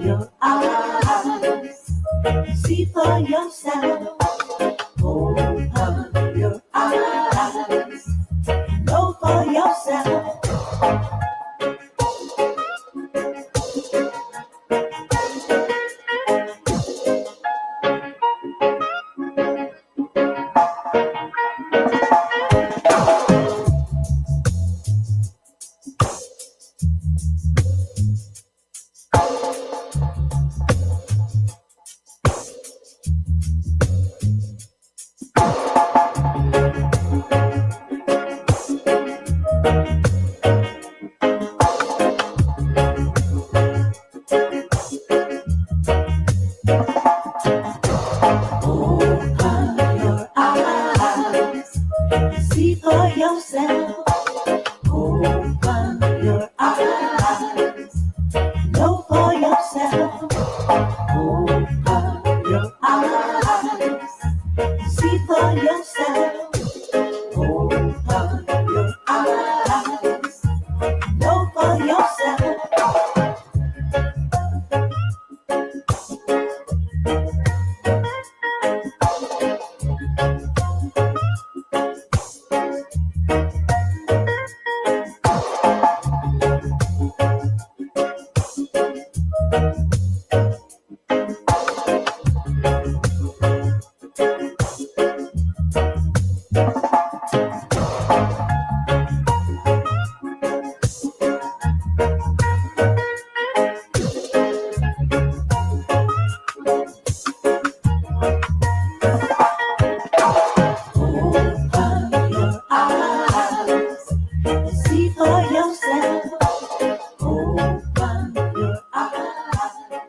your eyes, see for yourself. Open your eyes, know for yourself. See for yourself. Open your eyes. Know for yourself. Open your eyes. See for yourself. Open your eyes. Know for yourself. See for yourself. Open your eyes.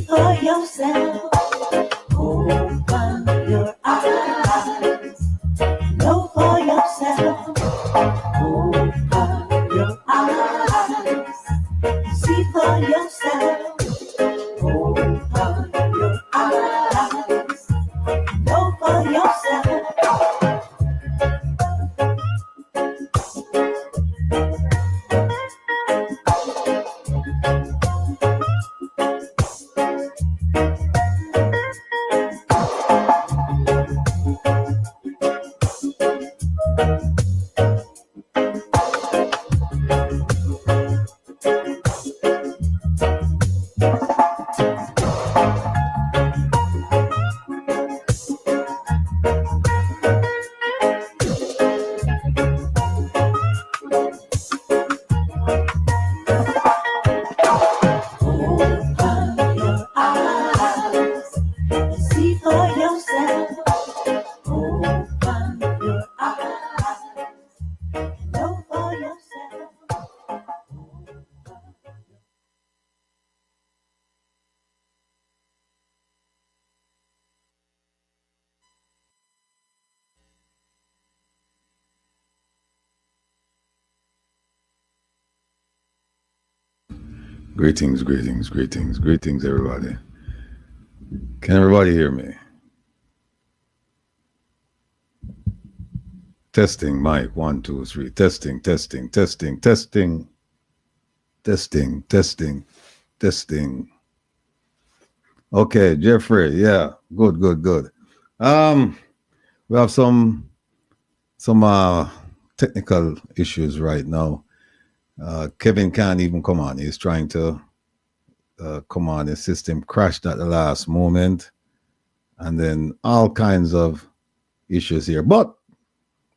for yourself. Open your eyes. Know for yourself. Open your eyes. See for yourself. Open your eyes. Know for yourself. Greetings, greetings, greetings, greetings, everybody. Can everybody hear me? Testing, mic, 1, 2, 3. Testing, testing, testing, testing, testing, testing, testing. Okay, Jeffrey, yeah, good, good, good. We have some technical issues right now. Kevin can't even come on. He's trying to come on. His system crashed at the last moment, and then all kinds of issues here. But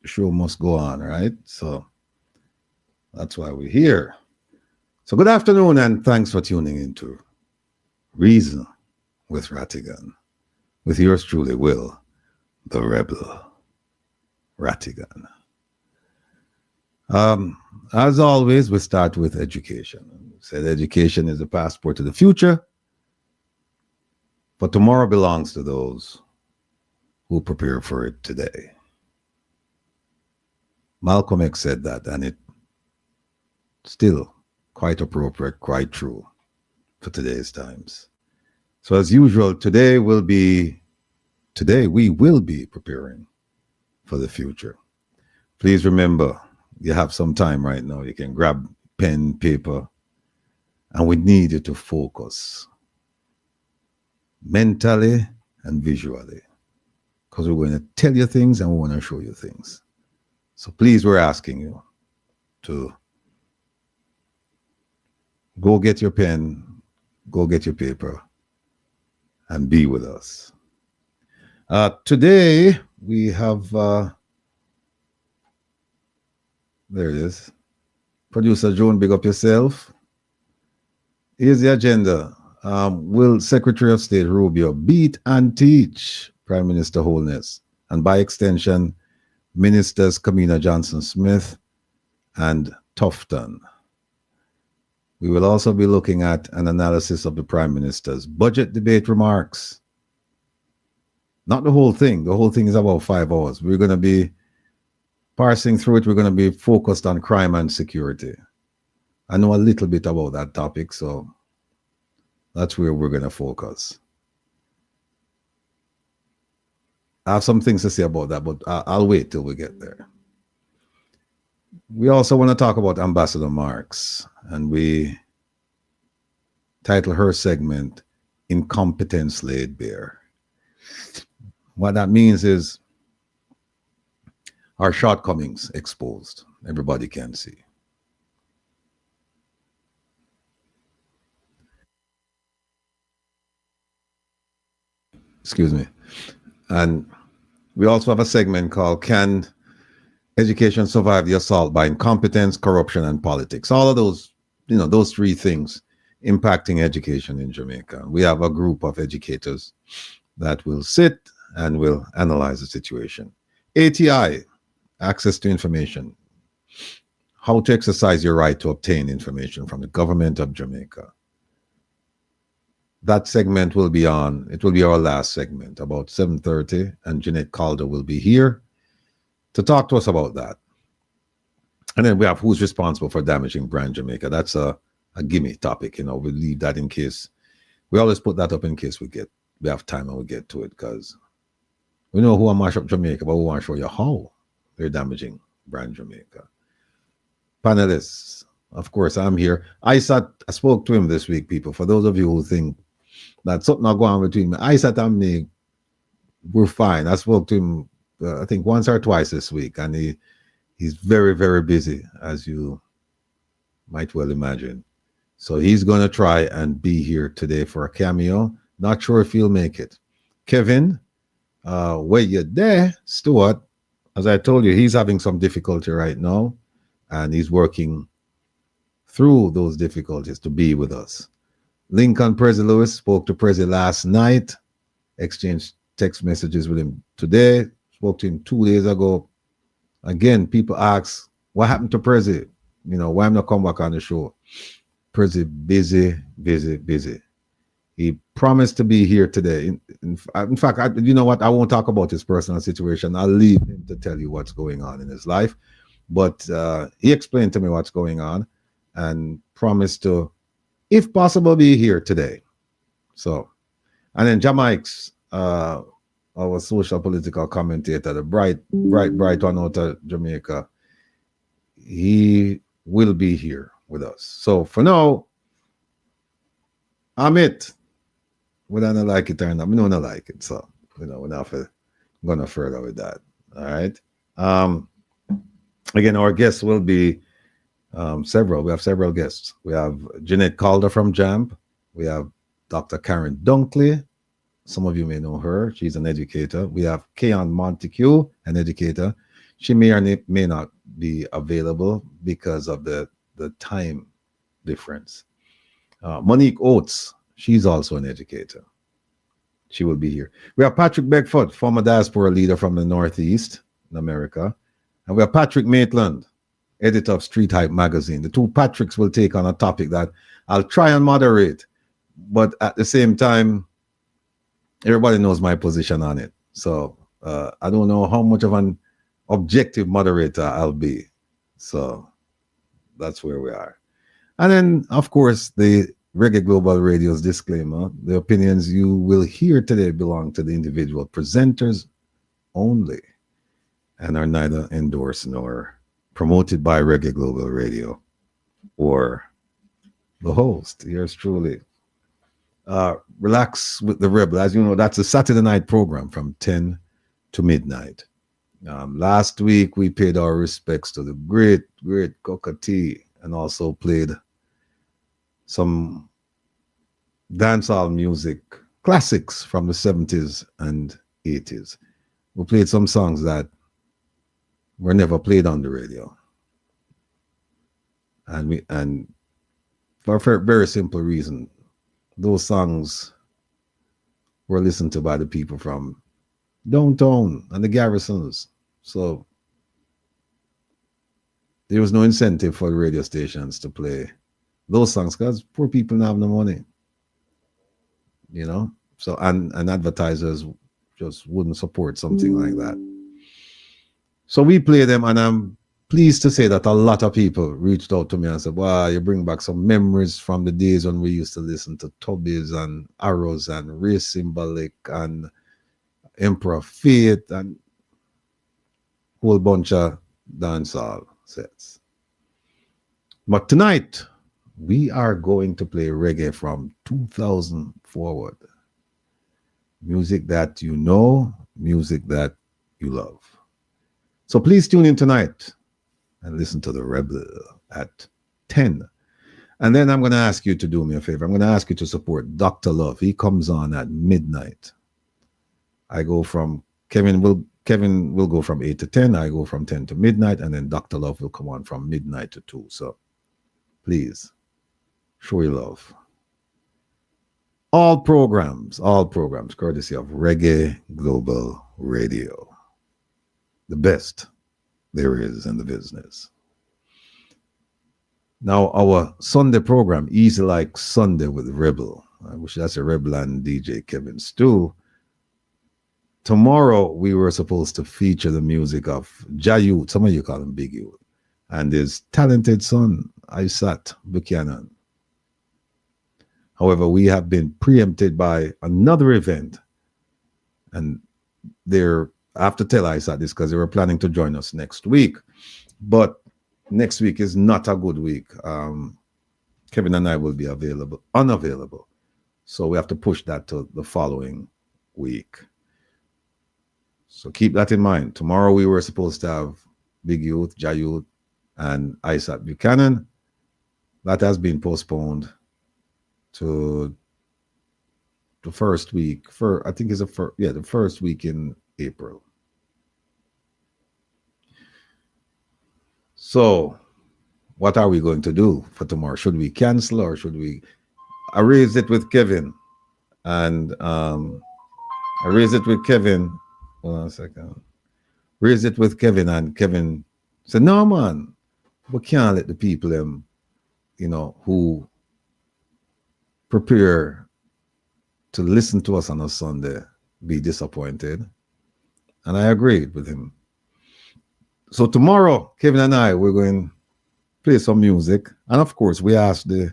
the show must go on, right? So that's why we're here. So good afternoon, and thanks for tuning into Reason with Rattigan, with yours truly, Will, the Rebel, Rattigan. As always, we start with education. We said education is the passport to the future, but tomorrow belongs to those who prepare for it today. Malcolm X said that, and it's still quite appropriate, quite true for today's times. So as usual, today we will be preparing for the future. Please remember, you have some time right now. You can grab pen, paper, and we need you to focus mentally and visually, because we're going to tell you things and we want to show you things. So please, we're asking you to go get your pen, go get your paper, and be with us. Today, we have, there it is. Producer Joan, big up yourself. Here's the agenda. Will Secretary of State Rubio beat and teach Prime Minister Holness, and by extension, Ministers Kamina Johnson-Smith and Tufton? We will also be looking at an analysis of the Prime Minister's budget debate remarks. Not the whole thing. The whole thing is about 5 hours. We're going to be parsing through it. We're going to be focused on crime and security. I know a little bit about that topic, so that's where we're going to focus. I have some things to say about that, but I'll wait till we get there. We also want to talk about Ambassador Marks, and we title her segment, Incompetence Laid Bare. What that means is our shortcomings exposed. Everybody can see. Excuse me. And we also have a segment called Can Education Survive the Assault by Incompetence, Corruption, and Politics? All of those, those three things impacting education in Jamaica. We have a group of educators that will sit and will analyze the situation. ATI, access to information. How to exercise your right to obtain information from the government of Jamaica. That segment will be on. It will be our last segment about 7:30, and Jeanette Calder will be here to talk to us about that. And then we have who's responsible for damaging Brand Jamaica. That's a gimme topic. We leave that in case. We always put that up in case we have time and we get to it, because we know who will mash up Jamaica, but we want to show you how they're damaging Brand Jamaica. Panelists, of course, I'm here. I spoke to him this week, people. For those of you who think that something not going on between me, Isat and me, we're fine. I spoke to him, I think, once or twice this week, and he's very, very busy, as you might well imagine. So he's going to try and be here today for a cameo. Not sure if he'll make it. Kevin, where you there? Stuart, as I told you, he's having some difficulty right now, and he's working through those difficulties to be with us. Lincoln Prezi Lewis spoke to Prezi last night, exchanged text messages with him today, spoke to him 2 days ago. Again, people ask, what happened to Prezi? Why I'm not come back on the show? Prezi busy, busy, busy. He promised to be here today. In fact, you know what? I won't talk about his personal situation. I'll leave him to tell you what's going on in his life. But he explained to me what's going on and promised to, if possible, be here today. So, and then Jamaica's, our social political commentator, the bright one out of Jamaica, he will be here with us. So for now, I'm it. Whether I don't like it or not, I don't like it. So, we're not going to further with that. All right. Again, our guests will be several. We have several guests. We have Jeanette Calder from JAMP. We have Dr. Karen Dunkley. Some of you may know her. She's an educator. We have Keon Montague, an educator. She may or may not be available because of the time difference. Monique Oates, she's also an educator. She will be here. We have Patrick Beckford, former diaspora leader from the Northeast in America. And we have Patrick Maitland, editor of Street Hype magazine. The two Patricks will take on a topic that I'll try and moderate, but at the same time, everybody knows my position on it. So I don't know how much of an objective moderator I'll be. So that's where we are. And then, of course, the Reggae Global Radio's disclaimer: the opinions you will hear today belong to the individual presenters only and are neither endorsed nor promoted by Reggae Global Radio or the host. Yours truly. Relax with the Rebel. As you know, that's a Saturday night program from 10 to midnight. Last week, we paid our respects to the great Coca T and also played some dancehall music classics from the 70s and 80s. We played some songs that were never played on the radio. And for a very simple reason, those songs were listened to by the people from downtown and the garrisons. So there was no incentive for the radio stations to play those songs because poor people don't have no money. So and advertisers just wouldn't support something like that. So we play them, and I'm pleased to say that a lot of people reached out to me and said, wow, you bring back some memories from the days when we used to listen to Tubbies and Arrows and Race Symbolic and Emperor Fate and a whole bunch of dancehall sets. But tonight, we are going to play reggae from 2000 forward. Music that you know, music that you love. So please tune in tonight and listen to the Rebel at 10. And then I'm going to ask you to do me a favor. I'm going to ask you to support Dr. Love. He comes on at midnight. Kevin will go from 8 to 10. I go from 10 to midnight. And then Dr. Love will come on from midnight to 2. So please show your love. All programs, courtesy of Reggae Global Radio. The best there is in the business. Now, our Sunday program, Easy Like Sunday with Rebel, I wish that's a Rebel and DJ Kevin Stew. Tomorrow we were supposed to feature the music of Jayut, some of you call him Big Youth, and his talented son, Isat Buchanan. However, we have been preempted by another event, and I have to tell Isat this because they were planning to join us next week, but next week is not a good week. Kevin and I will be unavailable. So we have to push that to the following week. So keep that in mind. Tomorrow we were supposed to have Big Youth, Jayut, and Isaac Buchanan. That has been postponed to the first week. I think it's the first week in April. So what are we going to do for tomorrow? Should we cancel or should we? I raised it with Kevin, and Hold on a second. Raised it with Kevin, and Kevin said, "No, man, we can't let the people who prepare to listen to us on a Sunday be disappointed." And I agreed with him. So tomorrow, Kevin and I, we're going to play some music, and of course, we ask the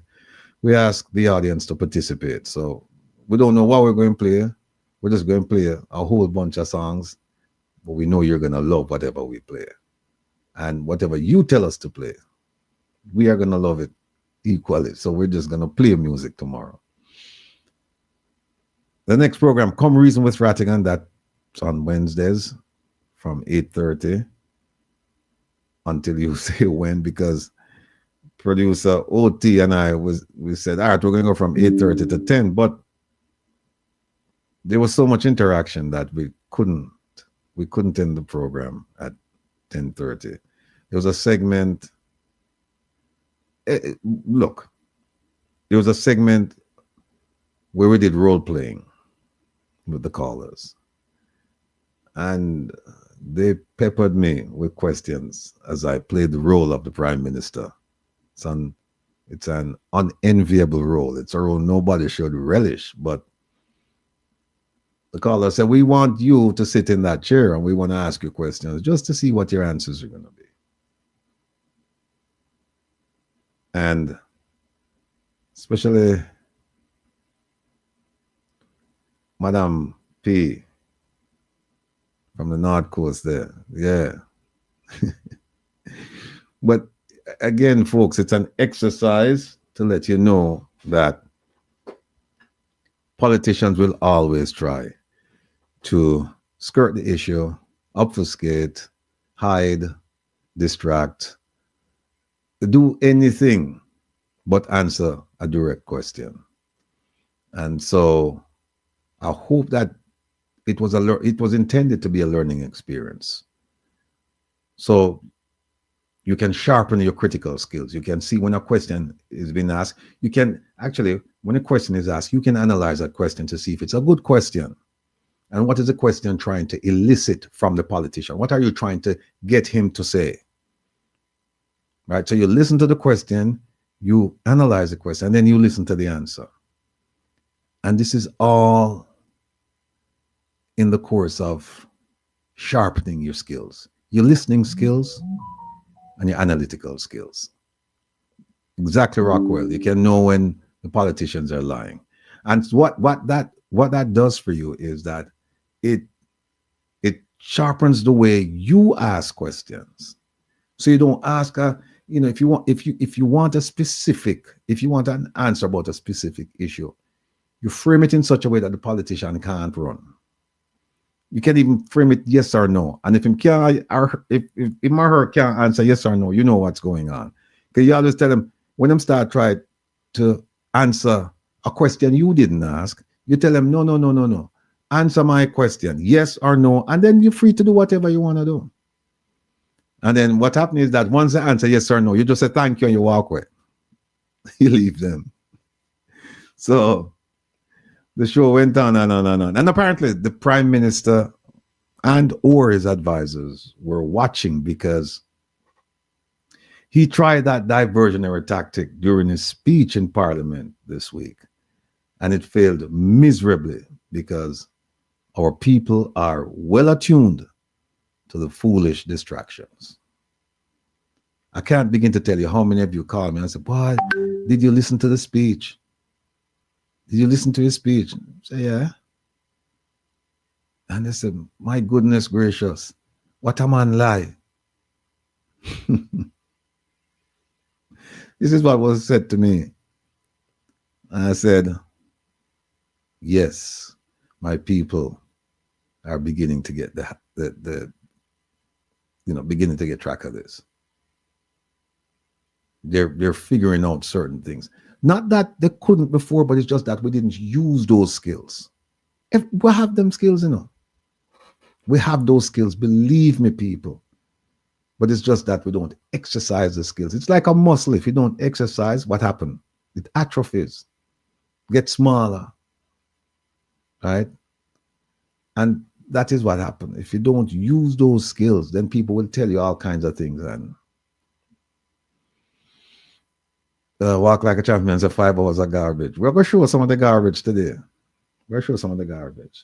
audience to participate. So we don't know what we're going to play. We're just going to play a whole bunch of songs, but we know you're going to love whatever we play. And whatever you tell us to play, we are going to love it equally. So we're just going to play music tomorrow. The next program, Come Reason with Rattigan, that's on Wednesdays from 8:30 until you say when, because producer OT and we said, all right, we're going to go from 8:30 to 10, but there was so much interaction that we couldn't end the program at 10:30. There was a segment. Look, there was a segment where we did role playing with the callers, and they peppered me with questions as I played the role of the Prime Minister. It's an unenviable role. It's a role nobody should relish, but the caller said, we want you to sit in that chair and we want to ask you questions just to see what your answers are going to be. And especially Madam P from the North Coast there. Yeah. But again, folks, it's an exercise to let you know that politicians will always try to skirt the issue, obfuscate, hide, distract, do anything but answer a direct question. And so I hope that it was intended to be a learning experience. So you can sharpen your critical skills. You can see when a question is being asked. You can actually, when a question is asked, you can analyze that question to see if it's a good question. And what is the question trying to elicit from the politician? What are you trying to get him to say? Right? So you listen to the question, you analyze the question, and then you listen to the answer. And this is all in the course of sharpening your skills, your listening skills, and your analytical skills. Exactly, Rockwell. You can know when the politicians are lying. And what that does for you is that it sharpens the way you ask questions. So you don't ask if you want an answer about a specific issue, you frame it in such a way that the politician can't run. You can even frame it yes or no. And if him or her can't answer yes or no, you know what's going on. Because you always tell them, when them start trying to answer a question you didn't ask, you tell them, no. Answer my question, yes or no, and then you're free to do whatever you want to do. And then what happens is that once they answer yes or no, you just say thank you and you walk away. You leave them. So the show went on and on and on. And apparently the Prime Minister and or his advisors were watching, because he tried that diversionary tactic during his speech in Parliament this week. And it failed miserably because our people are well attuned to the foolish distractions. I can't begin to tell you how many of you call me and say, boy, did you listen to the speech? Did you listen to his speech? I say, yeah. And they said, my goodness gracious, what a man lie. This is what was said to me. And I said, yes, my people are beginning to get beginning to get track of this. They're figuring out certain things. Not that they couldn't before, but it's just that we didn't use those skills. We have them skills, We have those skills, believe me, people. But it's just that we don't exercise the skills. It's like a muscle. If you don't exercise, what happens? It atrophies, gets smaller, right? And that is what happened. If you don't use those skills, then people will tell you all kinds of things. And walk like a champion, say 5 hours of garbage. We're going to show some of the garbage today. We're going to show some of the garbage,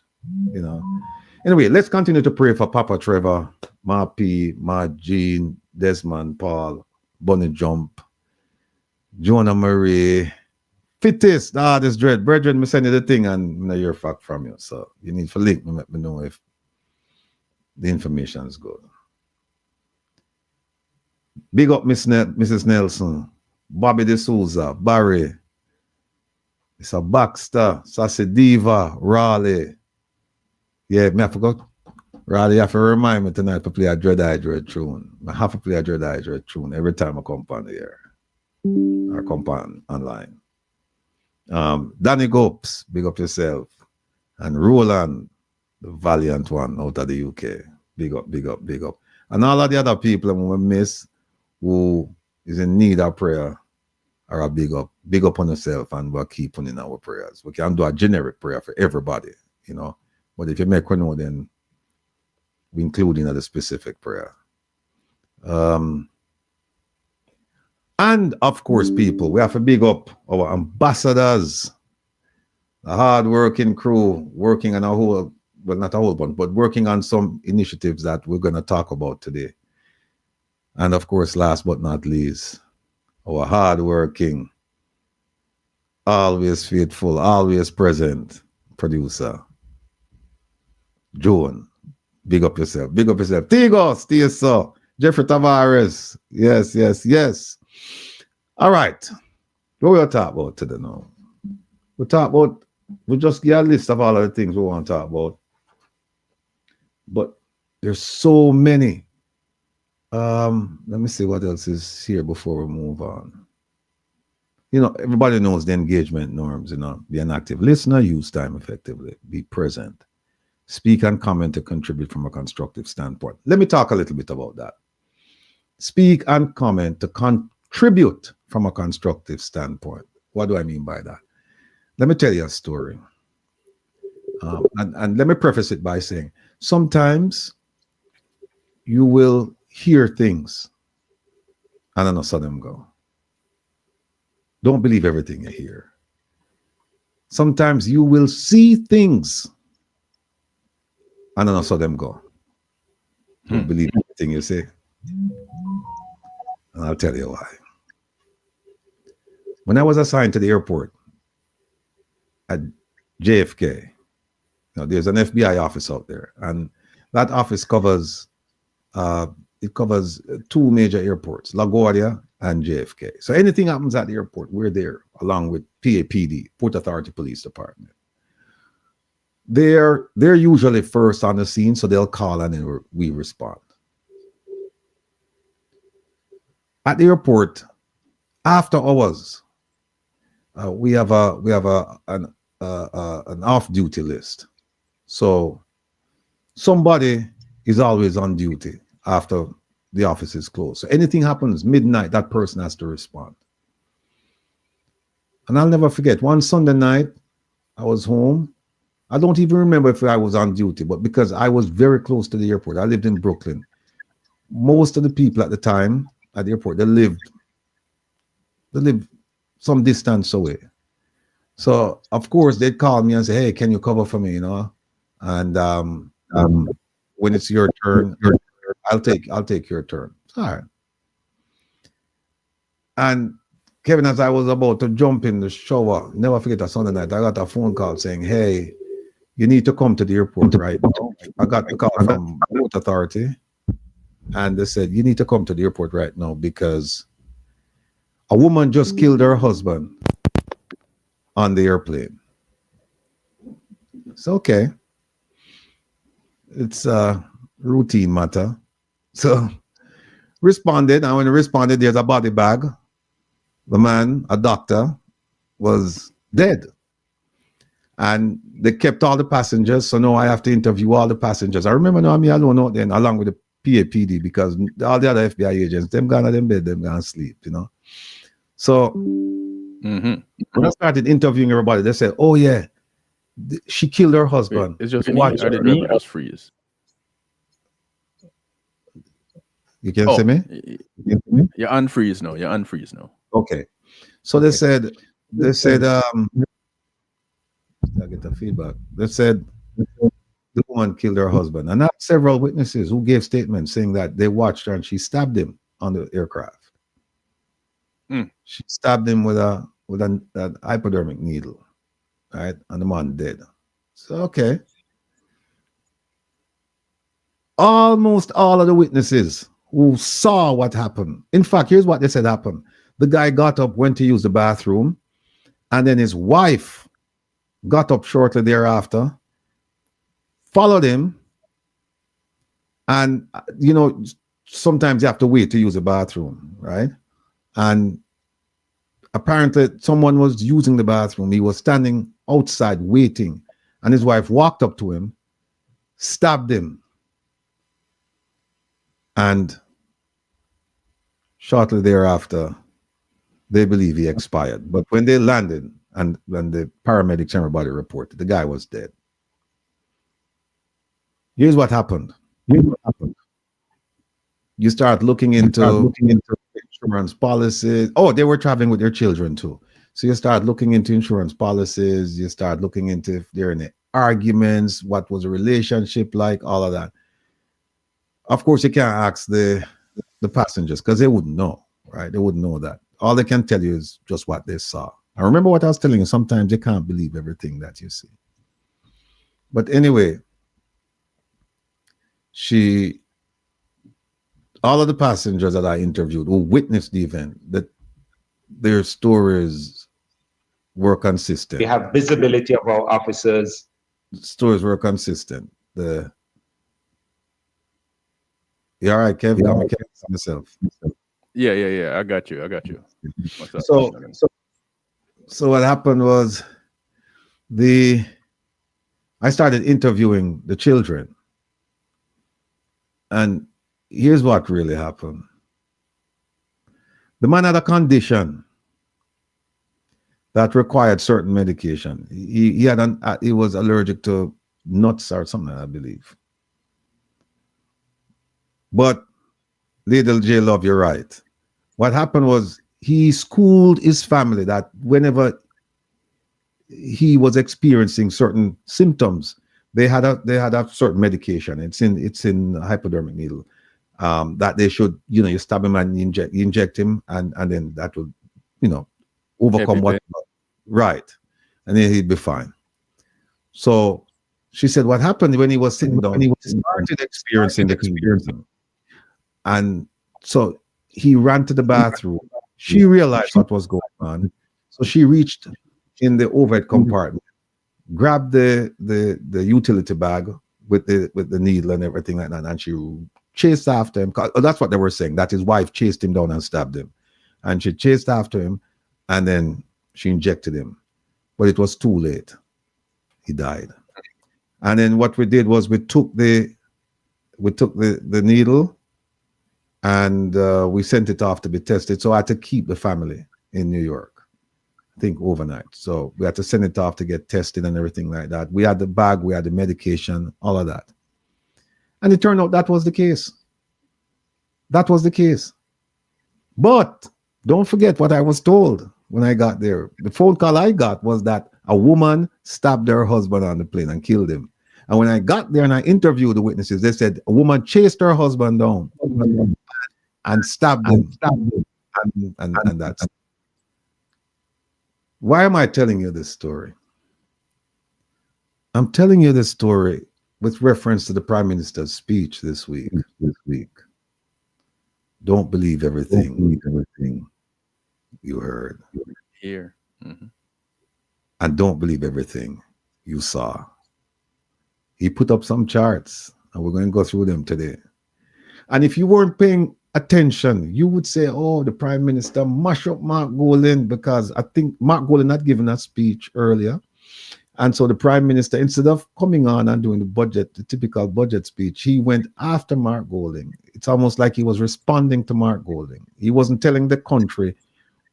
Anyway, let's continue to pray for Papa Trevor, Ma P, Ma Jean, Desmond, Paul, Bunny Jump, Jonah Marie, Fittest, this dread. Brethren, me send you the thing and I hear fact from you. So you need to link me, let me know if the information is good. Big up Mrs. Nelson, Bobby De Souza, Barry, it's a Baxter, Sassy Diva, Raleigh. Yeah, I forgot. Raleigh, you have to remind me tonight to play a Dread Eye Dread tune. I have to play a Dread Eye Dread tune every time I come on the air or come on online. Danny Gopes, big up yourself. And Roland, the valiant one out of the UK. Big up, big up, big up. And all of the other people we miss who is in need of prayer are a big up. Big up on yourself and we'll keep on in our prayers. We can do a generic prayer for everybody, But if you make one know, then we include in the specific prayer. And of course, people, we have to big up our ambassadors, the hard-working crew, working on not a whole bunch, but working on some initiatives that we're going to talk about today. And of course, last but not least, our hard-working, always faithful, always present producer, Joan. Big up yourself. Big up yourself. Tigos, TSO, Jeffrey Tavares. Yes, yes, yes. All right. What we'll talk about today now? We'll just get a list of all of the things we want to talk about. But there's so many. Let me see what else is here before we move on. Everybody knows the engagement norms, Be an active listener, use time effectively, be present, speak and comment to contribute from a constructive standpoint. Let me talk a little bit about that. Speak and comment to contribute from a constructive standpoint. What do I mean by that? Let me tell you a story. And let me preface it by saying, sometimes you will hear things and then I saw them go. Don't believe everything you hear. Sometimes you will see things and then I saw them go. Don't believe everything you say. And I'll tell you why. When I was assigned to the airport at JFK, there's an FBI office out there, and that office covers two major airports, LaGuardia and JFK. So anything happens at the airport, we're there, along with PAPD, Port Authority Police Department. They're usually first on the scene, so they'll call and then we respond. At the airport, after hours, we have an off-duty list. So somebody is always on duty after the office is closed. So anything happens midnight, that person has to respond. And I'll never forget, one Sunday night, I was home. I don't even remember if I was on duty, but because I was very close to the airport, I lived in Brooklyn. Most of the people at the time at the airport, they lived some distance away. So of course they'd call me and say, "Hey, can you cover for me?" You know, and when it's your turn, I'll take your turn. All right. And Kevin, as I was about to jump in the shower, never forget a Sunday night, I got a phone call saying, "Hey, you need to come to the airport right now." I got the call from Port Authority, and they said, "You need to come to the airport right now because a woman just killed her husband on the airplane." It's okay. It's a routine matter. So responded, and when he responded, there's a body bag. The man, a doctor, was dead. And they kept all the passengers. So now I have to interview all the passengers. I remember now me alone out then, along with the PAPD, because all the other FBI agents, them gone to them bed, them gone sleep, you know. So when I started interviewing everybody, they said, "Oh yeah, she killed her husband." It's just me, or did Rubio just freeze? You can see me? You're unfreeze now. You're unfreeze now. Okay. So they said, I get the feedback. They said the woman killed her husband. And I have several witnesses who gave statements saying that they watched her and she stabbed him on the aircraft. She stabbed him with an hypodermic needle, right? And the man dead. So, okay. Almost all of the witnesses who saw what happened. In fact, here's what they said happened. The guy got up, went to use the bathroom, and then his wife got up shortly thereafter, followed him, and you know, sometimes you have to wait to use the bathroom, right? And apparently someone was using the bathroom. He was standing outside waiting, and his wife walked up to him, stabbed him, and shortly thereafter, they believe he expired. But when they landed and when the paramedics and everybody reported, the guy was dead. Here's what happened. You start looking into insurance policies. Oh, they were traveling with their children too. So you start looking into insurance policies. You start looking into if there are any arguments, what was the relationship like, all of that. Of course, you can't ask the passengers because they wouldn't know, right? They wouldn't know that. All they can tell you is just what they saw. I remember what I was telling you. Sometimes you can't believe everything that you see. But anyway, all of the passengers that I interviewed who witnessed the event, that their stories were consistent. We have visibility of our officers. Stories were consistent. You all right, Kev? Yeah, I can't myself. Yeah. I got you. So what happened was I started interviewing the children. And here's what really happened. The man had a condition that required certain medication. He was allergic to nuts or something, I believe. But little J Love, you're right. What happened was he schooled his family that whenever he was experiencing certain symptoms, they had a certain medication. It's in hypodermic needle that they should, you stab him and you inject him, and then that will, overcome what, right, and then he'd be fine. So she said, what happened when he was sitting down, he started experiencing the condition. And so he ran to the bathroom. She realized what was going on. So she reached in the overhead compartment, grabbed the utility bag with the needle and everything like that, and she chased after him. That's what they were saying, that his wife chased him down and stabbed him. And she chased after him, and then she injected him. But it was too late. He died. And then what we did was we took the needle, and we sent it off to be tested. So I had to keep the family in New York, I think overnight. So we had to send it off to get tested and everything like that. We had the bag, we had the medication, all of that. And it turned out that was the case. That was the case. But don't forget what I was told. when I got there. The phone call I got was that a woman stabbed her husband on the plane and killed him. And when I got there and I interviewed the witnesses, they said a woman chased her husband down and stabbed him. And that's why am I telling you this story? I'm telling you this story with reference to the Prime Minister's speech this week. Don't believe everything you heard. Here. Mhm. And don't believe everything you saw. He put up some charts, and we're going to go through them today. And if you weren't paying attention, you would say, oh, the Prime Minister mash up Mark Golan, because I think Mark Golan had given a speech earlier. And so the Prime Minister, instead of coming on and doing the typical budget speech, he went after Mark Golan. It's almost like he was responding to Mark Golan. He wasn't telling the country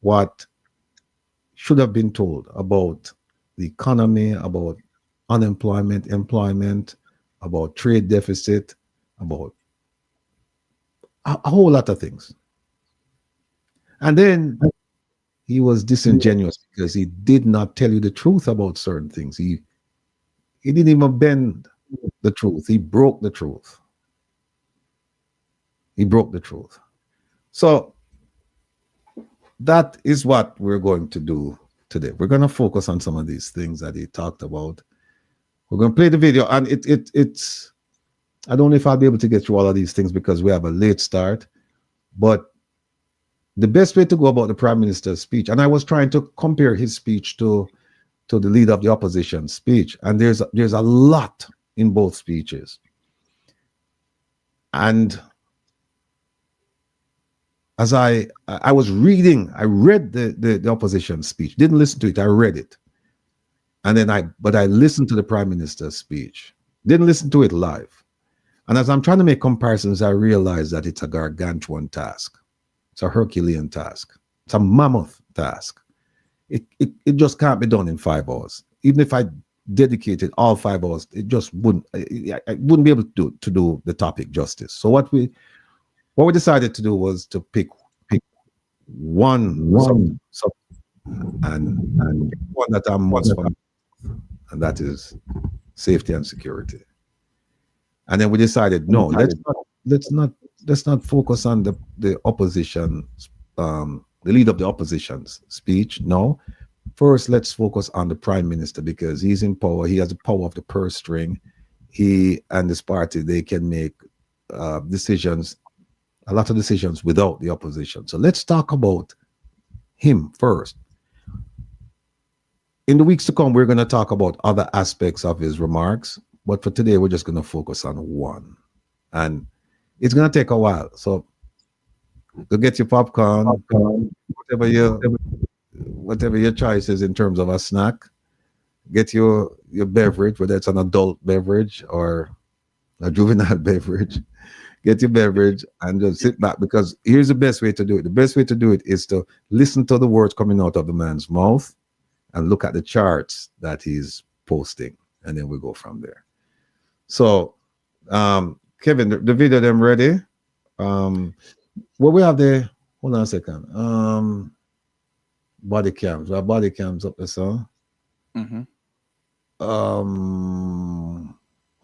what should have been told about the economy, about unemployment, employment, about trade deficit, about a whole lot of things. And then he was disingenuous because he did not tell you the truth about certain things. He didn't even bend the truth. He broke the truth. He broke the truth. So that is what we're going to do today. We're going to focus on some of these things that he talked about. We're going to play the video, and it's I don't know if I'll be able to get through all of these things because we have a late start, but the best way to go about the Prime Minister's speech, and I was trying to compare his speech to the leader of the opposition speech, and there's a lot in both speeches. And as I was reading, I read the opposition speech, didn't listen to it, I read it. And then I listened to the Prime Minister's speech, didn't listen to it live. And as I'm trying to make comparisons, I realized that it's a gargantuan task. It's a Herculean task. It's a mammoth task. It just can't be done in 5 hours. Even if I dedicated all 5 hours, it just wouldn't. I wouldn't be able to do the topic justice. So what we decided to do was to pick one and one that I'm most familiar with, and that is safety and security. And then we decided, no, let's not focus on the opposition, the leader of the opposition's speech. No, first let's focus on the Prime Minister, because he's in power. He has the power of the purse string. He and this party, they can make decisions, a lot of decisions without the opposition. So let's talk about him first. In the weeks to come, we're going to talk about other aspects of his remarks, but for today, we're just going to focus on one. And it's going to take a while. So go get your popcorn, whatever your choice is in terms of a snack. Get your beverage, whether it's an adult beverage or a juvenile beverage. Get your beverage and just sit back, because here's the best way to do it. The best way to do it is to listen to the words coming out of the man's mouth and look at the charts that he's posting, and then we go from there. So, Kevin, the video them ready? What we have there? Hold on a second. Body cams. We have body cams up there, so. Mm-hmm.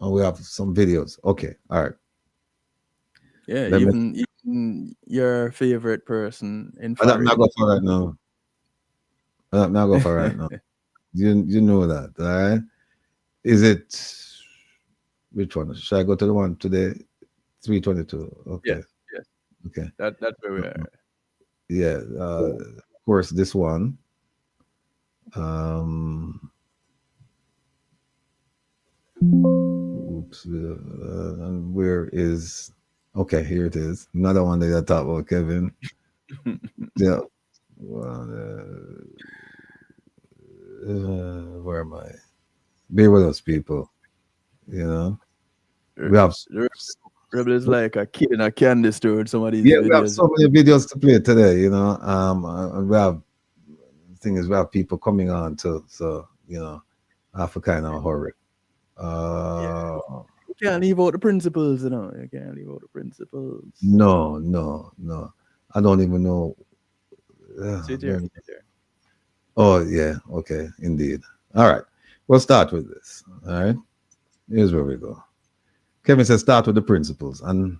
And we have some videos. Okay, all right. Yeah, even your favorite person in I'm not going for right now. I'm not going for right now. You know that, all right? Is it which one? Should I go to the one today? 322. Okay. Yes. Okay. That's where we are. Yeah. Of course, this one. Oops. And where is? Okay, here it is. Another one that I talked about, Kevin. Yeah. Where am I? Be with us, people. You know, we have Rebel is like a kid in a candy store with some of these videos. videos. We have so many videos to play today. You know, we have we have people coming on too. So you know, I have to kind of hurry. You can't leave out the principles, you know. You can't leave out the principles. No. I don't even know. Sit there. Oh, yeah. Okay. Indeed. All right. We'll start with this. All right. Here's where we go. Kevin says start with the principles. And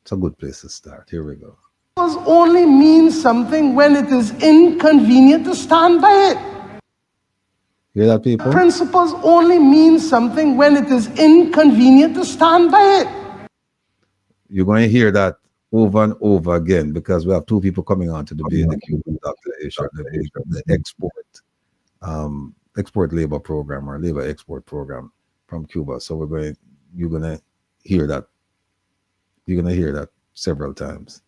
it's a good place to start. Here we go. Only means something when it is inconvenient to stand by it. Hear that, people? Principles only mean something when it is inconvenient to stand by it. You're going to hear that over and over again because we have two people coming on to debate the Cuban Dr. Isha, the export labor program or labor export program from Cuba. So you're gonna hear that. You're gonna hear that several times.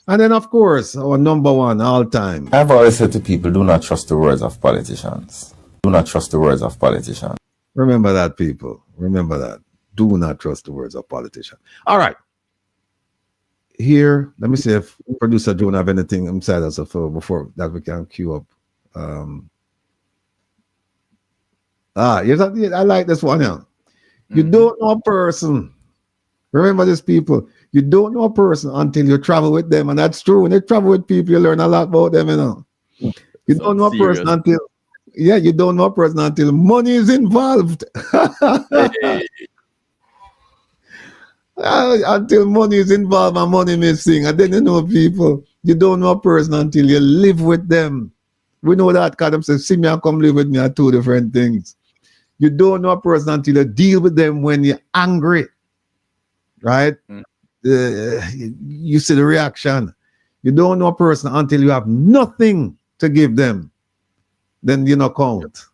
And then of course, our number one all time. I've always said to people, do not trust the words of politicians. Do not trust the words of politicians. Remember that, people. Remember that. Do not trust the words of politicians. All right. Here, let me see if producer Joan have anything inside us before that we can queue up. Yes, I like this one now. You don't know a person. Remember this, people. You don't know a person until you travel with them, and that's true. When you travel with people, you learn a lot about them. You don't know a person until you don't know a person until money is involved. Hey. Until money is involved and money missing, and then you know people. You don't know a person until you live with them. We know that because them say, "See me and come live with me" are two different things. You don't know a person until you deal with them when you're angry, right? You see the reaction. You don't know a person until you have nothing to give them. Then you not count.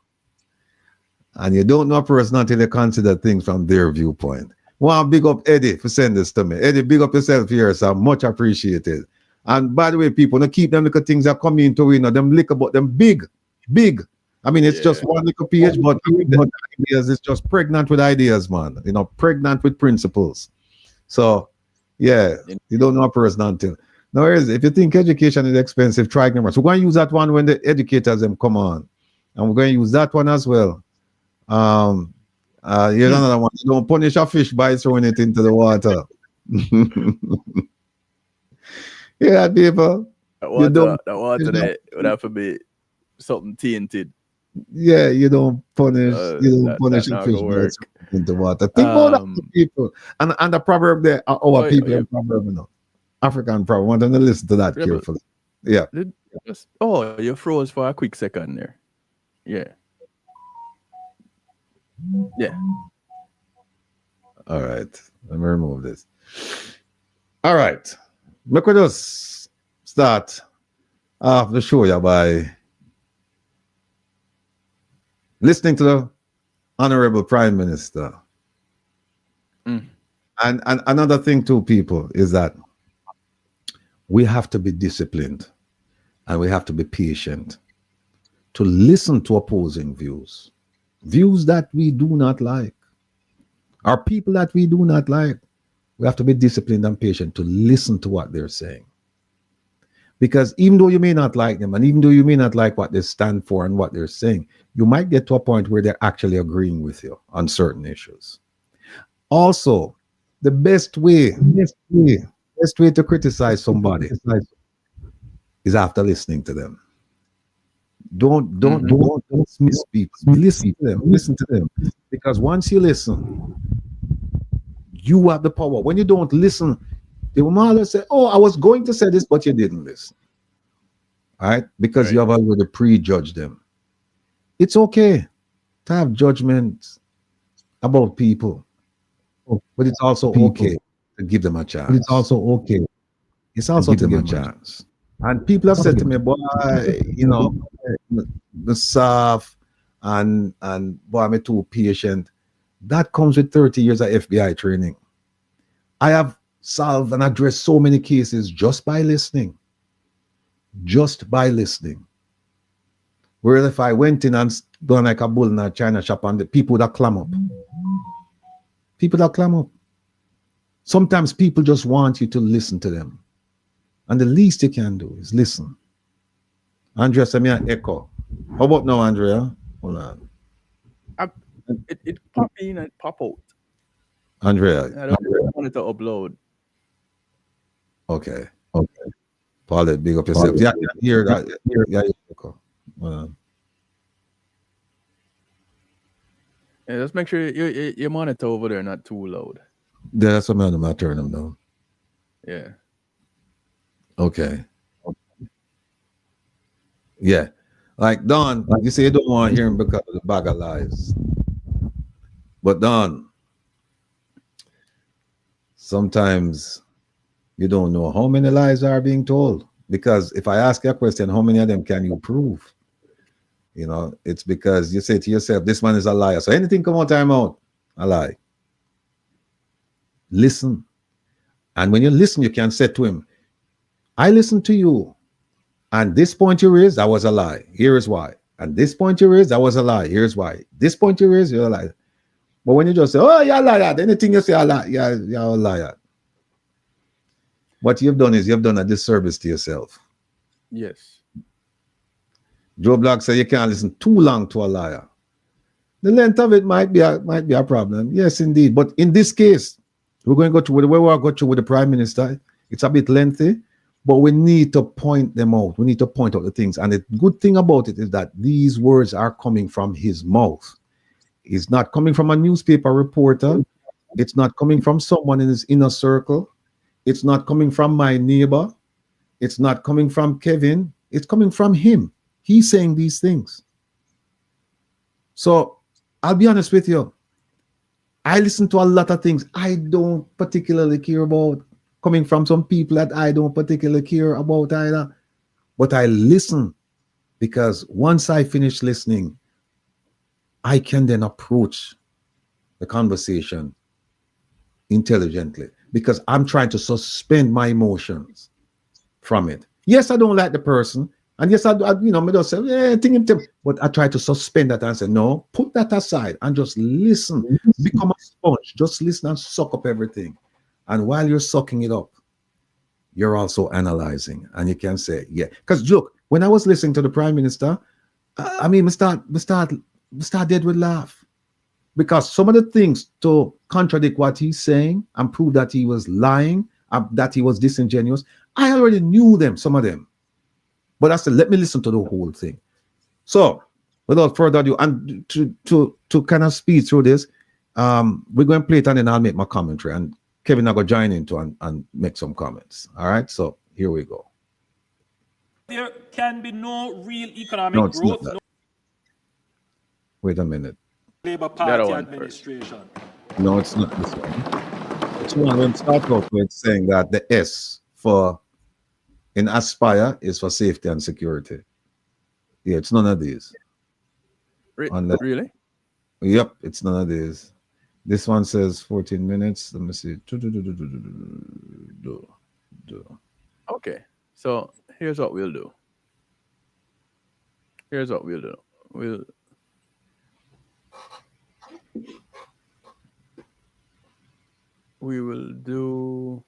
And you don't know a person until you consider things from their viewpoint. Well, big up Eddie for sending this to me. Eddie, big up yourself here, so much appreciated. And by the way, people, don't keep them little things that come into them lick about them big. I mean, it's just one little page, but ideas is just pregnant with ideas, man. Pregnant with principles. So, yeah, you don't know a person until. Now, if you think education is expensive, try numbers. We're going to use that one when the educators them come on. And we're going to use that one as well. Here's another one. You don't punish a fish by throwing it into the water. Yeah, people. That water there would have to be something tainted. Yeah, you don't punish. You don't punish a fish by throwing it into water. Think about that, people. And the proverb there, our people proverb, African proverb. I want them to listen to that carefully. Yeah. You froze for a quick second there. Yeah. Yeah. All right. Let me remove this. All right. Look at us start off the show by listening to the Honorable Prime Minister. And another thing too, people, is that we have to be disciplined and we have to be patient to listen to opposing views. Views that we do not like, or people that we do not like. We have to be disciplined and patient to listen to what they're saying. Because even though you may not like them, and even though you may not like what they stand for and what they're saying, you might get to a point where they're actually agreeing with you on certain issues. Also, the best way to criticize somebody is after listening to them. Don't dismiss people. Listen to them. Because once you listen, you have the power. When you don't listen, they will more or less say, "Oh, I was going to say this, but you didn't listen." All right? Because you have already prejudged them. It's okay to have judgments about people, but it's also okay to give them a chance. It's also to give them a chance. And people have said to me, "Boy, the soft and boy, I'm too patient." That comes with 30 years of FBI training. I have solved and addressed so many cases just by listening. Whereas if I went in and done like a bull in a China shop and the people that clam up. Sometimes people just want you to listen to them. And the least you can do is listen. Andrea, send me an echo. How about now, Andrea? Hold on. It pop in and pop out. Andrea. I don't want it to upload. Okay. Paul, big up yourself. Yeah, hear that. Yeah, echo. Yeah, just make sure your monitor over there not too loud. That's something I'm not turning them down. Yeah. Okay. Yeah. Like Don, you say you don't want to hear him because of the bag of lies. But Don, sometimes you don't know how many lies are being told. Because if I ask you a question, how many of them can you prove? You know, it's because you say to yourself, this man is a liar. So anything come out time out, a lie. Listen. And when you listen, you can say to him, I listened to you. And this point you raised, that was a lie. Here is why. And this point you raised, that was a lie. Here's why. This point you raised, you're a liar. But when you just say, oh, you're a liar, anything you say, a lie, you're a liar. What you've done is you've done a disservice to yourself. Yes. Joe Block said you can't listen too long to a liar. The length of it might be a problem. Yes, indeed. But in this case, we're going to go through the way we'll go through with the Prime Minister. It's a bit lengthy, but we need to point them out. We need to point out the things. And the good thing about it is that these words are coming from his mouth. It's not coming from a newspaper reporter. It's not coming from someone in his inner circle. It's not coming from my neighbor. It's not coming from Kevin. It's coming from him. He's saying these things. So I'll be honest with you. I listen to a lot of things I don't particularly care about, coming from some people that I don't particularly care about either. But I listen because once I finish listening, I can then approach the conversation intelligently because I'm trying to suspend my emotions from it. Yes, I don't like the person. And yes, I me just say, but I try to suspend that and say, no, put that aside and just listen. Become a sponge. Just listen and suck up everything. And while you're sucking it up, you're also analyzing. And you can say, yeah. Because look, when I was listening to the Prime Minister, we start dead with laugh. Because some of the things to contradict what he's saying and prove that he was lying, that he was disingenuous, I already knew them, some of them. But I said, let me listen to the whole thing. So, without further ado, and to kind of speed through this, we're going to play it and then I'll make my commentary. And Kevin, I'm going to join into and make some comments. All right, so here we go. There can be no real economic growth. No wait a minute. Labour Party administration. No, it's not this one. It's one when start off with saying that the S for in Aspire is for safety and security. Yeah, it's none of these. Really? Yep, it's none of these. This one says 14 minutes. Let me see. Okay, so here's what we'll do. We will do.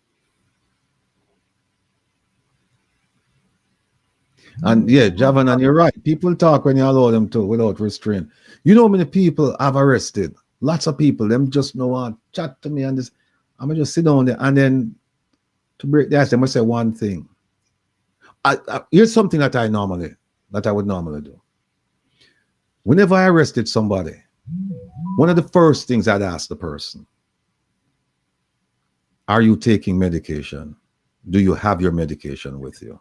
And yeah, Javan, and you're right. People talk when you allow them to without restraint. You know how many people I've arrested? Lots of people. Them just know what chat to me and this. I'm gonna just sit down there and then to break the ice, them I say one thing. Here's something that I would normally do. Whenever I arrested somebody, one of the first things I'd ask the person, are you taking medication? Do you have your medication with you?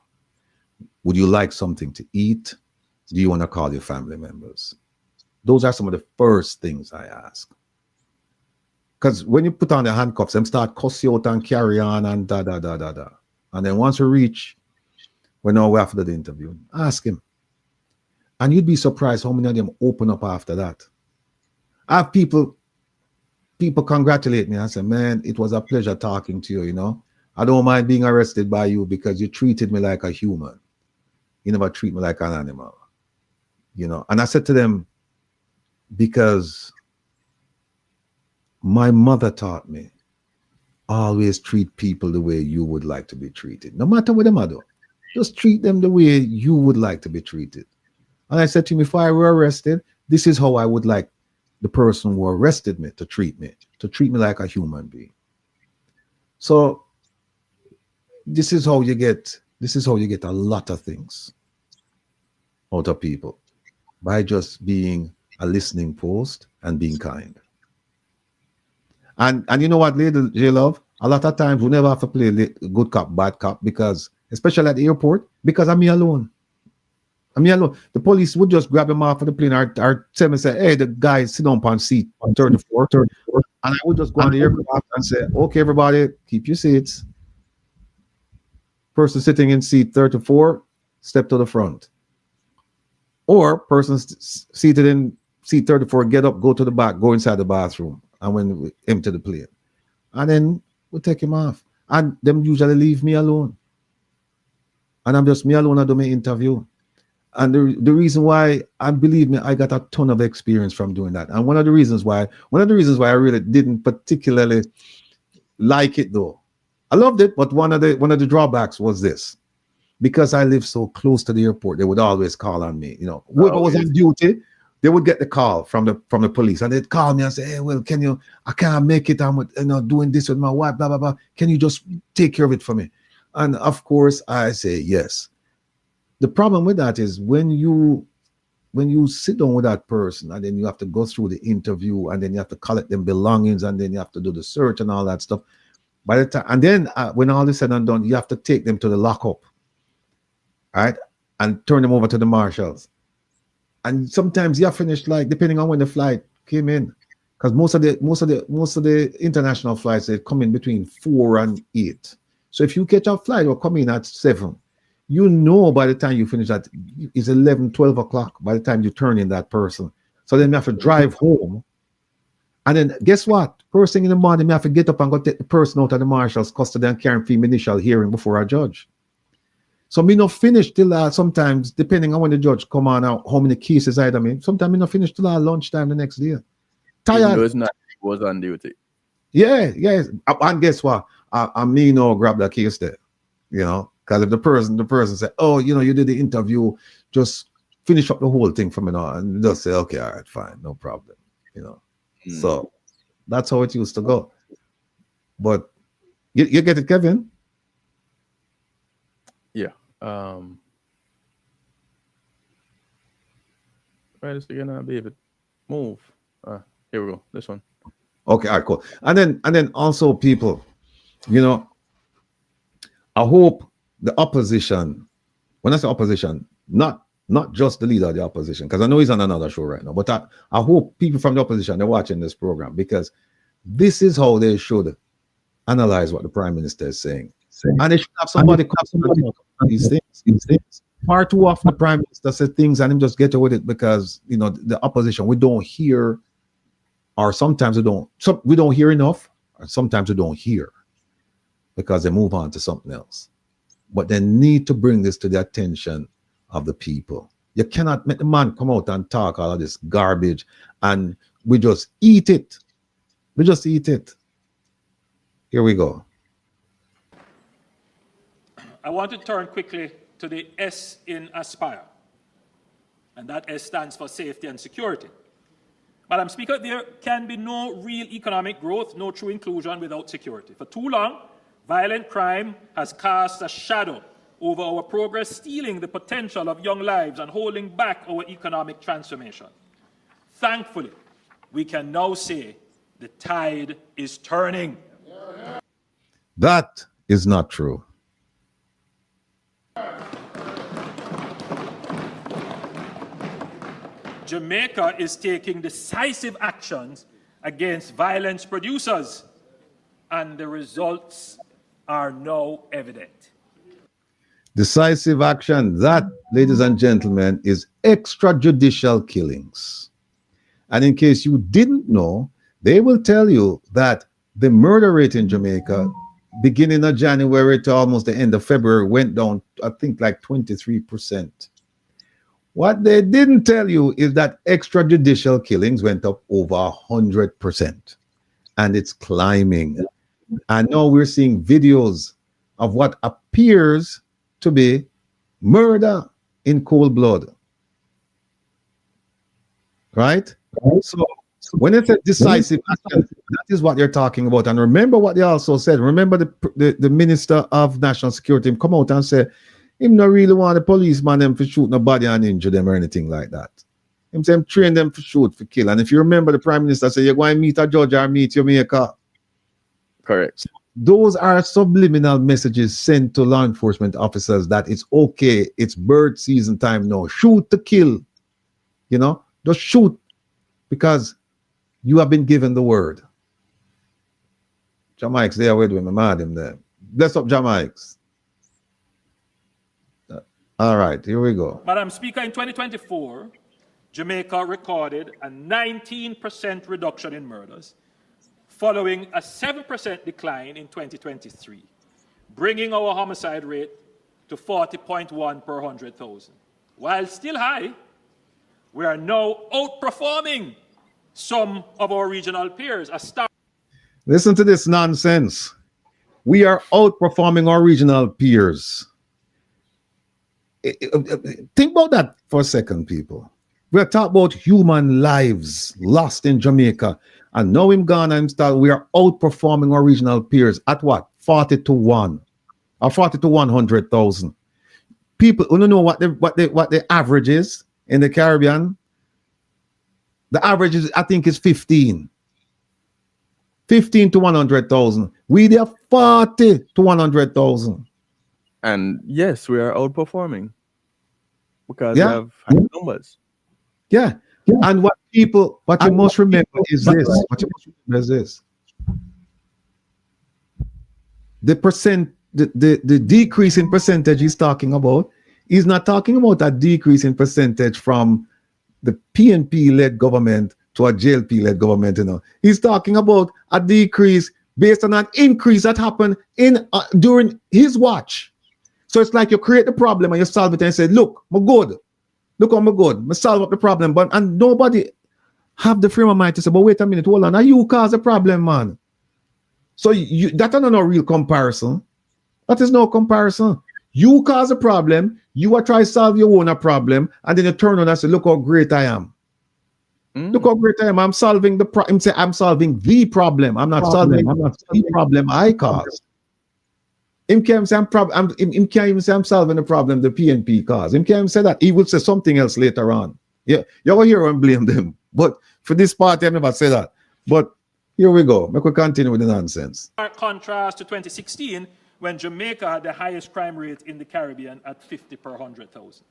Would you like something to eat? Do you want to call your family members? Those are some of the first things I ask. Because when you put on the handcuffs, them start cuss you out and carry on and da. And then once we reach, we're now after the interview, ask him. And you'd be surprised how many of them open up after that. I have people congratulate me and say, man, it was a pleasure talking to you, you know. I don't mind being arrested by you because you treated me like a human. You never treat me like an animal, you know. And I said to them, because my mother taught me, always treat people the way you would like to be treated. No matter what them are doing, just treat them the way you would like to be treated. And I said to him, if I were arrested, this is how I would like the person who arrested me to treat me like a human being. So this is how you get a lot of things. out of people by just being a listening post and being kind. And you know what, Lady J Love? A lot of times we never have to play good cop, bad cop, because, especially at the airport, because I'm me alone. I'm me alone. The police would just grab him off of the plane or tell me, say, hey, the guy sit down on seat 34. And I would just go on the aircraft and say, okay, everybody, keep your seats. Person sitting in seat 34, step to the front. Or person seated in seat 34, get up, go to the back, go inside the bathroom, and when we empty the plane. And then we'll take him off. And them usually leave me alone. And I'm just me alone. I do my interview. And the reason why, and believe me, I got a ton of experience from doing that. And one of the reasons why I really didn't particularly like it, though, I loved it, but one of the drawbacks was this. Because I live so close to the airport, they would always call on me. You know, whoever was on duty, they would get the call from the police, and they'd call me and say, hey, well, I can't make it, I'm doing this with my wife, blah, blah, blah. Can you just take care of it for me? And of course I say yes. The problem with that is when you sit down with that person and then you have to go through the interview and then you have to collect them belongings and then you have to do the search and all that stuff. By the time, and then when all is said and done, you have to take them to the lockup, right, and turn them over to the marshals. And sometimes you're finished, like, depending on when the flight came in, because most of the international flights, they come in between 4 and 8. So if you catch a flight or come in at 7, you know by the time you finish that it's 11, 12 o'clock by the time you turn in that person. So then you have to drive home. And then guess what? First thing in the morning, you have to get up and go take the person out of the marshal's custody and carry him for initial hearing before a judge. So me not finish till sometimes, depending on when the judge come on out, how many cases I mean, sometimes me not finish till lunchtime the next day. Tired. Was on duty. Yeah. And guess what? I me no grab that case there, you know, because if the person say, oh, you know, you did the interview, just finish up the whole thing for me now, and just say, okay, all right, fine, no problem, you know. So that's how it used to go. But you get it, Kevin? Yeah. Right, it's gonna be a bit move. Here we go. This one. Okay, all right, cool. And then also, people, you know, I hope the opposition, when I say opposition, not just the leader of the opposition, because I know he's on another show right now, but I hope people from the opposition, they're watching this program, because this is how they should analyze what the Prime Minister is saying. And they should have somebody come on these things. Far too often the Prime Minister says things and him just get away with it because, you know, the opposition, we don't hear, or sometimes we don't hear enough, or sometimes we don't hear because they move on to something else. But they need to bring this to the attention of the people. You cannot make the man come out and talk all of this garbage and we just eat it. We just eat it. Here we go. I want to turn quickly to the S in Aspire. And that S stands for safety and security. Madam Speaker, there can be no real economic growth, no true inclusion without security. For too long, violent crime has cast a shadow over our progress, stealing the potential of young lives and holding back our economic transformation. Thankfully, we can now say the tide is turning. That is not true. Jamaica is taking decisive actions against violence producers, and the results are now evident. Decisive action, that, ladies and gentlemen, is extrajudicial killings. And in case you didn't know, they will tell you that the murder rate in Jamaica, beginning of January to almost the end of February, went down, I think, like 23%. What they didn't tell you is that extrajudicial killings went up over 100%. And it's climbing. And now we're seeing videos of what appears to be murder in cold blood. Right? So when they said decisive action, that is what they're talking about. And remember what they also said. Remember the Minister of National Security come out and say, him not really want the policeman them for shoot nobody and injure them or anything like that. Him say him train them for shoot, for kill. And if you remember, the Prime Minister said, you're going to meet a judge or meet your maker. Correct. Those are subliminal messages sent to law enforcement officers that it's okay, it's bird season time now. Shoot to kill. You know, just shoot because you have been given the word. Jamaics, they are with me, mad him there. Bless up, Jamaics. All right, here we go. Madam Speaker, in 2024, Jamaica recorded a 19% reduction in murders, following a 7% decline in 2023, bringing our homicide rate to 40.1 per 100,000. While still high, we are now outperforming some of our regional peers. Listen to this nonsense. We are outperforming our regional peers. Think about that for a second, people. We're talking about human lives lost in Jamaica. And now in Ghana and we are outperforming our regional peers at what? 40 to 1 or 40 to 100,000. People who don't know what the average is in the Caribbean. The average is, I think, is 15. 15 to 100,000. We are 40 to 100,000. And yes, we are outperforming because Yeah. we have high numbers. Yeah. And what you must remember is this. What you must remember is this. The decrease in percentage he's talking about, he's not talking about a decrease in percentage from the PNP-led government to a JLP-led government, you know. He's talking about a decrease based on an increase that happened in during his watch. So it's like you create the problem and you solve it and say, look, I'm good. Look, I'm good. I solve up the problem. And nobody have the frame of mind to say, but wait a minute, hold on. Now you cause the problem, man. So that is not a real comparison. That is no comparison. You cause a problem, you are trying to solve your own problem, and then you turn on and say, look how great I am. Look how great I am. I'm solving the problem. I'm solving the problem. I'm not solving the problem I caused. Him can't say I'm even say I'm solving the problem the PNP caused. Him can't even say that. He will say something else later on. Yeah, you're going to hear and blame them. But for this part, I never say that. But here we go. We could continue with the nonsense. Contrast to 2016, when Jamaica had the highest crime rate in the Caribbean at 50 per 100,000.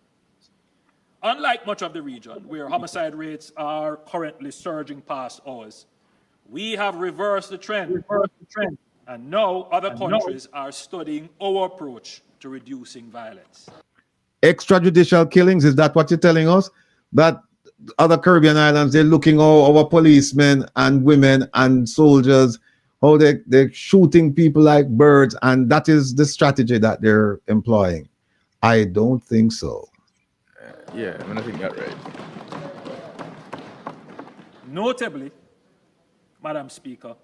Unlike much of the region, where homicide rates are currently surging past ours, we have reversed the trend. And now other countries are studying our approach to reducing violence. Extrajudicial killings, is that what you're telling us? That other Caribbean islands, they're looking at our policemen and women and soldiers, how they're shooting people like birds, and that is the strategy that they're employing. I don't think so. Yeah, I mean, I think that's right. Notably, Madam Speaker,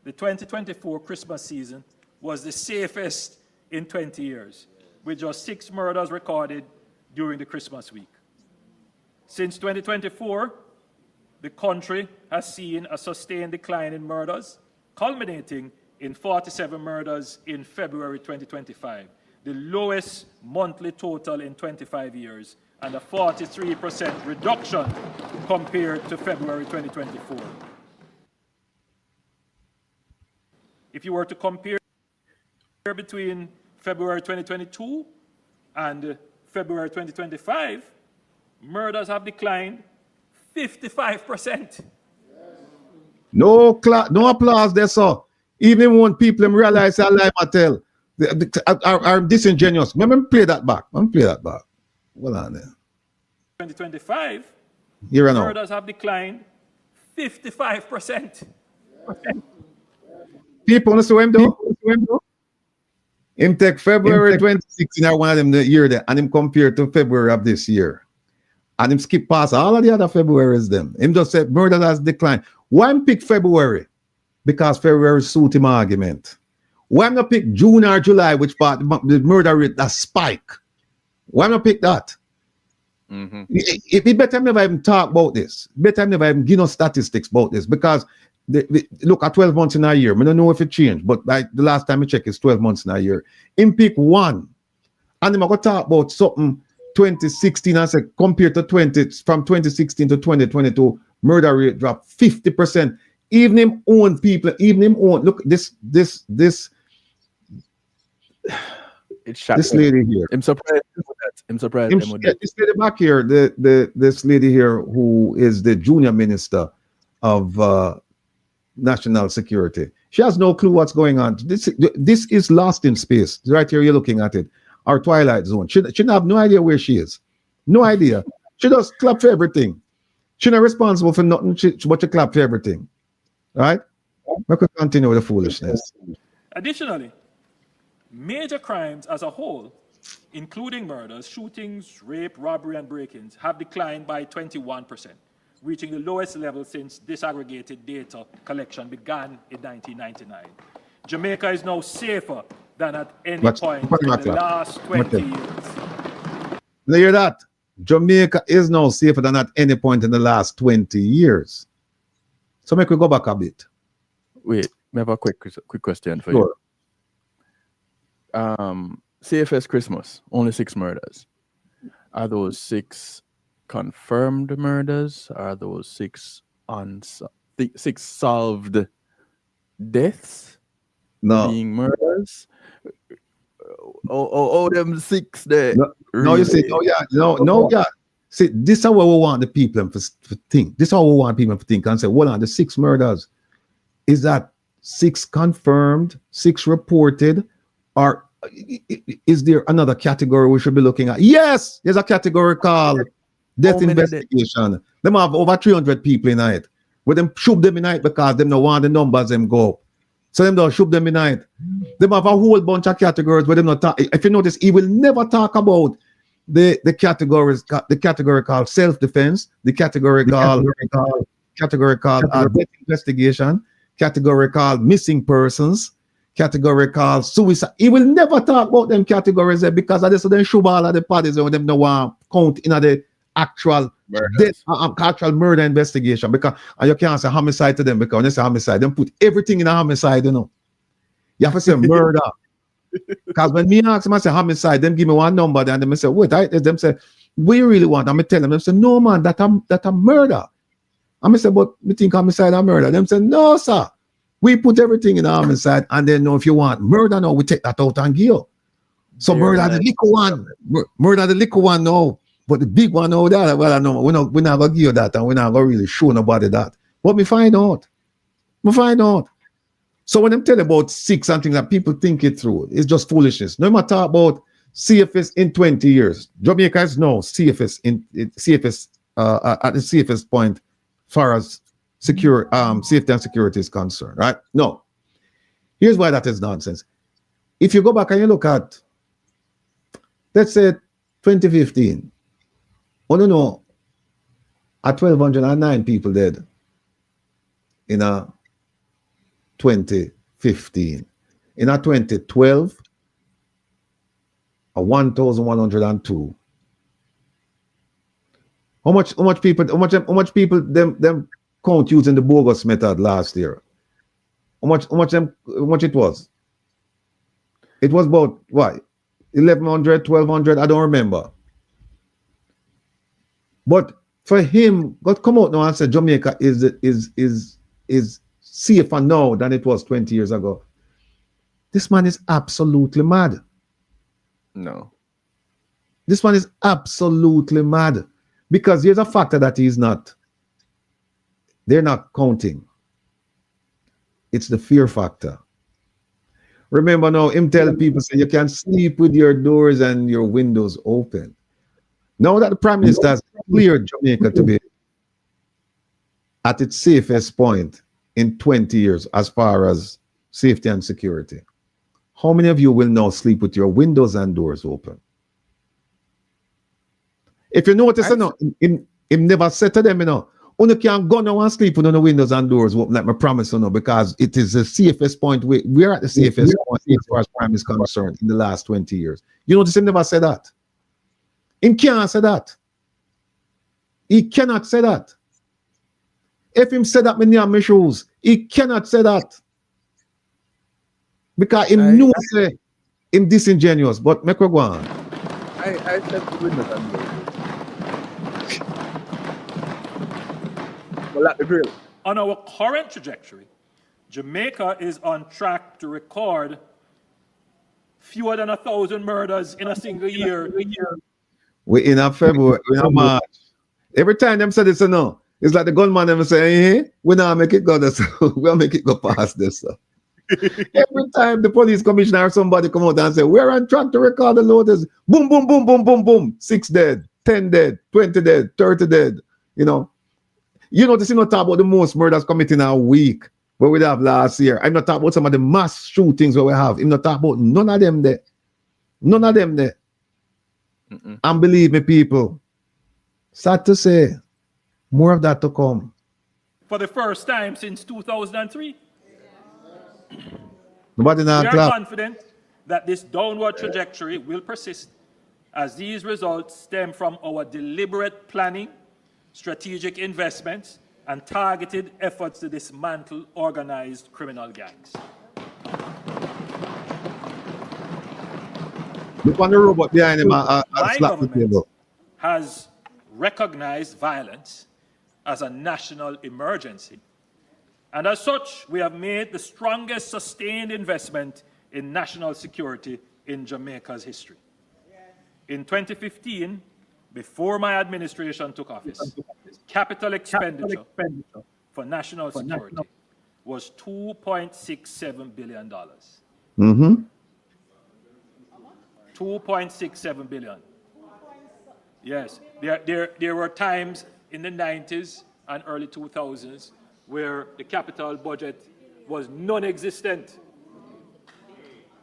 the 2024 Christmas season was the safest in 20 years, with just 6 murders recorded during the Christmas week. Since 2024, the country has seen a sustained decline in murders, culminating in 47 murders in February 2025, the lowest monthly total in 25 years, and a 43% reduction compared to February 2024. If you were to compare between February 2022 and February 2025, murders have declined 55%. No applause there, sir. Even when people realize that lie I tell are disingenuous. Let me play that back. Hold on there. 2025, Here and now. murders have declined 55%. People want to see him though. Him take February 2016 or one of them the year there, and him compare to February of this year. And him skip past all of the other Februaries them. Him just said murder has declined. Why him pick February? Because February suit him argument. Why him not pick June or July, which part the murder rate that spike? Why not pick that? It better never even talk about this. Better never even give no statistics about this, because look at 12 months in a year. I don't know if it changed, but like the last time I checked, it's 12 months in a year. Him pick one, And I'm going to talk about something 2016 and say compared to from 2016 to 2022, murder rate dropped 50%. Even him own people, look, this It's shocking. this lady here. I'm surprised. I'm surprised. This lady back here, this lady here who is the junior minister of national security. She has no clue what's going on. This is lost in space. Right here, you're looking at it. Our twilight zone. She have no idea where she is. No idea. She just clap for everything. She's not responsible for nothing, but she clap for everything. Right? We could continue with the foolishness. Additionally, major crimes as a whole, including murders, shootings, rape, robbery, and break-ins, have declined by 21%, reaching the lowest level since disaggregated data collection began in 1999. Jamaica is now safer than at any point in the last 20 years. You hear that? Jamaica is now safer than at any point in the last 20 years. So make we go back a bit. Wait, I have a quick question for you. CFS Christmas, only 6 murders. Are those 6 confirmed murders? Are those 6 solved deaths? No. Being murders? Them 6 there. No, you see, yeah. See, this is how we want the people to think. This is how we want people to think and say, well, on the 6 murders, is that 6 confirmed, 6 reported, or is there another category we should be looking at? Yes, there's a category called death investigation. Them have over 300 people in it. But them shoot them in it because them don't want the numbers them go up. So them don't shoot them in it. Them have a whole bunch of categories where them not talk. If you notice, he will never talk about the categories, the category called self-defense, the category called death investigation, category called missing persons, category called suicide. He will never talk about them categories there because of this. So then show all of the parties and them no want count in the actual death, actual murder investigation, because and you can't say homicide to them because when they say homicide, them put everything in a homicide, you know. You have to say murder. Because when me ask them, I say homicide, them give me one number, then them say, wait, them say, what you really want? I'm tell them say, no man, that a murder. I say, but we think homicide and murder. Them say, no, sir. We put everything in homicide, and then know if you want murder, no, we take that out and give you. So murder the little one. Murder the little one, no. But the big one, no, that, well, I know, we're not going to give you that, and we're not going to really show nobody that. But we find out. So when I'm telling about 6 and things that people think it through, it's just foolishness. No matter about CFS in 20 years. Jamaica is no CFS at the CFS point far as secure safety and security is concerned, right? No. Here's why that is nonsense. If you go back and you look at, let's say 2015, at 1,209 people dead in a 2015. In a 2012, 1,102. How much people them count using the bogus method last year? How much it was? It was about what? 1,100, 1,200, I don't remember. But for him, God come out now and say Jamaica is safer now than it was 20 years ago. This man is absolutely mad. No. This one is absolutely mad. Because here's a factor that they're not counting. It's the fear factor. Remember now, him tell people say you can sleep with your doors and your windows open. Now that the Prime Minister has cleared Jamaica to be at its safest point in 20 years as far as safety and security, how many of you will now sleep with your windows and doors open? If you notice, him never said to them, you can't go now and sleep with the windows and doors open, like I promise, because it is the safest point. We're at the safest point as far as crime is concerned in the last 20 years. You notice him never said that. He can't say that. He cannot say that. If him said that, many of my shoes, he cannot say that. Because him knows him disingenuous, but make we go on. I said the windows and doors. Well, at the grill. On our current trajectory, Jamaica is on track to record fewer than 1,000 murders in a single year. We in a February, we in a March. Every time them say this, no, it's like the gunman them say, hey, we now make it go this, we'll make it go past this. Every time the police commissioner or somebody come out and say, we're on track to record the loaders, boom, boom, boom, boom, boom, boom, 6 dead, 10 dead, 20 dead, 30 dead, you know. You know, this is not talk about the most murders committed in a week where we have last year. I'm not talking about some of the mass shootings where we have. I'm not talking about none of them there. None of them there. And believe me, people, sad to say, more of that to come. For the first time since 2003. Nobody now We are clap. confident that this downward trajectory will persist as these results stem from our deliberate planning, strategic investments, and targeted efforts to dismantle organized criminal gangs. Look on the robot behind him and My slap the government table. has recognized violence as a national emergency. And as such, we have made the strongest sustained investment in national security in Jamaica's history. In 2015, before my administration took office, capital expenditure for national security was $2.67 billion. Mm-hmm. $2.67 billion. Yes, there were times in the 90s and early 2000s where the capital budget was non-existent.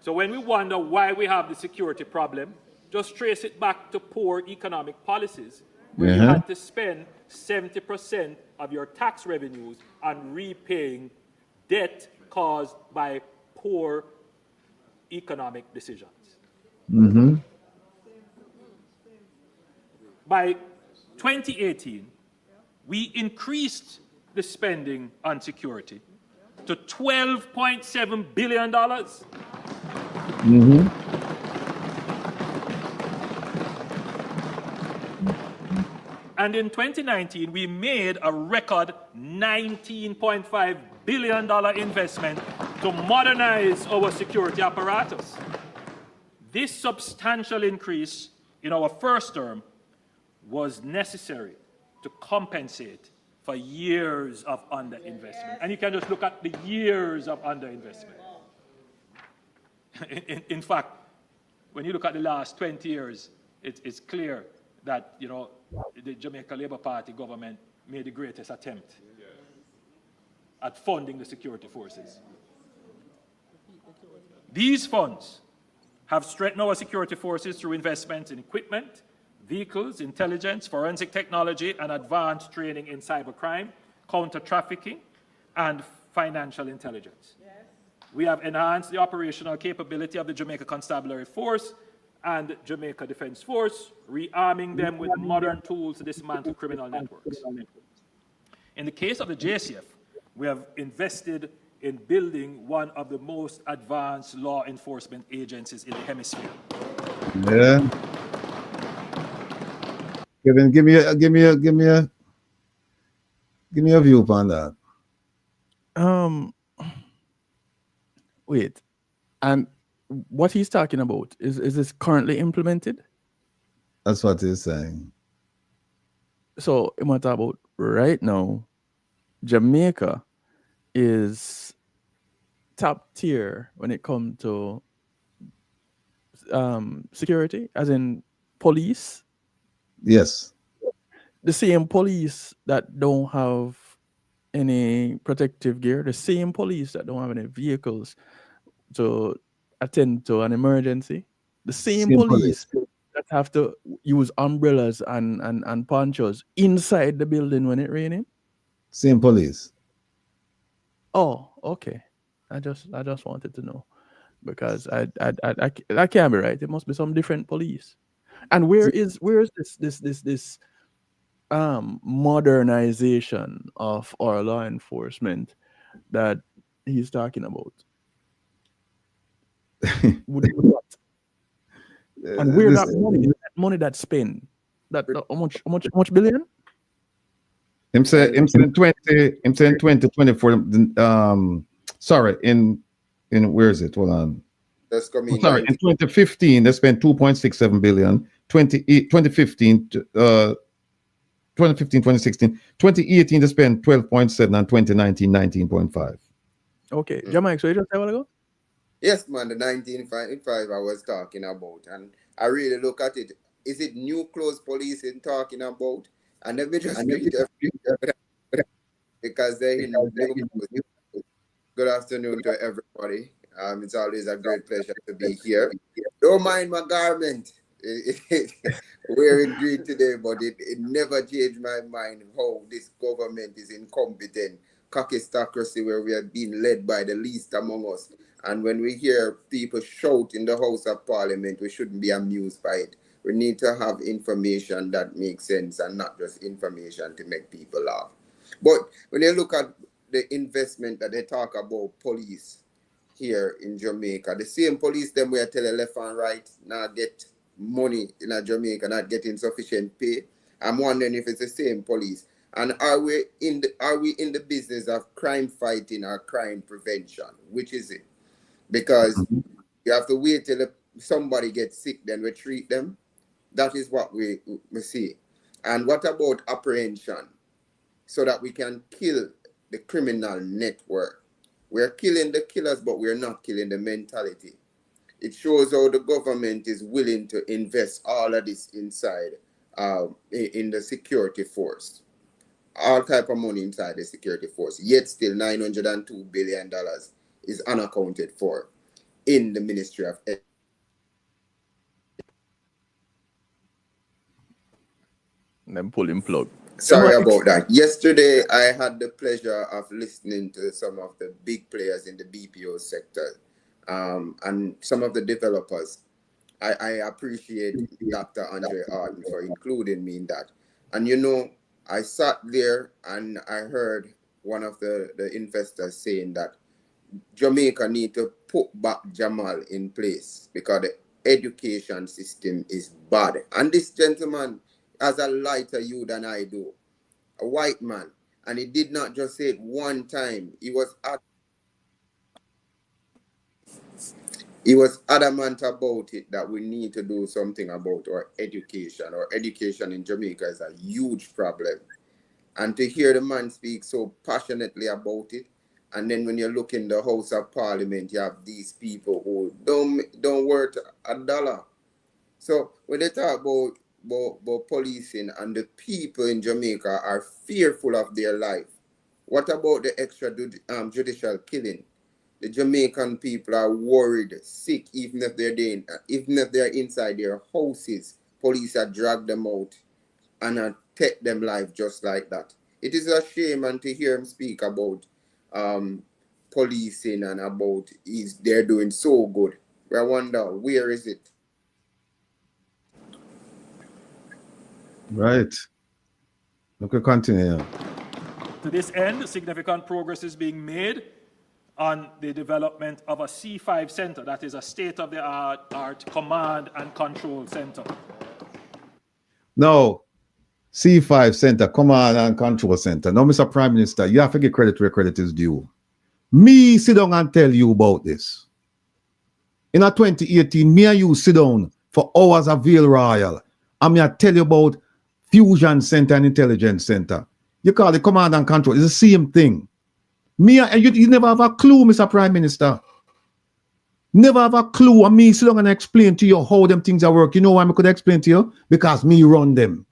So when we wonder why we have the security problem, just trace it back to poor economic policies, where you had to spend 70% of your tax revenues on repaying debt caused by poor economic decisions. Mm-hmm. By 2018, we increased the spending on security to $12.7 billion. Mm-hmm. And in 2019, we made a record $19.5 billion investment to modernize our security apparatus. This substantial increase in our first term was necessary to compensate for years of underinvestment. And you can just look at the years of underinvestment. In fact, when you look at the last 20 years, it's clear that, you know, the Jamaica Labour Party government made the greatest attempt at funding the security forces. These funds have strengthened our security forces through investments in equipment, vehicles, intelligence, forensic technology, and advanced training in cybercrime, counter-trafficking, and financial intelligence. Yes. We have enhanced the operational capability of the Jamaica Constabulary Force and Jamaica Defense Force, rearming them with modern tools to dismantle criminal networks. In the case of the JCF, we have invested in building one of the most advanced law enforcement agencies in the hemisphere. Yeah. Kevin, give me a view upon that. Wait, and what he's talking about is this currently implemented? That's what he's saying. So I'm talking about right now, Jamaica is top tier when it comes to security, as in police. Yes. The same police that don't have any protective gear, the same police that don't have any vehicles to attend to an emergency, the same police that have to use umbrellas and ponchos inside the building when it's raining. Same police. Oh, okay. I just wanted to know, because I can't be right. It must be some different police. And where is this modernization of our law enforcement that he's talking about? And where this- that money that's spent, how much billion? him saying 2024. Sorry, in where is it? Hold on. That's coming. Sorry, in 2015 they spent 2.67 billion. 2015, 2016, 2018 they spent 12.7, and 2019 19.5. Okay, Jamaica, so you just say what ago? Yes, man, the 1955 I was talking about, and I really look at it. Is it new clothes policing talking about? And let me just read because they're in Good afternoon to everybody. It's always a great pleasure to be here. Don't mind my garment. Wearing green today, but it never changed my mind how this government is incompetent. Cockistocracy, where we are being led by the least among us. And when we hear people shout in the House of Parliament, we shouldn't be amused by it. We need to have information that makes sense and not just information to make people laugh. But when you look at the investment that they talk about police here in Jamaica, the same police them where tell left and right now get money in Jamaica, not getting sufficient pay. I'm wondering if it's the same police. And are we in the business of crime fighting or crime prevention? Which is it? Because you have to wait till somebody gets sick, then we treat them. That is what we see. And what about apprehension? So that we can kill the criminal network. We're killing the killers, but we're not killing the mentality. It shows how the government is willing to invest all of this inside in the security force. All type of money inside the security force. Yet still $902 billion is unaccounted for in the Ministry of Education. And then pulling plug. Sorry about that. Yesterday, I had the pleasure of listening to some of the big players in the BPO sector and some of the developers. I appreciate Dr. Andre Arden for including me in that. And you know, I sat there and I heard one of the investors saying that Jamaica need to put back Jamal in place because the education system is bad. And this gentleman has a lighter you than I do, a white man, and he did not just say it one time. He was adamant about it that we need to do something about our education. Our education in Jamaica is a huge problem. And to hear the man speak so passionately about it, and then when you look in the House of Parliament, you have these people who don't worth $1. So when they talk about policing and the people in Jamaica are fearful of their life, what about the extrajudicial killing? The Jamaican people are worried, sick, even if they're inside their houses. Police are drag them out and take them life just like that. It is a shame, and to hear him speak about policing and about they're doing so good. I wonder, where is it? Right. Okay, continue. To this end, significant progress is being made on the development of a C5 center, that is a state-of-the-art command and control center. No, C5 Center, Command and Control Center. Now, Mr. Prime Minister, you have to give credit where credit is due. Me sit down and tell you about this. In 2018, me and you sit down for hours at Vale Royal, and me I tell you about Fusion Center and Intelligence Center. You call it Command and Control. It's the same thing. Me and you never have a clue, Mr. Prime Minister. Never have a clue. And me sit down and explain to you how them things are work. You know why I could explain to you? Because me run them.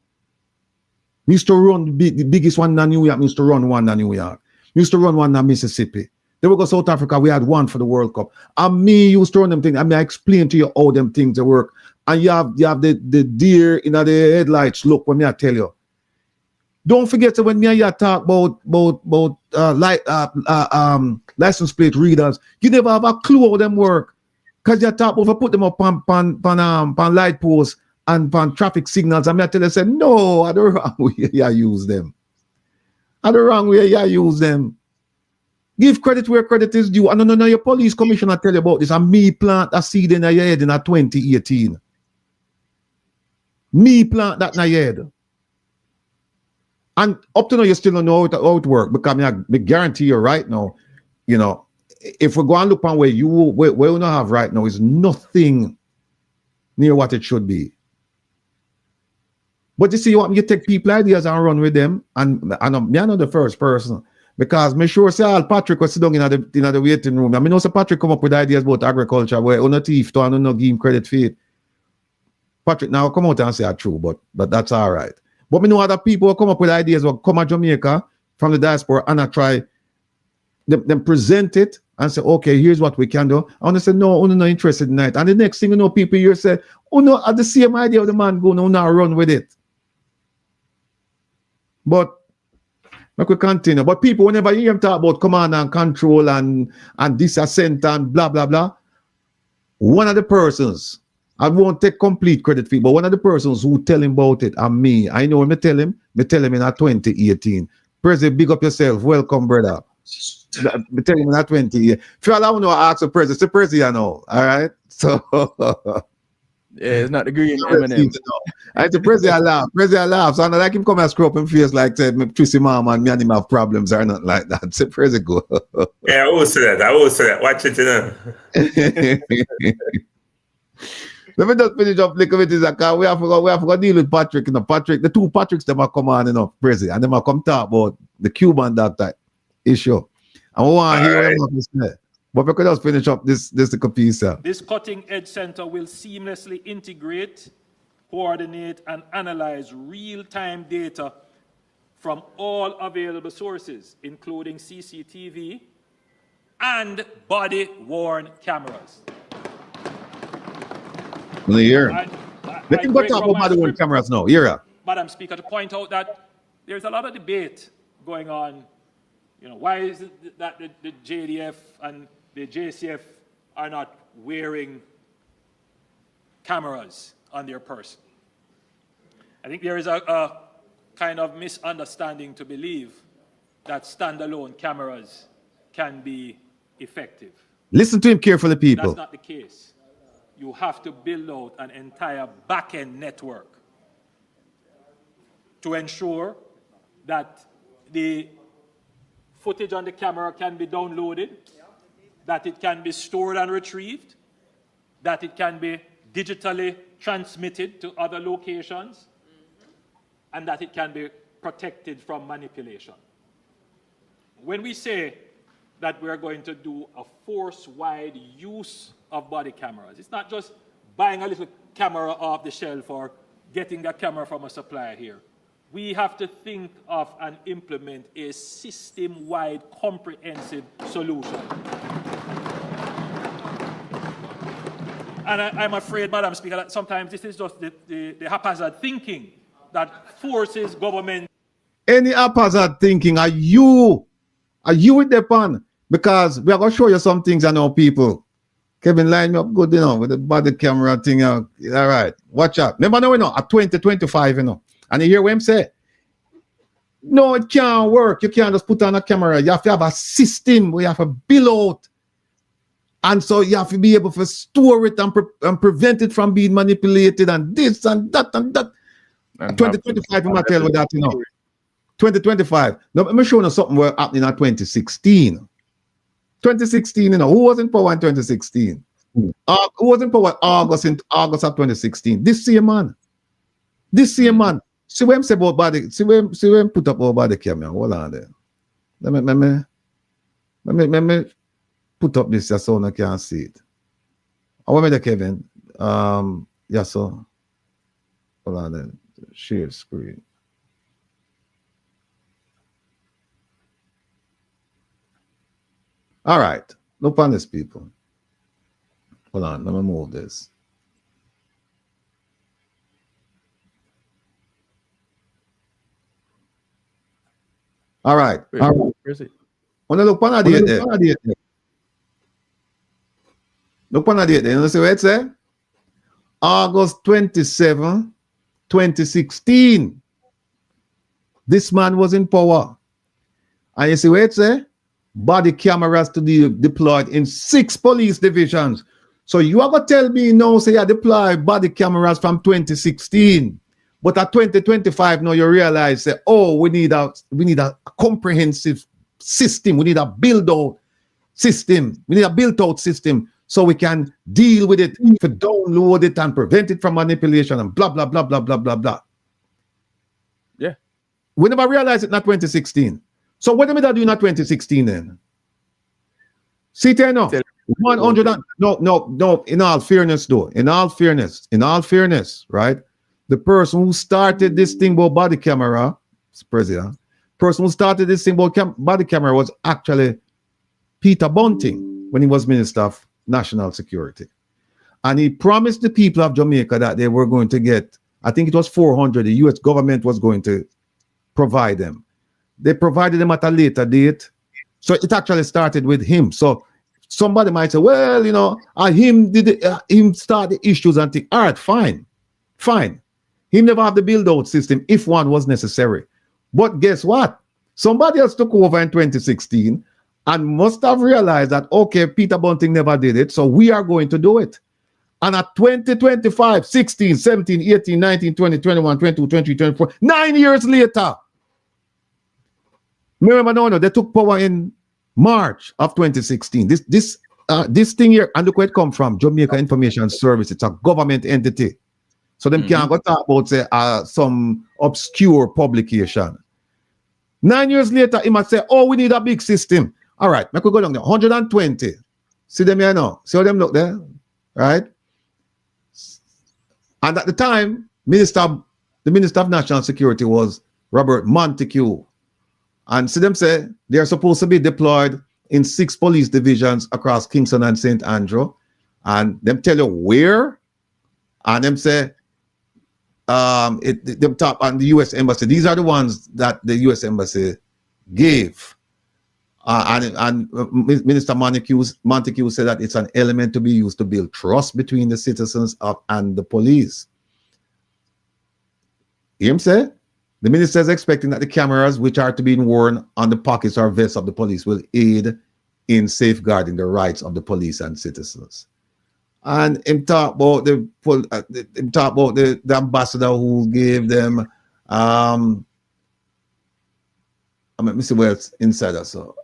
Me used to run the biggest one in New York. Me used to run one in New York. Me used to run one in Mississippi. Then we go South Africa. We had one for the World Cup. And me used to run them things. I mean, I explain to you how them things work. And you have the deer in the headlights. Look, when me I tell you. Don't forget that when me and you talk about license plate readers, you never have a clue how them work. Because you talk about put them up on light posts and on traffic signals. And me I tell you, say, no, I the wrong way you use them. I the wrong way you use them. Give credit where credit is due. And no, your police commissioner tell you about this. And me plant a seed in your head in 2018. Me plant that na head. And up to now, you still don't know how it works. Because I guarantee you right now, you know, if we go and look on where we don't have right now is nothing near what it should be. But you see what you take people ideas and run with them, and I'm not the first person. Because me sure say all Patrick was sitting in the waiting room. I mean, also Patrick come up with ideas about agriculture where on a thief to and no give him credit for it. Patrick now come out and say it's true, but that's all right. But we know other people who come up with ideas will come to Jamaica from the diaspora and I try them present it and say, okay, here's what we can do. And they say, no, I'm not interested in that. And the next thing you know, people here say, oh no, at the same idea of the man go now run with it. But we could continue. But people, whenever you hear them talk about command and control and disassent and blah, blah, blah, one of the persons, I won't take complete credit for it, but one of the persons who tell him about it and me, I know when I tell him in 2018. President, big up yourself. Welcome, brother. I tell him in 2018. If you all want to ask the president, it's the president, you know. All right? So... yeah, it's not the green M&M. I the president laughs. So I like him come and screw up and feels like say me twist him arm and me and him have problems or nothing like that. Say president go. Yeah, I will say that. Watch it, you know. Let me just finish up little bit is that we have to deal with Patrick, you know. Patrick, the two Patricks them are come on, you know, president, and them are come talk about the Cuban doctor issue. And we want to hear what he say. But we could just finish up this piece. This cutting-edge center will seamlessly integrate, coordinate, and analyze real-time data from all available sources, including CCTV and body-worn cameras. Let him go talk about body-worn cameras now. Madam Speaker, to point out that there's a lot of debate going on. You know, why is it that the JDF and the JCF are not wearing cameras on their person? I think there is a kind of misunderstanding to believe that standalone cameras can be effective. Listen to him carefully, people. That's not the case. You have to build out an entire back-end network to ensure that the footage on the camera can be downloaded, that it can be stored and retrieved, that it can be digitally transmitted to other locations, and that it can be protected from manipulation. When we say that we're going to do a force-wide use of body cameras, it's not just buying a little camera off the shelf or getting that camera from a supplier here. We have to think of and implement a system-wide comprehensive solution. And I'm afraid, Madam Speaker, that sometimes this is just the haphazard thinking that forces government. Any haphazard thinking, are you with the pan? Because we are going to show you some things I know, people. Kevin, line me up good, you know, with the body camera thing. All right, watch out. Remember now, you know, at 2025, you know. And you hear what I'm saying? No, it can't work. You can't just put on a camera. You have to have a system where you have to build out. And so you have to be able to store it and prevent it from being manipulated and this and that and that. And 2025, I'm going to tell you that, you know. 2025. Now, let me show you something what's happening in 2016. 2016, you know, who was in power in 2016? Who was in power August of 2016? This same man. See what I'm saying about body. See what I'm put up over the camera. Hold on there. Let me put up this just so I can see it. I want me there, Kevin. Yeah, so hold on there. Share screen. All right. Look on this, people. Hold on. Let me move this. All right. Where is it? Look on the date there. Look on the date there. You see what it says? August 27, 2016. This man was in power. And you see what it says? Body cameras to be deployed in 6 police divisions. So you are going to tell me now, say you deploy body cameras from 2016. But at 2025 now you realize that, oh, we need a comprehensive system. We need a build-out system. We need a built-out system so we can deal with it, to download it and prevent it from manipulation and blah, blah, blah, blah, blah, blah, blah. Yeah. We never realized it in 2016. So what did we do in 2016 then? See there now. 100 and, no, in all fairness though, in all fairness, right? The person who started this thing about body camera, president, person who started this thing about body camera was actually Peter Bunting when he was Minister of National Security. And he promised the people of Jamaica that they were going to get, I think it was 400, the US government was going to provide them. They provided them at a later date. So it actually started with him. So somebody might say, well, you know, him start the issues and think, all right, fine. He never have the build-out system if one was necessary. But guess what? Somebody else took over in 2016 and must have realized that, okay, Peter Bunting never did it, so we are going to do it. And at 2025, 16, 17, 18, 19, 20, 21, 22, 23, 24, 9 years later, remember, no, they took power in March of 2016. This thing here, and look where it come from, Jamaica Information Service. It's a government entity. So them can't go talk about, say, some obscure publication. 9 years later, he might say, oh, we need a big system. All right, we could go down there. 120. See them here now. See how them look there? Right? And at the time, the Minister of National Security was Robert Montague. And see them say they are supposed to be deployed in 6 police divisions across Kingston and St. Andrew. And them tell you where. And them say, them top on the U.S. Embassy. These are the ones that the U.S. Embassy gave. And Minister Montague said that it's an element to be used to build trust between the citizens and the police. You hear him say? The minister is expecting that the cameras which are to be worn on the pockets or vests of the police will aid in safeguarding the rights of the police and citizens. And him talk about the ambassador who gave them let me see where it's inside us. So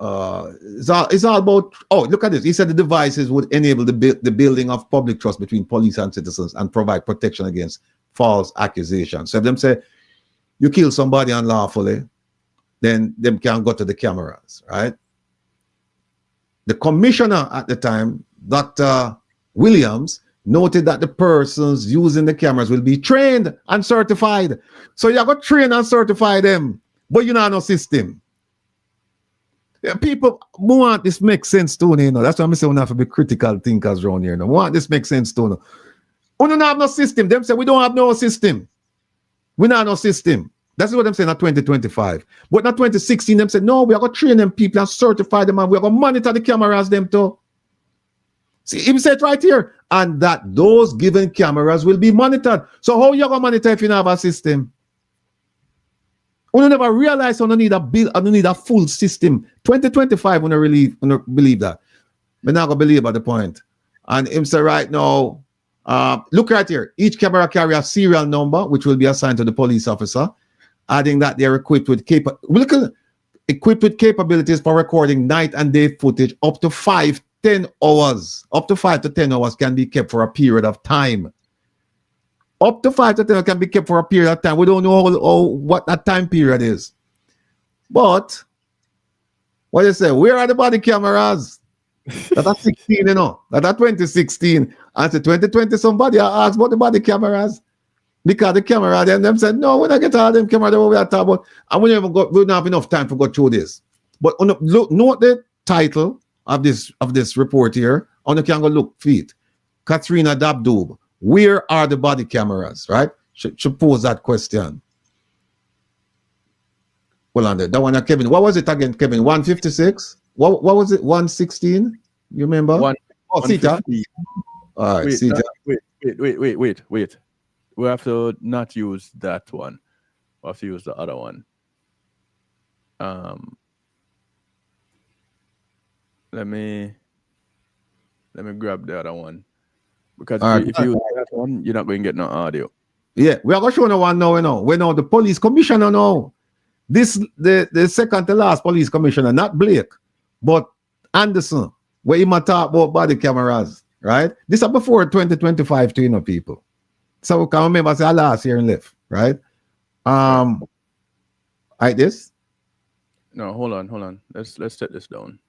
it's all about, oh, look at this. He said the devices would enable the building of public trust between police and citizens and provide protection against false accusations. So if them say you kill somebody unlawfully, then them can go to the cameras, right? The commissioner at the time, Dr. Williams, noted that the persons using the cameras will be trained and certified. So you got to train and certify them, but you know no system. Yeah, people want this make sense to you know. That's why I'm saying we have to be critical thinkers around here. You know. Want this make sense to you. We don't have no system. Them say we don't have no system. We don't have no system. That's what I'm saying at 2025. But not 2016, them said, no, we are going to train them people and certify them and we are going to monitor the cameras them too. See, he said right here, and that those given cameras will be monitored. So how you going to monitor if you don't have a system? We never realize we don't need a full system. 2025, we don't believe that. We're not going to believe at the point. And him say right now, look right here. Each camera carry a serial number, which will be assigned to the police officer, adding that they're equipped with capabilities for recording night and day footage up to 10 hours. Up to 5 to 10 hours can be kept for a period of time. Up to 5 to 10 hours can be kept for a period of time. We don't know what that time period is. But, what you say? Where are the body cameras? That's 16, you know. That's 2016. And to 2020, somebody asked about the body cameras. Because the camera, them said, no, we're not getting all them cameras that we are talking about. And we don't have enough time to go through this. But note the title of this report here. On the can go look feet. Katrina Dabdoob. Where are the body cameras? Right? Should pose that question. Well, on that one, Kevin. What was it again, Kevin? 156? What was it? 116? You remember? Sita. All right, Sita. Wait. We have to not use that one. We have to use the other one. Let me grab the other one. Because if you use that one, you're not going to get no audio. Yeah, we are going to show no one now, you know. We know the police commissioner now. This the second to last police commissioner, not Blake, but Anderson, where he might talk about body cameras, right? This is before 2025 to, you know, people. So we can remember say last year and left, right? Like this. No, hold on. Let's set this down.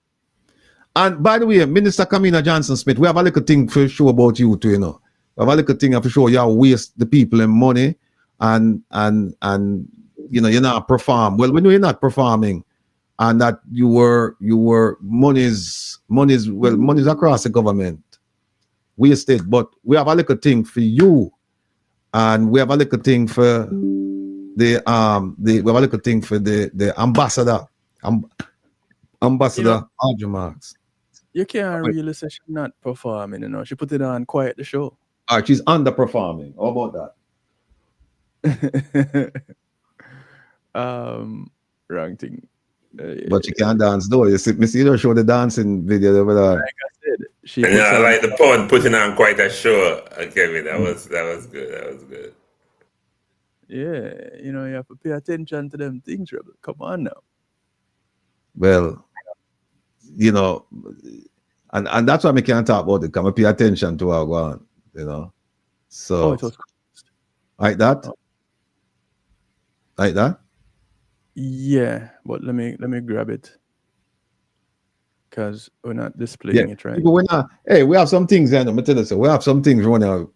And by the way, Minister Kamina Johnson Smith, we have a little thing for sure about you too, you know. We have a little thing for sure you waste the people and money and you know you're not perform. Well, we know you're not performing and that you were money's across the government. Wasted, but we have a little thing for you and we have a little thing for the ambassador. Ambassador Audrey Marks. You can't really say she's not performing, you know. She put it on quiet the show. All right, she's underperforming. How about that? Wrong thing. But she can't dance though. You see her show the dancing video over there. Like I said, she And I like the point putting on quite a show, Kevin. That was good. That was good. Yeah, you know, you have to pay attention to them things, Rebel. Come on now. Well, you know, and that's why I can't talk about it. Come and pay attention to our one, you know. So like that? Like that? Yeah, but let me grab it. Because we're not displaying it right. We're not, hey, we have some things, and I'm telling you, we have some things running out.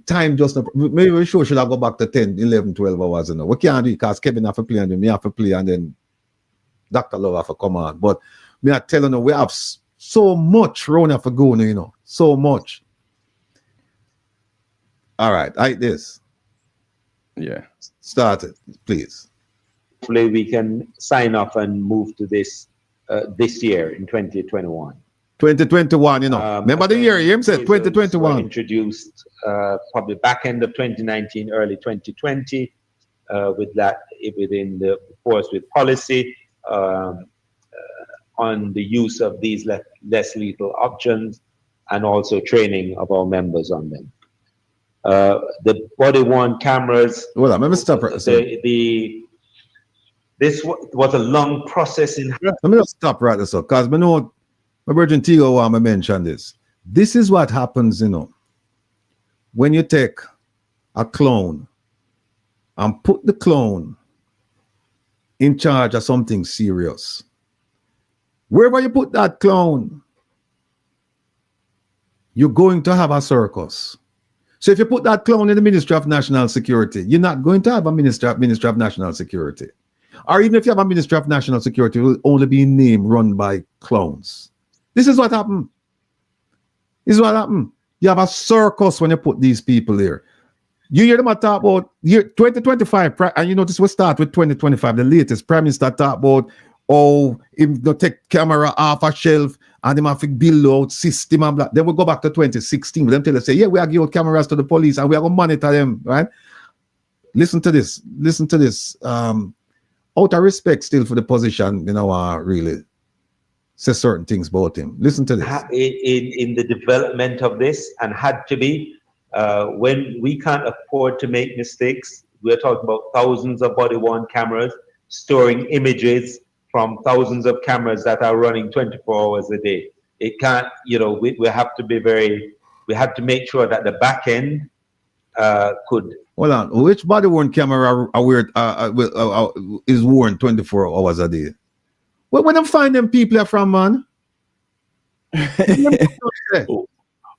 Time just not, maybe we should I go back to 10, 11, 12 hours, you know. We can't do it because Kevin have to play and me have to play and then Dr. Love have to come on. But me are telling you, we have so much running for going, you know. So much. All right, like this. Yeah. Start it, please. Hopefully we can sign off and move to this this year in 2021. 2021, you know. Remember the year, you said 2021. Introduced probably back end of 2019, early 2020, with that within the course with policy on the use of these less lethal options and also training of our members on them. The body-worn cameras. Well, let me stop. This was a long process in. Let me just stop right there, so because I know my Virgin Tigo want to mention this. This is what happens, you know, when you take a clone and put the clone in charge of something serious. Wherever you put that clone, you're going to have a circus. So if you put that clone in the Ministry of National Security, you're not going to have a Ministry of National Security. Or even if you have a Ministry of National Security, it will only be named run by clones. This is what happened. This is what happened. You have a circus when you put these people here. You hear them talk about year 2025, and you notice we start with 2025, the latest. Prime Minister talk about, oh, if they take camera off a shelf and they have to build out system and blah. Then we go back to 2016. Them tell us, say, yeah, we are giving cameras to the police and we are going to monitor them, right? Listen to this. Listen to this. Out of respect still for the position, you know, really say certain things about him. Listen to this. In the development of this, and had to be, when we can't afford to make mistakes, we're talking about thousands of body-worn cameras, storing images from thousands of cameras that are running 24 hours a day. It can't, you know, we have to be we have to make sure that the back end could. Hold on, which body-worn camera is worn 24 hours a day? Well, when I find them people are from, man?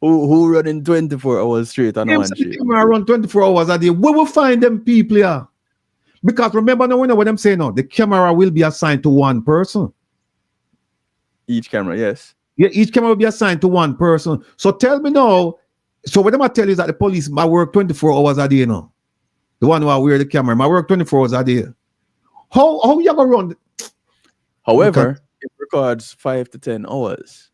Who running 24 hours straight on one shift? Camera run 24 hours a day. Where will find them people here? Because remember now, what I'm saying now, the camera will be assigned to one person. Each camera, yes. Yeah, each camera will be assigned to one person. So tell me now, so what I'm tell you is that the police might work 24 hours a day now. The one who I wear the camera, might work 24 hours a day. How you gonna run? However, it records 5 to 10 hours.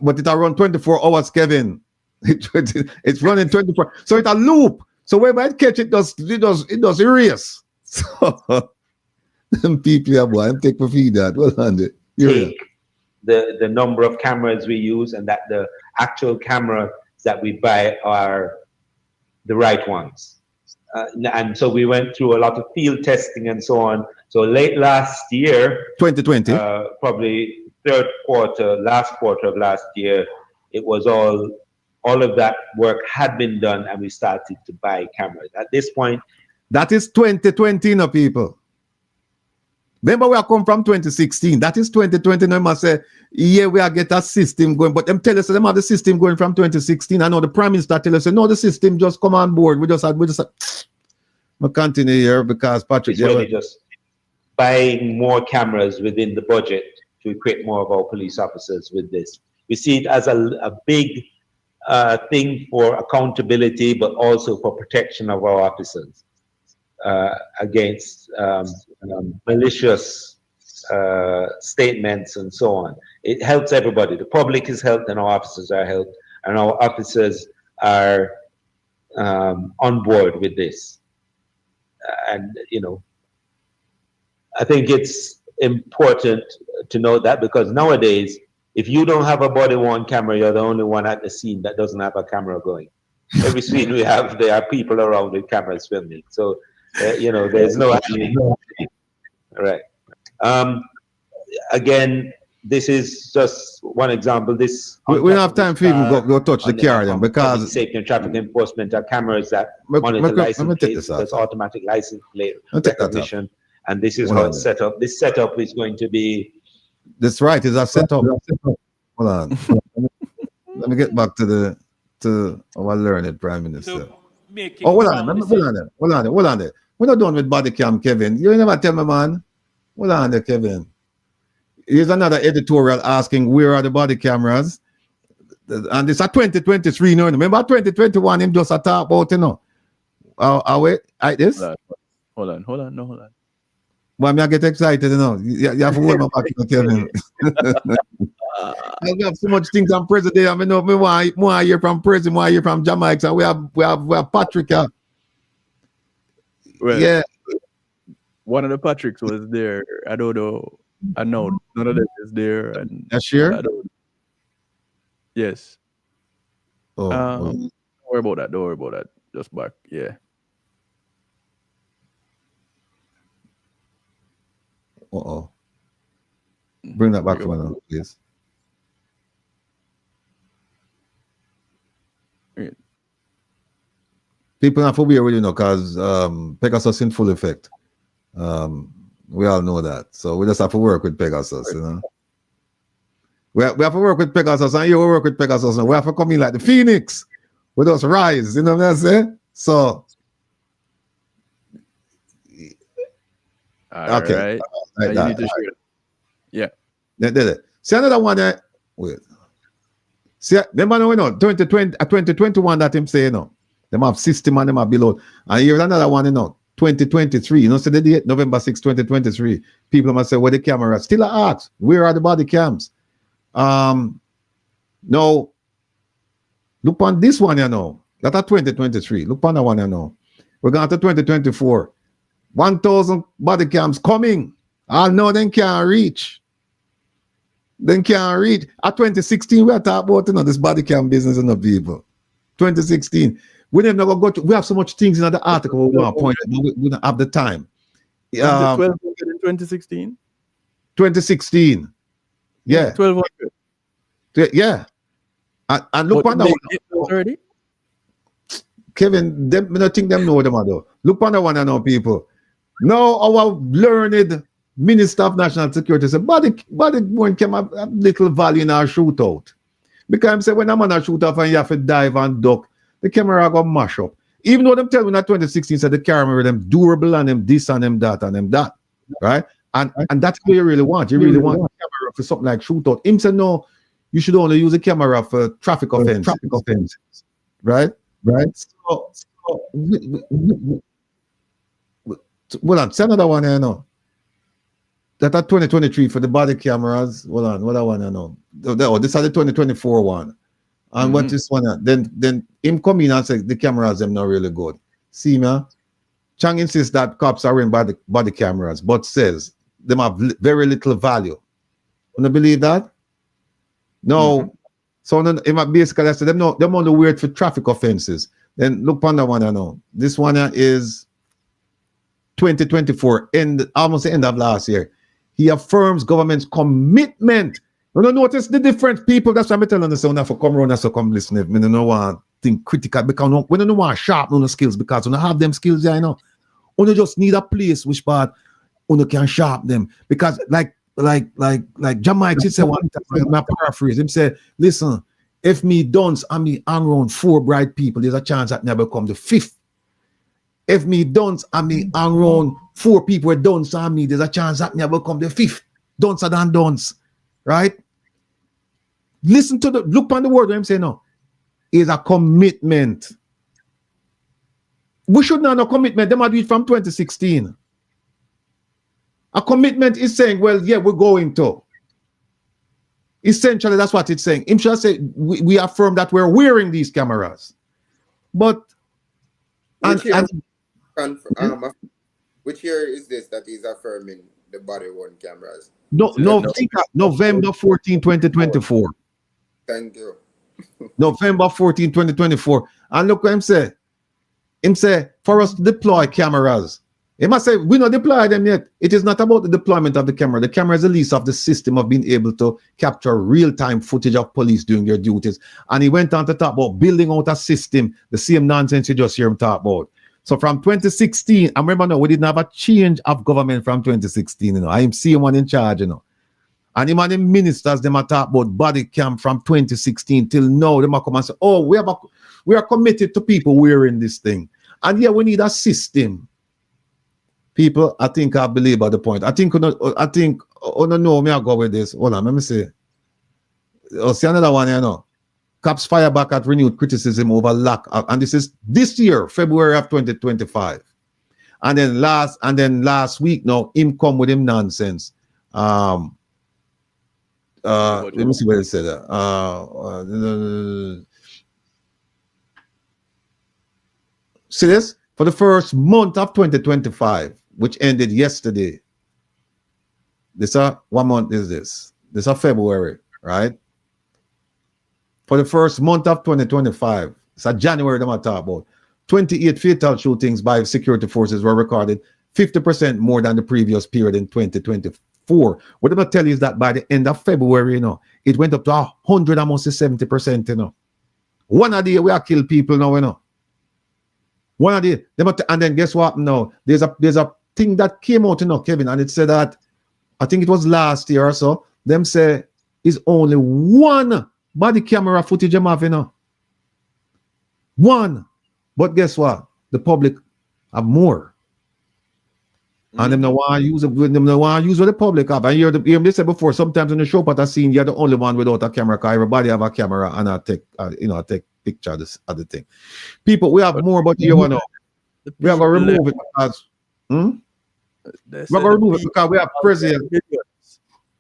But it run 24 hours, Kevin. It's running 24. So it's a loop. So whenever I catch it, it does erase. So them people are boy, I'm take for feed that. Well, take the number of cameras we use and that the actual cameras that we buy are the right ones. And so we went through a lot of field testing and so on. So late last year, 2020. probably last quarter of last year, it was all of that work had been done, and we started to buy cameras. At this point, that is 2020, no people. Remember, we are come from 2016. That is 2020. No, must say, yeah, we are get a system going, but them tell us them have the system going from 2016. I know the Prime Minister tell us, no, the system just come on board. We just we continue here because Patrick, we're just buying more cameras within the budget to equip more of our police officers with this. We see it as a big thing for accountability, but also for protection of our officers against malicious statements and so on. It helps everybody. The public is helped, and our officers are helped, and our officers are on board with this. And I think it's important to note that, because nowadays, if you don't have a body-worn camera, you're the only one at the scene that doesn't have a camera going. Every scene we have, there are people around with cameras filming. So, there's no actually. Right. Again, this is just one example. We don't have time for you to go touch the car then, because safety and traffic enforcement are cameras that monitor license plates. There's automatic license plate recognition, and this is how it's set up. This setup is going to be. That's right. It's a setup. Hold on. Let me get back to our learned Prime Minister. Hold on there. We're not done with body cam, Kevin. You never tell me, man. Hold on there, Kevin. Here's another editorial asking, where are the body cameras? And it's a 2023, no? Remember 2021, him just a talk about, wait, like this? Hold on. Well, I get excited, You have to hold my back, Kevin. I have so much things on president. I mean, me want hear from president, want hear from Jamaica. And we have Patrick. Well, yeah. One of the Patricks was there. I don't know. I know none of them is there. And that's sure? Yes. Oh, Don't worry about that. Just back. Yeah. Bring that back to me, please. People have to be aware, because Pegasus in full effect. We all know that. So we just have to work with Pegasus, We have to work with Pegasus, and you work with Pegasus. And we have to come in like the Phoenix. We just rise, you know what I'm saying? So, okay. Like you that. need to share it. Yeah. See another one there. Wait. See, remember, 2021 that him say, them have system and them have below. And here's another one, 2023. See the date, November 6, 2023. People must say, where the camera? Still I ask, where are the body cams? Now, look on this one, That's 2023. Look on that one, We're going to 2024. 1,000 body cams coming. I know they can't reach. At 2016, we are talking about this body cam business and the people. 2016. We never go to. We have so much things in the article we want to point out, but we don't have the time. 1200 in 2016. 2016. Yeah. 1200. Yeah. And look on that one. Already? Kevin, them, I don't think them know them though. Look on that one, I know people. Now our learned Minister of National Security said, body one can have a little value in our shootout. Because I'm saying when I'm on a shootout and you have to dive and duck, the camera go mash up. Even though them tell me that 2016 said the camera them durable and them this and them that and them that. Right? And that's what you really want. You really want a camera for something like shootout. Him said, no, you should only use a camera for traffic offenses. Right? So hold on, say another one here now. That at 2023 for the body cameras. Hold on, what I want to know. This is the 2024 one. And what this one? Then him come in and say the cameras them not really good. See me? Chang insists that cops are wearing body cameras, but says them have very little value. Wanna believe that? No. So basically I said them only wear it for traffic offenses. Then look on that one, I know. This one is 2024, almost the end of last year. He affirms government's commitment. You don't notice the difference, people. That's why I'm telling the sound for come around, so come listen. I don't know what think critical because we don't know what sharp no skills because we don't have them skills, you know. We just need a place which part we can sharp them because like Jamaica said one time, my paraphrase, him said, listen, if me dunce and me hang around 4 bright people, there's a chance that never come the 5th. If me dunce and me hang around 4 people with dunce on me, there's a chance that never come the 5th. Dunce than dunce, right? Listen to look on the word what I'm saying now. Is a commitment. We should not have a commitment. They might do it from 2016. A commitment is saying, well, yeah, we're going to. Essentially, that's what it's saying. Him shall say, we affirm that we're wearing these cameras. But, which year is this that he's affirming the body-worn cameras? November 14, 2024. Thank you. November 14, 2024. And look what him say. Him say, for us to deploy cameras. He must say, we not deploy them yet. It is not about the deployment of the camera. The camera is the least of the system of being able to capture real-time footage of police doing their duties. And he went on to talk about building out a system, the same nonsense you just hear him talk about. So from 2016, I remember now, we didn't have a change of government from 2016, you know. I am seeing one in charge, you know. And him and the ministers, them are talk about body cam from 2016 till now. They might come and say, oh, we are committed to people wearing this thing. And yeah, we need a system. People, I think I believe at the point. I think, oh no, me I go with this. Hold on, let me see. Oh, see another one, you know. Cops fire back at renewed criticism over lack of, and this is this year, February of 2025. And then last week, now, him come with him nonsense. Let me see what it said. See this? For the first month of 2025, which ended yesterday. This 1 month is this. This is February, right? For the first month of 2025, it's January that I talk about. 28 fatal shootings by security forces were recorded, 50% more than the previous period in 2024. What I'm going to tell you is that by the end of February, you know, it went up to 100, almost 70%, you know. One a day we are kill people now, you know. One a day. And then guess what now? There's a thing that came out, you know, Kevin, and it said that, I think it was last year or so, them say is only one body camera footage them have, you know. One. But guess what? The public have more. And them no want to use it, them no want to use what the public have. And you they said before, sometimes in the show part I seen you're the only one without a camera, because everybody have a camera and I take take picture of this other thing. People, we have more, but you know, we have to remove it because we have to remove it because we have Prezia.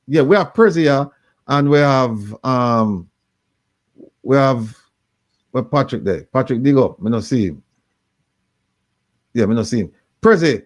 Yeah, we have Prezia and we have Patrick there. Patrick, dig up. Me not see him. Yeah, me not see him. Prezi,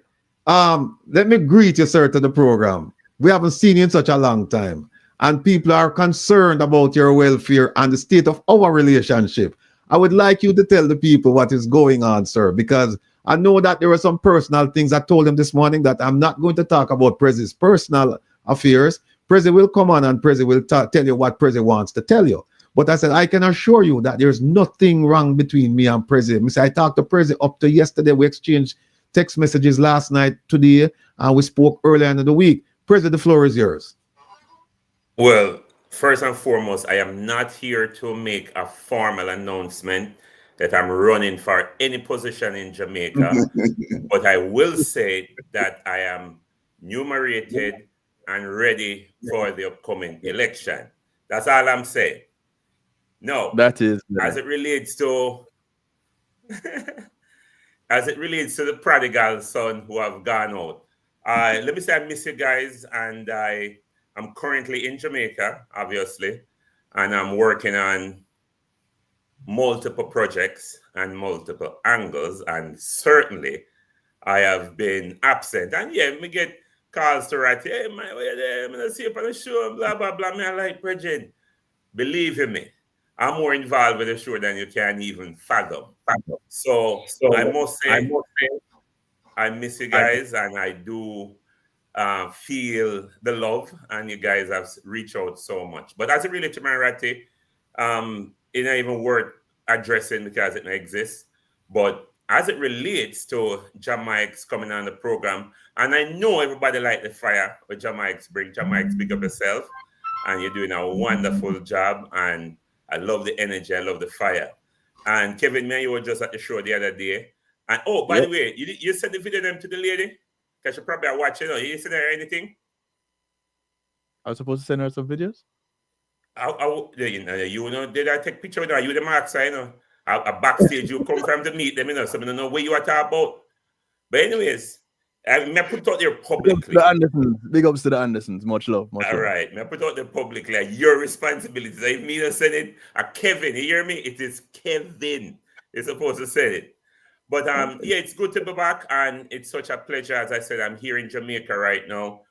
let me greet you, sir, to the program. We haven't seen you in such a long time. And people are concerned about your welfare and the state of our relationship. I would like you to tell the people what is going on, sir, because I know that there were some personal things I told him this morning that I'm not going to talk about Prezi's personal affairs. Prezi will come on and Prezi will tell you what Prezi wants to tell you. But I said, I can assure you that there's nothing wrong between me and Prezi. I talked to Prezi up to yesterday. We exchanged text messages last night, today, and we spoke earlier in the week. Prezi, the floor is yours. Well, first and foremost, I am not here to make a formal announcement that I'm running for any position in Jamaica. But I will say that I am numerated and ready for the upcoming election. That's all I'm saying. No, that is as it relates to the prodigal son who have gone out. Let me say I miss you guys, and I am currently in Jamaica, obviously, and I'm working on multiple projects and multiple angles, and certainly I have been absent. And yeah, me get calls to write, hey, man, I'm gonna see you on the show, and blah blah blah. Me I like Bridget. Believe in me, I'm more involved with the show than you can even fathom. So I must say, I miss you guys, and I do feel the love, and you guys have reached out so much. But as it relates to my Ratty, it's not even worth addressing because it don't exist. But as it relates to Jamaica's coming on the program, and I know everybody like the fire what Jamaica's bring. Jamaica's big up yourself, and you're doing a wonderful job, and I love the energy, I love the fire. And Kevin, man, you were just at the show the other day. And oh, by the way, you sent the video them to the lady? Because she probably are watching. You send her anything? I was supposed to send her some videos? You know, did I take picture with her? You the marks, you know. A backstage, you come from to meet them, you know, so I don't know where you are talking about. But anyways, I put out there publicly. The Andersons. Big ups to the Andersons. Much love. Much All love. right. I put out there publicly. Like, your responsibility. So if me to send it, Kevin, you hear me? It is Kevin. You're supposed to send it. But yeah, it's good to be back, and it's such a pleasure. As I said, I'm here in Jamaica right now,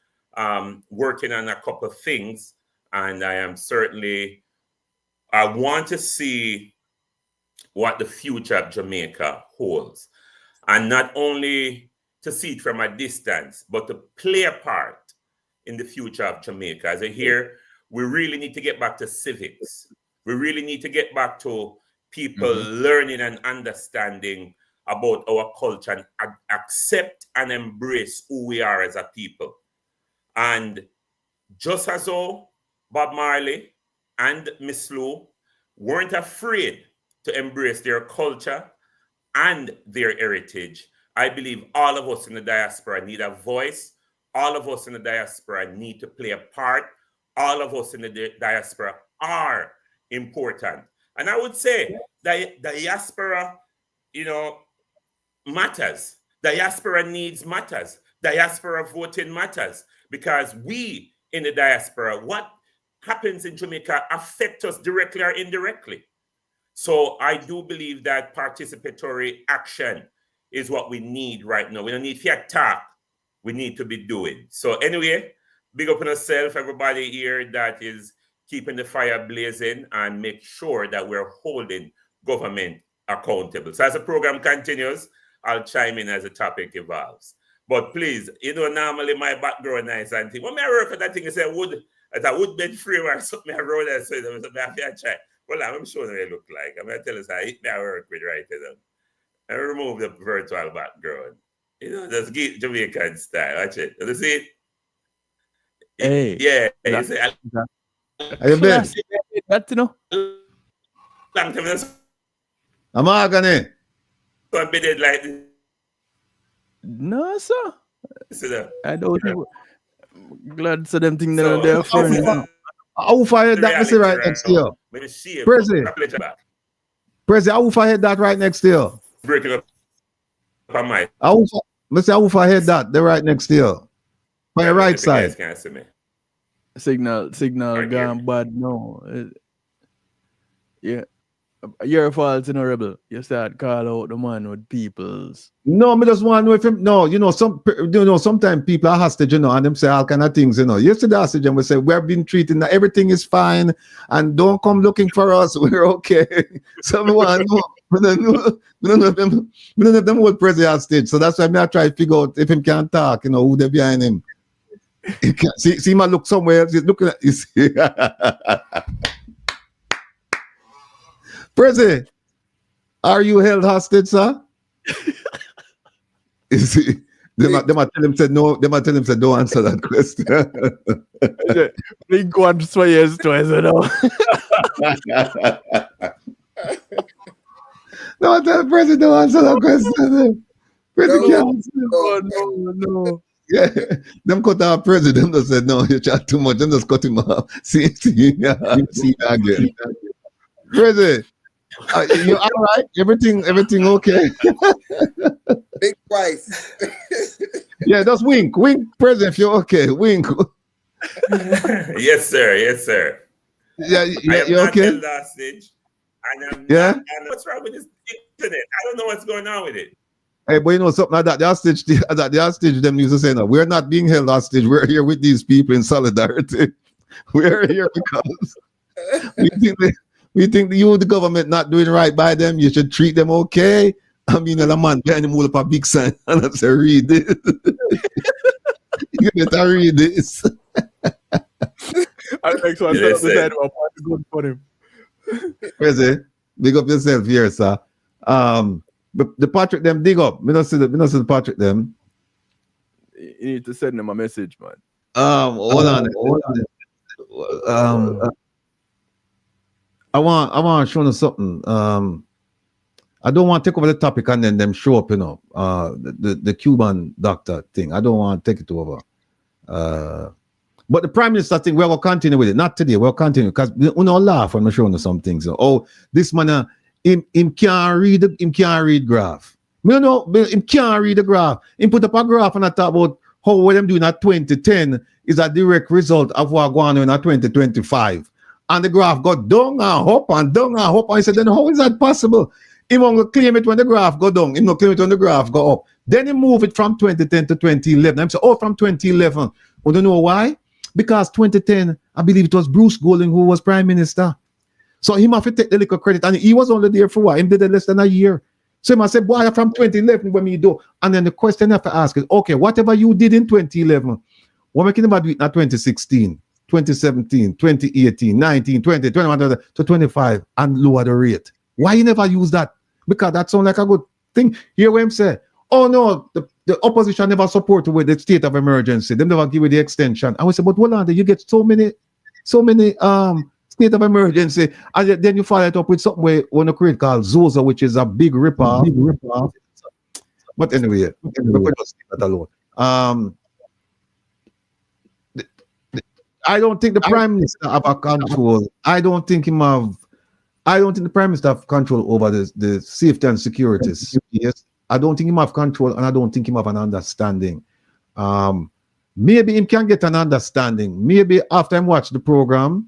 working on a couple of things, and I want to see what the future of Jamaica holds, and not only to see it from a distance, but to play a part in the future of Jamaica. As I hear, we really need to get back to civics. We really need to get back to people learning and understanding about our culture and accept and embrace who we are as a people. And just as though Bob Marley and Miss Lou weren't afraid to embrace their culture and their heritage, I believe all of us in the diaspora need a voice. All of us in the diaspora need to play a part. All of us in the diaspora are important. And I would say that diaspora, you know, matters. Diaspora needs matters. Diaspora voting matters, because we in the diaspora, what happens in Jamaica affects us directly or indirectly. So I do believe that participatory action is what we need right now. We don't need to talk. We need to be doing. So anyway, big up on yourself, everybody here that is keeping the fire blazing, and make sure that we're holding government accountable. So as the program continues, I'll chime in as the topic evolves. But please, you know, normally my background nice and thing. When I work at that thing, it's a wood bed frame or something I wrote that, so I have to try. Well, I'm showing what it look like. I'm going to tell us how I work with right now. I remove the virtual background. You know, just get Jamaican style. Watch it. You see it? Hey. Yeah. You see, Are you been? That, you know? Long time. I'm agony. So be dead like No, sir. I don't know. Glad to them thing that they're friends. How far ahead that is right next to you? Prezi, how far ahead that right next to you? Breaking up on my. How far ahead that? They're right next to you. On your right side. Can't see me. Signal gone bad. No. Yeah. Your fault, Rebel. You start call out the man with people's. No, me just want to know if him. No, sometimes people are hostage, and them say all kind of things, Yesterday, hostage, and we say we're being treated, that everything is fine, and don't come looking for us. We're okay. So we want to know. We don't know if them hold President hostage. So that's why I try to figure out if him can talk, who they behind him. He can, see him look somewhere else. He's looking at you. See. Prezi, are you held hostage, sir? You see, they might tell him said no. They might tell him said don't answer that question. Blink once, twice, No, tell the President don't answer that question. President can't answer. No. Yeah, them cut off President. Them said no, you chat too much. Them just cut him off. See again. President. You all right? Everything okay? Big twice. Yeah, just wink, President. If you're okay, wink. Yes, sir. Yeah, you're okay. Hostage, and yeah. And what's wrong with this internet? I don't know what's going on with it. Hey, but something like that. The hostage, them used to say, no, we're not being held hostage. We're here with these people in solidarity. We're here because we We think the government not doing right by them. You should treat them okay. I mean, a man behind him hold up a big sign and I say, read this. You better read this. I think so. I Yes, set sir. up a party good for him. Where's it? Big up yourself here, sir. The Patrick them dig up. Me not see the Patrick them. You need to send them a message, man. Hold on. I want to show you something. I don't want to take over the topic and then them show up, the Cuban doctor thing. I don't want to take it over. But the Prime Minister thing, we're going to continue with it. Not today, we'll continue because we don't laugh when I'm showing you some things. Oh, this man, him can't read graph. No, him can't read the graph. He put up a graph and I talk about how what them doing at 2010 is a direct result of what going on in 2025. And the graph got down and up and down and up. And I said, then how is that possible? He won't claim it when the graph go down. He won't claim it when the graph go up. Then he move it from 2010 to 2011. I'm saying, from 2011. We don't know why. Because 2010, I believe it was Bruce Golding who was Prime Minister. So he must take the little credit. And he was only there for what? He did it less than a year. So he must say, boy, from 2011 when we do. And then the question I have to ask is, okay, whatever you did in 2011, what making about do it in 2016, 2017, 2018, 19, 20, 21 to 25 and lower the rate? Why you never use that? Because that sounds like a good thing. Hear what I'm saying? Oh no, the opposition never supported with the state of emergency. They never give it the extension. I would say, but hold on, you get so many state of emergency, and then you follow it up with something we want to create called Zozo, which is a big rip-off. But anyway, we could just leave that alone. I don't think the Prime Minister have a control. I don't think the Prime Minister have control over the safety and security. Yes, I don't think him have control, and I don't think him have an understanding. Maybe him can get an understanding. Maybe after him watch the program,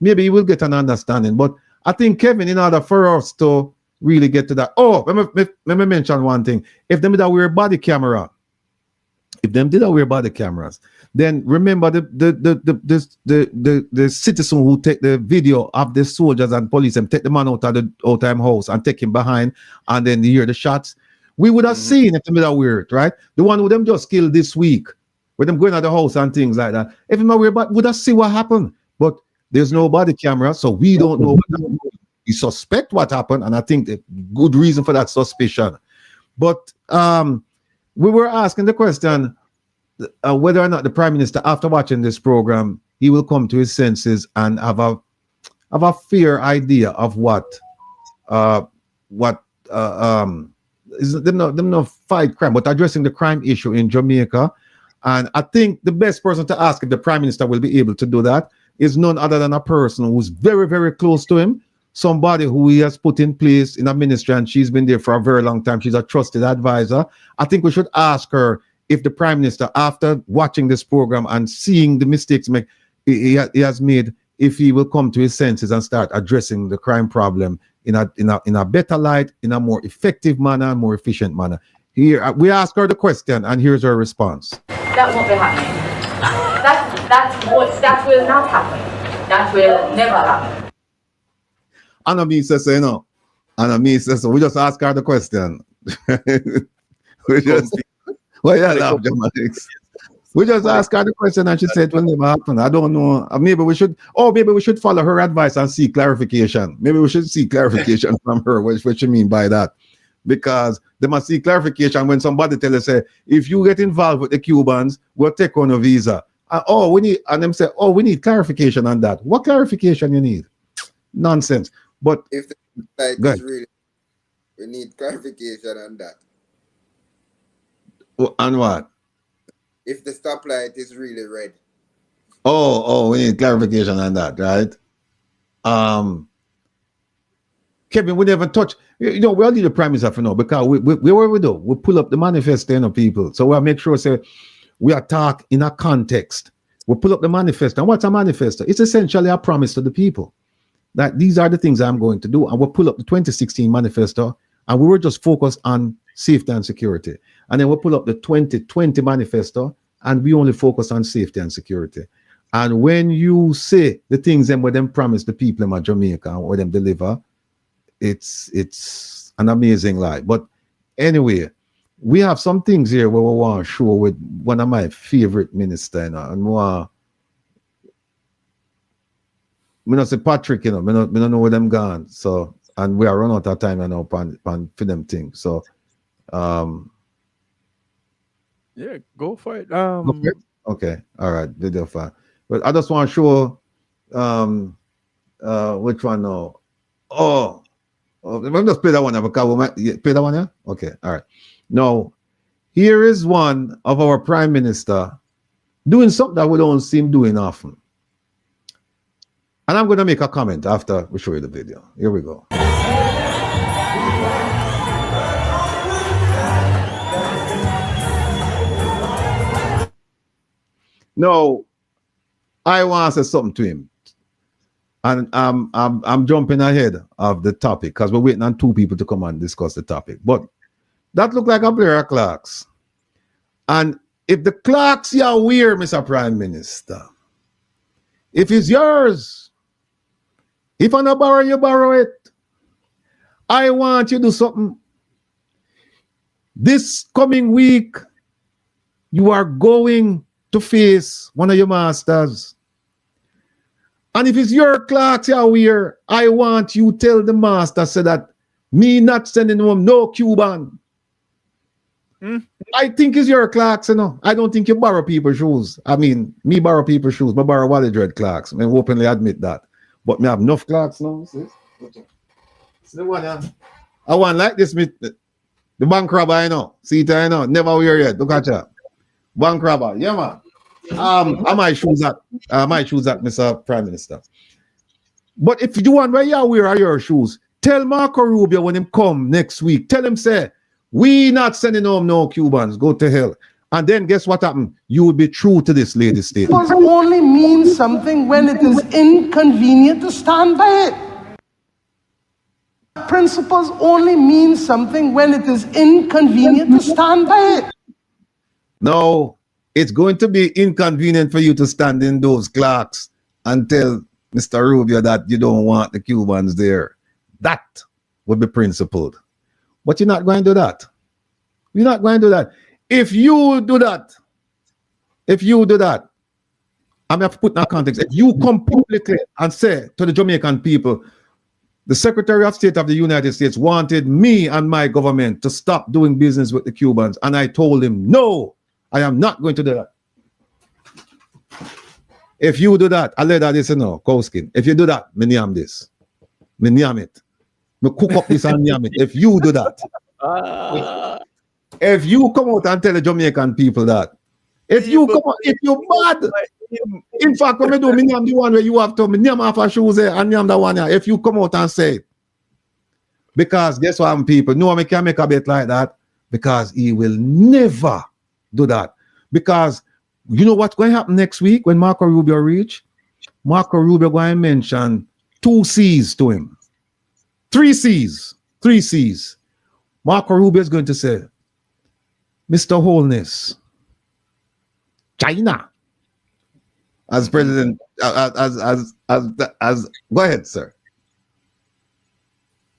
maybe he will get an understanding. But I think, Kevin, in order for us to really get to that, let me mention one thing. If them did wear body camera, then remember the citizen who take the video of the soldiers and police and take the man out of the house and take him behind, and then you hear the shots. We would have seen if them did wear it, right? The one who them just killed this week, with them going out the house and things like that. If them wear, but would have see what happened. But there's no body camera, so we don't know what happened. We suspect what happened, and I think the good reason for that suspicion. But we were asking the question whether or not the Prime Minister, after watching this program, he will come to his senses and have a fair idea of what is them not fight crime, but addressing the crime issue in Jamaica. And I think the best person to ask if the Prime Minister will be able to do that is none other than a person who's very, very close to him, somebody who he has put in place in a ministry, and she's been there for a very long time. She's a trusted advisor. I think we should ask her if the Prime Minister, after watching this program and seeing the mistakes he has made, if he will come to his senses and start addressing the crime problem in a better light, in a more effective manner, more efficient manner. Here we ask her the question, and here's her response. That won't be happening. That will not happen. That will never happen. Anna me says, so we just ask her the question. We just ask her the question, and she said it will never happen. I don't know. Maybe we should follow her advice and seek clarification. Maybe we should seek clarification from her. What she mean by that? Because they must seek clarification when somebody tell us, say, if you get involved with the Cubans, we'll take on a visa. We need clarification on that. What clarification you need? Nonsense. But if the light is really, we need clarification on that. On what? If the stoplight is really red. We need clarification on that, right? Kevin, we never touch. We'll need the Prime Minister for now, because we do. We pull up the manifesto, people. So we'll make sure we are talk in a context. We pull up the manifesto. And what's a manifesto? It's essentially a promise to the people that these are the things I'm going to do. And we'll pull up the 2016 manifesto, and we were just focused on safety and security. And then we'll pull up the 2020 manifesto, and we only focus on safety and security. And when you say the things them where them promise the people in Jamaica and where them deliver, it's an amazing lie. But anyway, we have some things here where we want to show with one of my favorite ministers, you know, and more. Me not say Patrick, you know, me don't know where them gone. So, and we are running out of time now for them things. So, yeah, go for it. Okay, all right, video fine. But I just want to show which one now. Let me just play that one now because we might play that one, yeah? Okay, all right. Now, here is one of our Prime Minister doing something that we don't see him doing often. And I'm going to make a comment after we show you the video. Here we go. Now, I want to say something to him. And I'm jumping ahead of the topic because we're waiting on two people to come and discuss the topic. But that look like a pair of clocks. And if the clocks you wear, Mr. Prime Minister, if it's yours, if I not borrow, you borrow it. I want you to do something. This coming week, you are going to face one of your masters. And if it's your clocks you wear, I want you tell the master say that me not sending home no Cuban. I think it's your clocks, you know. I don't think you borrow people's shoes. I mean, me borrow people's shoes. I borrow Wally Dread clocks. I openly admit that. But me have enough clocks now. See the one, I want like this, the bank robber, I know. See it, I know. Never wear yet. Look at that. Bank robber. Yeah, man. I might choose that, Mr. Prime Minister. But if you want where you wear your shoes, tell Marco Rubio when him come next week. Tell him, say, we not sending home no Cubans. Go to hell. And then guess what happened? You will be true to this lady statement. Principles only mean something when it is inconvenient to stand by it. Principles only mean something when it is inconvenient to stand by it. No, it's going to be inconvenient for you to stand in those clocks and tell Mr. Rubio that you don't want the Cubans there. That would be principled. But you're not going to do that. You're not going to do that. If you do that, I'm going to put in that context. If you come publicly and say to the Jamaican people, the Secretary of State of the United States wanted me and my government to stop doing business with the Cubans, and I told him, no, I am not going to do that. If you do that, I'll let that this, Kowskin. If you do that, me name this. Me name it. Me cook up this and name it. If you do that. If you come out and tell the Jamaican people that, if you bad, in fact, when me do, me name the one where you have to, me name half a shoes there and name the one here. If you come out and say it. Because guess what, people, no one can make a bet like that because he will never do that. Because you know what's going to happen next week when Marco Rubio reach? Marco Rubio going to mention 2 C's to him. 3 C's. 3 C's. Marco Rubio is going to say, Mr. Holness, China, as president, as go ahead, sir.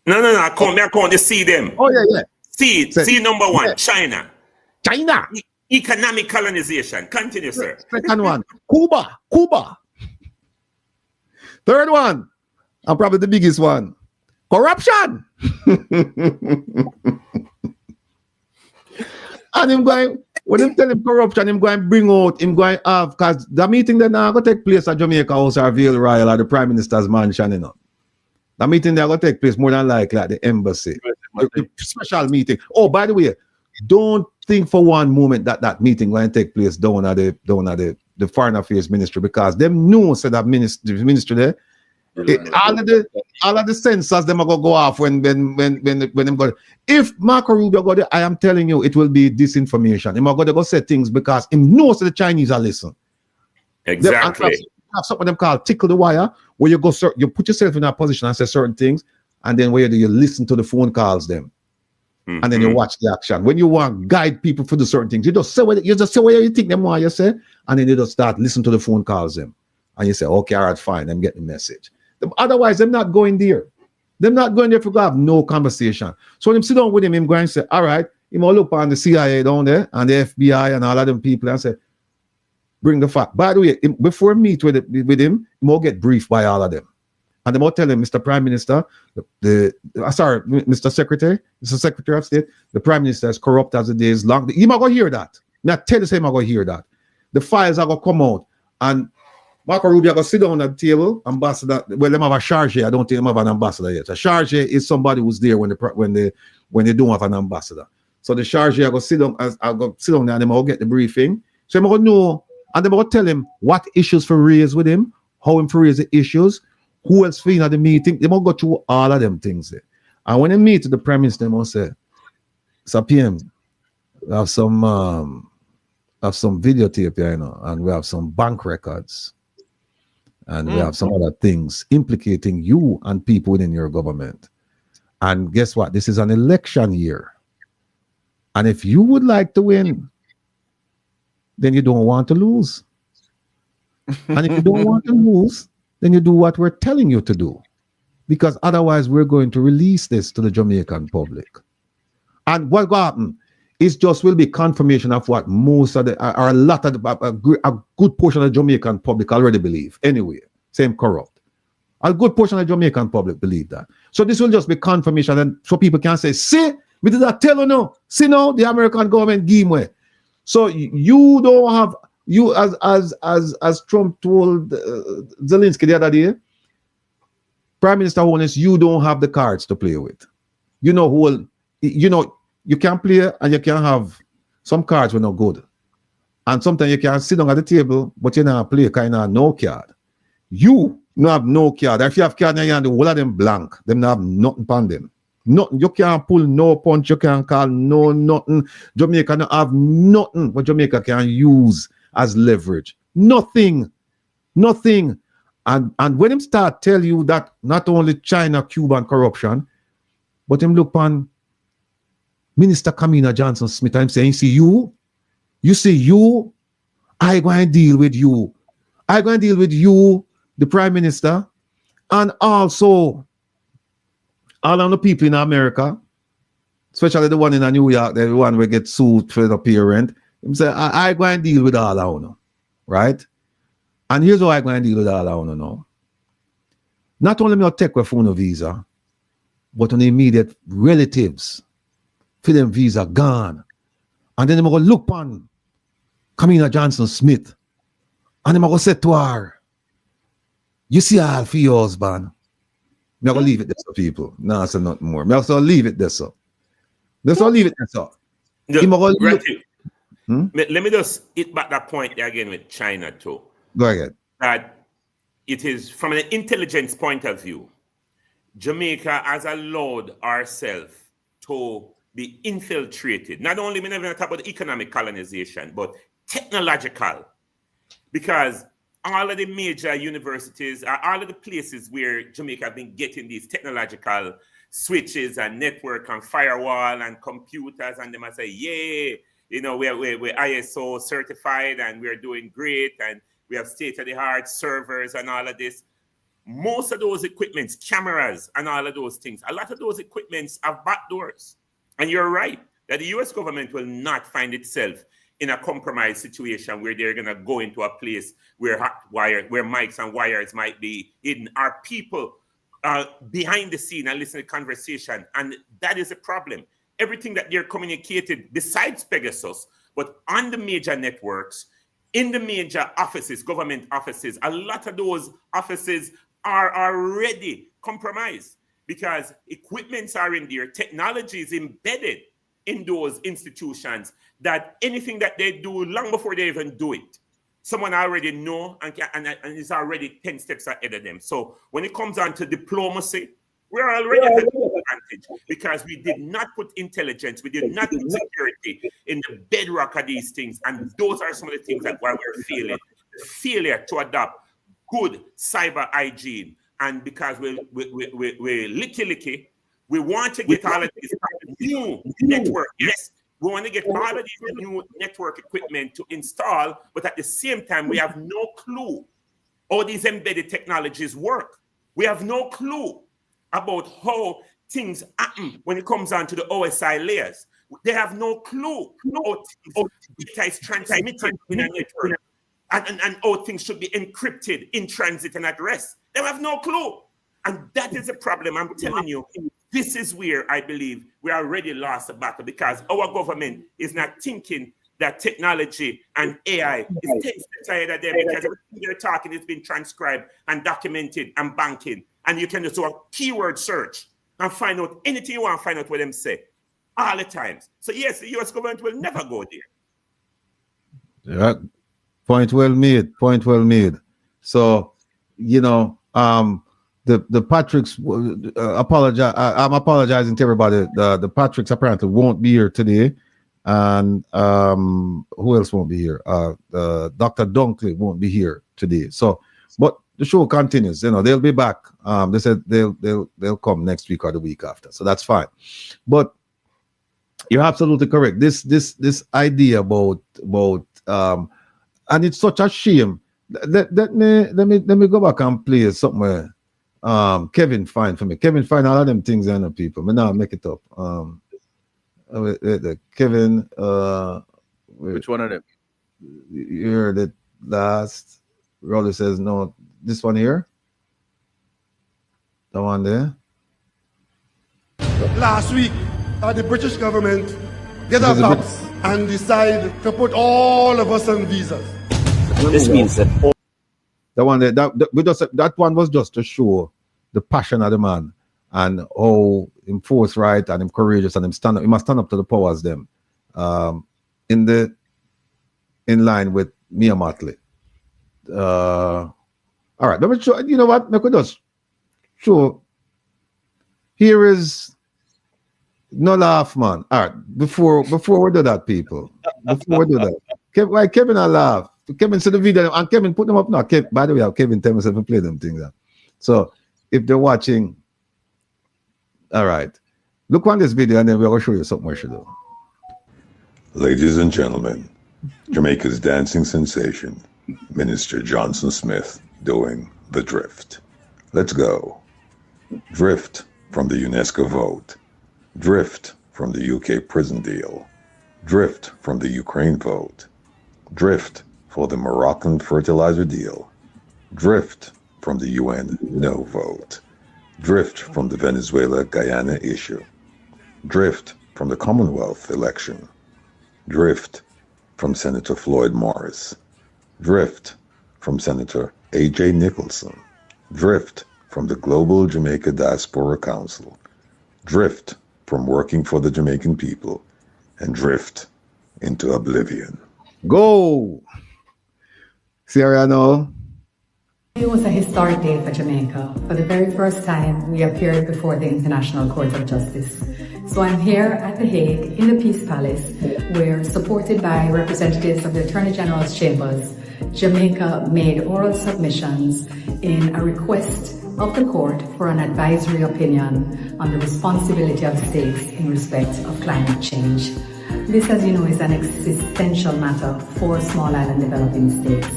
No, I can't just see them. Oh, yeah. See number 1, yeah. China. China. Economic colonization. Continue, sir. Second one, Cuba. Third one, and probably the biggest one, corruption. And him going, when him tell him corruption, him going bring out, him going have, because the meeting that now going to take place at Jamaica House or Ville Royal or the Prime Minister's mansion, you know. The meeting that going to take place more than likely at the embassy. A special meeting. Oh, by the way, don't think for one moment that meeting going to take place down at the Foreign Affairs Ministry, because them know said that ministry there. All of the censors them are gonna go off when them go. If Marco Rubio go there, I am telling you, it will be disinformation. Him are gonna go say things because him knows that the Chinese are listening. Exactly. Have something them called tickle the wire, where you go, you put yourself in a position and say certain things, and then where you listen to the phone calls them. and then you watch the action. When you want to guide people for the certain things, you just say what you think them want you say, and then you just start listening to the phone calls them, and you say, okay, all right, fine, I'm getting the message. Otherwise, they're not going there. They're not going there if you have no conversation. So when him sit down with him going and say, all right, he might look on the CIA down there and the FBI and all of them people and say, bring the fact. By the way, before I meet with him, he might get briefed by all of them. And they might tell him, Mr. Prime Minister, Mr. Secretary of State, the Prime Minister is corrupt as the day is long. He might go hear that. Now tell us him I go hear that. The files are going to come out. And Marco Rubio go sit down at the table, ambassador. Well, they have a charge. I don't think they have an ambassador yet. A charge is somebody who's there when they don't have an ambassador. So the charge I go sit down there and they will get the briefing. So I'm going to know, and they will tell him what issues for raise with him, how him for raise the issues, who else feeling at the meeting. They will go through all of them things there. And when they meet the Prime Minister, they will say, "Sir PM, we have some videotape here, and we have some bank records. And we have some other things implicating you and people within your government. And guess what? This is an election year. And if you would like to win, then you don't want to lose. And if you don't want to lose, then you do what we're telling you to do. Because otherwise, we're going to release this to the Jamaican public. And what will happen is just will be confirmation of what most of a good portion of the Jamaican public already believe. Anyway, same corrupt. A good portion of the Jamaican public believe that. So this will just be confirmation, and so people can say, see, we did that tell you no. See now, the American government game way. So you don't have, you as Trump told Zelensky the other day, Prime Minister Holness, you don't have the cards to play with. You know who will, you can play and you can have some cards were not good. And sometimes you can sit down at the table, but you not play kind of no card. You not have no card. If you have card in your hand, all of them blank. Them not have nothing on them. Nothing. You can't pull no punch. You can't call no nothing. Jamaica not have nothing what Jamaica can use as leverage. Nothing. Nothing. And when him start tell you that not only China, Cuba and corruption, but him look on Minister Kamina Johnson Smith, I'm saying, you see you, I going to deal with you. I going to deal with you, the Prime Minister, and also all of the people in America, especially the one in New York, the one will get sued for the parent. Him say, I going to deal with all of them, right? And here's how I going to deal with all of them now. Not only me take a phone visa, but on the immediate relatives, for them visa gone. And then I'm going to look on Kamina Johnson Smith. And I'm going to say to her, you see all for your husband. I'm going to leave it there, so people. No, I say nothing more. I'm going to leave it there, so. Let's all leave it there, so. Let me just hit back that point there again with China too. Go ahead. That it is from an intelligence point of view, Jamaica has allowed ourselves to be infiltrated. Not only, we never talk about economic colonization, but technological. Because all of the major universities, all of the places where Jamaica have been getting these technological switches and network and firewall and computers, and they must say, yeah, we're ISO certified and we're doing great and we have state-of-the-art servers and all of this. Most of those equipments, cameras and all of those things, a lot of those equipments have backdoors. And you're right that the US government will not find itself in a compromised situation where they're going to go into a place where mics and wires might be hidden. Are people behind the scene and listen to conversation? And that is a problem. Everything that they're communicated besides Pegasus, but on the major networks, in the major offices, government offices, a lot of those offices are already compromised because equipments are in there, technology is embedded in those institutions that anything that they do long before they even do it, someone already know and is already 10 steps ahead of them. So when it comes on to diplomacy, we're already at an advantage because we did not put intelligence, we did not put security in the bedrock of these things. And those are some of the things that why we're feeling the failure to adopt good cyber hygiene. And because we're licky, We want to get all of these new network. Yes, we want to get all of these new network equipment to install, but at the same time, we have no clue how these embedded technologies work. We have no clue about how things happen when it comes down to the OSI layers. They have no clue how data is transmitted in a network and how things should be encrypted in transit and at rest. They have no clue. And that is a problem. I'm telling you, this is where I believe we already lost the battle, because our government is not thinking that technology and AI is 10 steps ahead of them, because everything they're talking is being transcribed and documented and banking. And you can just do a keyword search and find out anything you want to find out what them say all the times. So yes, the US government will never go there. Yeah. Point well made. Point well made. So, you know, the Patricks apologize. I'm apologizing to everybody. The Patricks apparently won't be here today, and who else won't be here? Dr. Dunkley won't be here today. So, but the show continues. You know, they'll be back. They said they'll come next week or the week after. So that's fine. But you're absolutely correct. This idea about and it's such a shame. Let me go back and play somewhere. Kevin find for me. Kevin find all of them things and the people. Me now make it up. Kevin. Which one of them? You heard it last. Rolly says no. This one here. The one there. Last week, the British government get our backs and decide to put all of us on visas. This means that the one that one was just to show the passion of the man and how him forthright and him courageous and he must stand up to the powers them in line with Mia Motley. All right, let me show. You know what? I could just show. Here is no laugh, man. All right, before we do that, people. Before we do that, why Kevin I laugh? Kevin see the video and Kevin put them up now. By the way, Kevin tell myself to play them things. So if they're watching, all right, look on this video and then we're gonna show you something we should do. Ladies and gentlemen, Jamaica's dancing sensation, Minister Johnson Smith, doing the drift. Let's go. Drift from the UNESCO vote. Drift from the UK prison deal. Drift from the Ukraine vote. Drift for the Moroccan fertilizer deal. Drift from the UN no vote. Drift from the Venezuela-Guyana issue. Drift from the Commonwealth election. Drift from Senator Floyd Morris. Drift from Senator A.J. Nicholson. Drift from the Global Jamaica Diaspora Council. Drift from working for the Jamaican people. And drift into oblivion. Go! Sierra. It was a historic day for Jamaica. For the very first time, we appeared before the International Court of Justice. So I'm here at The Hague in the Peace Palace, where, supported by representatives of the Attorney General's chambers, Jamaica made oral submissions in a request of the court for an advisory opinion on the responsibility of states in respect of climate change. This, as you know, is an existential matter for small island developing states.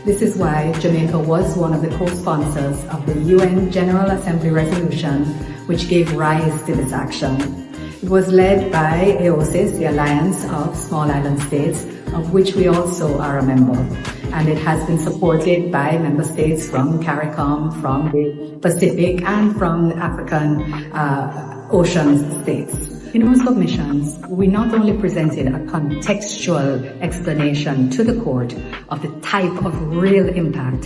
This is why Jamaica was one of the co-sponsors of the UN General Assembly resolution, which gave rise to this action. It was led by AOSIS, the Alliance of Small Island States, of which we also are a member. And it has been supported by member states from CARICOM, from the Pacific, and from the African ocean states. In our submissions, we not only presented a contextual explanation to the court of the type of real impact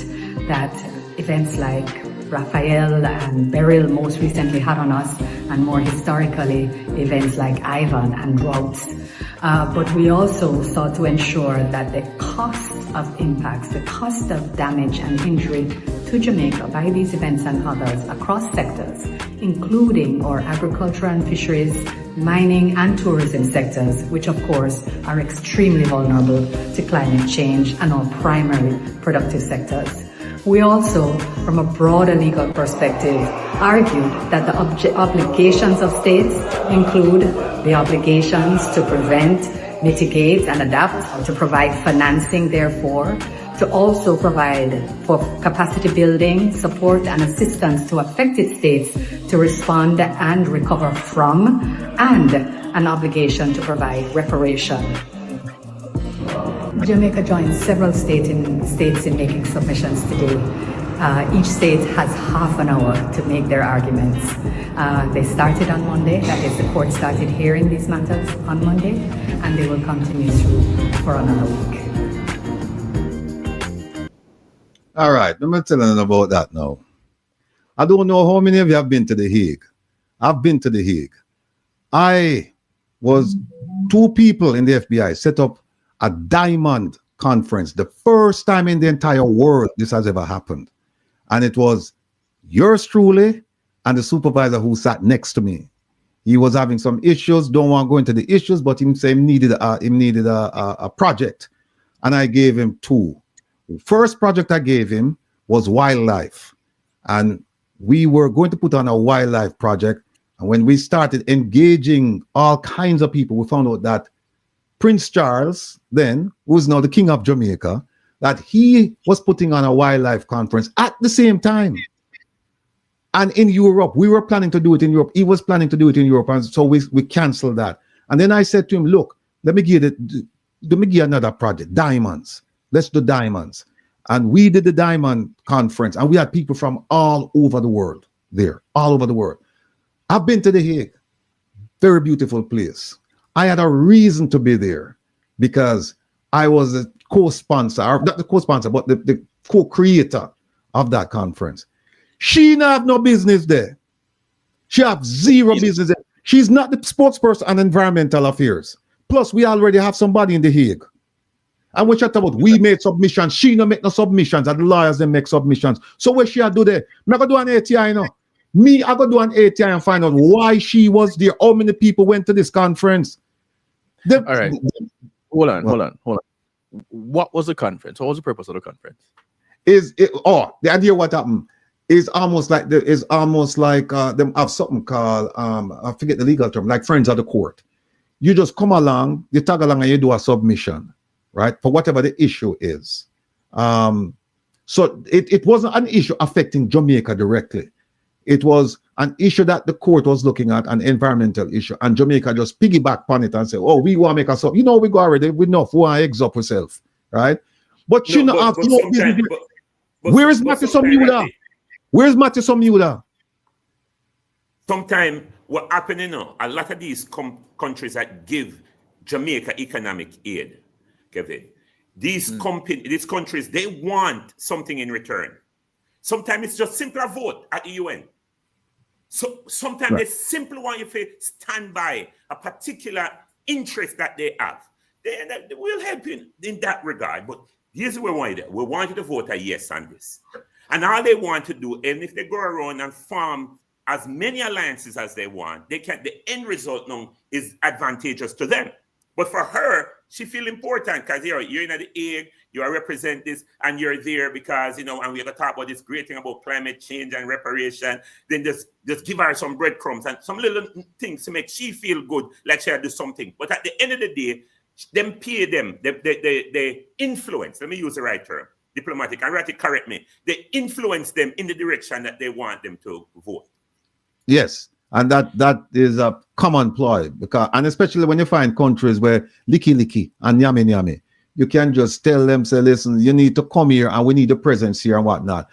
that events like Raphael and Beryl most recently had on us, and more historically, events like Ivan and droughts. But we also sought to ensure that the cost of impacts, the cost of damage and injury to Jamaica by these events and others across sectors, including our agriculture and fisheries, mining and tourism sectors, which of course are extremely vulnerable to climate change, and our primary productive sectors. We also, from a broader legal perspective, argued that the obligations of states include the obligations to prevent, mitigate, and adapt, to provide financing, therefore, to also provide for capacity building, support, and assistance to affected states to respond and recover from, and an obligation to provide reparation. Jamaica joined several states in making submissions today. Each state has half an hour to make their arguments. They started on Monday, that is, the court started hearing these matters on Monday, and they will continue through for another week. All right, let me tell you about that now. I don't know how many of you have been to The Hague. I've been to The Hague. I was 2 people in the FBI set up a diamond conference, the first time in the entire world this has ever happened. And it was yours truly and the supervisor who sat next to me. He was having some issues, don't want to go into the issues, but he said he needed a project. And I gave him 2. The first project I gave him was wildlife. And we were going to put on a wildlife project. And when we started engaging all kinds of people, we found out that Prince Charles, then, who is now the King of Jamaica, that he was putting on a wildlife conference at the same time. And in Europe, we were planning to do it in Europe. He was planning to do it in Europe. And so we canceled that. And then I said to him, look, let me give you another project, diamonds. Let's do diamonds. And we did the diamond conference. And we had people from all over the world there, all over the world. I've been to The Hague. Very beautiful place. I had a reason to be there because I was a co-sponsor, or not the co-sponsor, but the co-creator of that conference. She not have no business there. She have zero business there. She's not the spokesperson on environmental affairs. Plus, we already have somebody in The Hague. And we chat about we made submissions. She no make no submissions, and the lawyers they make submissions. So what she do there? Me go do an ATI now. Me, I go do an ATI and find out why she was there. How many people went to this conference? All right. Hold on. What was the conference? What was the purpose of the conference? The idea what happened is almost like them have something called I forget the legal term, like friends of the court. You just come along, you tag along, and you do a submission, right, for whatever the issue is. So it wasn't an issue affecting Jamaica directly. It was an issue that the court was looking at, an environmental issue, and Jamaica just piggyback on it and say, "Oh, we want to make us up." We go already. We know we want to eggs up ourselves, right? But she not have no business. Where is Matthew Somuda? Where's Matthew Somuda? Sometimes what happening now, a lot of these countries that give Jamaica economic aid, Kevin, these countries, they want something in return. Sometimes it's just simply a vote at the UN. So sometimes they simply want you to stand by a particular interest that they have. They will help you in that regard. But here's what we want you to do. We want you to vote a yes on this. And all they want to do, and if they go around and form as many alliances as they want, they can. The end result now is advantageous to them. But for her, she feel important because you're in the Hague, you represent this, and you're there because, and we're going to talk about this great thing about climate change and reparation. Then just give her some breadcrumbs and some little things to make she feel good, like she had do something. But at the end of the day, them pay them, they influence, let me use the right term, diplomatic, and Rattigan correct me, they influence them in the direction that they want them to vote. Yes. And that is a common ploy, and especially when you find countries where licky and yummy, you can just tell them, say, listen, you need to come here and we need a presence here and whatnot.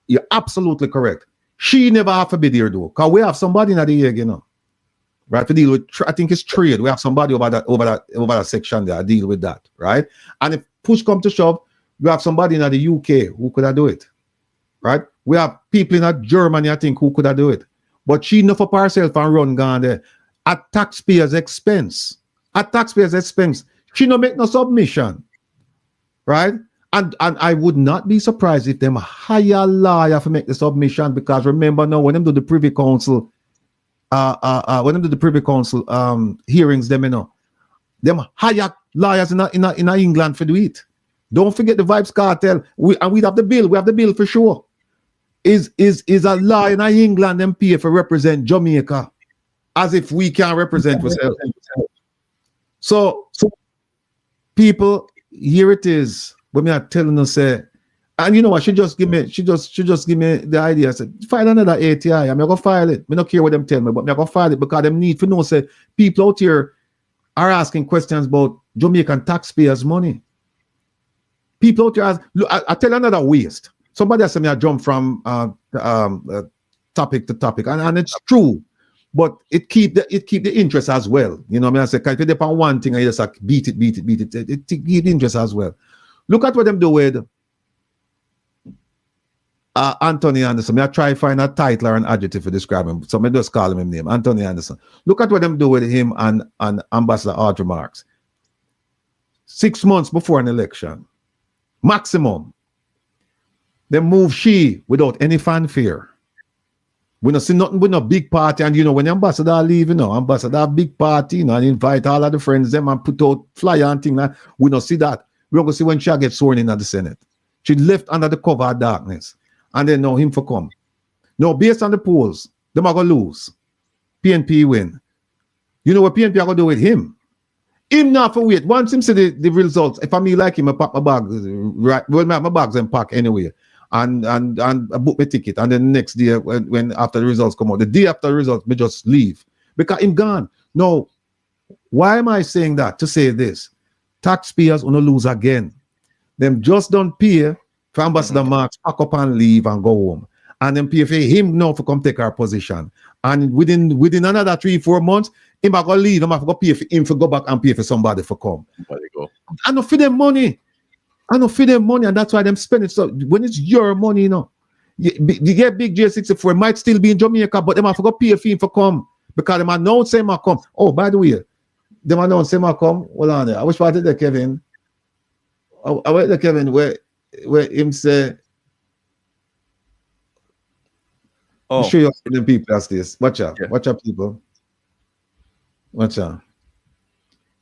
You're absolutely correct. She never have to be there though, because we have somebody in the Hague, right? To deal with, I think it's trade. We have somebody over that section there, deal with that, right? And if push come to shove, we have somebody in the UK who could do it, right? We have people in Germany, I think, who could do it. But she enough up herself and run gone there at taxpayers' expense. At taxpayers' expense. She no make no submission. Right? And I would not be surprised if them hire a lawyer to make the submission, because remember now when them do the Privy Council hearings, them hire lawyers in England for do it. Don't forget the Vibes Cartel. We have the bill. We have the bill for sure. Is a law in England and pay for represent Jamaica as if we can't represent ourselves. So people, here it is. When we are telling us, and you know what? She just give me the idea. I said, file another ATI. I'm gonna file it. I don't care what them tell me, but I'm gonna file it because them need to know. Say people out here are asking questions about Jamaican taxpayers' money. People out here ask, look, I tell another waste. Somebody asked me I jump from topic to topic, and it's true, but it keep the interest as well. You know what I mean? I say, if you depend on one thing and you just like beat it, it keep the interest as well. Look at what them do with Anthony Anderson. I try to find a title or an adjective to describe him. So I just call him name, Anthony Anderson. Look at what them do with him and Ambassador Audrey Marks. 6 months before an election, maximum. They move she without any fanfare. We don't see nothing with no big party. And you know, when the ambassador leave, you know, ambassador have big party, you know, and invite all of the friends them and put out flyer and thing. Like, we don't see that. We're going to see when she gets sworn in at the Senate. She left under the cover of darkness. And then now him for come. Now, based on the polls, them are going to lose. PNP win. You know what PNP are going to do with him? Him not for wait. Once him see the results, if I me like him, I pack my bags, right? Well, my bags and pack anyway. And I book my ticket. And then the next day, when after the results come out, the day after the results, me just leave. Because him gone. Now, why am I saying that? To say this. Taxpayers want to lose again. Them just don't pay for Ambassador Marks, pack up and leave and go home. And then pay for him now for come take our position. And within another 3-4 months, him going to leave. I'm going to pay for him to go back and pay for somebody for come. I don't feed them money. And that's why them spend it. So when it's your money, you know, you get big J64 might still be in Jamaica, but them have to go pay for him for come because them announce him a come. Oh, by the way, them announce him a come. Hold on there. I wish part of the Kevin. I wait the Kevin where him say. Oh, show you the people as this. Watch out, watch out, people. Watch out.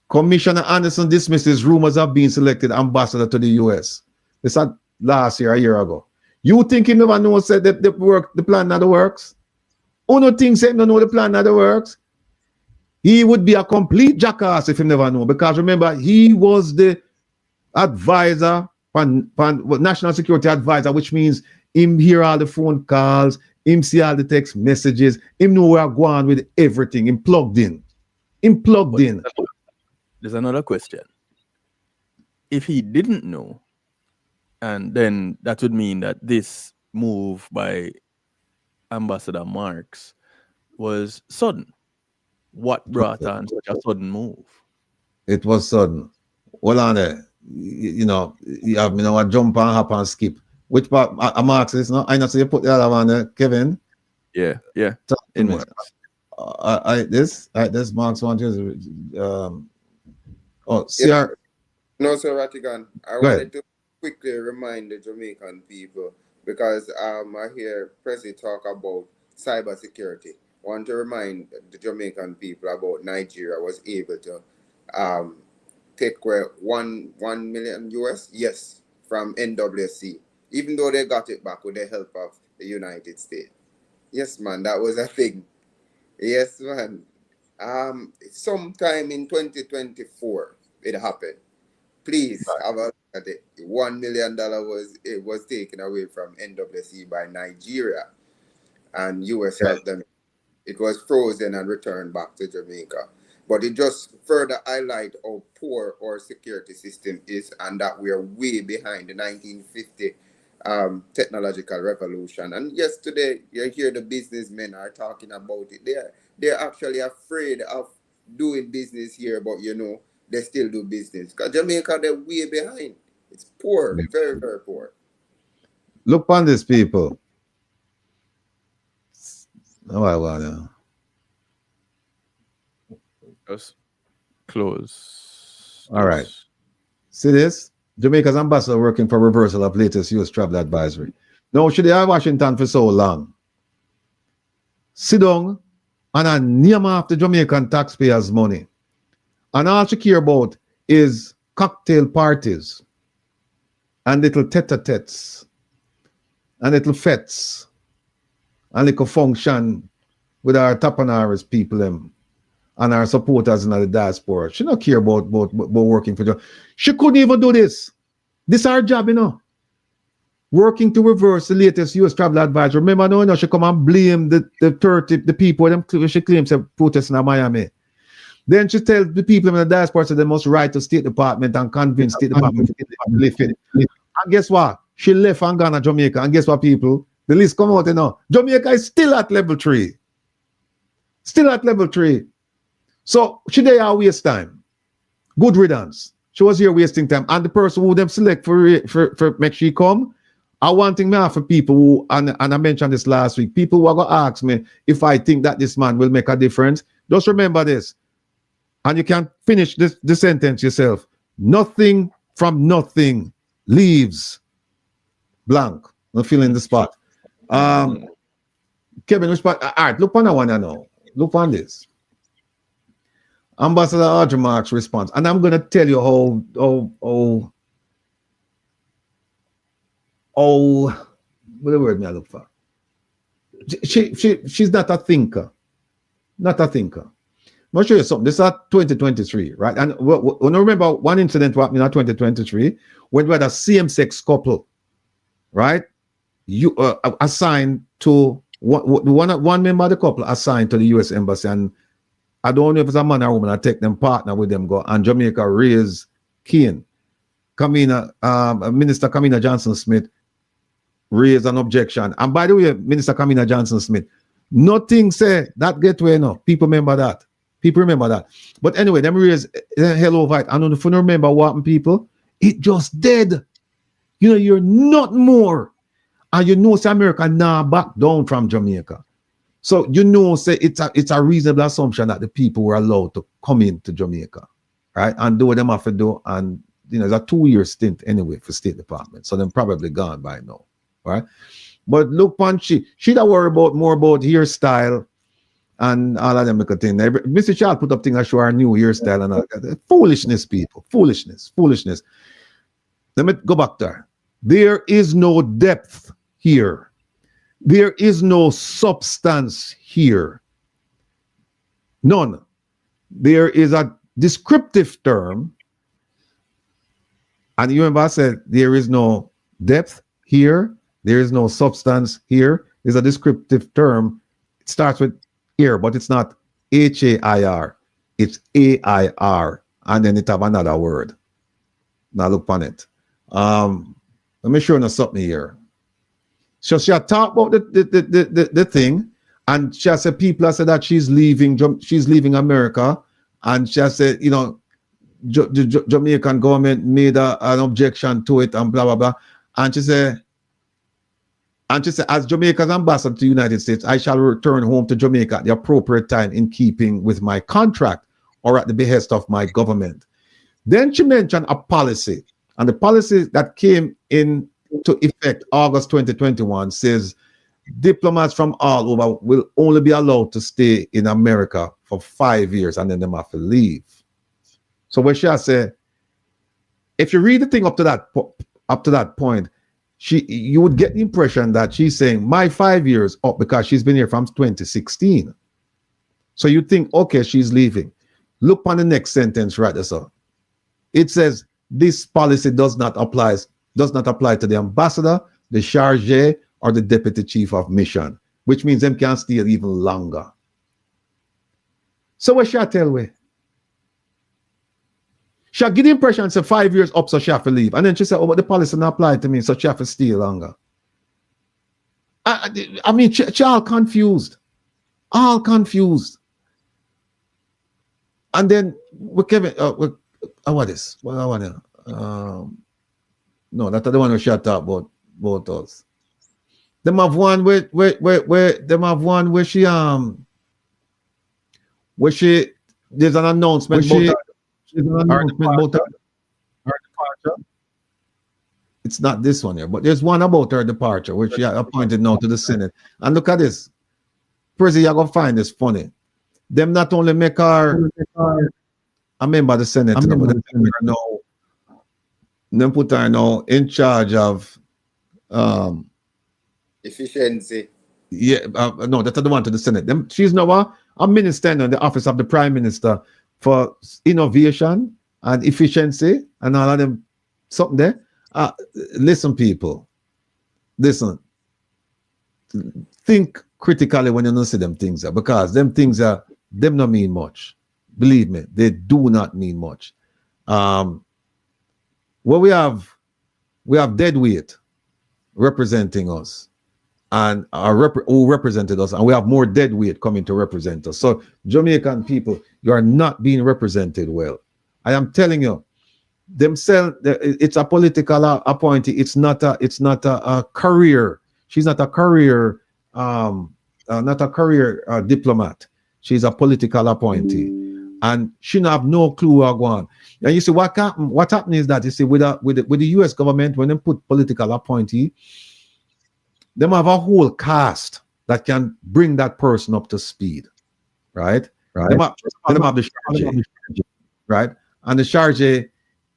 Commissioner Anderson dismisses rumors of being selected ambassador to the US. This was last year, a year ago. You think he never knows said the plan not works? Uno thinks he don't know the plan not works? He would be a complete jackass if he never know. Because remember, he was the advisor, national security advisor, which means him hear all the phone calls, him see all the text messages, him know where I'm going with everything, him plugged in. There's another question. If he didn't know, and then that would mean that this move by Ambassador Marks was sudden. What brought on such a sudden move? It was sudden. Well, on there, you know, you have me know a jump and hop and skip. Which part? Marks is not. I know. So you put the other one there, Kevin. Yeah. In Marks. This Marks one is CR. No, sir, Rattigan. I wanted to quickly remind the Jamaican people because I hear Prezi talk about cybersecurity. I want to remind the Jamaican people about Nigeria was able to take away $1 million US, yes, from NWC, even though they got it back with the help of the United States. Yes, man, that was a thing. Yes, man. Sometime in 2024, it happened. Please have a look at it. $1 million was taken away from NWC by Nigeria, and US helped them. It was frozen and returned back to Jamaica. But it just further highlight how poor our security system is and that we are way behind the 1950 technological revolution. And yesterday, you hear the businessmen are talking about it. They're actually afraid of doing business here, but you know, they still do business. Because Jamaica, they're way behind. It's poor, very, very poor. Look on this, people. Oh, I want to. Just close. All right. See this? Jamaica's ambassador working for reversal of latest U.S. travel advisory. Now, should they have Washington for so long? Sit down and name off the Jamaican taxpayers' money. And all she care about is cocktail parties. and little tete-a-tetes and little fetes and little function with our Tapanara's people them and our supporters in the diaspora. She don't care about working for you. She couldn't even do this. This is our job, you know. Working to reverse the latest U.S. travel advisory. Remember, no, she come and blame the people them she claims have protesting in Miami. Then she tells the people in the diaspora that they must write to State Department and convince State Department to lift it. And guess what? She left and gone to Jamaica. And guess what, people? The list come out, you know. Jamaica is still at level 3. Still at level 3. So she there waste time. Good riddance. She was here wasting time. And the person who them select for make she come, I want thing me for people who, and I mentioned this last week, people who are going to ask me if I think that this man will make a difference. Just remember this. And you can finish the sentence yourself. Nothing from nothing leaves blank. Not filling the spot. Kevin, which part? All right, look on that one now. Look on this. Ambassador Audrey Marks' response. And I'm going to tell you what the word me I look for. She's not a thinker. Not a thinker. I'll show you something. This is 2023, right? And when I remember one incident happened in 2023 when we had a same-sex couple, right? You assigned to one member of the couple assigned to the U.S. Embassy, and I don't know if it's a man or woman. I take them partner with them go, and Jamaica raised Cain. Minister Kamina Johnson-Smith raised an objection. And by the way, Minister Kamina Johnson-Smith, nothing say that gateway, no. People remember that. People remember that. But anyway, them raise hell over it. And if you remember what happened, people, it just dead. You know, you're not more. And you know, say America now back down from Jamaica. So you know, say it's a reasonable assumption that the people were allowed to come into Jamaica, right? And do what them have to do. And you know, it's a 2-year stint anyway for State Department. So them probably gone by now. Right? But look, Punchy, she'd worry more about hairstyle and all of them little things. Mr. Child put up things that show our new hairstyle and all that. Foolishness, people. Foolishness. Let me go back there. There is no depth here. There is no substance here. None. There is a descriptive term. And you remember I said there is no depth here. There is no substance here. It's a descriptive term. It starts with here, but it's not H-A-I-R. It's A-I-R. And then it have another word. Now look on it. Let me show you something here. So she talked about the thing, and she said people said that she's leaving America, and she said, you know, the Jamaican government made an objection to it and blah blah blah. And she said, as Jamaica's ambassador to the United States, I shall return home to Jamaica at the appropriate time in keeping with my contract or at the behest of my government. Then she mentioned a policy, and the policy that came into effect August 2021 says diplomats from all over will only be allowed to stay in America for 5 years and then they have to leave. So what she has said, if you read the thing up to that point, you would get the impression that she's saying my 5 years up because she's been here from 2016. So you think, okay, she's leaving. Look on the next sentence right there, sir. It says this policy does not apply to the ambassador, the chargé, or the deputy chief of mission, which means them can stay even longer. So what shall I tell we? She'll get the impression say 5 years up, so she have to leave. And then she said, oh, but the policy not apply to me, so she have to stay longer. I mean, she all confused. All confused. And then we Kevin, what is? What I want to no, that's the one we should talk about us. Them have one where them have one where she there's an announcement about her departure. It's not this one here, but there's one about her departure, which she appointed now to the Senate. And look at this. Prezi, you're gonna find this funny. Them not only make her a member of the Senate, but they make her now Them put her now in charge of efficiency. Yeah, no, that's the one to the Senate. She's now a minister in the office of the Prime Minister for innovation and efficiency and all of them something there. Listen, people. Listen. Think critically when you don't see them things because them things them not mean much. Believe me, they do not mean much. Well, we have dead weight representing us and who represented us, and we have more dead weight coming to represent us. So Jamaican people, you are not being represented well. I am telling you, themselves, it's a political appointee. It's not a career. She's not a career diplomat. She's a political appointee, and she don't have no clue where going. And you see what happened is that you see with the U.S. government, when they put political appointee, they have a whole cast that can bring that person up to speed, right? They have the charge, right? And the charge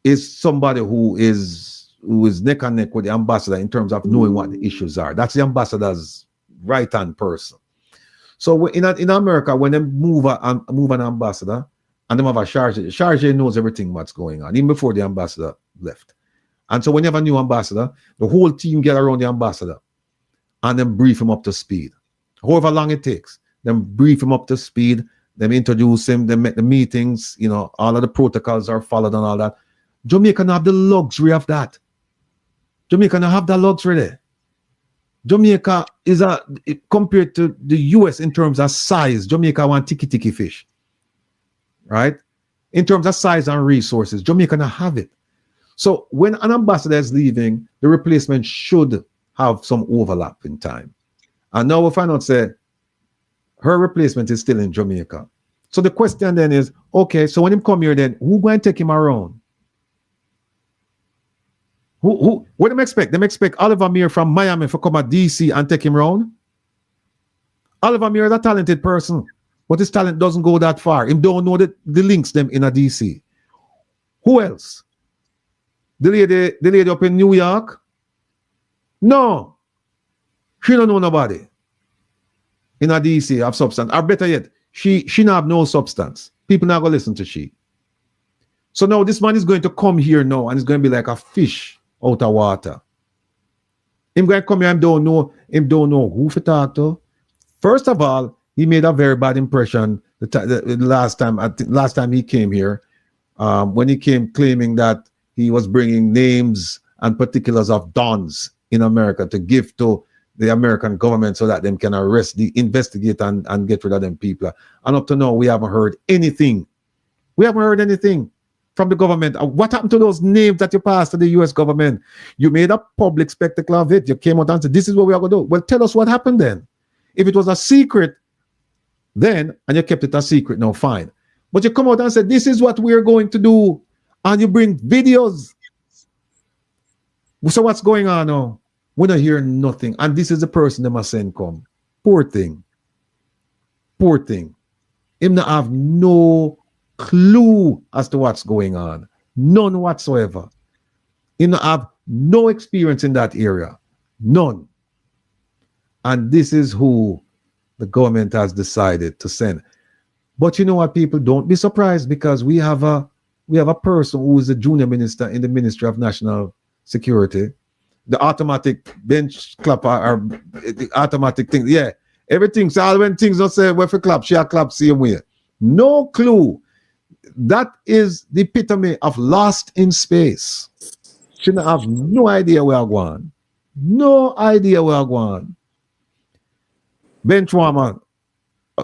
is somebody who is neck and neck with the ambassador in terms of knowing what the issues are. That's the ambassador's right-hand person. So in America, when they move an ambassador and they have a charge knows everything what's going on, even before the ambassador left. And so when you have a new ambassador, the whole team get around the ambassador and then brief him up to speed. However long it takes, then brief him up to speed, then introduce him, then make the meetings, all of the protocols are followed and all that. Jamaica don't have the luxury of that. Jamaica don't have that luxury there. Jamaica is compared to the US in terms of size, Jamaica want tiki fish, right? In terms of size and resources, Jamaica don't have it. So when an ambassador is leaving, the replacement should have some overlap in time. And now we find out, say, her replacement is still in Jamaica. So the question then is, okay, so when him come here then, who going to take him around? What do they expect? They expect Oliver Meir from Miami to come at DC and take him around? Oliver Meir is a talented person, but his talent doesn't go that far. Him don't know the links them in a DC. Who else? The lady up in New York? No. She don't know nobody in a DC of substance. Or better yet, she don't have no substance. People not going to listen to she. So now this man is going to come here now and it's going to be like a fish out of water. Him going to come here and don't know who to talk to. First of all, he made a very bad impression the last time he came here, when he came claiming that he was bringing names and particulars of dons in America to give to the American government so that them can investigate and get rid of them people. And up to now, we haven't heard anything. We haven't heard anything from the government. What happened to those names that you passed to the U.S. government? You made a public spectacle of it. You came out and said, this is what we are going to do. Well, tell us what happened then. If it was a secret then, and you kept it a secret, no, fine. But you come out and said, this is what we are going to do. And you bring videos. So what's going on now? We don't hear nothing. And this is the person that must send come. Poor thing. Poor thing. Him not have no clue as to what's going on. None whatsoever. Him not have no experience in that area. None. And this is who the government has decided to send. But you know what, people? Don't be surprised, because we have a person who is a junior minister in the Ministry of National Security. The automatic bench clapper or the automatic thing. Yeah, everything. So when things don't say where for clap, she'll clap same way. No clue. That is the epitome of lost in space. She don't have no idea where I'm going. No idea where I'm going. Bench warmer.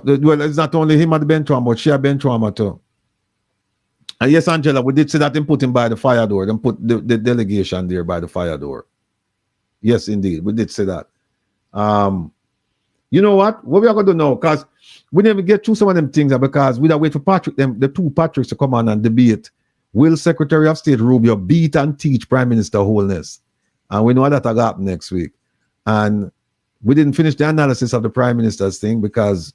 Well, it's not only him at the bench warmer, but she a bench warmer too. And yes, Angela, we did see that they put him by the fire door. They put the delegation there by the fire door. Yes, indeed. We did say that. You know what? What we are going to do now, because we didn't get through some of them things, because we don't wait for the two Patricks to come on and debate. Will Secretary of State Rubio beat and teach Prime Minister Holness? And we know that will happen next week. And we didn't finish the analysis of the Prime Minister's thing because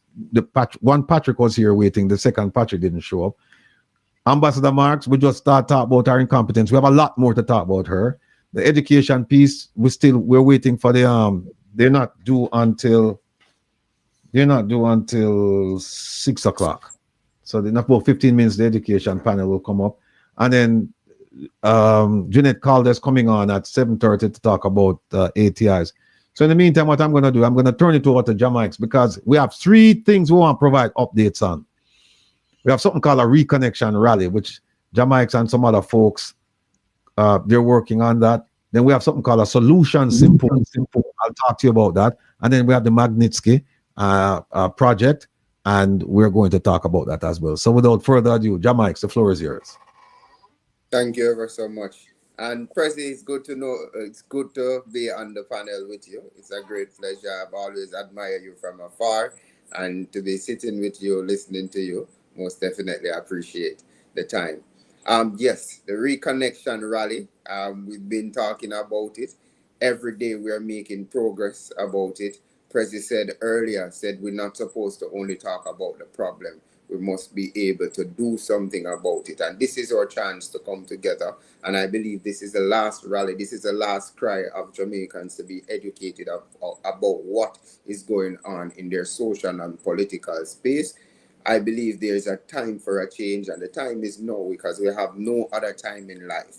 one Patrick was here waiting. The second Patrick didn't show up. Ambassador Marks, we just start talk about her incompetence. We have a lot more to talk about her. The education piece, we're waiting for the they're not due until 6 o'clock. So in about 15 minutes, the education panel will come up. And then Jeanette Calder's coming on at 7:30 to talk about ATIs. So in the meantime, what I'm going to do, I'm going to turn it over to Jamaics because we have 3 things we want to provide updates on. We have something called a reconnection rally, which Jamaics and some other folks, they're working on that. Then we have something called a solution symposium. I'll talk to you about that. And then we have the Magnitsky project, and we're going to talk about that as well. So without further ado, Jamaics, the floor is yours. Thank you ever so much. And Prezi, it's good to know, it's good to be on the panel with you. It's a great pleasure. I've always admired you from afar, and to be sitting with you, listening to you, most definitely appreciate the time. Yes, the Reconnection Rally, we've been talking about it. Every day we're making progress about it. Prezi said earlier, we're not supposed to only talk about the problem. We must be able to do something about it. And this is our chance to come together. And I believe this is the last rally. This is the last cry of Jamaicans to be educated about what is going on in their social and political space. I believe there's a time for a change, and the time is now because we have no other time in life.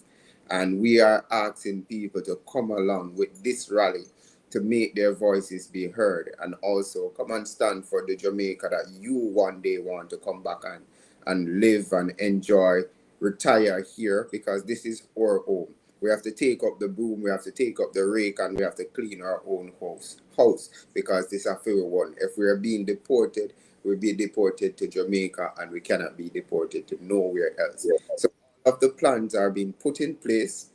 And we are asking people to come along with this rally to make their voices be heard, and also come and stand for the Jamaica that you one day want to come back and live and enjoy, retire here, because this is our home. We have to take up the broom, we have to take up the rake, and we have to clean our own house because this is a fair one. If we are being deported, we'll be deported to Jamaica, and we cannot be deported to nowhere else. So all of the plans are being put in place.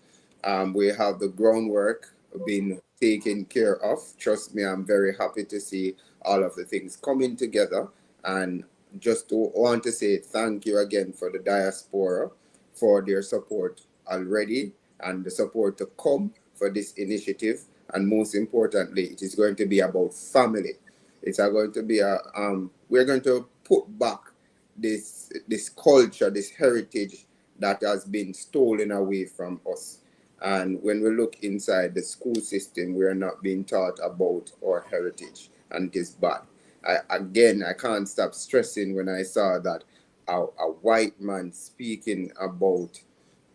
We have the groundwork being taken care of. Trust me, I'm very happy to see all of the things coming together, and just want to say thank you again for the diaspora for their support already and the support to come for this initiative. And most importantly, it is going to be about family. It's going to be we're going to put back this culture, this heritage that has been stolen away from us. And when we look inside the school system, we are not being taught about our heritage, and it is bad. I can't stop stressing when I saw that a white man speaking about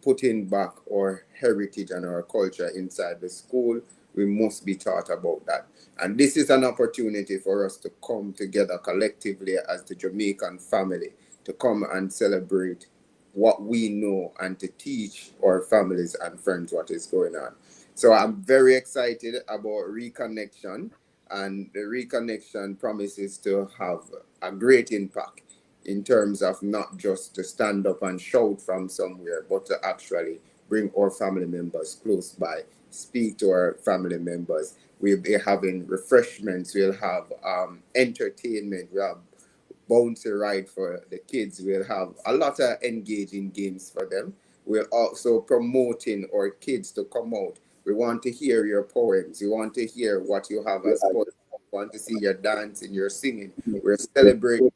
putting back our heritage and our culture inside the school. We must be taught about that. And this is an opportunity for us to come together collectively as the Jamaican family to come and celebrate what we know and to teach our families and friends what is going on. So I'm very excited about Reconnection, and the Reconnection promises to have a great impact in terms of not just to stand up and shout from somewhere, but to actually bring our family members close by, speak to our family members. We'll be having refreshments, we'll have entertainment, we'll have bouncy ride for the kids. We'll have a lot of engaging games for them. We're also promoting our kids to come out. We want to hear your poems. We want to hear what you have as poems. We want to see your dancing, your singing. We're celebrating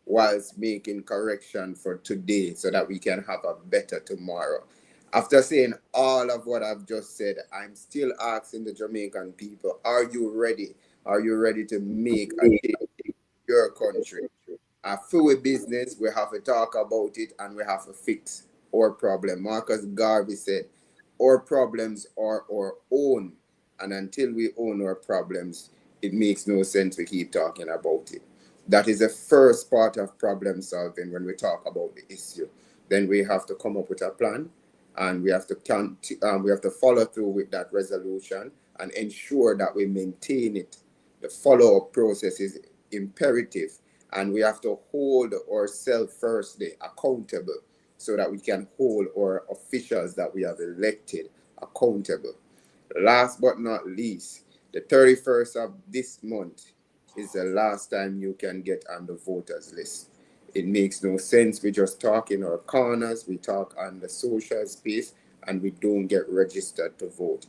whilst making correction for today so that we can have a better tomorrow. After saying all of what I've just said, I'm still asking the Jamaican people, are you ready? Are you ready to make a change in your country? A full business, we have to talk about it and we have to fix our problem. Marcus Garvey said, our problems are our own. And until we own our problems, it makes no sense to keep talking about it. That is the first part of problem solving when we talk about the issue. Then we have to come up with a plan, and we have to follow through with that resolution and ensure that we maintain it. The follow-up process is imperative, and we have to hold ourselves firstly accountable so that we can hold our officials that we have elected accountable. Last but not least, the 31st of this month is the last time you can get on the voters list. It makes no sense. We just talk in our corners, we talk on the social space, and we don't get registered to vote.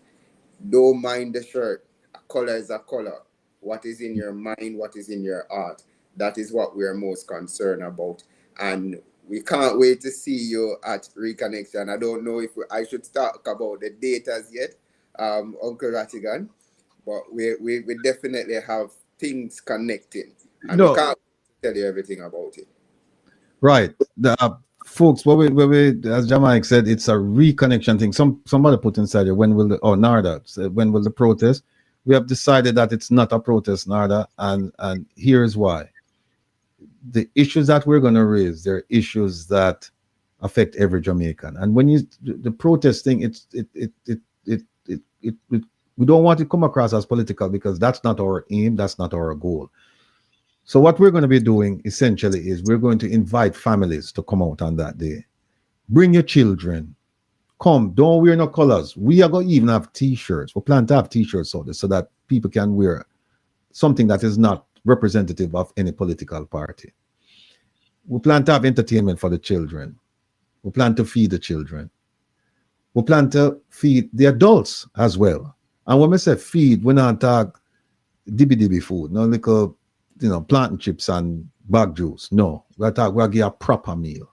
Don't mind the shirt. A color is a color. What is in your mind, what is in your heart? That is what we're most concerned about. And we can't wait to see you at Reconnection. I don't know if I should talk about the datas yet, Uncle Rattigan, but we definitely have things connecting. And we can't tell you everything about it. Right. Folks, what we, as Jamaica said, it's a reconnection thing. Somebody put inside here, when will Narda said, when will the protest? We have decided that it's not a protest, Narda, and here's why. The issues that we're going to raise, they're issues that affect every Jamaican. And when the protest thing, we don't want it to come across as political, because that's not our aim, that's not our goal. So what we're going to be doing essentially is we're going to invite families to come out on that day. Bring your children. Come, don't wear no colors. We are going to even have t-shirts. We plan to have t-shirts out there so that people can wear something that is not representative of any political party. We plan to have entertainment for the children. We plan to feed the children. We plan to feed the adults as well. And when we say feed, we're not talking dibby food, no little, plantain chips and bag juice. No, we're going to give a proper meal.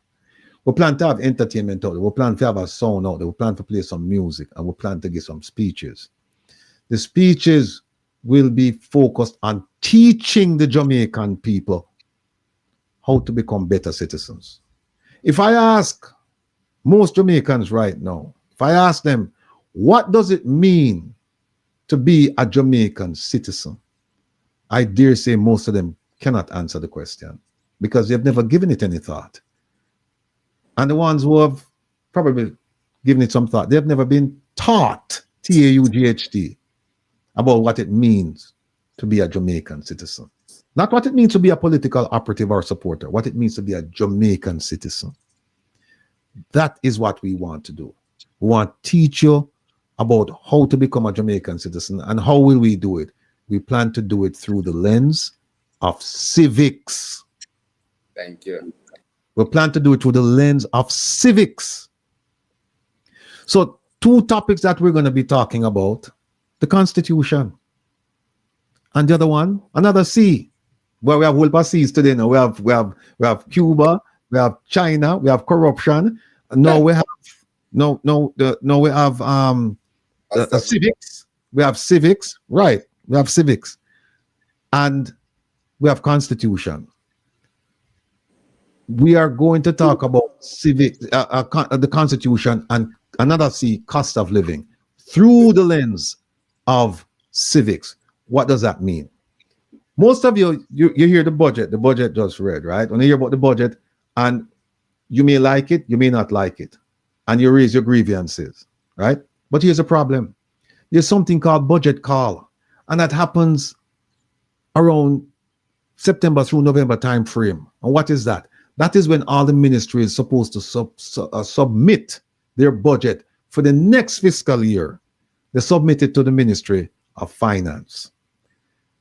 We plan to have entertainment out there. We plan to have a sound out there. We plan to play some music, and we plan to give some speeches. The speeches will be focused on teaching the Jamaican people how to become better citizens. If I ask most Jamaicans right now, if I ask them, what does it mean to be a Jamaican citizen? I dare say most of them cannot answer the question, because they've never given it any thought. And the ones who have probably given it some thought, they've never been taught, T-A-U-G-H-T, about what it means to be a Jamaican citizen. Not what it means to be a political operative or supporter, what it means to be a Jamaican citizen. That is what we want to do. We want to teach you about how to become a Jamaican citizen. And how will we do it? We plan to do it through the lens of civics. Thank you. We plan to do it through the lens of civics. So 2 topics that we're going to be talking about: the Constitution, and the other one, another C. Well, we have whole bunch of C's today. Now we have Cuba, we have China, we have corruption. Now we have we have civics. We have civics, right? We have civics, and we have Constitution. We are going to talk about the Constitution, and another C, cost of living, through the lens of civics. What does that mean? Most of you hear the budget just read, right? When you hear about the budget, and you may like it, you may not like it, and you raise your grievances, right? But here's a problem. There's something called budget call, and that happens around September through November time frame. And what is that? That is when all the ministry is supposed to submit their budget for the next fiscal year. They submit it to the Ministry of Finance.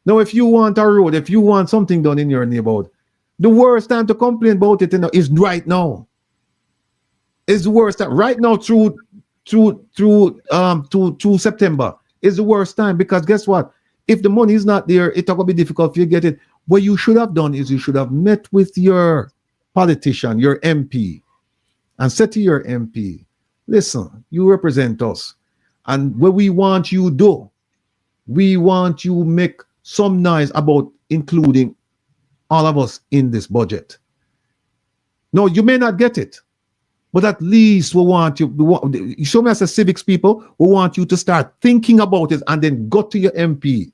Now, if you want a road, if you want something done in your neighborhood, the worst time to complain about it is right now. It's the worst time. Right now through September is the worst time, because guess what? If the money is not there, it's going to be difficult for you to get it. What you should have done is you should have met with your politician, your MP, and said to your MP, listen, you represent us, and what we want you do, we want you make some noise about including all of us in this budget. No, you may not get it, but at least we want you, show me as a civics people, we want you to start thinking about it, and then go to your MP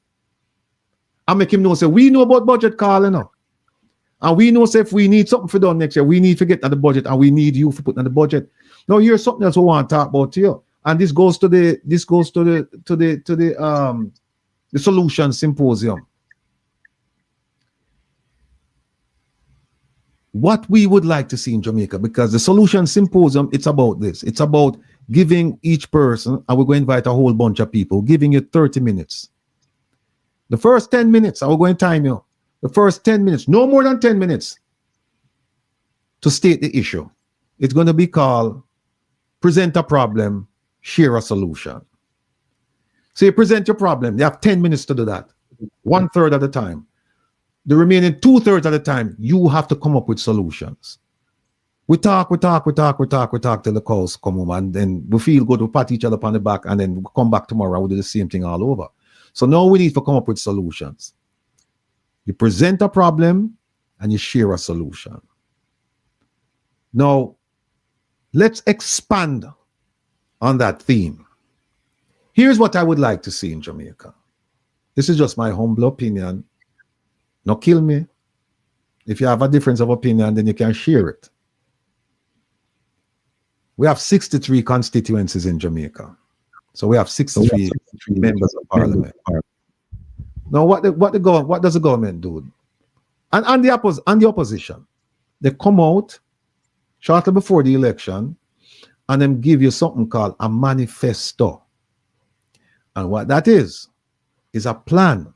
and make him know, say, we know about budget call enough. And we know, say, if we need something for done next year, we need to get on the budget, and we need you for putting on the budget. Now, here's something else we want to talk about to you. And this goes to the Solution Symposium. What we would like to see in Jamaica, because the Solution Symposium, it's about this. It's about giving each person, and we're going to invite a whole bunch of people, giving you 30 minutes. The first 10 minutes, I will go and time you. The first 10 minutes, no more than 10 minutes, to state the issue. It's going to be called Present a Problem, Share a Solution. So you present your problem. You have 10 minutes to do that, 1/3 of the time. The remaining 2/3 of the time, you have to come up with solutions. We talk till the cows come home, and then we feel good, we pat each other on the back, and then we come back tomorrow and we do the same thing all over. So now we need to come up with solutions. You present a problem and you share a solution. Now, let's expand on that theme. Here's what I would like to see in Jamaica. This is just my humble opinion. No kill me. If you have a difference of opinion, then you can share it. We have 63 constituencies in Jamaica. So we have 63 members of parliament. Now, what does the government do? And the opposition, they come out shortly before the election and then give you something called a manifesto. And what that is a plan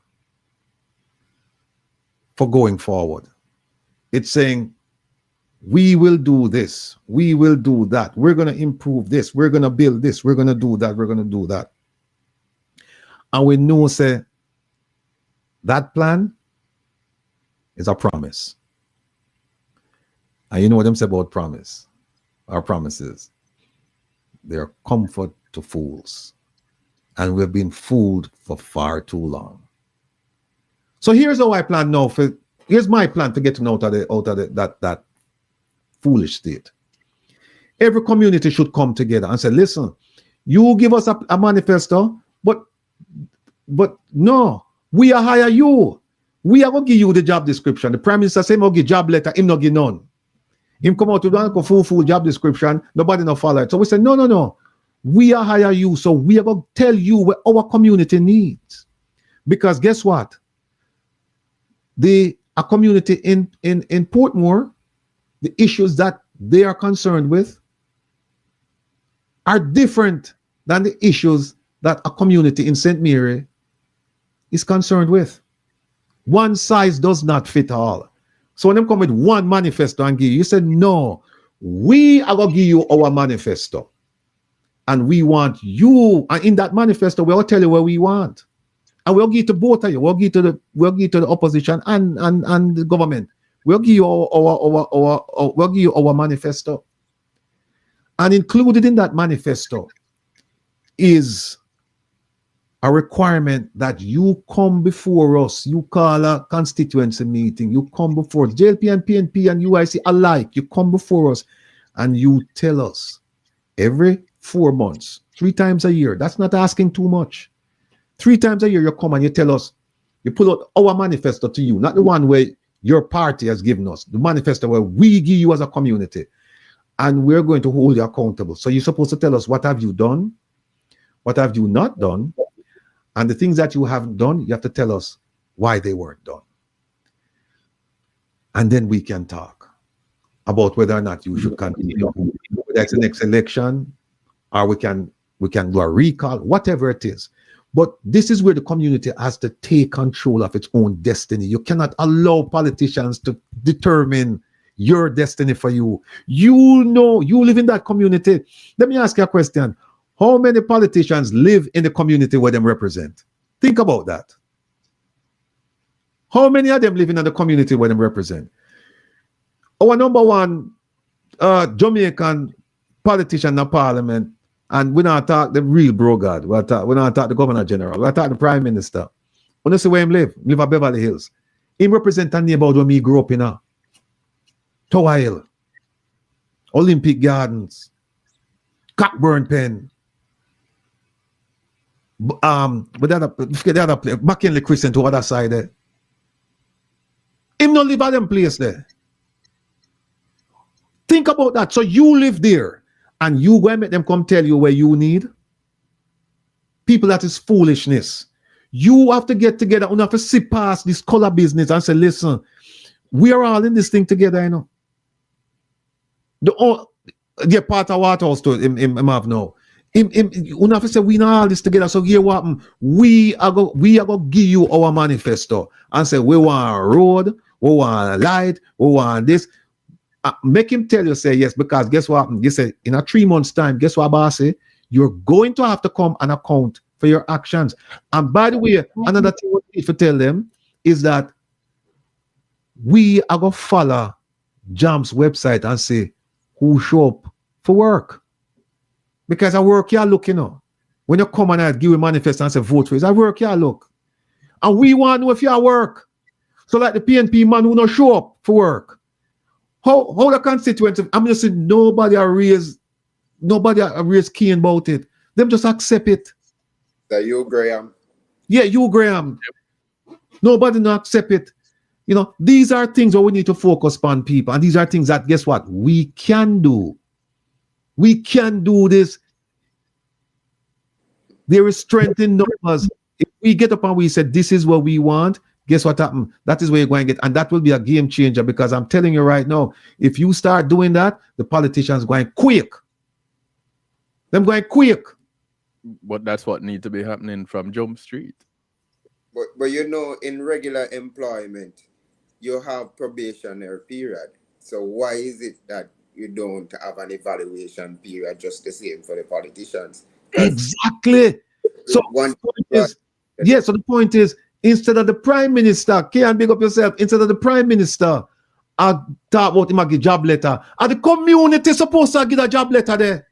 for going forward. It's saying, we will do this, we will do that, we're going to improve this, we're going to build this, we're going to do that, we're going to do that. And we know, say, that plan is a promise. And you know what I'm saying about promise? Our promises, they're comfort to fools. And we've been fooled for far too long. So here's how I plan now. Here's my plan to get out of that foolish state. Every community should come together and say, listen, you give us a manifesto, but no, we are hire you. We are going to give you the job description. The Prime Minister say, "I'll give job letter, him not give none." Him come out with one full job description, nobody not follow it. So we say, no. We are hire you, so we are going to tell you what our community needs. Because guess what? A community in Portmore, the issues that they are concerned with are different than the issues that a community in St. Mary is concerned with. One size does not fit all. So when they come with one manifesto and give you said, no, we are going to give you our manifesto. And we want you, and in that manifesto, we'll tell you what we want. And we'll give it to both of you. We'll give it to the opposition and the government. We'll give you our manifesto. And included in that manifesto is a requirement that you come before us. You call a constituency meeting. You come before us. JLP and PNP and UIC alike. You come before us and you tell us every 4 months, 3 times a year. That's not asking too much. 3 times a year you come and you tell us, you pull out our manifesto to you, not the one where your party has given us, the manifesto where we give you as a community, and we're going to hold you accountable. So you're supposed to tell us, what have you done? What have you not done? And the things that you haven't done, you have to tell us why they weren't done. And then we can talk about whether or not you should continue. Whether it's the next election, or we can do a recall, whatever it is. But this is where the community has to take control of its own destiny. You cannot allow politicians to determine your destiny for you. You know, you live in that community. Let me ask you a question. How many politicians live in the community where they represent? Think about that. How many of them living in the community where they represent? Our number one Jamaican politician in the parliament, and we not talk the real bro God. We not talk the governor general. We talk the prime minister. When you see where him live at Beverly Hills. He represent a neighborhood where me grew up in Tower Hill, Olympic Gardens, Cockburn Pen, but the other place, McKinley Crescent to the other side there. Him not live at them place there. Think about that. So you live there and you go and make them come tell you where you need. People, that is foolishness. You have to get together. You have to see past this color business and say, listen, we are all in this thing together, you know. The part of Waterhouse to him have now. You have to say, we know all this together. So here what happen? We are going to give you our manifesto and say, we want a road, we want a light, we want this. Make him tell you, say yes, because guess what? You say in a 3 months' time, guess what, bossy? You're going to have to come and account for your actions. And by the way, another thing we need to tell them is that we are going to follow Jam's website and say, who show up for work. Because I work here look, you know. When you come and I give a manifest and say vote for it, I work here look. And we want to know if you work. So like the PNP man who not show up for work. How the constituents, I'm just saying nobody are raised keen about it. Them just accept it. That you, Graham. Yeah, you, Graham. Nobody not accept it. You know, these are things that we need to focus on, people. And these are things that, guess what? We can do. We can do this. There is strength in numbers. If we get up and we said, this is what we want, guess what happened? That is where you're going to get. And that will be a game changer, because I'm telling you right now, if you start doing that, the politicians going quick. Them going quick. But that's what needs to be happening from Jump Street. But you know, in regular employment, you have probationary period. So why is it that you don't have an evaluation period just the same for the politicians? Exactly. So the point is, instead of the prime minister, can't big up yourself, instead of the prime minister, I talk about him a job letter. And the community supposed to get a job letter there.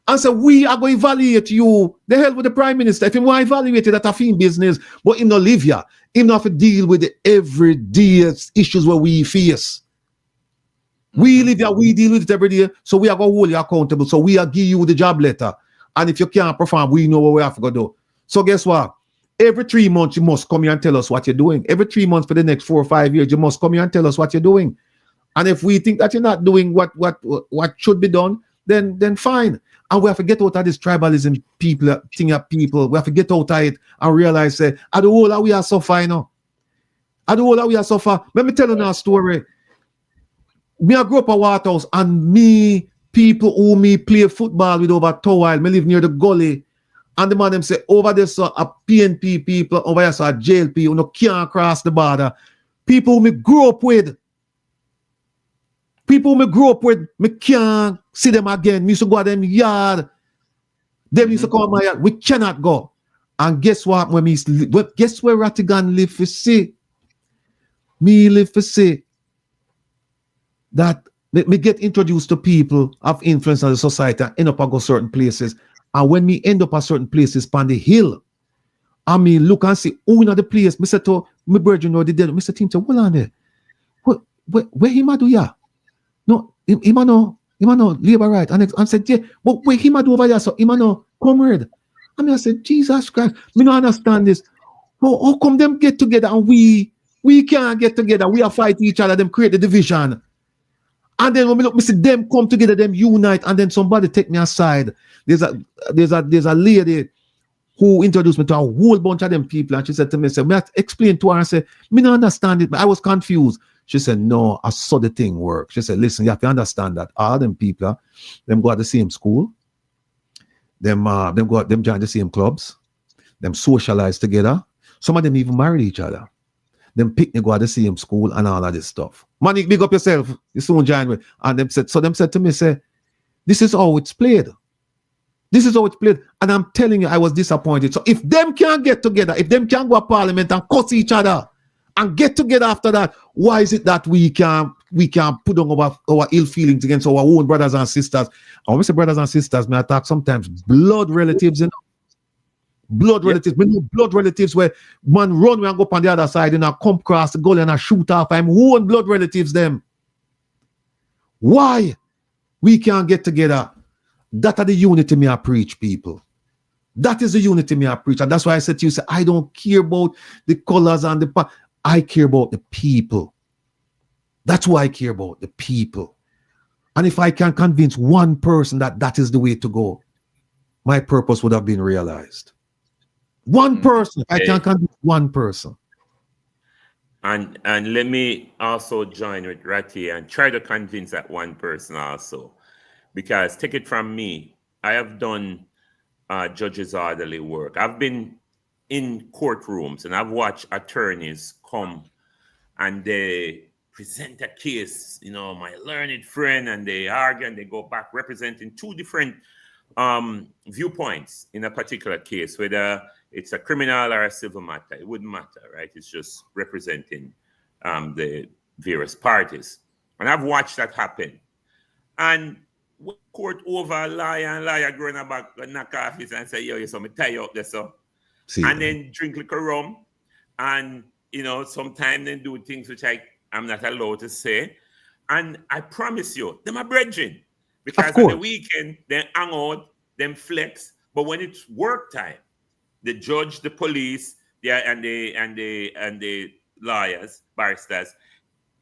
And so we are going to evaluate you. The hell with the prime minister. If you want to evaluate it, that's a fine business. But him not live here. Him not have to deal with the everyday issues where we face. We live here, we deal with it every day. So we are going to hold you accountable. So we are give you the job letter. And if you can't perform, we know what we have to do. So guess what? Every 3 months, you must come here and tell us what you're doing. Every 3 months for the next 4 or 5 years, you must come here and tell us what you're doing. And if we think that you're not doing what should be done, then fine. And we have to get out of this tribalism thing of people. We have to get out of it and realize that at the whole we are suffering now. At the whole we are suffering. Let me tell you a story. Me I grew up at Waterhouse, and people who me play football with over Towile, me live near the gully. And the man them say, over there, so a PNP people, over there, so a JLP, who no can't cross the border. People who me grew up with. People who me grew up with, me can't see them again. Me used to go to them yard. Them used to come to my yard. We cannot go. And guess what? Guess where Rattigan live for see? Me live for see that me get introduced to people of influence in the society and end up and go certain places. And when me end up at certain places on the hill, I mean look and see who in the place. Me say to my brother, you know, the dead. Mr. Tim say, hold on there. Where him a do ya? No, him a no labor right. And I said, yeah, but where him a do over there? So him a no comrade. I mean, I said, Jesus Christ, me don't understand this. How come them get together and we can't get together? We are fight each other, them create the division. And then when me see them come together, them unite, and then somebody take me aside. There's a lady who introduced me to a whole bunch of them people, and she said to me, "Me explain to her and say, me not understand it, but I was confused." She said, "No, I saw the thing work." She said, "Listen, you have to understand that all them people, them go at the same school, them join the same clubs, them socialize together. Some of them even marry each other. Them picnic go at the same school and all of this stuff. Money, big up yourself. You soon join me." And them said to me, say, "This is how it's played. This is how it's played." And I'm telling you, I was disappointed. So if them can't get together, if them can't go to parliament and cuss each other and get together after that, why is it that we can't put on our ill feelings against our own brothers and sisters? And when we say brothers and sisters, may I talk sometimes blood relatives, you know? Blood relatives, we know blood relatives where man run and go up on the other side and I come across the goal and I shoot off. I'm own blood relatives them. Why we can't get together? That are the unity me I preach, people. That is the unity me I preach. And that's why I said to you, say, I don't care about the colors and I care about the people. That's why I care about the people. And if I can convince one person that is the way to go, my purpose would have been realized. One person. I can convince one person. And let me also join with Ratty and try to convince that one person also. Because take it from me, I have done judges' orderly work. I've been in courtrooms and I've watched attorneys come and they present a case, you know, my learned friend, and they argue and they go back representing two different viewpoints in a particular case, whether it's a criminal or a civil matter. It wouldn't matter, right? It's just representing the various parties. And I've watched that happen. And court over a liar and liar growing back, knock off his and say, yo, you saw me tie you up there, so. See. And then drink liquor rum. And, sometimes they do things which I'm not allowed to say. And I promise you, them are brethren. Because on the weekend, they hang out, them flex. But when it's work time, the judge, the police, and the lawyers, barristers,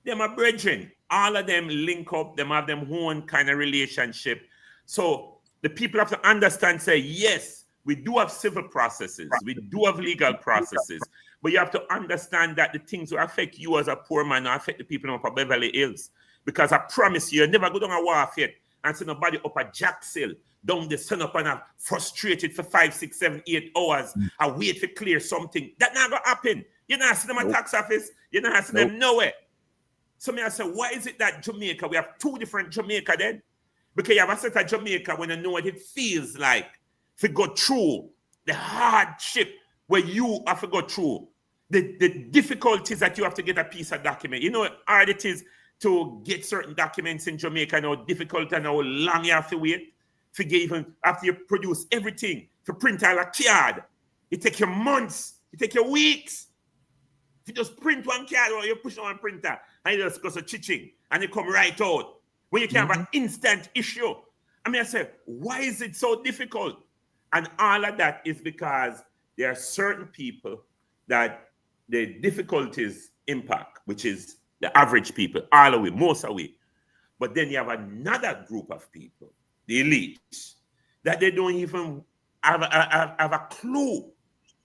them are brethren. All of them link up, them have them own kind of relationship. So the people have to understand, say, yes, we do have civil processes, we do have legal processes, but you have to understand that the things will affect you as a poor man will affect the people up at Beverly Hills. Because I promise you, never go down a warfare and see nobody up at Jackshill, down the sun up and have frustrated for 5, 6, 7, 8 hours and wait for clear something. That not gonna happen. You're not see them at tax office, you're not see them nowhere. So me I say, why is it that Jamaica, we have two different Jamaica then? Because you have a set of Jamaica when you know what it feels like to go through the hardship where you have to go through, the difficulties that you have to get a piece of document. You know how hard it is to get certain documents in Jamaica and how difficult and how long you have to wait to get even after you produce everything to print out a card. It takes you months, it takes you weeks. If you just print one card or you push on one printer and you just go to chiching and it come right out. When you can have an instant issue. I mean, I say, why is it so difficult? And all of that is because there are certain people that the difficulties impact, which is the average people, all the way, most of the way. But then you have another group of people, the elites, that they don't even have a clue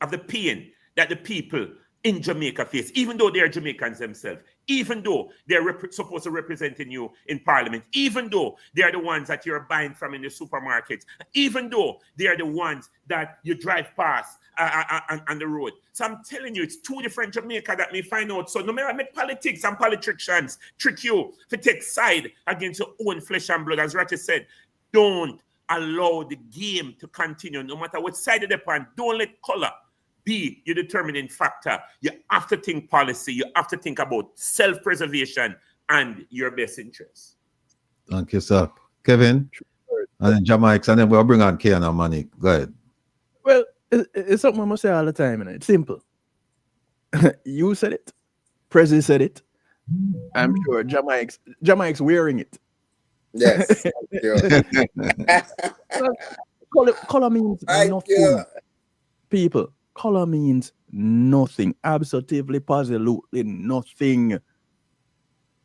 of the pain that the people in Jamaica face, even though they're Jamaicans themselves, even though they're supposed to representing you in parliament, even though they're the ones that you're buying from in the supermarkets, even though they're the ones that you drive past on the road. So I'm telling you, it's two different Jamaica that may find out. So no matter make politics and politicians trick you to take side against your own flesh and blood, as Ratty said, don't allow the game to continue, no matter what side of the pan. Don't let color be your determining factor. You have to think policy. You have to think about self-preservation and your best interests. Thank you, sir. Kevin, and then Jamaica, and then we'll bring on Kay and Money. Go ahead. Well, it's something I must say all the time. It's simple. You said it. Prezi said it. I'm sure Jamaica's wearing it. Yes. Color means nothing. People, color means nothing. Absolutely, positively nothing.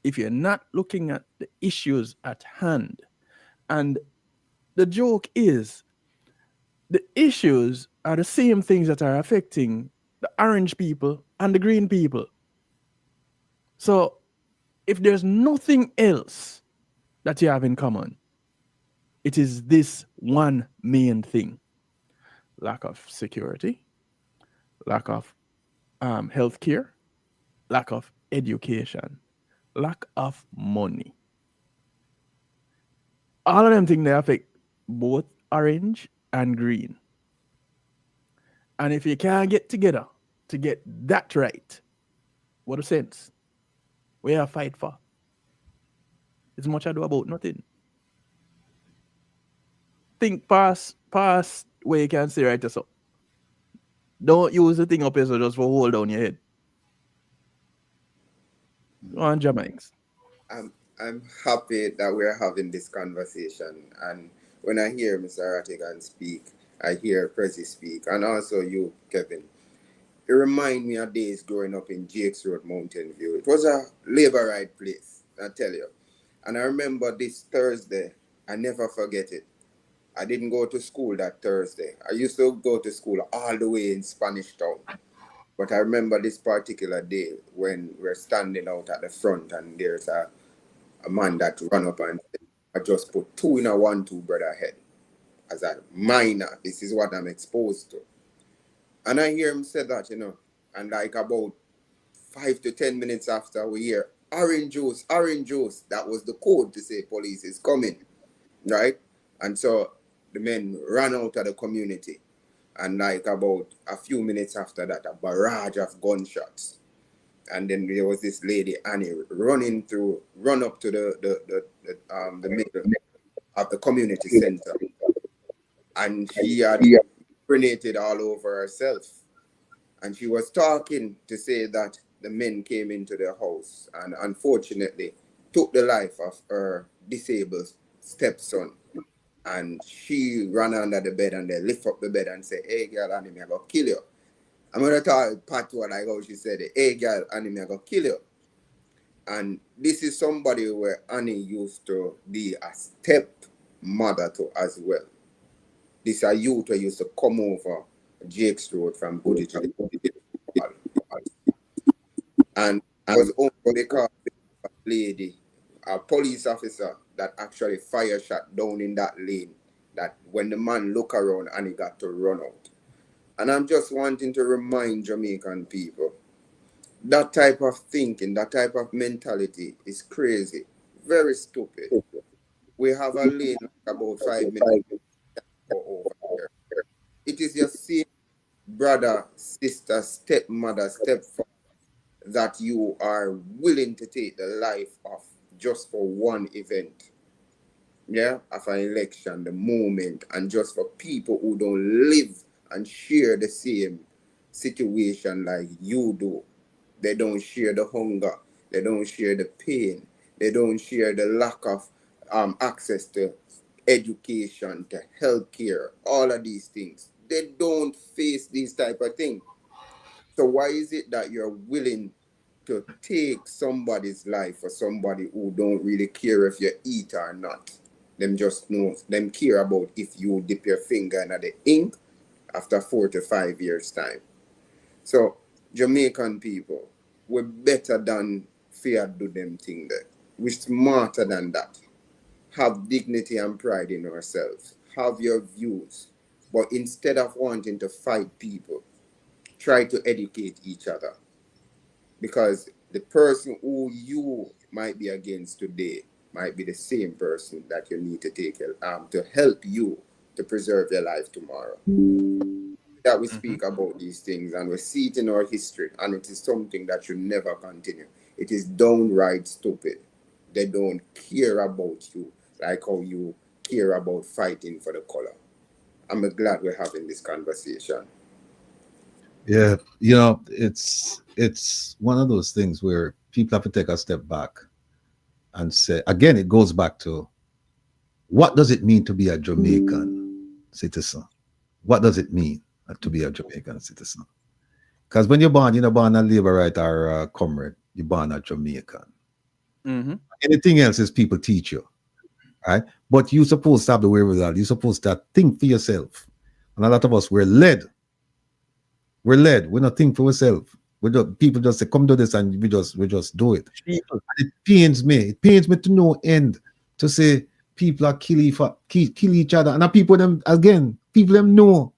If you're not looking at the issues at hand. And the joke is, the issues are the same things that are affecting the orange people and the green people. So if there's nothing else that you have in common, it is this one main thing. Lack of security, lack of healthcare, lack of education, lack of money. All of them things, they affect both orange and green. And if you can't get together to get that right, what a sense. We are fight for. It's much ado about nothing. Think past where you can see right yourself. Don't use the thing up here so just for hold down your head. Go on, Jamaics. I'm happy that we're having this conversation. And when I hear Mr. Rattigan speak, I hear Prezi speak, and also you, Kevin. It reminds me of days growing up in Jakes Road, Mountain View. It was a labor right place, I tell you. And I remember this Thursday, I never forget it. I didn't go to school that Thursday. I used to go to school all the way in Spanish Town. But I remember this particular day when we're standing out at the front and there's a man that ran up and said, I just put 2 in a 1-2 brother head. As a minor, this is what I'm exposed to. And I hear him say that, and like about 5 to 10 minutes after, we hear, orange juice. That was the code to say police is coming, right? And so the men ran out of the community. And like about a few minutes after that, a barrage of gunshots. and then there was this lady Annie run up to the middle of the community center, and she had urinated all over herself, and she was talking to say that the men came into the house and unfortunately took the life of her disabled stepson. And she ran under the bed and they lift up the bed and say, "Hey girl, Annie, me I go kill you." I'm gonna talk patois like how she said it. "Hey girl, Annie, me I go kill you." And this is somebody where Annie used to be a stepmother to as well. This is a youth who used to come over Jake's Road from Goodrich, and was only because a lady, a police officer, that actually fire shot down in that lane, that when the man look around and he got to run out. And I'm just wanting to remind Jamaican people, that type of thinking, that type of mentality is crazy, very stupid. We have a lane about 5 minutes over here. It is your same brother, sister, stepmother, stepfather that you are willing to take the life of just for one event, of an election, the moment, and just for people who don't live and share the same situation like you do. They don't share the hunger, they don't share the pain, they don't share the lack of access to education, to healthcare, all of these things. They don't face these type of things. So why is it that you're willing to take somebody's life for somebody who don't really care if you eat or not? Them just know, them care about if you dip your finger in the ink after 4 to 5 years time. So Jamaican people, we're better than fear do them thing there. We're smarter than that. Have dignity and pride in ourselves. Have your views. But instead of wanting to fight people, try to educate each other. Because the person who you might be against today might be the same person that you need to take to help you to preserve your life tomorrow. That we speak about these things and we see it in our history, and it is something that should never continue. It is downright stupid. They don't care about you like how you care about fighting for the color. I'm glad we're having this conversation. Yeah, it's one of those things where people have to take a step back and say, again, it goes back to, what does it mean to be a Jamaican citizen? What does it mean to be a Jamaican citizen? Because when you're born a labor right or a comrade, you're born a Jamaican. Mm-hmm. Anything else is people teach you, right? But you're supposed to have the wherewithal. You're supposed to think for yourself. And a lot of us, we're led. We don't think for ourselves. People just say, come do this, and we just do it. It pains me to no end to say people are kill each other. And people them know.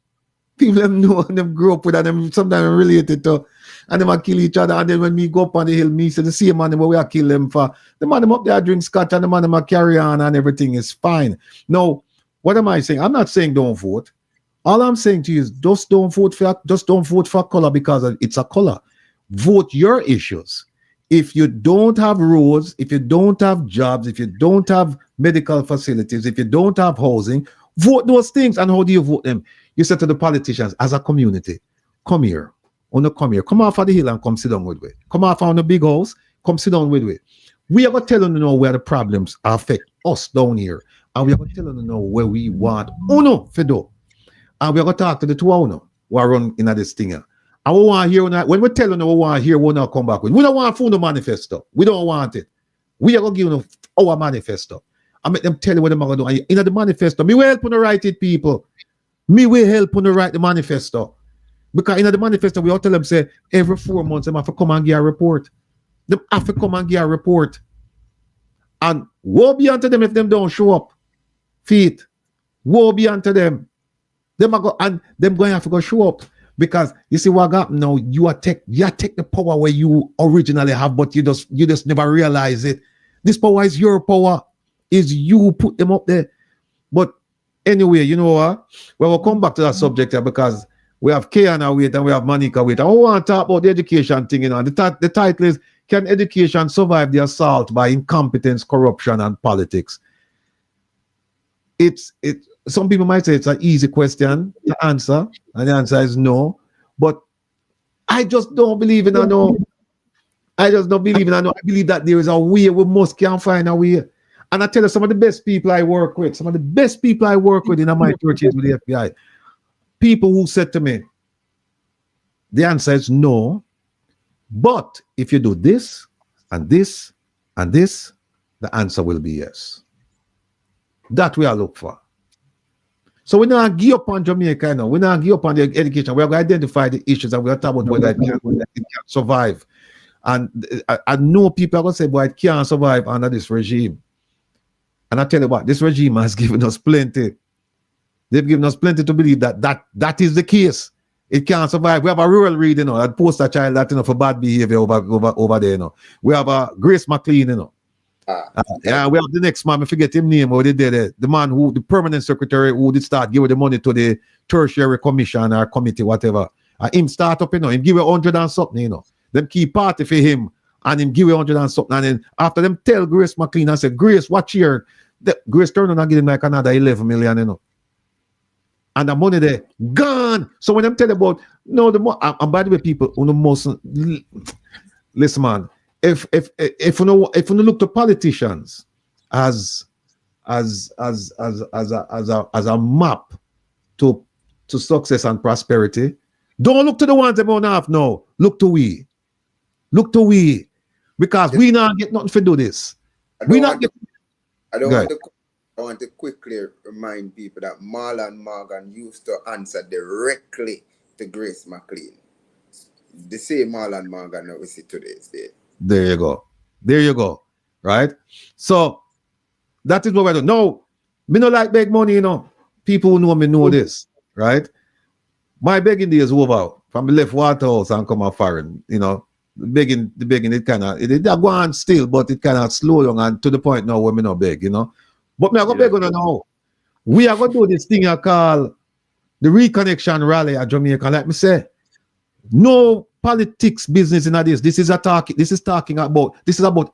People them know and them grow up with and them sometimes related to, and them kill each other. And then when we go up on the hill, me say the same man where we are kill them for. The man them up there drink scotch and the man them carry on and everything is fine. Now, what am I saying? I'm not saying don't vote. All I'm saying to you is just don't vote for color because it's a color. Vote your issues. If you don't have roads, if you don't have jobs, if you don't have medical facilities, if you don't have housing, vote those things. And how do you vote them? You say to the politicians, as a community, come here. Come off of the hill and come sit down with me. Come off on the big house, come sit down with me. We are going to tell them where the problems affect us down here. And we are going to tell them where we want Uno Fedo. And we're going to talk to the two of them who are run in this thing. And we want to hear, when we tell them we want to hear, we want to come back with. We don't want to manifesto. We don't want it. We are going to give them our manifesto. I make them tell you what they're going to do. And in the manifesto, me will help on to write it, people. Me will help on to write the manifesto. Because in the manifesto, we all tell them, say, every 4 months, they have to come and give a report. They have to come and give a report. And woe be unto them if them don't show up. Feet. Woe be unto them. Them are go, and them going to have to go show up. Because you see what happened now, you take the power where you originally have, but you just never realize it. This power is your power. Is you put them up there. But anyway, you know what? Well, we'll come back to that subject here because we have Kiana wait, and we have Monica wait. I want to talk about the education thing, you know. The title is, can education survive the assault by incompetence, corruption, and politics? Some people might say it's an easy question to answer, and the answer is no. But I just don't believe in I know. I just don't believe in I know. I believe that there is a way. We must can find a way. And I tell you, some of the best people I work with, in my 30 years with the FBI, people who said to me, the answer is no. But if you do this and this and this, the answer will be yes. That we are look for. So we not give up on Jamaica now. We not give up on the education. We are going to identify the issues and we are talking about whether it can survive. And I know people are going to say, boy, it can't survive under this regime. And I tell you what, this regime has given us plenty. They've given us plenty to believe that is the case. It can't survive. We have a rural read, you know, that poster child that, you know, for bad behavior over there, you know. We have a Grace McLean, you know. Yeah, we have the next man, I forget his name, or the man who, the permanent secretary who did start giving the money to the tertiary commission or committee, whatever. Him start up, you know, him give you 100 and something, you know. Them keep party for him and him give you 100 and something. And then after them tell Grace McLean and say, Grace, watch here. Grace turn on and give him like another 11 million, you know. And the money there gone. So when I'm telling about no, the more and by the way, people who the most listen, man. If you know look to politicians as a map to success and prosperity, don't look to the ones that don't have no. Look to we, because we not get nothing to do this. I want to quickly remind people that Marlon Morgan used to answer directly to Grace McLean. The same Marlon Morgan that we see today's day. There you go. Right? So that is what we do. No, me no like beg money, you know. People who know me know this, right? My begging day is over. From the left Waterhouse and come out foreign, you know. The begging, it kind of, it go on still, but it kind of slow down and to the point now where me no beg, you know. But me I go beg on now. We are going to do this thing I call the Reconnection Rally at Jamaica. Like me say, no politics business in this. This is about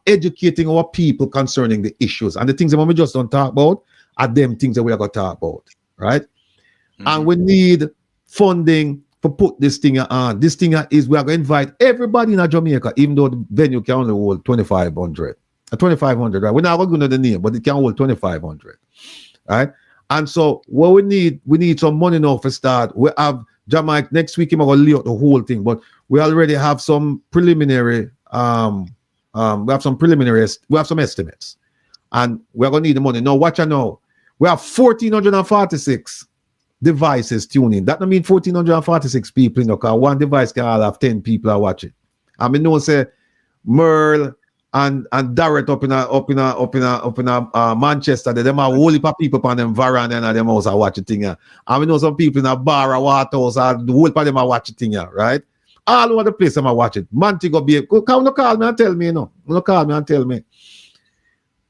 educating our people concerning the issues. And the things that we just don't talk about are them things that we are going to talk about. Right? Mm-hmm. And we need funding for put this thing on. This thing is we are going to invite everybody in Jamaica, even though the venue can only hold 2,500. 2,500, right? We're not going to know the name, but it can hold 2,500, right? And so what we need some money now for start. We have Jamaica next week. I'm going to lay out the whole thing, but we already have some preliminary. We have some estimates, and we're going to need the money. Now, watch out now. We have 1,446 devices tuning. That don't mean 1,446 people, you know, because one device can all have 10 people are watching. I mean, no say Merle and Darrett up in Manchester, them are whole heap of people on them Varan and them also watching thing. I know some people in a bar or Waterhouse, the whole part of them are watching thing, right? All over the place them are watching. Montego Bay, come no call me and tell me, you know. No call me and tell me.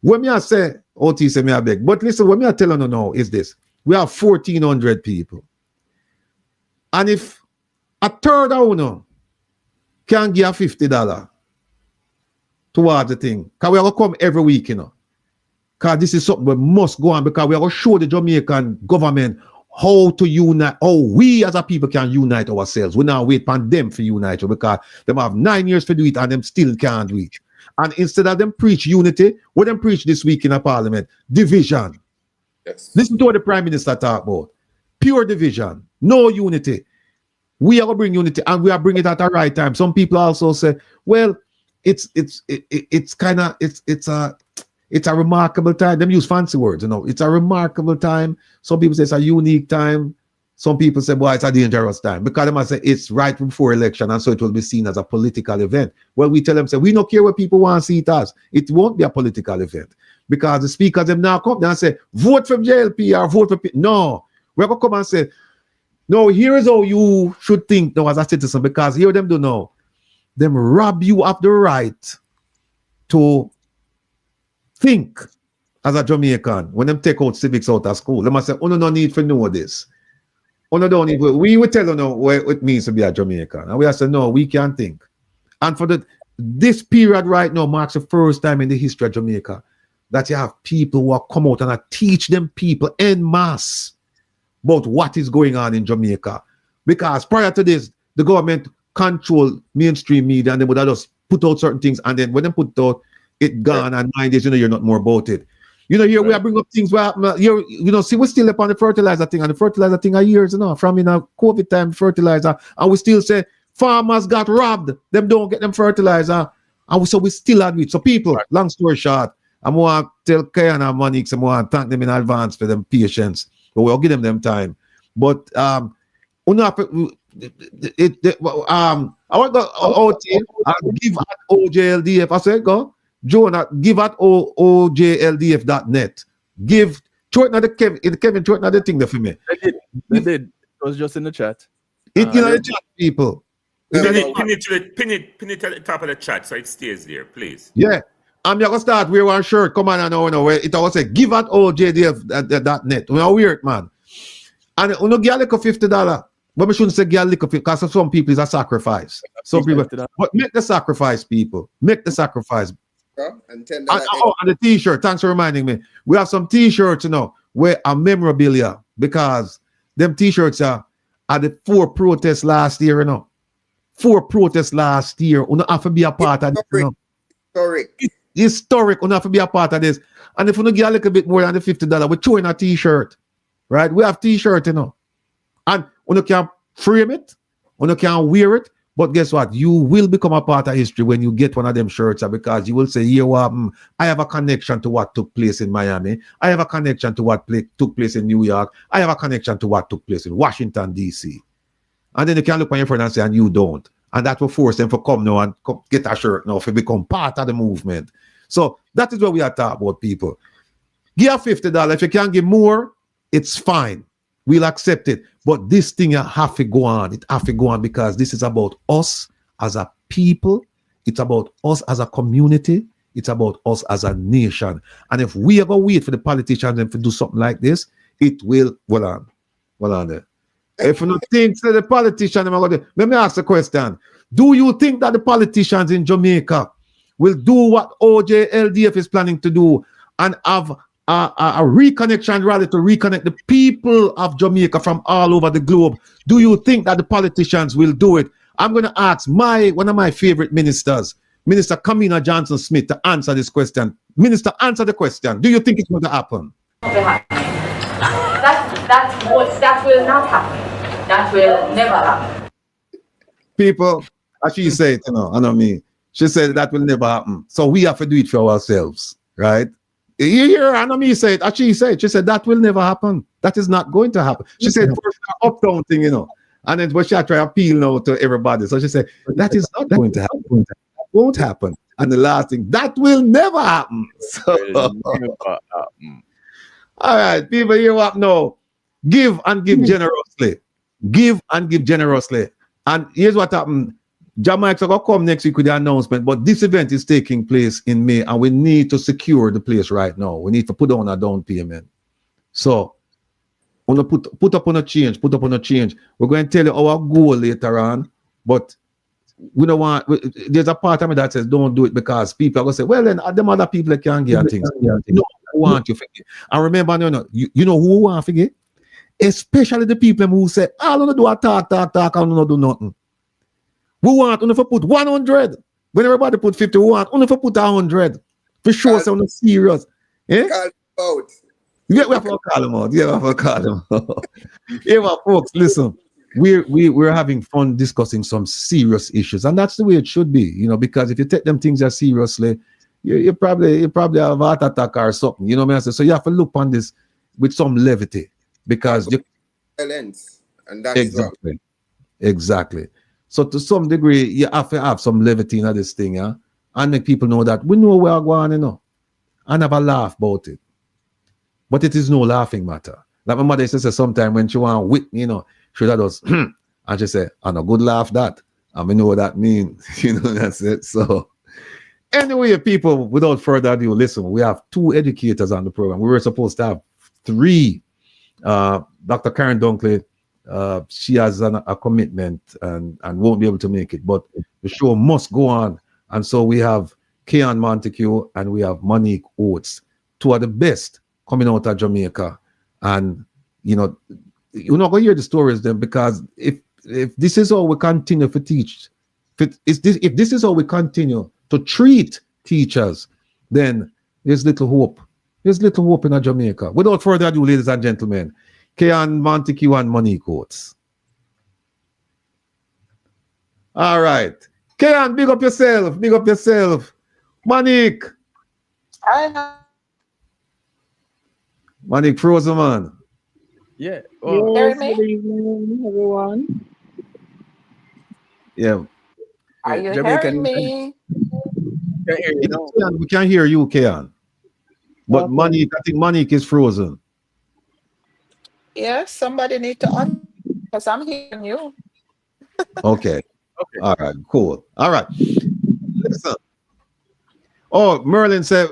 When me I say, OT say me I beg. But listen, what me I tell you now is this. We have 1,400 people. And if a third of you can give $50 towards the thing, because we are going to come every week, you know. Because this is something we must go on, because we are going to show the Jamaican government how to unite, how we as a people can unite ourselves. We now wait for them to unite, because they have 9 years to do it and them still can't do it. And instead of them preach unity, what them preach this week in a parliament? Division. Yes. Listen to what the Prime Minister talk about. Pure division, no unity. We are going to bring unity, and we are bringing it at the right time. Some people also say, well, it's a remarkable time. Them use fancy words, you know. It's a remarkable time. Some people say it's a unique time. Some people say, boy, it's a dangerous time, because they must say it's right before election, and so it will be seen as a political event. Well, we tell them, say, we don't care what people want to see it as. It won't be a political event, because the speakers them now come down and say, vote for JLP or vote for no. We're going to come and say, no, here is how you should think now as a citizen, because here them do know. Them rob you of the right to think as a Jamaican when them take out civics out of school. They must say, oh, no need for know this. We would tell you know what it means to be a Jamaican. And we have to no, we can't think. And for this period right now marks the first time in the history of Jamaica that you have people who have come out and teach them people en masse about what is going on in Jamaica. Because prior to this, the government controlled mainstream media and they would have just put out certain things, and then when they put out it gone, and 9 days, you're not more about it. Here we are bringing up things where see, we're still up on the fertilizer thing, and the fertilizer thing are years from in a COVID time fertilizer, and we still say farmers got robbed, them don't get them fertilizer, and so we still have it. So people, long story short, I want to tell Kayan and Monique, I want to thank them in advance for them patience, but we'll give them time. But I want to out here and give at AOJLDF. I said, go, Jonah, give at AOJLDF.net. Give, throw it at the Kevin, throw it at the thing there for me. They did. It was just in the chat. It's in the chat, people. Pin it at the top of the chat so it stays there, please. Yeah. I'm going to start wear one shirt. Come on, I know where it always say give at AOJLDF.net. We are weird, man. And you get like $50. But we shouldn't say get liquor because for some people it's a sacrifice. Some people, but make the sacrifice, people. Make the sacrifice. And $10. And the t-shirt. Thanks for reminding me. We have some t-shirts, where are memorabilia because them t-shirts are the 4 protests last year, 4 protests last year. You have to be a part of this. Historic. You have to be a part of this. And if you get a little bit more than the $50, we're throwing a t-shirt. Right? We have t-shirt, And you can frame it, you can wear it, but guess what? You will become a part of history when you get one of them shirts because you will say, I have a connection to what took place in Miami. I have a connection to what took place in New York. I have a connection to what took place in Washington, D.C. And then you can look on your friend and say, and you don't. And that will force them to come now and get a shirt now to become part of the movement. So that is what we are talking about, people. Give $50. If you can give more, it's fine. We'll accept it. But this thing have to go on. It have to go on because this is about us as a people. It's about us as a community. It's about us as a nation. And if we are going to wait for the politicians to do something like this, it will. Hold on there. If you don't think that the politicians, let me ask a question. Do you think that the politicians in Jamaica will do what AOJLDF is planning to do and have a reconnection rally to reconnect the people of Jamaica from all over the globe? Do you think that the politicians will do it? I'm going to ask one of my favorite ministers, Minister Kamina Johnson-Smith, to answer this question. Minister, answer the question. Do you think it's going to happen? That will not happen. That will never happen. People, as she said, I know me. She said that will never happen. So we have to do it for ourselves, right? You hear I know me say it. As she said that will never happen. That is not going to happen. She said first uptown thing, and then but she try to appeal now to everybody. So she said that is not going to happen. That won't happen. And the last thing, that will never happen. So, all right, people, hear what now? Give and give generously. Give and give generously. And here's what happened. Jamaica will come next week with the announcement, but this event is taking place in May, and we need to secure the place right now. We need to put on a down payment. So, on the put up on a change. We're going to tell you our goal later on, but we don't want. There's a part of me that says don't do it because people are going to say, well, then them other people can't get things. No, we want you to forget. And remember, you know who we want to forget? Especially the people who say, I don't do a talk, I don't do nothing. We want to put 100. When everybody put 50, we want to put 100. For sure, so not serious. Eh? Yeah, we have to call them out. Yeah, folks, listen. We're having fun discussing some serious issues, and that's the way it should be, because if you take them things as seriously, you probably have a heart attack or something. You know what I mean? So you have to look on this with some levity because you and that exactly. So to some degree, you have to have some levity in this thing, and make people know that we know where we're going, and have a laugh about it. But it is no laughing matter. Like my mother used to say sometime when she want to whip me, she does, and she say, "And a good laugh that." And we know what that means. That's it. So anyway, people, without further ado, listen, we have 2 educators on the program. We were supposed to have 3. Dr. Karen Dunkley, she has a commitment and won't be able to make it. But the show must go on. And so we have Keon Montague and we have Monique Oates, two of the best coming out of Jamaica. And, you know, you're not going to hear the stories then, because if this is how we continue to teach, if this is how we continue to treat teachers, then there's little hope. There's little hope in Jamaica. Without further ado, ladies and gentlemen, Keon Montague and Monique Oates. All right. Keon, big up yourself. Big up yourself. Monique. Monique frozen, man. Yeah. Yes, good evening, everyone. Yeah. Are you Jamaican, hearing me? We can't hear you, Keon. But Okay. Monique, I think Monique is frozen. Yes, somebody need to because I'm hearing you. Okay. All right, cool. All right. Listen. Oh, Merlin said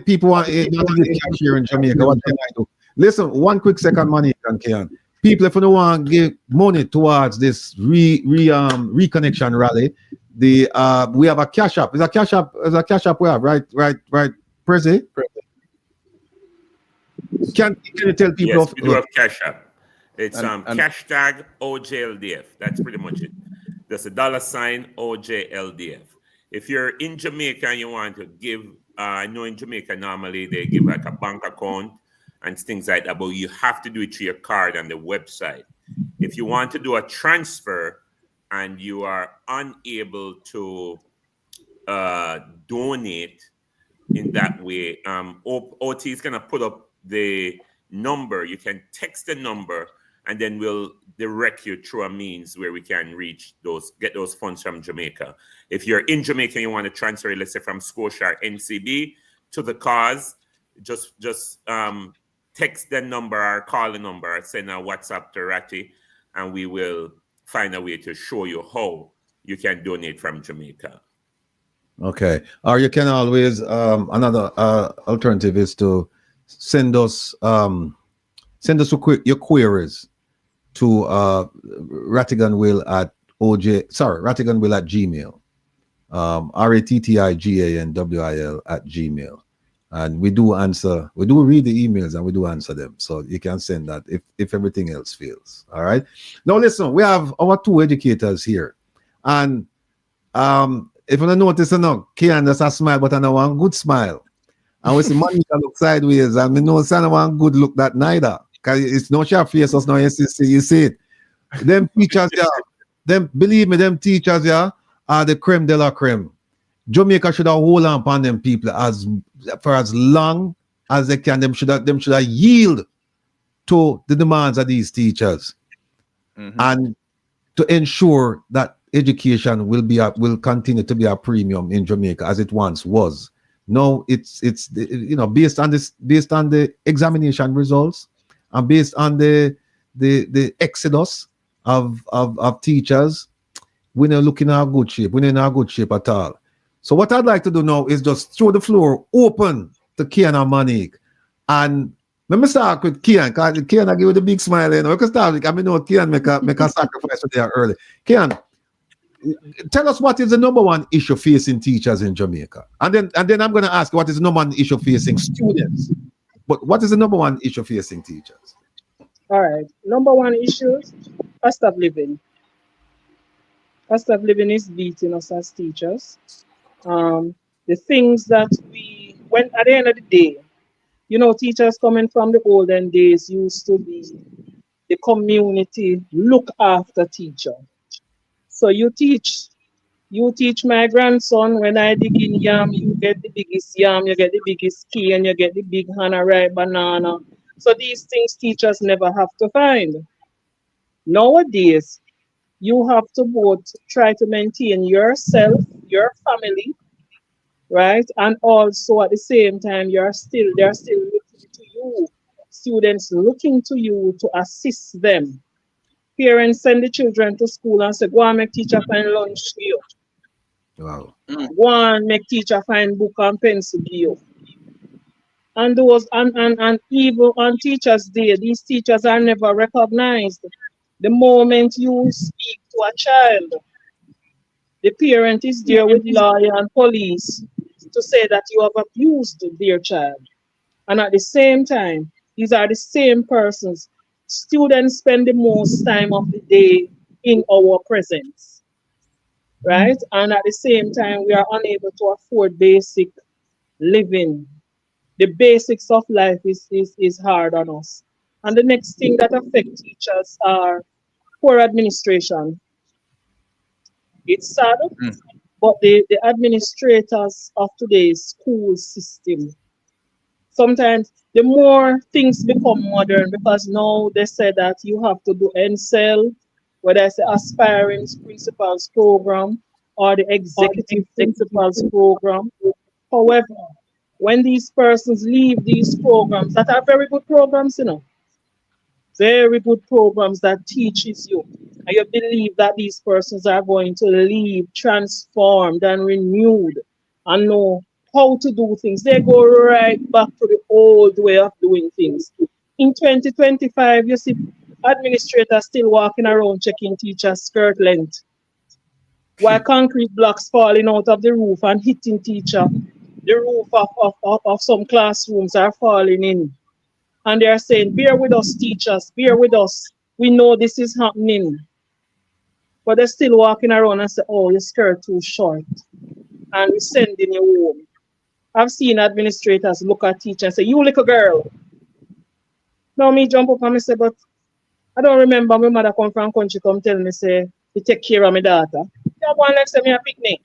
people want to give cash here in Jamaica. What can I do? Listen, one quick second, Monique and Keon. People, if you want to give money towards this reconnection rally, we have a cash app. Is a cash app we have, right, Prezi? Can you tell people? Yes, we do have cash app. It's hashtag OJLDF. That's pretty much it. That's a $sign OJLDF. If you're in Jamaica and you want to give, I know in Jamaica normally they give like a bank account and things like that, but you have to do it through your card on the website. If you want to do a transfer and you are unable to donate in that way, OT is going to put up the number. You can text the number and then we'll direct you through a means where we can get those funds from Jamaica. If you're in Jamaica and you want to transfer, let's say from Scotia or NCB to the cause, just text the number or call the number or send a WhatsApp to Ratty, and we will find a way to show you how you can donate from Jamaica. Okay. Or you can always, another alternative is to send us your queries to Rattiganwill at Gmail. Rattiganwil at Gmail. And we do read the emails and we do answer them. So you can send that if everything else fails. All right. Now listen, we have our two educators here. And if you don't notice Keon just a smile, but I know one good smile. And we see Monica look sideways, and we know son one good look that neither. Because it's no sharp face, us no you see it. Them teachers, believe me, them teachers are the creme de la creme. Jamaica should have hold on upon them people for as long as they can. Them should have yield to the demands of these teachers, and to ensure that education will continue to be a premium in Jamaica as it once was. No, it's based on the examination results and based on the exodus of teachers. We're not looking at good shape. We're not in a good shape at all. So what I'd like to do now is just throw the floor open to Keon and Monique. And let me start with Keon, because Keon I give you the big smile. We can start with, know Keon make a sacrifice there early. Keon, tell us what is the number one issue facing teachers in Jamaica. And then I'm going to ask what is the number one issue facing students. But what is the number one issue facing teachers? All right. Number one issue, cost of living. Cost of living is beating us as teachers. The things that when at the end of the day, teachers coming from the olden days used to be the community look after teacher. So you teach my grandson, when I dig in yam, you get the biggest yam, you get the biggest cane, you get the big Hannah ripe banana. So these things teachers never have to find. Nowadays, you have to both try to maintain yourself, your family, right? And also at the same time, they're still looking to you, students looking to you to assist them. Parents send the children to school and say, go and make teacher find lunch for you. Wow. Go and make teacher find book and pencil for you. And those and even on Teachers' Day, these teachers are never recognized. The moment you speak to a child, the parent is there with lawyer and police to say that you have abused their child. And at the same time, these are the same persons. Students spend the most time of the day in our presence, right? And at the same time, we are unable to afford basic living. The basics of life is hard on us. And the next thing that affects teachers are poor administration. It's sad, but the administrators of today's school system, sometimes the more things become modern, because now they say that you have to do NCEL, whether it's the aspiring principals program or the executive principals program. However, when these persons leave these programs, that are very good programs, you know, very good programs that teaches you, and you believe that these persons are going to leave transformed and renewed and know how to do things. They go right back to the old way of doing things. In 2025, you see administrators still walking around checking teachers' skirt length, while concrete blocks falling out of the roof and hitting teacher. The roof of some classrooms are falling in. And they are saying, bear with us, teachers, bear with us. We know this is happening. But they're still walking around and say, oh, your skirt too short. And we're sending you home. I've seen administrators look at teachers and say, you little girl. Now me jump up and me say, but I don't remember my mother come from country come tell me, say, you take care of my daughter. You go and like say me a picnic.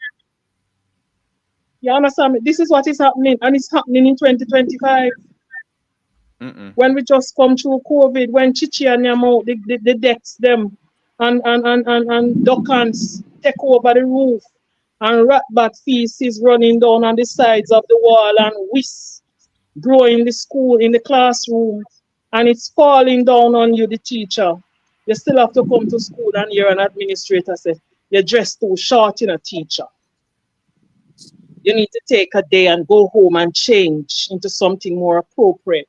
You understand me? This is what is happening, and it's happening in 2025. When we just come through COVID, when Chichi and Yamo, the decks them and duckants take over the roof, and ratbat feces running down on the sides of the wall, and whisk grow in the school, in the classroom, and it's falling down on you, the teacher. You still have to come to school and hear an administrator say, you're dressed too short, you know, teacher. You need to take a day and go home and change into something more appropriate.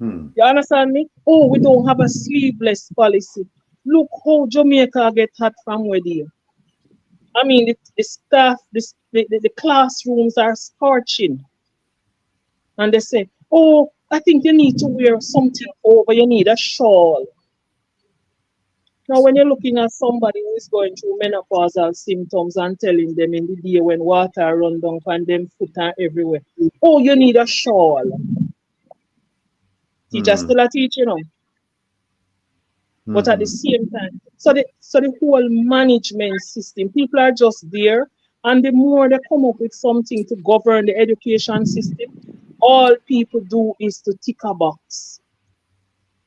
You understand me? Oh, we don't have a sleeveless policy. Look how Jamaica get hot from where they. I mean, the staff, the classrooms are scorching. And they say, oh, I think you need to wear something over, you need a shawl. Now, when you're looking at somebody who is going through menopausal symptoms and telling them in the day when water run down and them foot are everywhere, oh, you need a shawl. Teachers still a teach, you know. But at the same time, so the whole management system, people are just there, and the more they come up with something to govern the education system, all people do is to tick a box.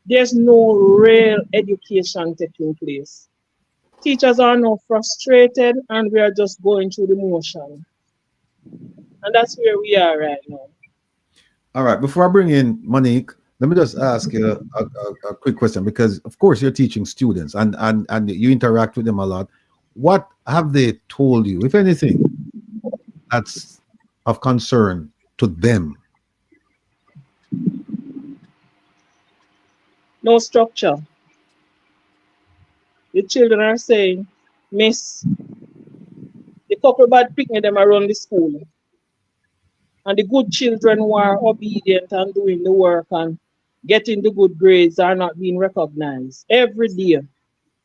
There's no real education taking place. Teachers are now frustrated, and we are just going through the motion. And that's where we are right now. All right, before I bring in Monique, let me just ask you a quick question, because of course you're teaching students and you interact with them a lot. What have they told you, if anything, that's of concern to them? No structure. The children are saying, Miss, the couple bad picking them around the school. And the good children who are obedient and doing the work and getting the good grades are not being recognized. Every day,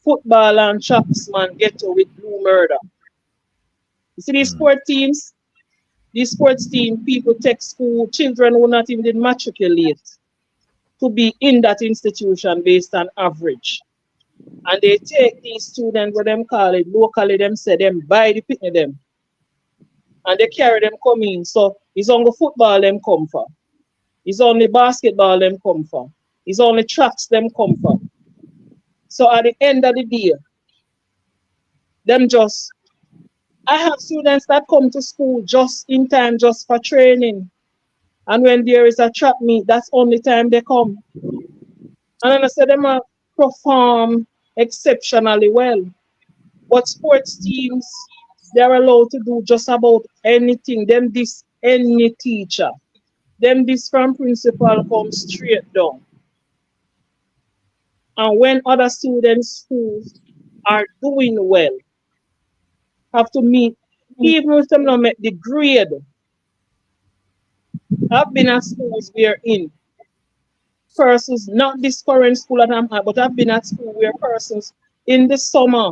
football and tracksman get to with blue murder. You see these sports teams? These sports team, people take school, children who not even did matriculate to be in that institution based on average. And they take these students, what them call it, locally them say them buy the picnic them. And they carry them come in. So it's only football them come for. It's only basketball them come for. It's only tracks them come for. So at the end of the day, them just, I have students that come to school just in time, just for training. And when there is a track meet, that's only time they come. And then I say them perform exceptionally well. But sports teams, they're allowed to do just about anything. Them this any teacher. Them this from principal come straight down. And when other students who are doing well have to meet, even if them not make the grade, I've been at schools where in persons, not this current school that I'm at, but I've been at school where persons in the summer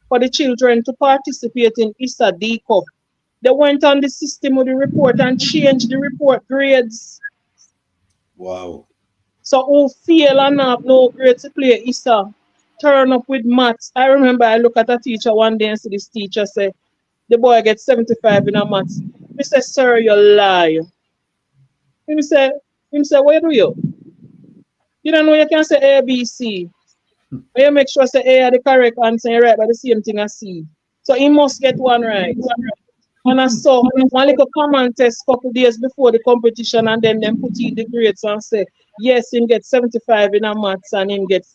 for the children to participate in ISA D Cup. They went on the system of the report and changed the report grades. Wow. So who fail and have no grades to play ISA, turn up with maths. I remember I look at a teacher one day and see this teacher say, the boy gets 75 in a maths. I say, sir, you lie. Him say, what do you? You don't know you can say A, B, C. But you make sure say A are the correct answer, you write by the same thing as C. So he must get one right. And I saw one little common test couple days before the competition, and then them put in the grades and say, yes, him get 75 in a maths and him get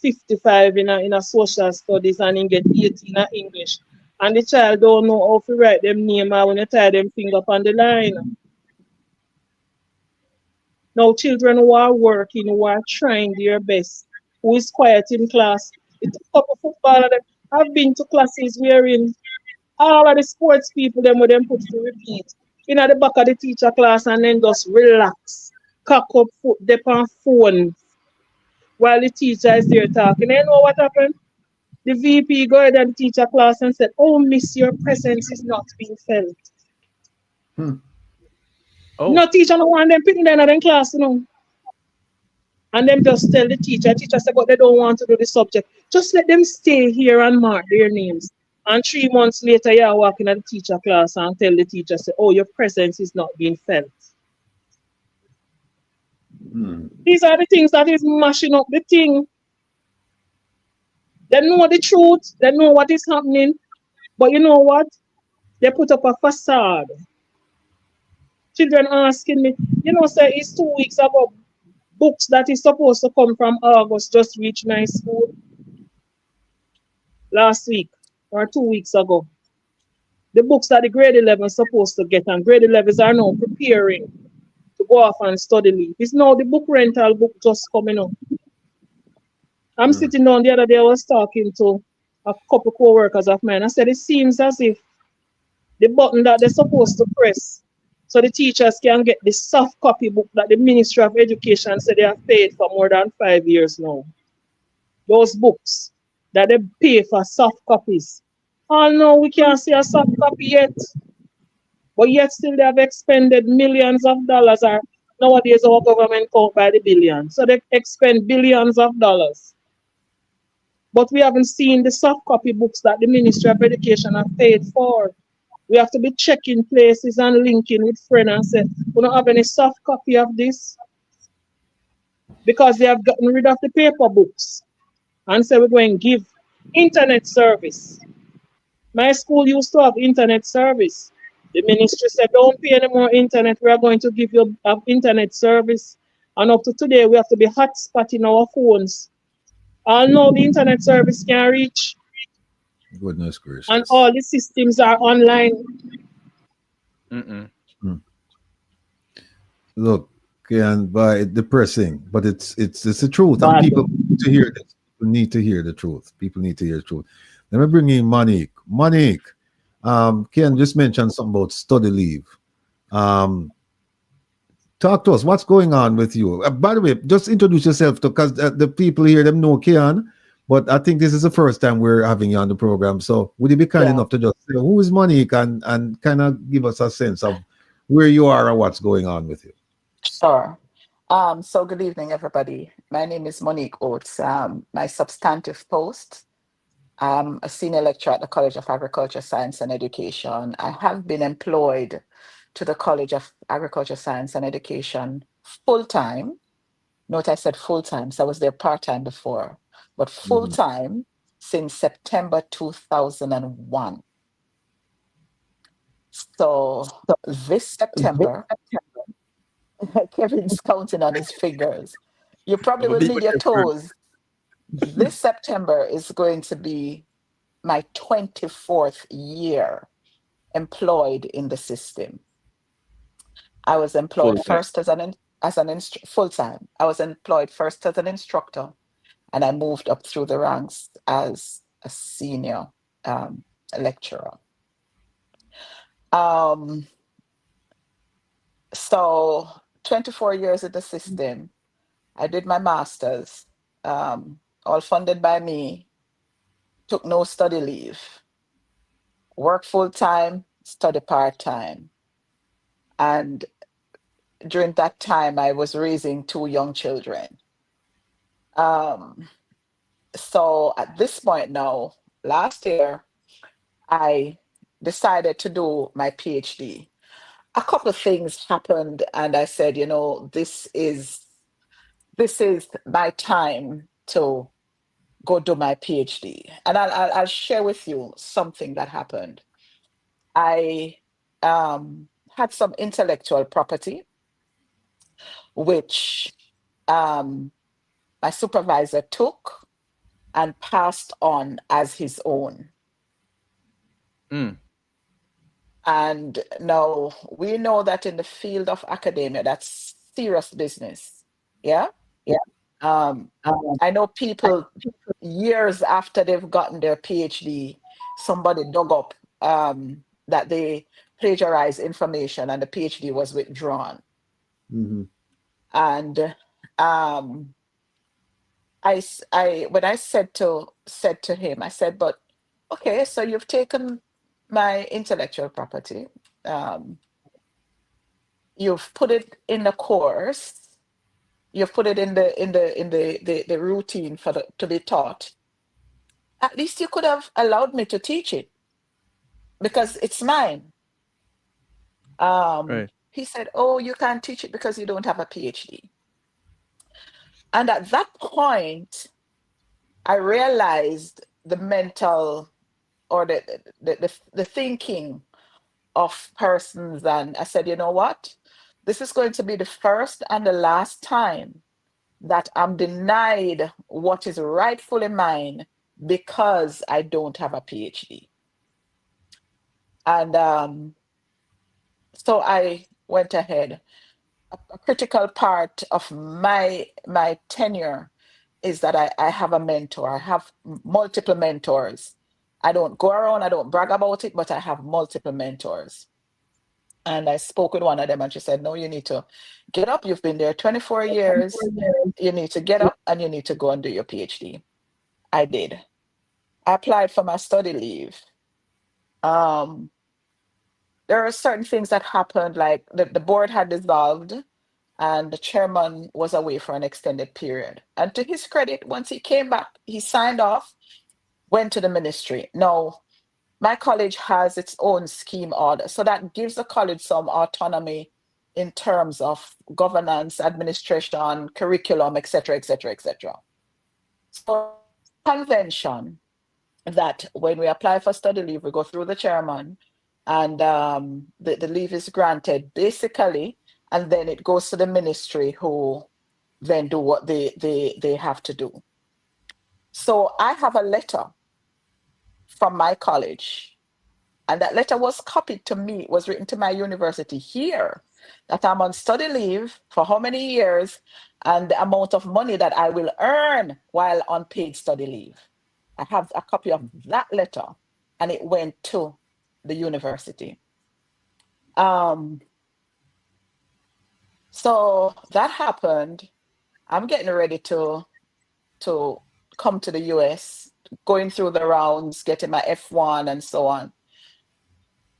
55 in a social studies and him get 80 in a English. And the child don't know how to write them name or when you tie them finger up on the line. Now children who are working, who are trying their best, who is quiet in class. It's a couple football of them. I've been to classes wherein all of the sports people them with them put to repeat in at the back of the teacher class and then just relax, cock up foot, dip on phone while the teacher is there talking. You know what happened? The VP go ahead and teacher class and said, "Oh, miss, your presence is not being felt." Oh. No teacher no want them picking them in class, you know. And them just tell the teacher said, but they don't want to do the subject. Just let them stay here and mark their names. And 3 months later, you are walking at the teacher class and tell the teacher, say, oh, your presence is not being felt. These are the things that is mashing up the thing. They know the truth. They know what is happening. But you know what? They put up a facade. Children asking me, you know, say it's 2 weeks ago. Books that is supposed to come from August just reached my school last week or 2 weeks ago. The books that the grade 11 is supposed to get, and grade 11s are now preparing to go off and study leave. It's now the book rental book just coming up. I'm sitting down the other day, I was talking to a couple co-workers of mine. I said, it seems as if the button that they're supposed to press so the teachers can get the soft copy book that the Ministry of Education said they have paid for more than 5 years now. Those books that they pay for soft copies. Oh no, we can't see a soft copy yet. But yet still they have expended millions of dollars, or nowadays our government count by the billions. So they expend billions of dollars. But we haven't seen the soft copy books that the Ministry of Education have paid for. We have to be checking places and linking with friends and say, we don't have any soft copy of this. Because they have gotten rid of the paper books. And so we're going to give internet service. My school used to have internet service. The ministry said, don't pay any more internet. We are going to give you internet service. And up to today, we have to be hotspotting our phones. All now the internet service can reach. Goodness gracious. And all the systems are online. Look, and by depressing, but it's the truth. And people need to hear this. People need to hear the truth. People need to hear the truth. Let me bring in Monique. Monique, Ken just mentioned something about study leave. Talk to us. What's going on with you? By the way, just introduce yourself because the people here, them know Ken, but I think this is the first time we're having you on the program. So would you be kind enough to just say, who is Monique, and kind of give us a sense of where you are and what's going on with you? Sure. So good evening, everybody. My name is Monique Oates. My substantive post, I'm a senior lecturer at the College of Agriculture, Science and Education. I have been employed to the College of Agriculture, Science and Education full-time. Note I said full-time, so I was there part-time before, but full-time since September 2001. So this September, Kevin's counting on his fingers. You probably will need your toes. This September is going to be my 24th year employed in the system. I was employed first as full-time. I was employed first as an instructor, and I moved up through the ranks as a senior lecturer. So 24 years in the system. I did my master's, all funded by me, took no study leave, work full-time, study part-time. And during that time, I was raising 2 young children. So at this point now, last year, I decided to do my PhD. A couple of things happened, and I said, you know, this is my time to go do my PhD. And I'll share with you something that happened. I had some intellectual property, which my supervisor took and passed on as his own. And now we know that in the field of academia, that's serious business. Yeah. I know people years after they've gotten their PhD, somebody dug up that they plagiarized information and the PhD was withdrawn. And when I said to him, I said, but okay, so you've taken my intellectual property, you've put it in the course, you've put it in the routine to be taught. At least you could have allowed me to teach it because it's mine. Right. He said, oh, you can't teach it because you don't have a PhD. And at that point, I realized the mental or the thinking of persons. And I said, you know what? This is going to be the first and the last time that I'm denied what is rightfully mine because I don't have a PhD. And so I went ahead. A critical part of my tenure is that I have a mentor. I have multiple mentors. I don't go around, I don't brag about it, but I have multiple mentors. And I spoke with one of them and she said, no, you need to get up. You've been there 24 years. You need to get up and you need to go and do your PhD. I did. I applied for my study leave. There are certain things that happened, like the board had dissolved and the chairman was away for an extended period. And to his credit, once he came back, he signed off, went to the ministry. Now, my college has its own scheme order, so that gives the college some autonomy in terms of governance, administration, curriculum, etc., etc., etc. So, convention that when we apply for study leave, we go through the chairman, and the leave is granted basically, and then it goes to the ministry who then do what they have to do. So I have a letter from my college, and that letter was copied to me. It was written to my university here that I'm on study leave for how many years and the amount of money that I will earn while on paid study leave. I have a copy of that letter, and it went to the university. So that happened. I'm getting ready to come to the US, going through the rounds, getting my F1 and so on.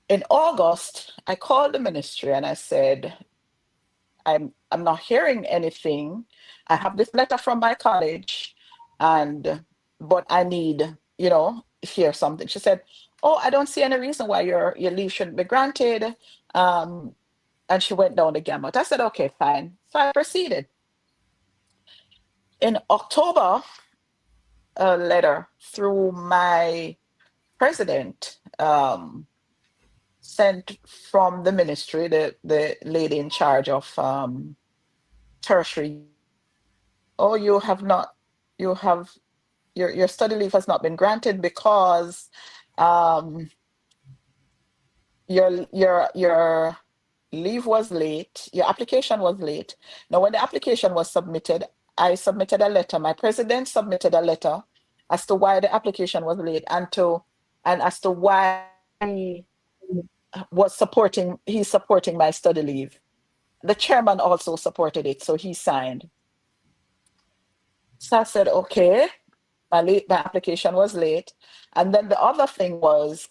In August, I called the ministry and I said, I'm not hearing anything. I have this letter from my college, but I need, hear something. She said, oh, I don't see any reason why your leave shouldn't be granted. And she went down the gamut. I said, okay, fine. So I proceeded. In October, a letter through my president sent from the ministry, the lady in charge of tertiary. Oh, your study leave has not been granted because your leave was late, your application was late. Now, when the application was submitted, I submitted a letter. My president submitted a letter as to why the application was late and as to why he he's supporting my study leave. The chairman also supported it, so he signed. So I said, okay, my application was late. And then the other thing was,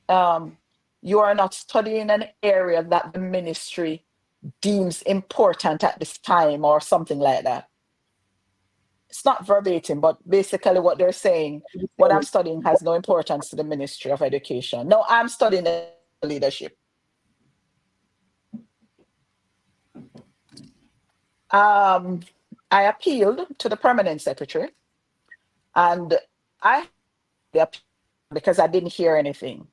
you are not studying an area that the ministry deems important at this time or something like that. It's not verbatim, but basically what they're saying, what I'm studying has no importance to the Ministry of Education. No, I'm studying leadership. I appealed to the permanent secretary, and because I didn't hear anything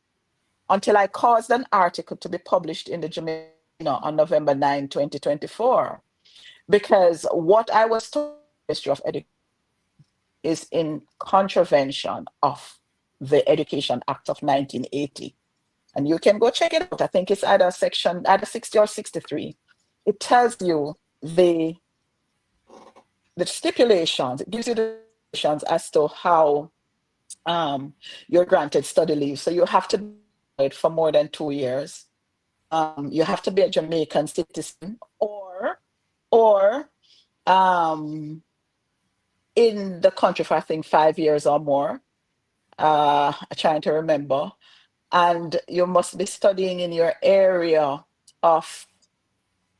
until I caused an article to be published in the Jamaica on November 9, 2024, because what I was told the Ministry of Education is in contravention of the Education Act of 1980. And you can go check it out. I think it's either 60 or 63. It tells you the stipulations. It gives you the stipulations as to how you're granted study leave. So you have to be employed for more than 2 years. You have to be a Jamaican citizen or in the country for I think 5 years or more. I'm trying to remember. And you must be studying in your area of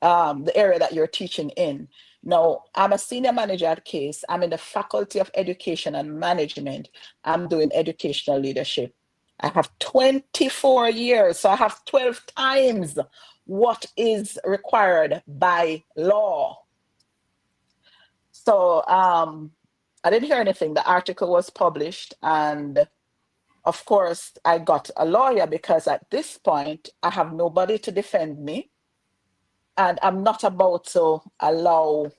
the area that you're teaching in. Now, I'm a senior manager at CASE. I'm in the Faculty of Education and Management. I'm doing educational leadership. I have 24 years, so I have 12 times what is required by law. So I didn't hear anything. The article was published, and of course, I got a lawyer because at this point, I have nobody to defend me. And I'm not about to allow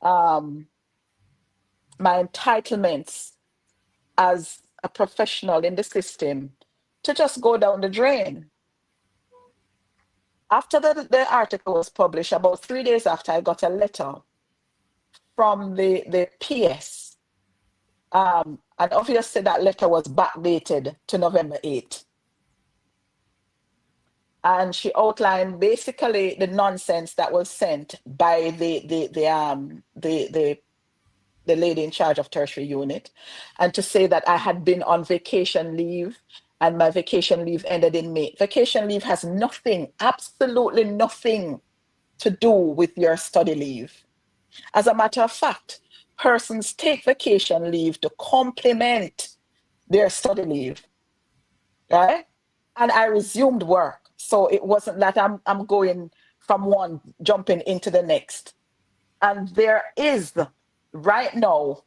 my entitlements as a professional in the system to just go down the drain. After the article was published, about 3 days after, I got a letter from the PS. And obviously that letter was backdated to November 8th. And she outlined basically the nonsense that was sent by the lady in charge of tertiary unit, and to say that I had been on vacation leave and my vacation leave ended in May. Vacation leave has nothing, absolutely nothing to do with your study leave. As a matter of fact, persons take vacation leave to complement their study leave, right? And I resumed work. So it wasn't that I'm going from one, jumping into the next. And there is right now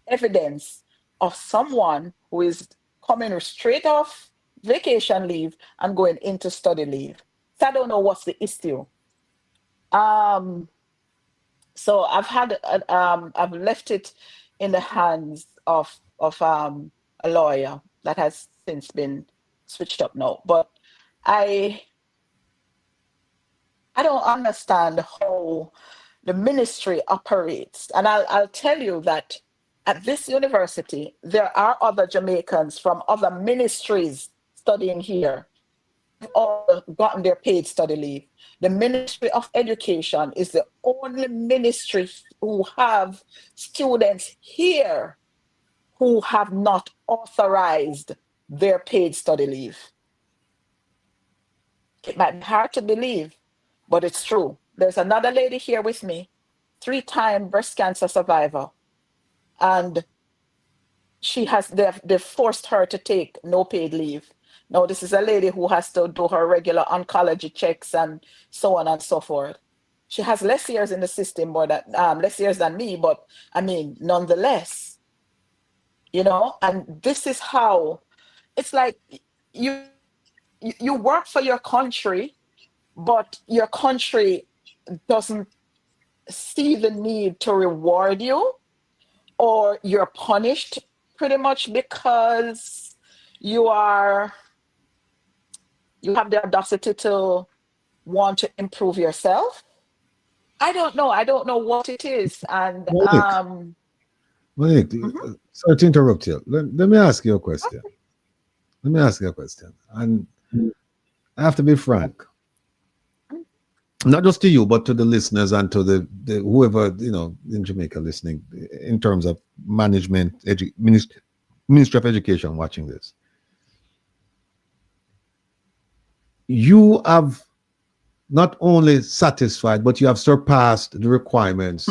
evidence of someone who is coming straight off vacation leave and going into study leave. So I don't know what's the issue. So I've left it in the hands of a lawyer that has since been switched up now. But I don't understand how the ministry operates. And I'll tell you that at this university, there are other Jamaicans from other ministries studying here. They've all gotten their paid study leave. The Ministry of Education is the only ministry who have students here who have not authorized their paid study leave. It might be hard to believe, but it's true. There's another lady here with me, 3-time breast cancer survivor, and they've forced her to take no paid leave. Now, this is a lady who has to do her regular oncology checks and so on and so forth. She has less years in the system, less years than me, but I mean, nonetheless, and this is how it's like you work for your country, but your country doesn't see the need to reward you, or you're punished pretty much because you have the audacity to want to improve yourself. I don't know. I don't know what it is. And Monique, sorry to interrupt you. Let me ask you a question. Let me ask you a question. And I have to be frank. Not just to you, but to the listeners and to the whoever, in Jamaica listening, in terms of management, Ministry of Education watching this. You have not only satisfied, but you have surpassed the requirements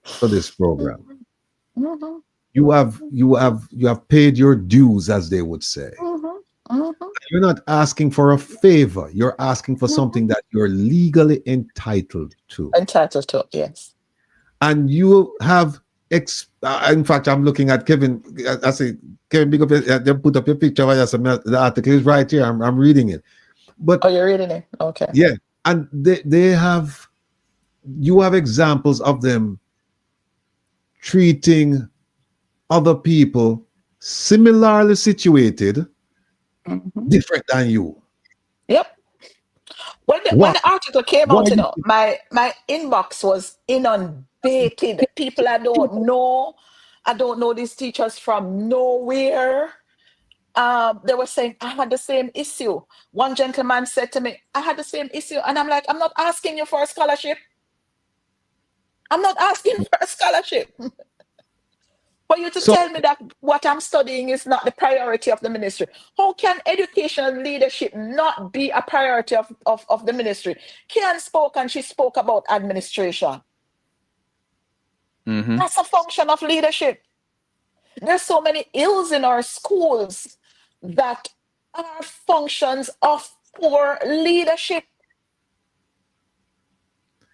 for this program. Mm-hmm. You have paid your dues, as they would say. You're not asking for a favor. You're asking for something that you're legally entitled to. Entitled to, yes. And you have, in fact, I'm looking at Kevin. I say, Kevin, big up, they put up your picture. The article is right here. I'm reading it. But oh, you're reading it? Okay. Yeah. And you have examples of them treating other people similarly situated different than you. Yep. When the article came out, my inbox was inundated. People I don't know. I don't know these teachers from nowhere. They were saying, I had the same issue. One gentleman said to me, I had the same issue. And I'm like, I'm not asking you for a scholarship. I'm not asking for a scholarship. For you to tell me that what I'm studying is not the priority of the ministry. How can educational leadership not be a priority of the ministry? Kian spoke and she spoke about administration. That's a function of leadership. There's so many ills in our schools that are functions of poor leadership.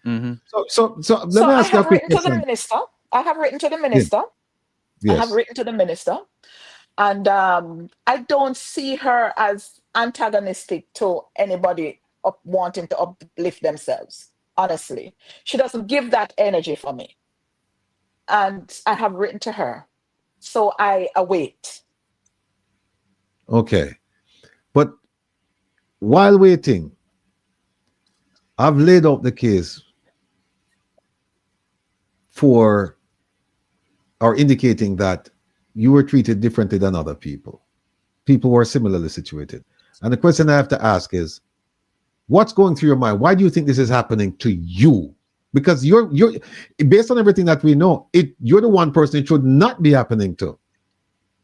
So let me ask you a quick question. I have written to the minister. Yes. I have written to the minister, and I don't see her as antagonistic to anybody wanting to uplift themselves. Honestly, she doesn't give that energy for me, and I have written to her, so I await. Okay, but while waiting, I've laid out the case for, or indicating that you were treated differently than other people. People who are similarly situated. And the question I have to ask is, what's going through your mind? Why do you think this is happening to you? Because you're based on everything that we know, you're the one person it should not be happening to.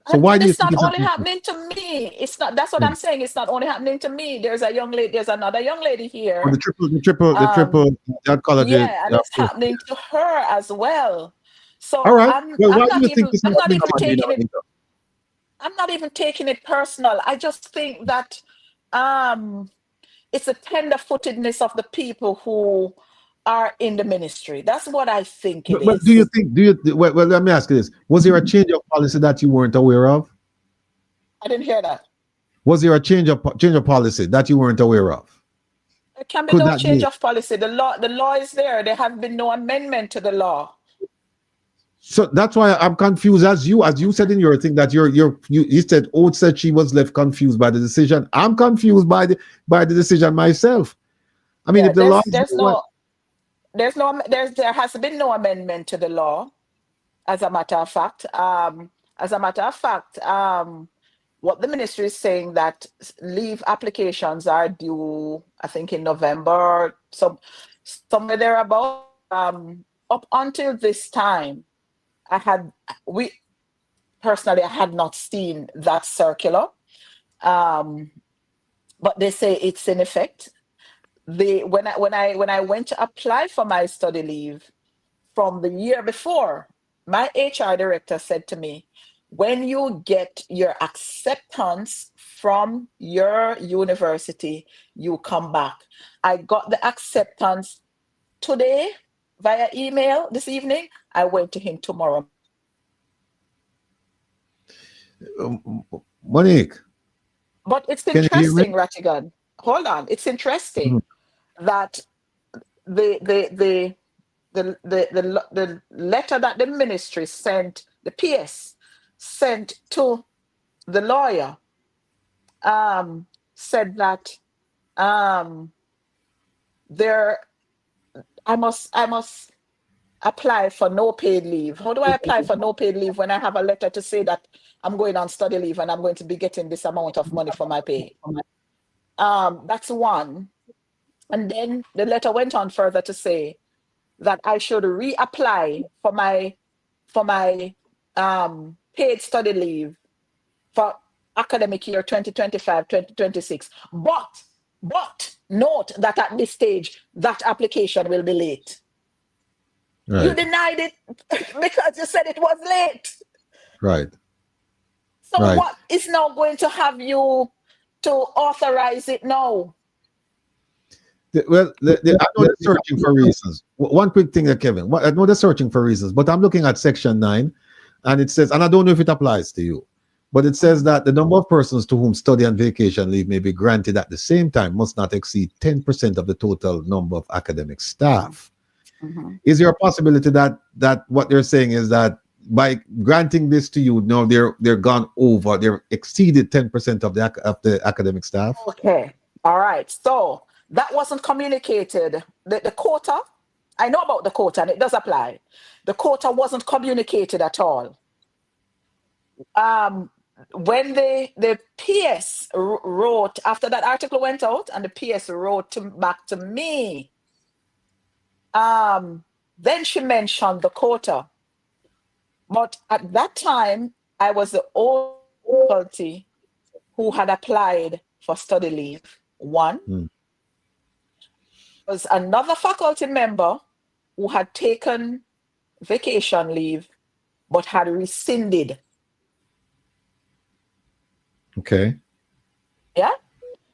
So why do you think it's not only happening to me? It's not. That's what I'm saying. It's not only happening to me. There's a young lady. There's another young lady here. The triple college. Yeah, and it's happening to her as well. So all right. I'm not even taking it personal. I just think that it's a tender-footedness of the people who are in the ministry. That's what I think it is. But do you think, well, let me ask you this. Was there a change of policy that you weren't aware of? I didn't hear that. Was there a change of policy that you weren't aware of? There can be no change of policy. The law is there. There has been no amendment to the law. So that's why I'm confused. As you said in your thing that you said Oates said she was left confused by the decision. I'm confused by the decision myself. I mean, if the law there has been no amendment to the law, as a matter of fact. What the ministry is saying that leave applications are due, I think, in November, somewhere thereabout. Up until this time, I had not seen that circular, but they say it's in effect. When I went to apply for my study leave from the year before, my HR director said to me, when you get your acceptance from your university, you come back. I got the acceptance today via email this evening. I went to him tomorrow. Monique. But it's interesting, Rattigan. Hold on. It's interesting that the letter that the ministry sent, the PS sent to the lawyer, said that I must apply for no paid leave. How do I apply for no paid leave when I have a letter to say that I'm going on study leave and I'm going to be getting this amount of money for my pay? That's one. And then the letter went on further to say that I should reapply for my paid study leave for academic year 2025-2026. But note that at this stage, that application will be late. Right. You denied it because you said it was late. Right. So Right. what is now going to have you to authorize it now? Well, I know they're searching for reasons. One quick thing, Kevin. I know they're searching for reasons, but I'm looking at Section 9, and it says, and I don't know if it applies to you, but it says that the number of persons to whom study and vacation leave may be granted at the same time must not exceed 10% of the total number of academic staff. Is there a possibility that what they're saying is that by granting this to you, now they're gone over, they're exceeded 10% of the academic staff? Okay. All right. So that wasn't communicated. The quota, I know about the quota and it does apply. The quota wasn't communicated at all. When the PS wrote, after that article went out and the PS wrote back to me, then she mentioned the quota. But at that time, I was the only faculty who had applied for study leave. One. Was another faculty member who had taken vacation leave but had rescinded. Okay. Yeah.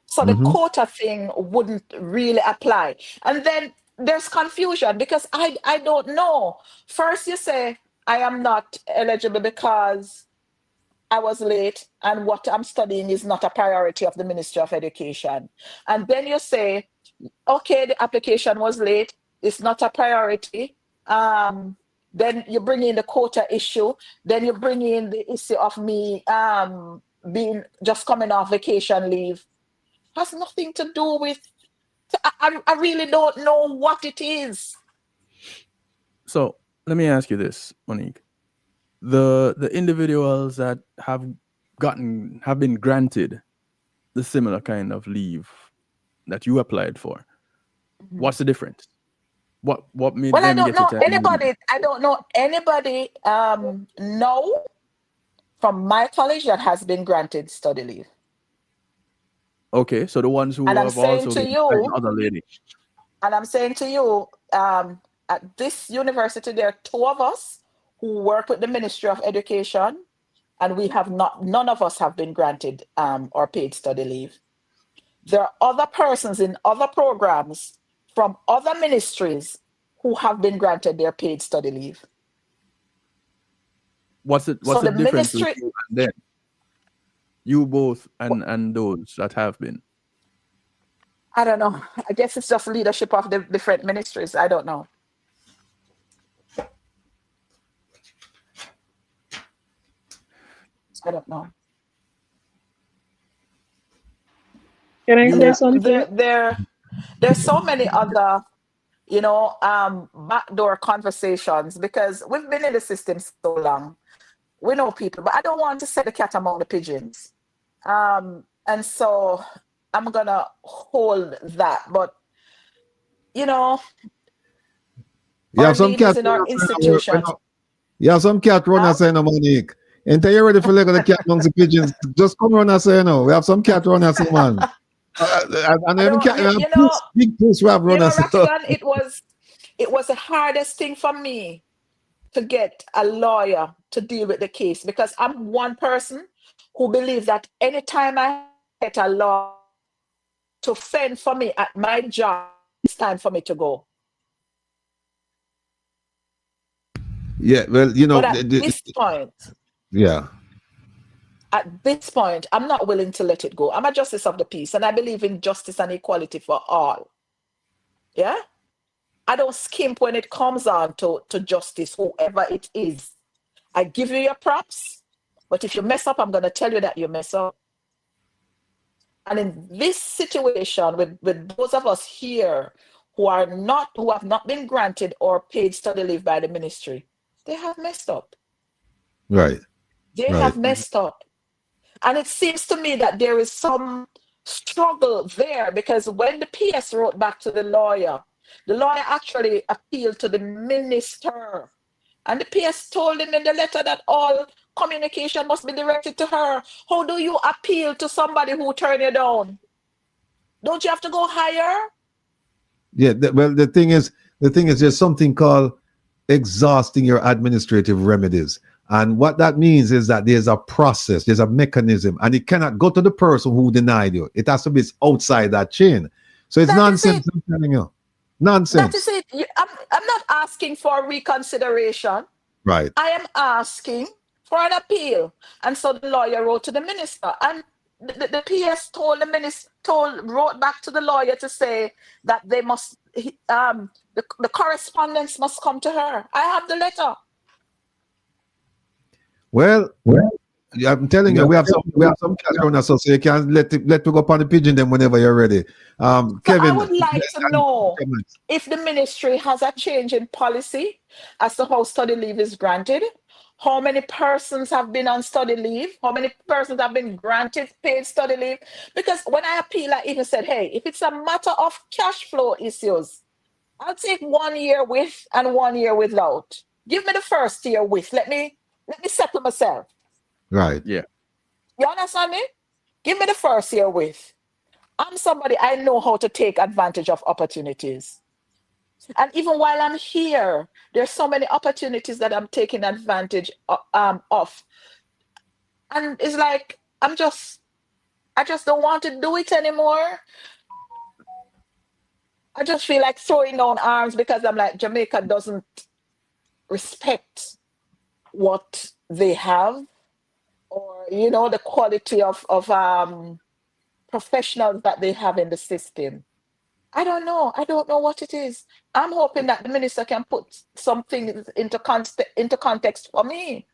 So the quota thing wouldn't really apply. And then there's confusion because I don't know. First you say I am not eligible because I was late and what I'm studying is not a priority of the Ministry of Education. And then you say, okay, the application was late, it's not a priority. Then you bring in the quota issue, then you bring in the issue of me being just coming off vacation leave. Has nothing to do with, I really don't know what it is. So let me ask you this, Monique. The individuals that have been granted the similar kind of leave that you applied for, what's the difference? What made them get it? I don't know anybody now from my college that has been granted study leave. Okay, so the ones who And I'm have saying also to you, other lady. And I'm saying to you, at this university, there are two of us who work with the Ministry of Education, and none of us have been granted or paid study leave. There are other persons in other programs from other ministries who have been granted their paid study leave. What's the difference between you and them? You both and those that have been. I don't know. I guess it's just leadership of the different ministries. I don't know. I don't know. Can I say something? There's so many other, backdoor conversations because we've been in the system so long. We know people, but I don't want to set the cat among the pigeons. And so I'm going to hold that. But, you have some cat in our institutions. You have some cat run and say, no, Monique. Until you're ready for the cat among the pigeons, just come run and say, no. We have some cat run and say, man. Big puss we have run and say. Rattigan, it was the hardest thing for me to get a lawyer to deal with the case because I'm one person who believes that anytime I get a lawyer to fend for me at my job, it's time for me to go. Yeah, well, but at this point, at this point, I'm not willing to let it go. I'm a justice of the peace, and I believe in justice and equality for all. Yeah? I don't skimp when it comes on to justice, whoever it is. I give you your props, but if you mess up, I'm going to tell you that you mess up. And in this situation, with those of us here who have not been granted or paid study leave by the ministry, they have messed up. Right. They Right. have messed up. And it seems to me that there is some struggle there, because when the PS wrote back to the lawyer actually appealed to the minister. And the PS told him in the letter that all communication must be directed to her. How do you appeal to somebody who turned you down? Don't you have to go higher? Yeah. Well, the thing is, there's something called exhausting your administrative remedies. And what that means is that there's a process, there's a mechanism, and it cannot go to the person who denied you. It has to be outside that chain. So it's nonsense. I'm telling you. Nonsense. That is it. I'm not asking for reconsideration. Right. I am asking for an appeal. And so the lawyer wrote to the minister, and the PS told the minister, wrote back to the lawyer to say that they must, the correspondence must come to her. I have the letter. Well, I'm telling you, we have some cash on us, so you can let me go up on the pigeon them whenever you're ready. So Kevin, I would like to know if the ministry has a change in policy as to how study leave is granted. How many persons have been on study leave? How many persons have been granted paid study leave? Because when I appeal, I even said, hey, if it's a matter of cash flow issues, I'll take 1 year with and 1 year without. Give me the first year with. Let me settle myself. Right. Yeah. You understand me? Give me the first year with. I'm somebody, I know how to take advantage of opportunities. And even while I'm here, there's so many opportunities that I'm taking advantage of. And it's like, I just don't want to do it anymore. I just feel like throwing down arms, because I'm like, Jamaica doesn't respect what they have, or, the quality of professionals that they have in the system. I don't know what it is. I'm hoping that the minister can put something into context for me,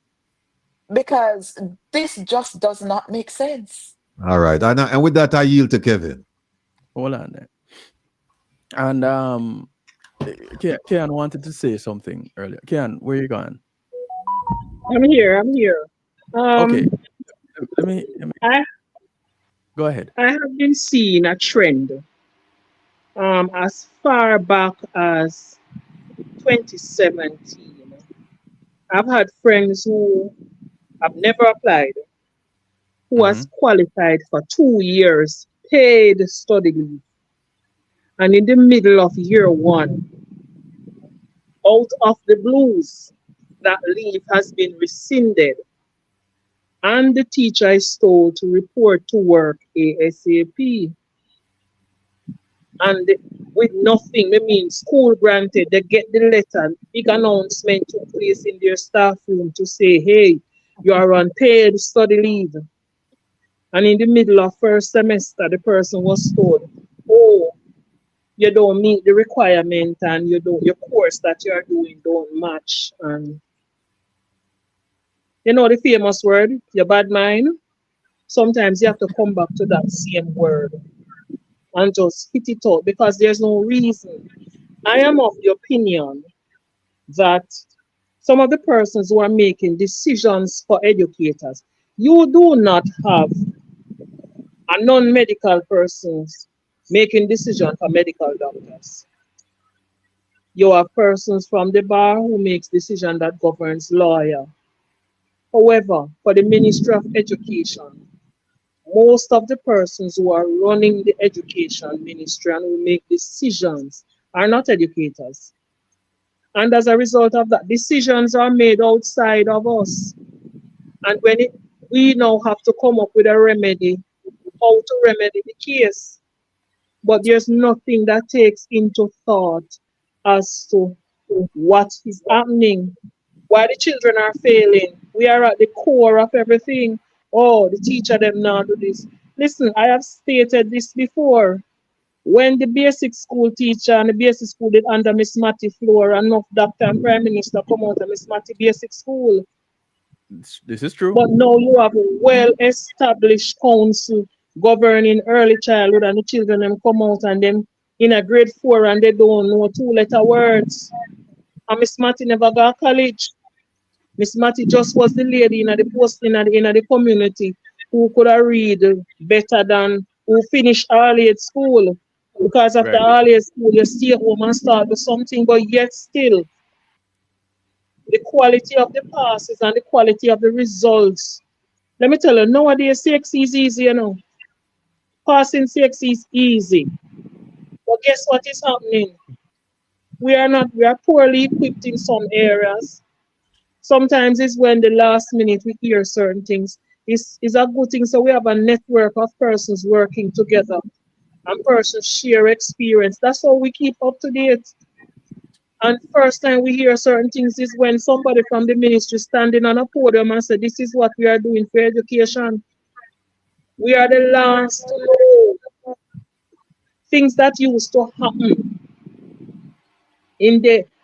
because this just does not make sense. All right. And with that, I yield to Kevin. Hold on there. And Kian wanted to say something earlier. Kian, where are you going? I'm here. Okay. Let me go ahead. I have been seeing a trend as far back as 2017. I've had friends who have never applied, who has qualified for 2 years paid study leave. And in the middle of year 1, out of the blues, that leave has been rescinded. And the teacher is told to report to work ASAP. And with nothing, I mean, school granted, they get the letter, big announcement took place in their staff room to say, hey, you are on paid study leave. And in the middle of first semester, the person was told, oh, you don't meet the requirement, and your course that you are doing don't match. And you know the famous word, your bad mind? Sometimes you have to come back to that same word and just hit it out, because there's no reason. I am of the opinion that some of the persons who are making decisions for educators, you do not have a non-medical persons making decisions for medical doctors. You have persons from the bar who makes decision that governs lawyer. However, for the Ministry of Education, most of the persons who are running the education ministry and who make decisions are not educators. And as a result of that, decisions are made outside of us. And we now have to come up with a remedy, how to remedy the case. But there's nothing that takes into thought as to what is happening, why the children are failing. We are at the core of everything. Oh, the teacher them now do this. Listen, I have stated this before. When the basic school teacher and the basic school did under Miss Matty floor, enough doctor and prime minister come out of Miss Matty basic school. This is true. But now you have a well-established council governing early childhood, and the children them come out and them in a grade 4 and they don't know 2-letter words. And Miss Matty never got college. Miss Matty just was the lady in the post in the community who could have read better than who finished all-age school. Because after all-age school, you stay home and start with something, but yet still, the quality of the passes and the quality of the results. Let me tell you, nowadays, CXC is easy, you know. Passing CXC is easy. But guess what is happening? We are poorly equipped in some areas. Sometimes it's when the last minute we hear certain things. It's a good thing. So we have a network of persons working together and persons share experience. That's how we keep up to date. And first time we hear certain things is when somebody from the ministry standing on a podium and say, this is what we are doing for education. We are the last to know things that used to happen.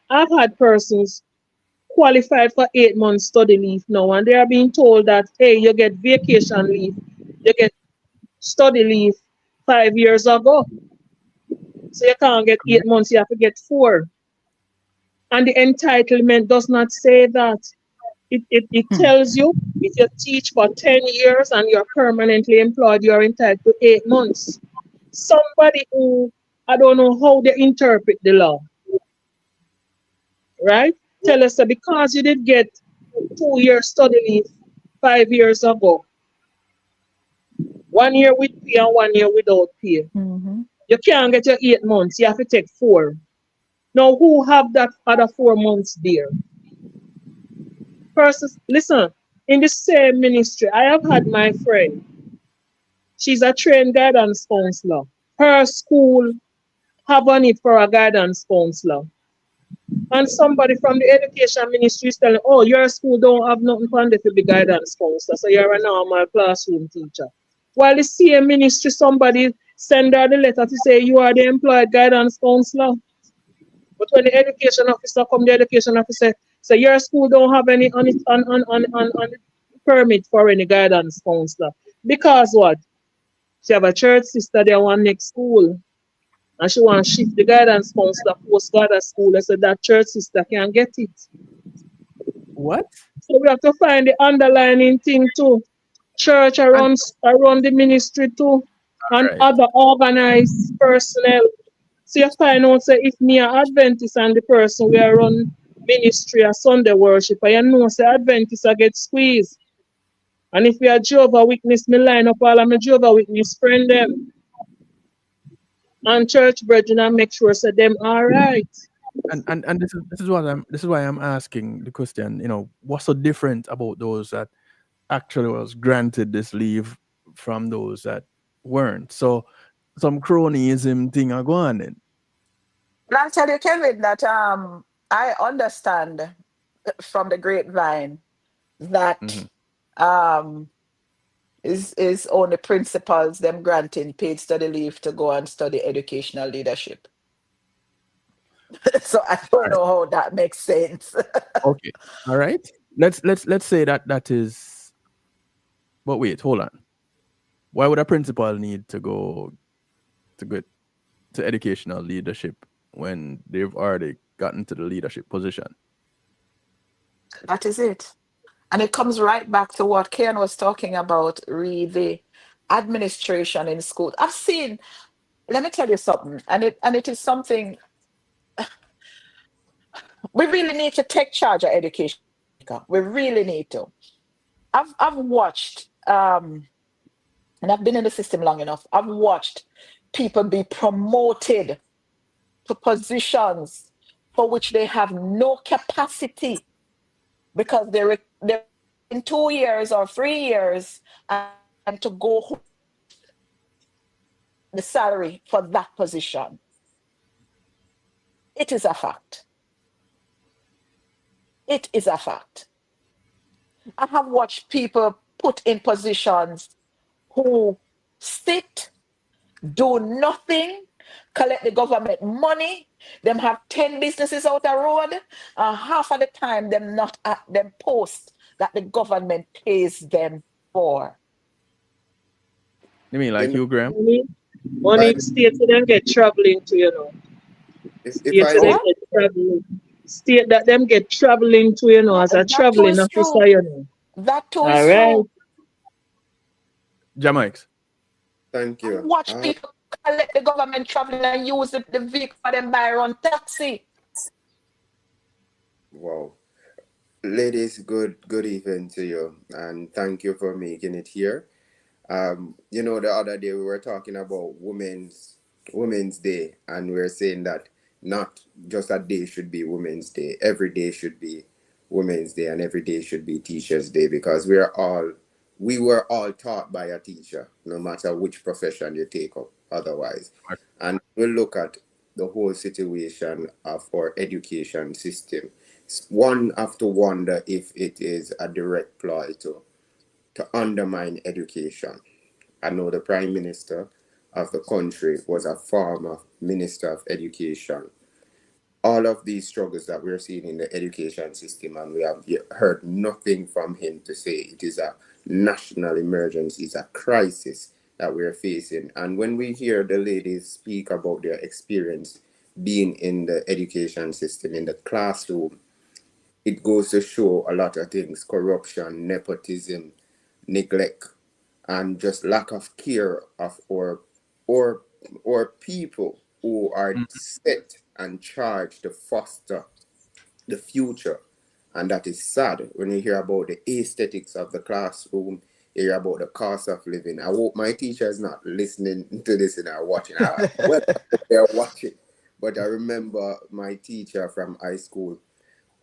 I've had persons qualified for 8 months study leave now, and they are being told that, hey, you get vacation leave, you get study leave 5 years ago. So you can't get 8 months, you have to get 4. And the entitlement does not say that. It tells you if you teach for 10 years and you're permanently employed, you're entitled to 8 months. Somebody who, I don't know how they interpret the law, right? Tell us that because you did get 2 years study leave 5 years ago, 1 year with pay and 1 year without pay. You can't get your 8 months, you have to take 4. Now, who have that other 4 months there? Persons, listen, in the same ministry, I have had my friend. She's a trained guidance counselor. Her school have a need for a guidance counselor. And somebody from the education ministry is telling, oh, your school don't have nothing for them to be guidance counselor, so you're a normal classroom teacher. While the same ministry, somebody send her the letter to say you are the employed guidance counselor. But when the education officer come, the education officer say your school don't have any on permit for any guidance counselor. Because what? She have a church sister there one next school. And she want to shift the guidance counselor post guidance school. I said that church sister can't get it. What? So we have to find the underlying thing too. Church around the ministry too. And other organized personnel. So you find out say if me are Adventist and the person we are run ministry or Sunday worship, you know say Adventist I get squeezed. And if we are Jehovah Witness, me line up all of my Jehovah Witness friend them. And church brethren and make sure say them all right. And this is why I'm asking the question, you know, what's so different about those that actually was granted this leave from those that weren't? So some cronyism thing are going on. But I'll tell you, Kevin, that I understand from the grapevine that is only principals them granting paid study leave to go and study educational leadership. So I don't know how that makes sense. Okay. All right. Let's say that is. But wait, hold on. Why would a principal need to go to educational leadership when they've already gotten to the leadership position? That is it. And it comes right back to what Ken was talking about, the administration in school. I've seen, let me tell you something, and it is something we really need to take charge of education. We really need to. I've watched, and I've been in the system long enough, I've watched people be promoted to positions for which they have no capacity because they're in 2 years or 3 years and to go home the salary for that position. It is a fact. It is a fact. I have watched people put in positions who sit, do nothing, collect the government money, them have 10 businesses out the road, and half of the time them not at them post that the government pays them for. You mean like you, Graham? Money state to them get traveling to, you know. State to them get traveling. State that them get traveling to, you know, as a traveling officer, you know. That too All is right. true. Jamaica. Thank you. Watch people let the government travel and use the vehicle for them by run taxi. Wow. Ladies, good evening to you, and thank you for making it here. You know, the other day we were talking about Women's Day, and we were saying that not just a day should be Women's Day. Every day should be Women's Day, and every day should be Teachers' Day, because we were all taught by a teacher, no matter which profession you take up otherwise. And we'll look at the whole situation of our education system. One have to wonder if it is a direct ploy to undermine education. I know the Prime Minister of the country was a former Minister of Education. All of these struggles that we're seeing in the education system, and we have heard nothing from him to say it is a national emergency, it's a crisis that we're facing. And when we hear the ladies speak about their experience being in the education system, in the classroom, it goes to show a lot of things: corruption, nepotism, neglect, and just lack of care of our people who are set and charged to foster the future. And that is sad when you hear about the aesthetics of the classroom, you hear about the cost of living. I hope my teacher is not listening to this and are watching. Well, they're watching. But I remember my teacher from high school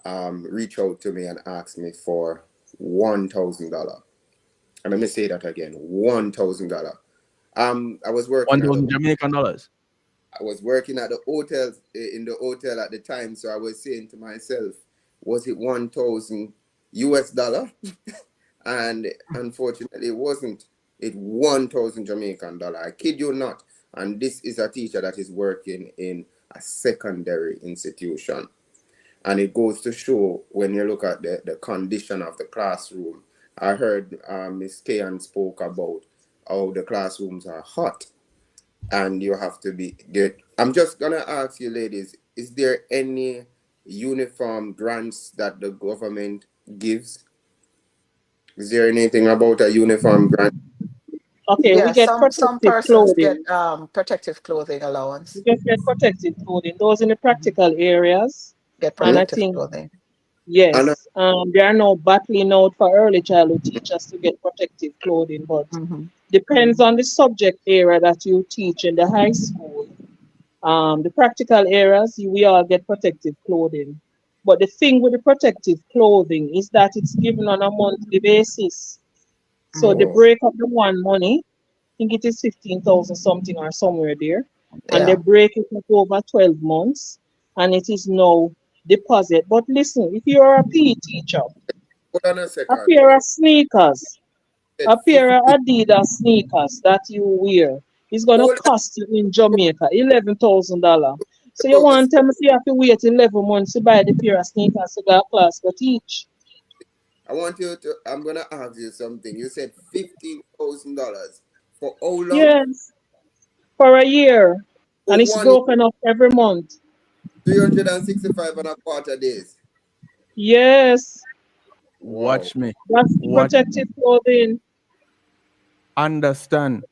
reached out to me and asked me for $1,000. And let me say that again, $1,000. I was working 1,000 Jamaican dollars. I was working at the hotel, in the hotel at the time, so I was saying to myself, was it $1,000 US? And unfortunately, it wasn't. It 1,000 Jamaican dollar. I kid you not. And this is a teacher that is working in a secondary institution. And it goes to show, when you look at the condition of the classroom. I heard Ms. Kayan spoke about how the classrooms are hot and you have to be good. I'm just going to ask you, ladies, is there any uniform grants that the government gives? Is there anything about a uniform grant? Okay, Yeah, we get some protective persons clothing. get protective clothing allowance. We just get protective clothing. Those in the practical areas. Get And I protective think, clothing. yes, they are now battling out for early childhood teachers to get protective clothing, but depends on the subject area that you teach in the high school. The practical areas, we all get protective clothing. But the thing with the protective clothing is that it's given on a monthly basis. So they break up the one money, I think it is 15,000 something or somewhere there, and they break it up over 12 months, and it is now deposit. But listen, if you are a PE teacher, Hold on a a second. pair of sneakers, a pair of Adidas sneakers that you wear is going to cost you in Jamaica $11,000. So you want to tell me you have to wait 11 months to buy the pair of sneakers to go to class to teach? I want you to, I'm going to ask you something. You said $15,000 for how long? Yes, for a year. For And it's broken up every month. 365 and a quarter days. Yes. Watch me. That's protective clothing. Understand.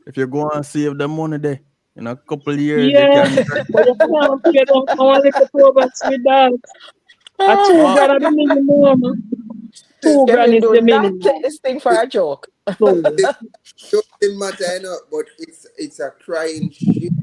If you go and save the money there, in a couple of years, Yeah, you can. but you can't pay down all little products with that. A $2,000 is the minimum. $2,000 is the minimum. Take this thing for a joke. It doesn't matter, you know, but it's a crying shame.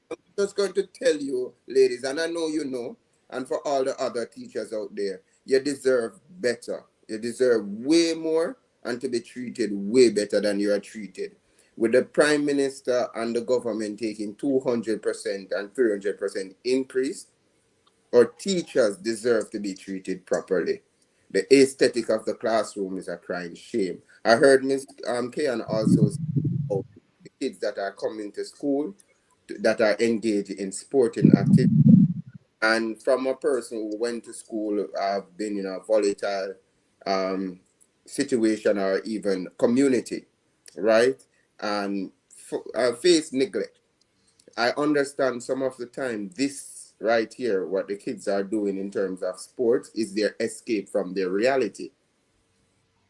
I'm just going to tell you, ladies, and I know you know, and for all the other teachers out there, you deserve better. You deserve way more and to be treated way better than you are treated. With the Prime Minister and the government taking 200% and 300% increase, our teachers deserve to be treated properly. The aesthetic of the classroom is a crying shame. I heard Ms. Kayan also say about the kids that are coming to school that are engaged in sporting activity. And from a person who went to school, I've been in a volatile situation or even community, right? And face neglect. I understand some of the time this right here, what the kids are doing in terms of sports, is their escape from their reality.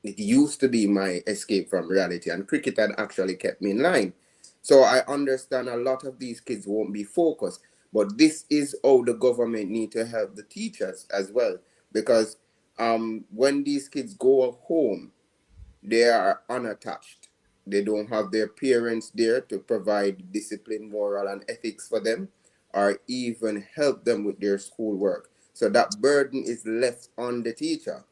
It used to be my escape from reality, and cricket had actually kept me in line. So I understand a lot of these kids won't be focused, but this is how the government need to help the teachers as well, because when these kids go home, they are unattached. They don't have their parents there to provide discipline, moral, and ethics for them, or even help them with their schoolwork. So that burden is left on the teacher.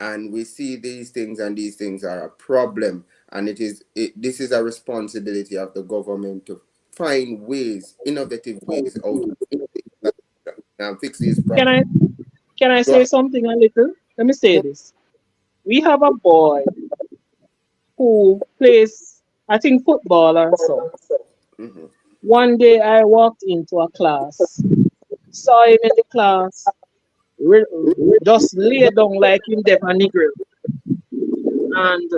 And we see these things, and these things are a problem. And this is a responsibility of the government to find ways, innovative ways out and fix these problems. Can I say something a little? Let me say this. We have a boy who plays, I think, football or so. One day I walked into a class, saw him in the class, just lay down like him deaf and nigger. And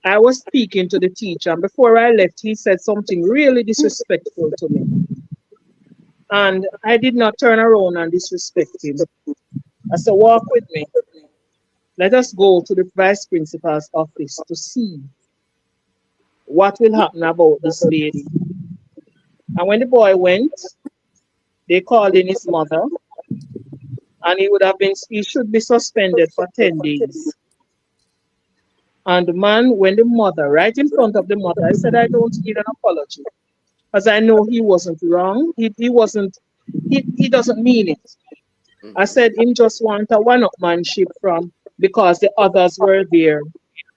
I was speaking to the teacher, and before I left, he said something really disrespectful to me. And I did not turn around and disrespect him. I said, walk with me. Let us go to the vice principal's office to see what will happen about this lady. And when the boy went, they called in his mother, and he should be suspended for 10 days. And the man, when the mother, right in front of the mother, I said, I don't need an apology, because I know he wasn't wrong. He doesn't mean it. I said, him just want a one-upmanship from, because the others were there,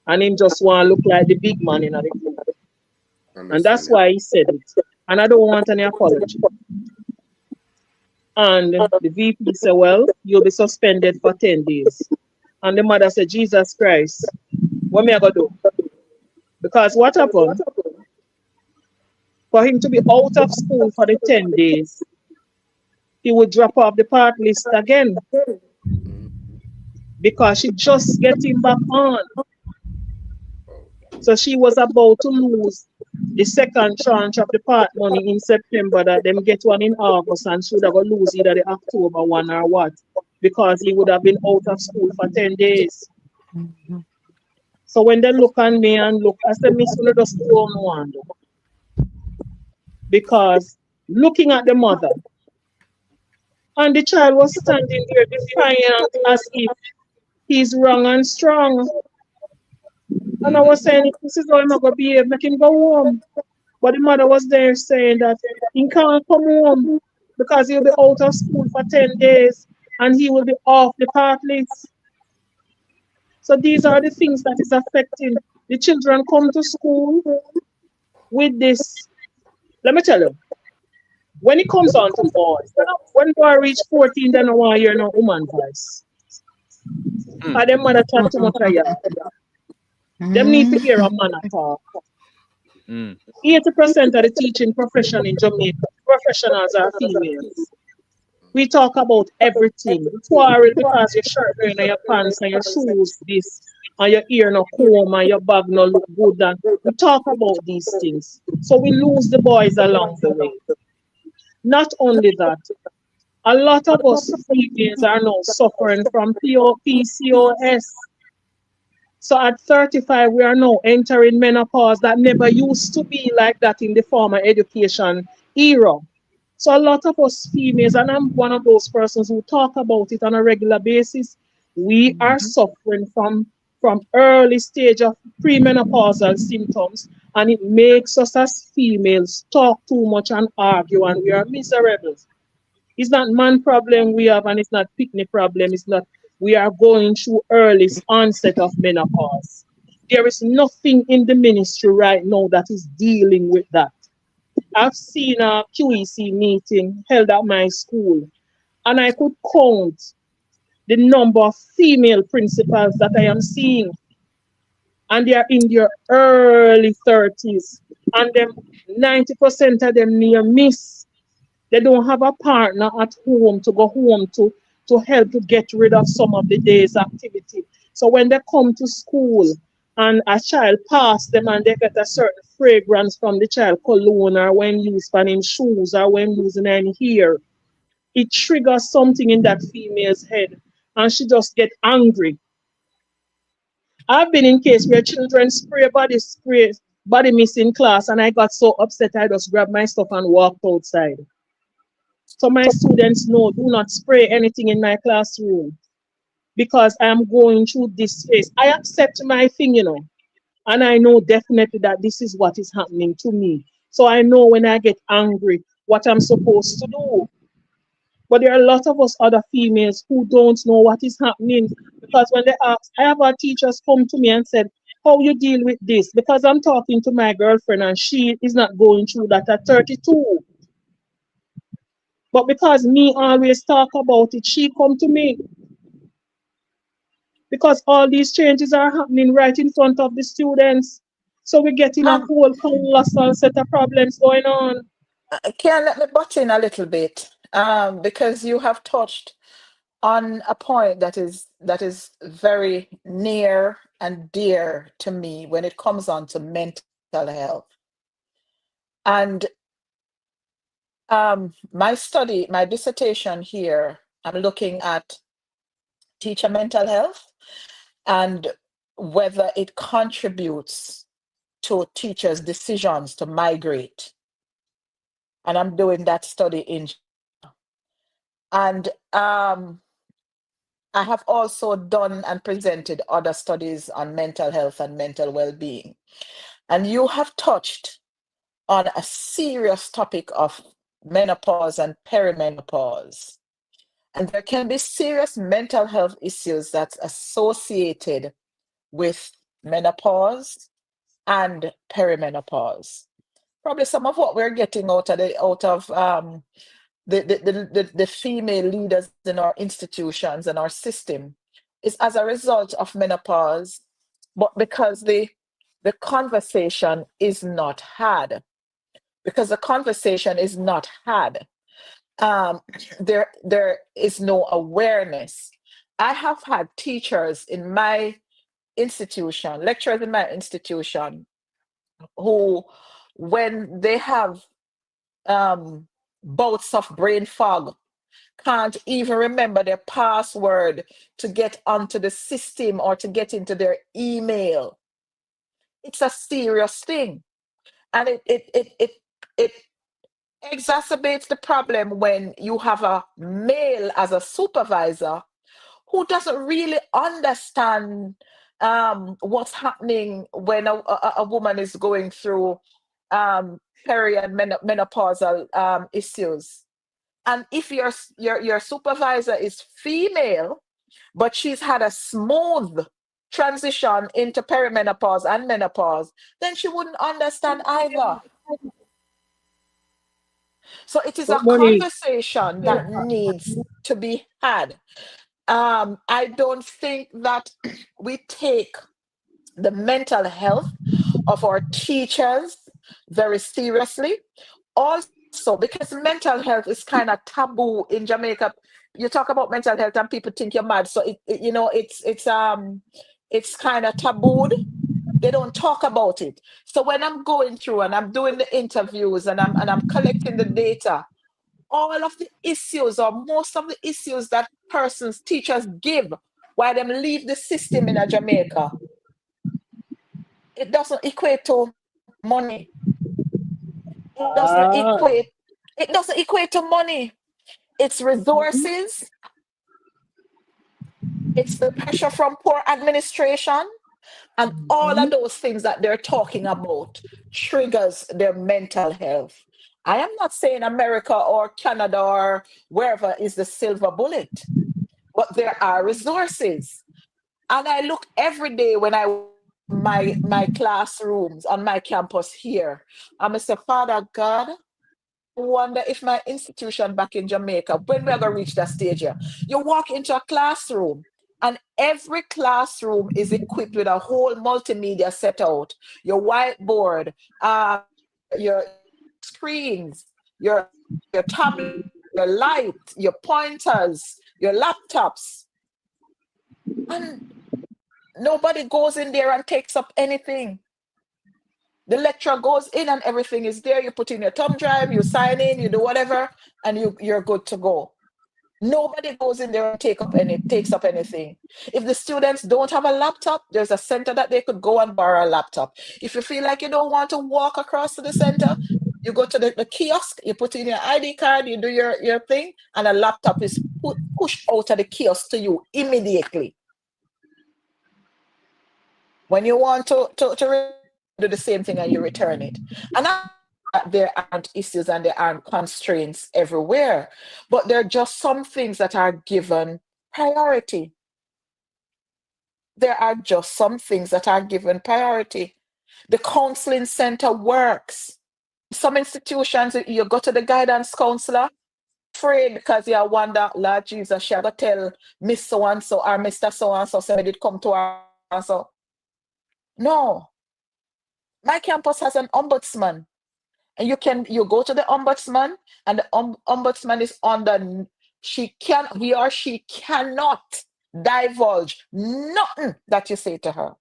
and him just want to look like the big man in the group. And that's why he said it. And I don't want any apology. And the VP said, well, you'll be suspended for 10 days. And the mother said, Jesus Christ, what am I going to do? Because what happened? For him to be out of school for the 10 days, he would drop off the part list again. Because she just get him back on. So she was about to lose the second tranche of the part money in September, that them get one in August, and should have lose either the October one or what, because he would have been out of school for 10 days. So when they look at me and look, I said, Miss, you just don't want. Because looking at the mother, and the child was standing there defiant as if he's wrong and strong. And I was saying, this is how I'm going to behave, make him go home. But the mother was there saying that he can't come home because he'll be out of school for 10 days and he will be off the part list. So these are the things that is affecting the children. Come to school with this. Let me tell you, when it comes on to boys, when boy reach 14, they don't want to hear no woman voice. And their mother talk too much. Them need to hear a man talk. 80% of the teaching profession in Jamaica, professionals are females. We talk about everything. You quarrel because your shirt wearing and your pants and your shoes this, and your ear no comb and your bag no look good. And we talk about these things. So we lose the boys along the way. Not only that, a lot of us females are now suffering from PCOS. So at 35, we are now entering menopause that never used to be like that in the former education era. So a lot of us females, and I'm one of those persons who talk about it on a regular basis, we are suffering from early stage of premenopausal symptoms, and it makes us as females talk too much and argue, and we are miserable. It's not man problem we have, and it's not picnic problem. It's not. We are going through early onset of menopause. There is nothing in the ministry right now that is dealing with that. I've seen a QEC meeting held at my school, and I could count the number of female principals that I am seeing. And they are in their early 30s. And them 90% of them near miss. They don't have a partner at home to go home to help to get rid of some of the day's activity. So when they come to school, and a child pass them and they get a certain fragrance from the child cologne or when used on him shoes or when using in hair, it triggers something in that female's head and she just get angry. I've been in case where children spray body mist in class and I got so upset I just grabbed my stuff and walked outside. So my students know, do not spray anything in my classroom because I'm going through this phase. I accept my thing, and I know definitely that this is what is happening to me. So I know when I get angry what I'm supposed to do. But there are a lot of us other females who don't know what is happening because when they ask, I have our teachers come to me and said, how you deal with this? Because I'm talking to my girlfriend and she is not going through that at 32. But because me always talk about it, she come to me. Because all these changes are happening right in front of the students. So we're getting a whole colossal set of problems going on. Can let me butt in a little bit, because you have touched on a point that is very near and dear to me when it comes on to mental health. And my dissertation here, I'm looking at teacher mental health and whether it contributes to teachers' decisions to migrate. And I'm doing that study in. And I have also done and presented other studies on mental health and mental well-being. And you have touched on a serious topic of menopause and perimenopause. And there can be serious mental health issues that's associated with menopause and perimenopause. Probably some of what we're getting out of the female leaders in our institutions and our system is as a result of menopause, but because the conversation is not had. Because the conversation is not had, there is no awareness. I have had teachers in my institution, lecturers in my institution, who, when they have bouts of brain fog, can't even remember their password to get onto the system or to get into their email. It's a serious thing. And it exacerbates the problem when you have a male as a supervisor who doesn't really understand what's happening when a woman is going through peri and menopausal issues. And if your supervisor is female, but she's had a smooth transition into perimenopause and menopause, then she wouldn't understand either. So it is a conversation that needs to be had. I don't think that we take the mental health of our teachers very seriously. Also, because mental health is kind of taboo in Jamaica. You talk about mental health and people think you're mad. So it's kind of tabooed. They don't talk about it. So when I'm going through and I'm doing the interviews and I'm collecting the data, all of the issues or most of the issues that teachers give while them leave the system in Jamaica, it doesn't equate to money. It doesn't equate to money. It's resources. It's the pressure from poor administration. And all of those things that they're talking about triggers their mental health. I am not saying America or Canada or wherever is the silver bullet, but there are resources. And I look every day when I my classrooms on my campus here, and I say, Father God, I wonder if my institution back in Jamaica, when we're going to reach that stage here, you walk into a classroom and every classroom is equipped with a whole multimedia set out, your whiteboard, your screens, your tablet, your light, your pointers, your laptops. And Nobody goes in there and takes up anything. The lecturer goes in and everything is there. You put in your thumb drive, you sign in, you do whatever, and you're good to go. Nobody goes in there and takes up anything. If the students don't have a laptop, there's a center that they could go and borrow a laptop. If you feel like you don't want to walk across to the center, you go to the kiosk, you put in your ID card, you do your thing, and a laptop is pushed out of the kiosk to you immediately. When you want to do the same thing and you return it. And there aren't issues and there aren't constraints everywhere, but there are just some things that are given priority. There are just some things that are given priority. The counseling center works. Some institutions, you go to the guidance counselor, afraid because you wonder, Lord Jesus, shall I tell Miss so-and-so or Mr. so-and-so, so did come to her and so. No. My campus has an ombudsman. And you go to the ombudsman, and the ombudsman is under, he or she cannot divulge nothing that you say to her.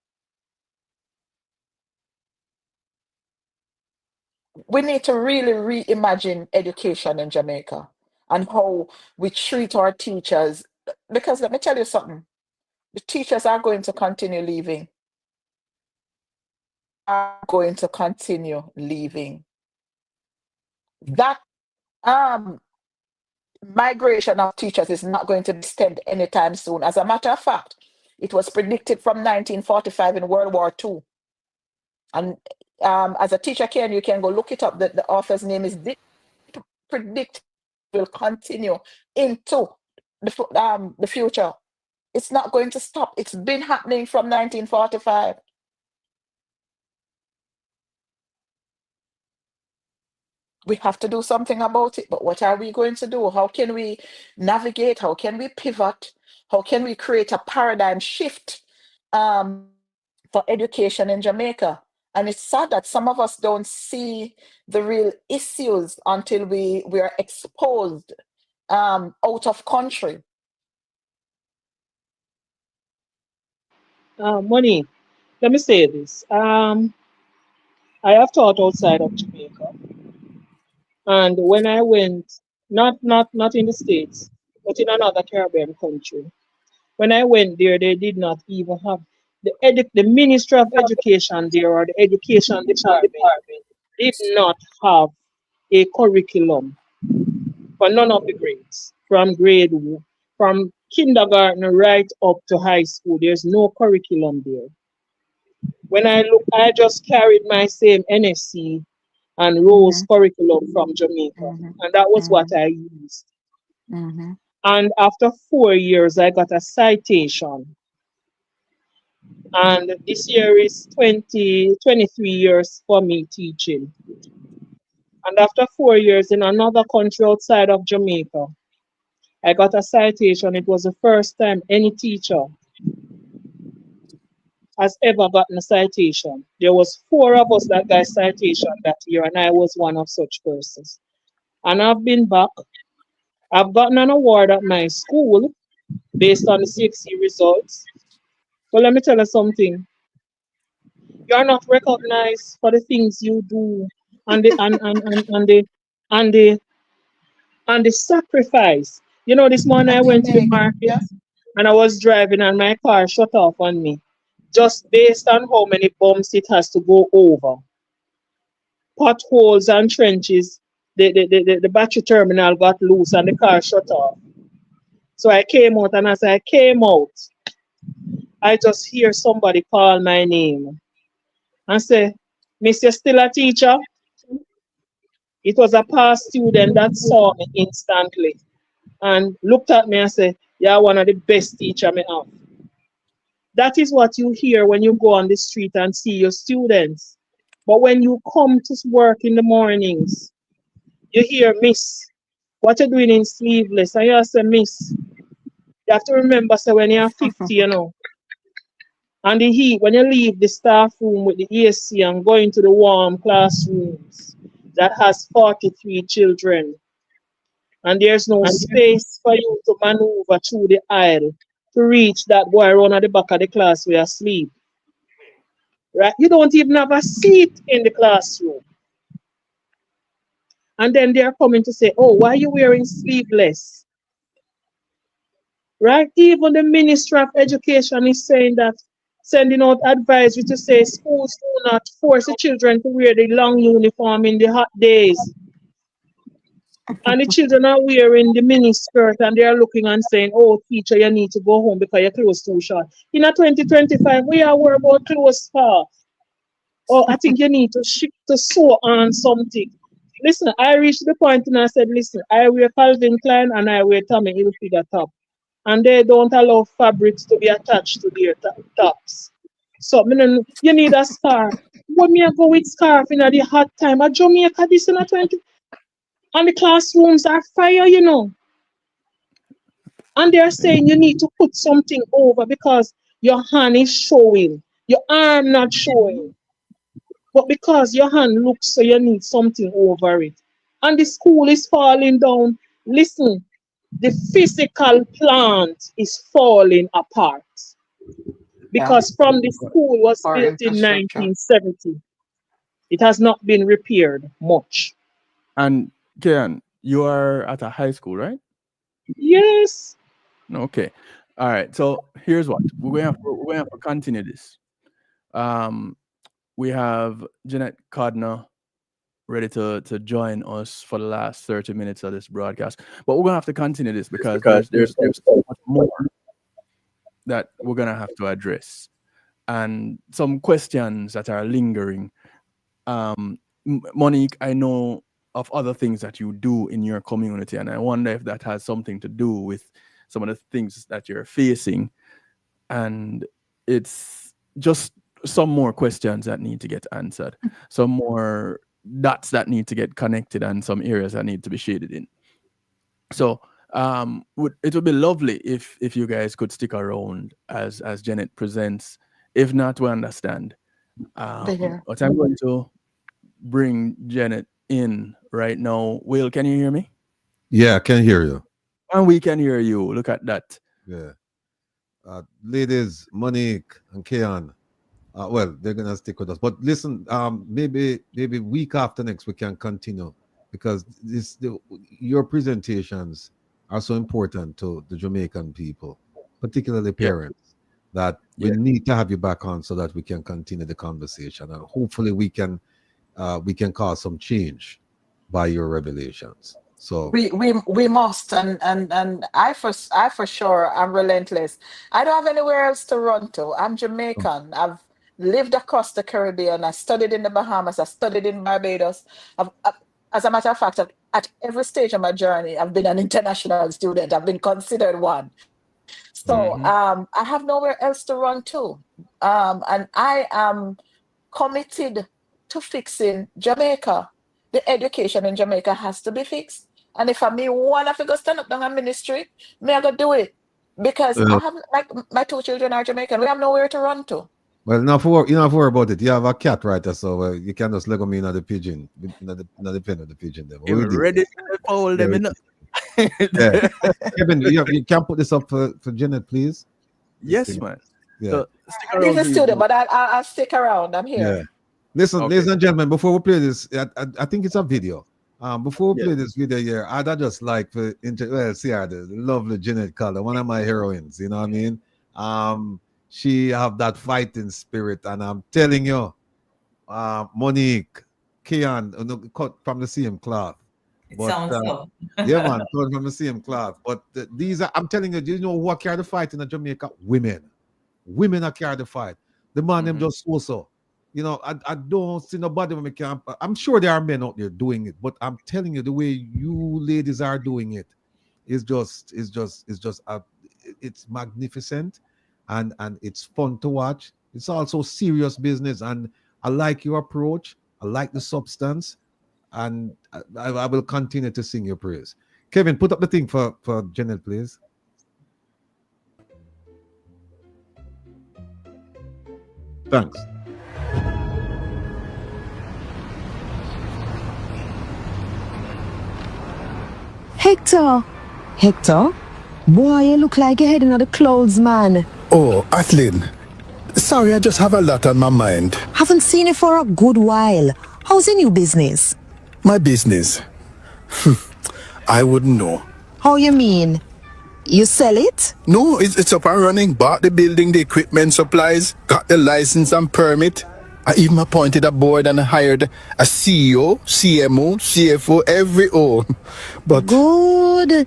We need to really reimagine education in Jamaica and how we treat our teachers. Because let me tell you something, the teachers are going to continue leaving. That migration of teachers is not going to extend anytime soon. As a matter of fact, it was predicted from 1945 in World War II. And as a teacher you can go look it up. The author's name is predict will continue into the future. It's not going to stop. It's been happening from 1945. We have to do something about it, but what are we going to do? How can we navigate? How can we pivot? How can we create a paradigm shift for education in Jamaica? And it's sad that some of us don't see the real issues until we are exposed out of country. Money, let me say this. I have taught outside of Jamaica. And when I went, not in the States, but in another Caribbean country, when I went there, they did not even have the Ministry of Education there, or the Education Department did not have a curriculum for none of the grades, from kindergarten right up to high school. There's no curriculum there. When I look, I just carried my same NSC and Rose curriculum from Jamaica, and that was what I used. And after 4 years, I got a citation. And this year is 23 years for me teaching. And after 4 years in another country outside of Jamaica, I got a citation. It was the first time any teacher has ever gotten a citation. There was 4 of us that got citation that year, and I was one of such persons. And I've been back. I've gotten an award at my school based on the CXC results. But let me tell you something. You're not recognized for the things you do and the sacrifice. You know, this morning I went to the market and I was driving and my car shut off on me, just based on how many bumps it has to go over. Potholes and trenches. The battery terminal got loose and the car shut off. So I came out, and as I came out, I just hear somebody call my name and say, "Miss, you still a teacher?" It was a past student that saw me instantly and looked at me and said, "You're one of the best teachers I have." That is what you hear when you go on the street and see your students. But when you come to work in the mornings, you hear, "Miss, what you doing in sleeveless?" And you say, "Miss." You have to remember, so when you're 50, you know, and the heat, when you leave the staff room with the AC and go into the warm classrooms that has 43 children, and there's no space for you to maneuver through the aisle, to reach that boy run at the back of the class where asleep. Right? You don't even have a seat in the classroom. And then they're coming to say, oh, why are you wearing sleeveless? Right? Even the Ministry of Education is saying that, sending out advisory to say schools do not force the children to wear the long uniform in the hot days. And the children are wearing the mini skirt and they are looking and saying, oh, teacher, you need to go home because your clothes too short. In a 2025, we are worried about clothes for. Oh, I think you need to sew on something. Listen, I reached the point and I said, listen, I wear Calvin Klein and I wear Tommy Hilfiger top. And they don't allow fabrics to be attached to their tops. So, you need a scarf. What me go with scarf in the hot time? At Jamaica, this in a 20. And the classrooms are fire, you know. And they're saying you need to put something over because your hand is showing, your arm not showing. But because your hand looks, so you need something over it. And the school is falling down. Listen, the physical plant is falling apart. Because from the school was built in 1970. It has not been repaired much. And Kian, you are at a high school, right? Yes. Okay. All right. So here's what we're going to have to continue this. We have Jeanette Codner ready to join us for the last 30 minutes of this broadcast, but we're gonna have to continue this because there's so much more that we're gonna have to address, and some questions that are lingering. Monique, I know of other things that you do in your community, and I wonder if that has something to do with some of the things that you're facing, and it's just some more questions that need to get answered, some more dots that need to get connected, and some areas that need to be shaded in. So it would be lovely if you guys could stick around as Janet presents. If not, we understand. But I'm going to bring Janet in right now. Will, can you hear me? Yeah, I can hear you. And we can hear you. Look at that. Yeah. Ladies, Monique and Keon, well, they're gonna stick with us. But listen, maybe week after next we can continue, because your presentations are so important to the Jamaican people, particularly parents, that we need to have you back on so that we can continue the conversation, and hopefully we can cause some change by your revelations. So we must, and I for sure I'm relentless. I don't have anywhere else to run to. I'm Jamaican. I've lived across the Caribbean. I studied in the Bahamas. I studied in Barbados. As a matter of fact, at every stage of my journey, I've been an international student. I've been considered one. So I have nowhere else to run to, and I am committed to fixing Jamaica. The education in Jamaica has to be fixed. And if I me want to go stand up down a ministry, me I go do it. Because I have, like, my two children are Jamaican. We have nowhere to run to. Well, you don't have to worry about it. You have a cat right there, so you can just let me in the pigeon, in the pen of the pigeon. Them. You're ready to fold them in. Yeah. Kevin, you can put this up for Janet, please. Yes, man. Yeah. So, I'm a student, but I'll stick around. I'm here. Yeah. Listen, ladies and gentlemen, before we play this, I think it's a video. Before we play this video here, I'd just like to see her, the lovely Jeanette Color, one of my heroines, you know what I mean? She have that fighting spirit, and I'm telling you, Monique, Keon, cut from the same cloth. But, sounds so. Yeah, man, cut from the same cloth. But these are, I'm telling you, do you know who carry the fight in Jamaica? Women. Women are carry the fight. The man them just so. You know, I don't see nobody when we camp. I'm sure there are men out there doing it, but I'm telling you, the way you ladies are doing it is it's magnificent, and it's fun to watch. It's also serious business, and I like your approach. I like the substance, and I will continue to sing your praise. Kevin, put up the thing for Janet, please. Thanks. Hector. Hector? Boy, you look like you're heading on the clouds, man. Oh, Atlin. Sorry, I just have a lot on my mind. Haven't seen you for a good while. How's the new business? My business? I wouldn't know. How you mean? You sell it? No, it's up and running. Bought the building, the equipment, supplies, got the license and permit. I even appointed a board and hired a CEO, CMO, CFO, every O. But good.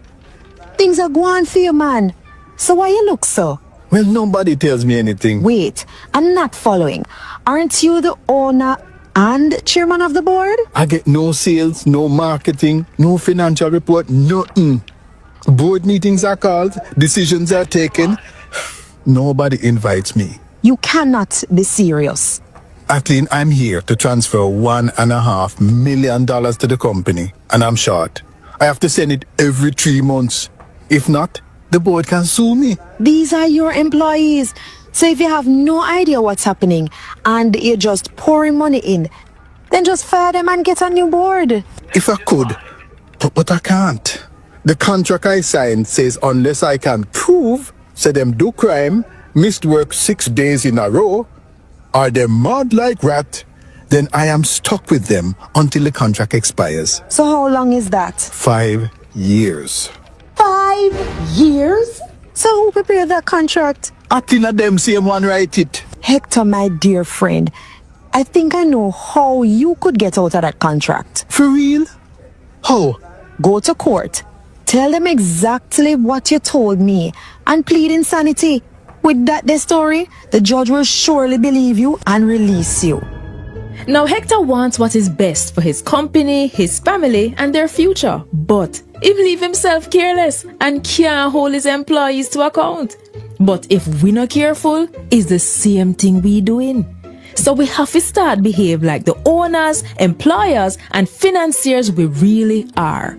Things are going for you, man. So why you look so? Well, nobody tells me anything. Wait, I'm not following. Aren't you the owner and chairman of the board? I get no sales, no marketing, no financial report, nothing. Board meetings are called, decisions are taken. Nobody invites me. You cannot be serious. Atlin, I'm here to transfer $1.5 million to the company, and I'm short. I have to send it every 3 months. If not, the board can sue me. These are your employees. So if you have no idea what's happening and you're just pouring money in, then just fire them and get a new board. If I could, but I can't. The contract I signed says unless I can prove, say them do crime, missed work 6 days in a row, or they're mad like rat, then I am stuck with them until the contract expires. So how long is that? 5 years. 5 years? So who prepared that contract? Atina them same one write it. Hector, my dear friend, I think I know how you could get out of that contract. For real? How? Go to court. Tell them exactly what you told me and plead insanity. With that story, the judge will surely believe you and release you. Now, Hector wants what is best for his company, his family, and their future. But he leave himself careless and can't hold his employees to account. But if we're not careful, it's the same thing we doing. So we have to start behave like the owners, employers, and financiers we really are.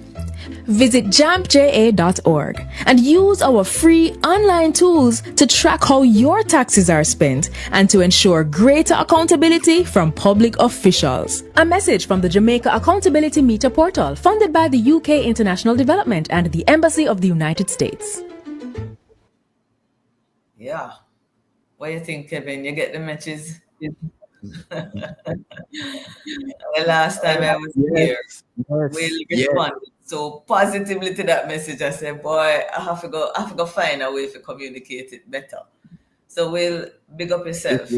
Visit jampja.org and use our free online tools to track how your taxes are spent and to ensure greater accountability from public officials. A message from the Jamaica Accountability Meter Portal, funded by the UK International Development and the Embassy of the United States. Yeah. What do you think, Kevin? You get the matches? The last time I was here, we responded so positively to that message. I said, boy, I have to go find a way to communicate it better. So we'll big up yourself.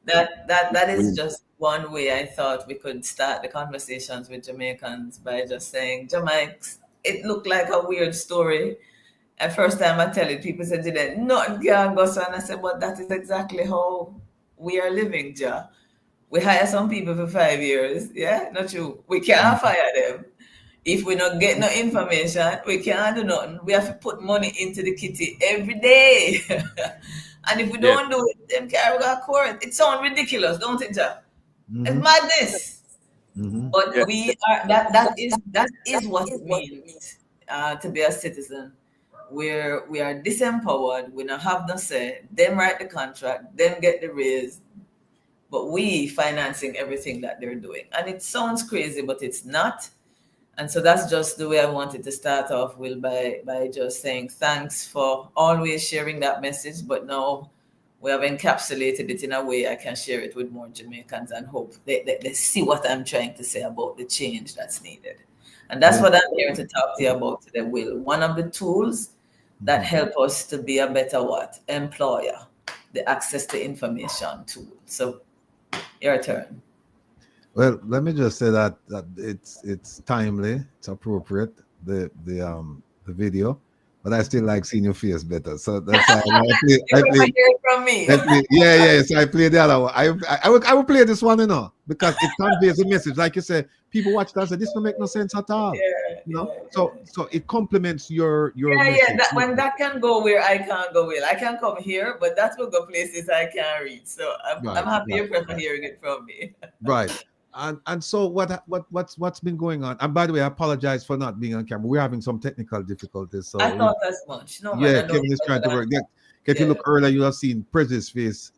That is just one way I thought we could start the conversations with Jamaicans, by just saying, Jamaics, it looked like a weird story. At first time I tell it, people said, nothing can go so. And I said, but that is exactly how we are living, Ja. We hire some people for 5 years, yeah? Not true. We can't fire them. If we don't get no information, we can't do nothing. We have to put money into the kitty every day. And if we don't do it, them can't go to court. It sounds ridiculous, don't it, Ja? It's madness. But we are that is what it means to be a citizen. Where we are disempowered, we don't have no say, them write the contract, them get the raise, but we financing everything that they're doing. And it sounds crazy, but it's not. And so that's just the way I wanted to start off, Will, by just saying thanks for always sharing that message, but now we have encapsulated it in a way I can share it with more Jamaicans and hope they see what I'm trying to say about the change that's needed. And that's what I'm here to talk to you about today, Will. One of the tools that help us to be a better employer, the access to information tool. So your turn. Well, let me just say that it's timely, it's appropriate, the video, but I still like seeing your face better. So that's why I play from me. So I play the other one. I will play this one, because it conveys a message. Like you say, people watch that and say, this don't make no sense at all. So it complements your message. When that can go where I can't go, Will. I can come here, but that will go places I can't reach. So I'm happy you're hearing it from me. Right. And so what's been going on? And by the way, I apologize for not being on camera. We're having some technical difficulties. So I thought as much. No, Kevin is trying to work. If you look earlier, you have seen Prez's face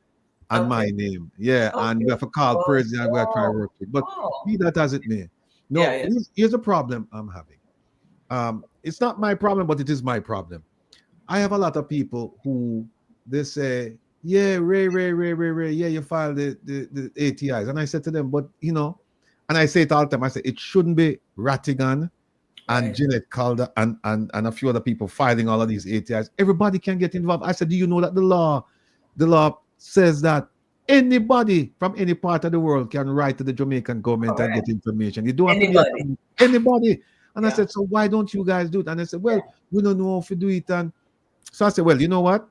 and my name. And we have to call Prez and we are trying to work it. But be that as it may. Here's the problem I'm having. it's not my problem, but it is my problem. I have a lot of people who they say, yeah, Ray, yeah, you filed the ATIs. And I said to them, but you know, and I say it all the time, I say it shouldn't be Rattigan and Jeanette Calder and a few other people filing all of these ATIs. Everybody can get involved. I said, do you know that the law says that anybody from any part of the world can write to the Jamaican government and get information. You don't have to be anybody. And I said, so why don't you guys do it? And I said, well, we don't know if we do it. And so I said, well, you know what?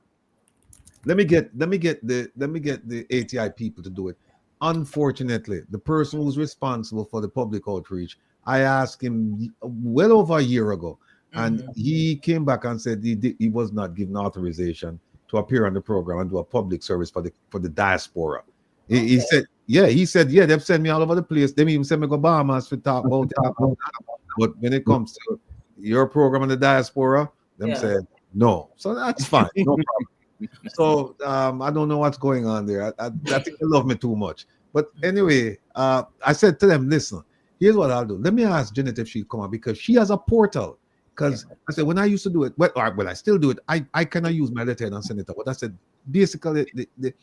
Let me get the ATI people to do it. Unfortunately, the person who's responsible for the public outreach, I asked him well over a year ago, and he came back and said he was not given authorization to appear on the program and do a public service for the diaspora. He said, yeah, they've sent me all over the place. They even sent me to Bahamas to talk about it. But when it comes to your program on the diaspora, them said no. So that's fine, no problem. So I don't know what's going on there. I think they love me too much. But anyway, I said to them, listen, here's what I'll do. Let me ask Janet if she'll come on, because she has a portal. Because I said, when I used to do it, well, I still do it. I cannot use my letter and send it out. But I said, basically, the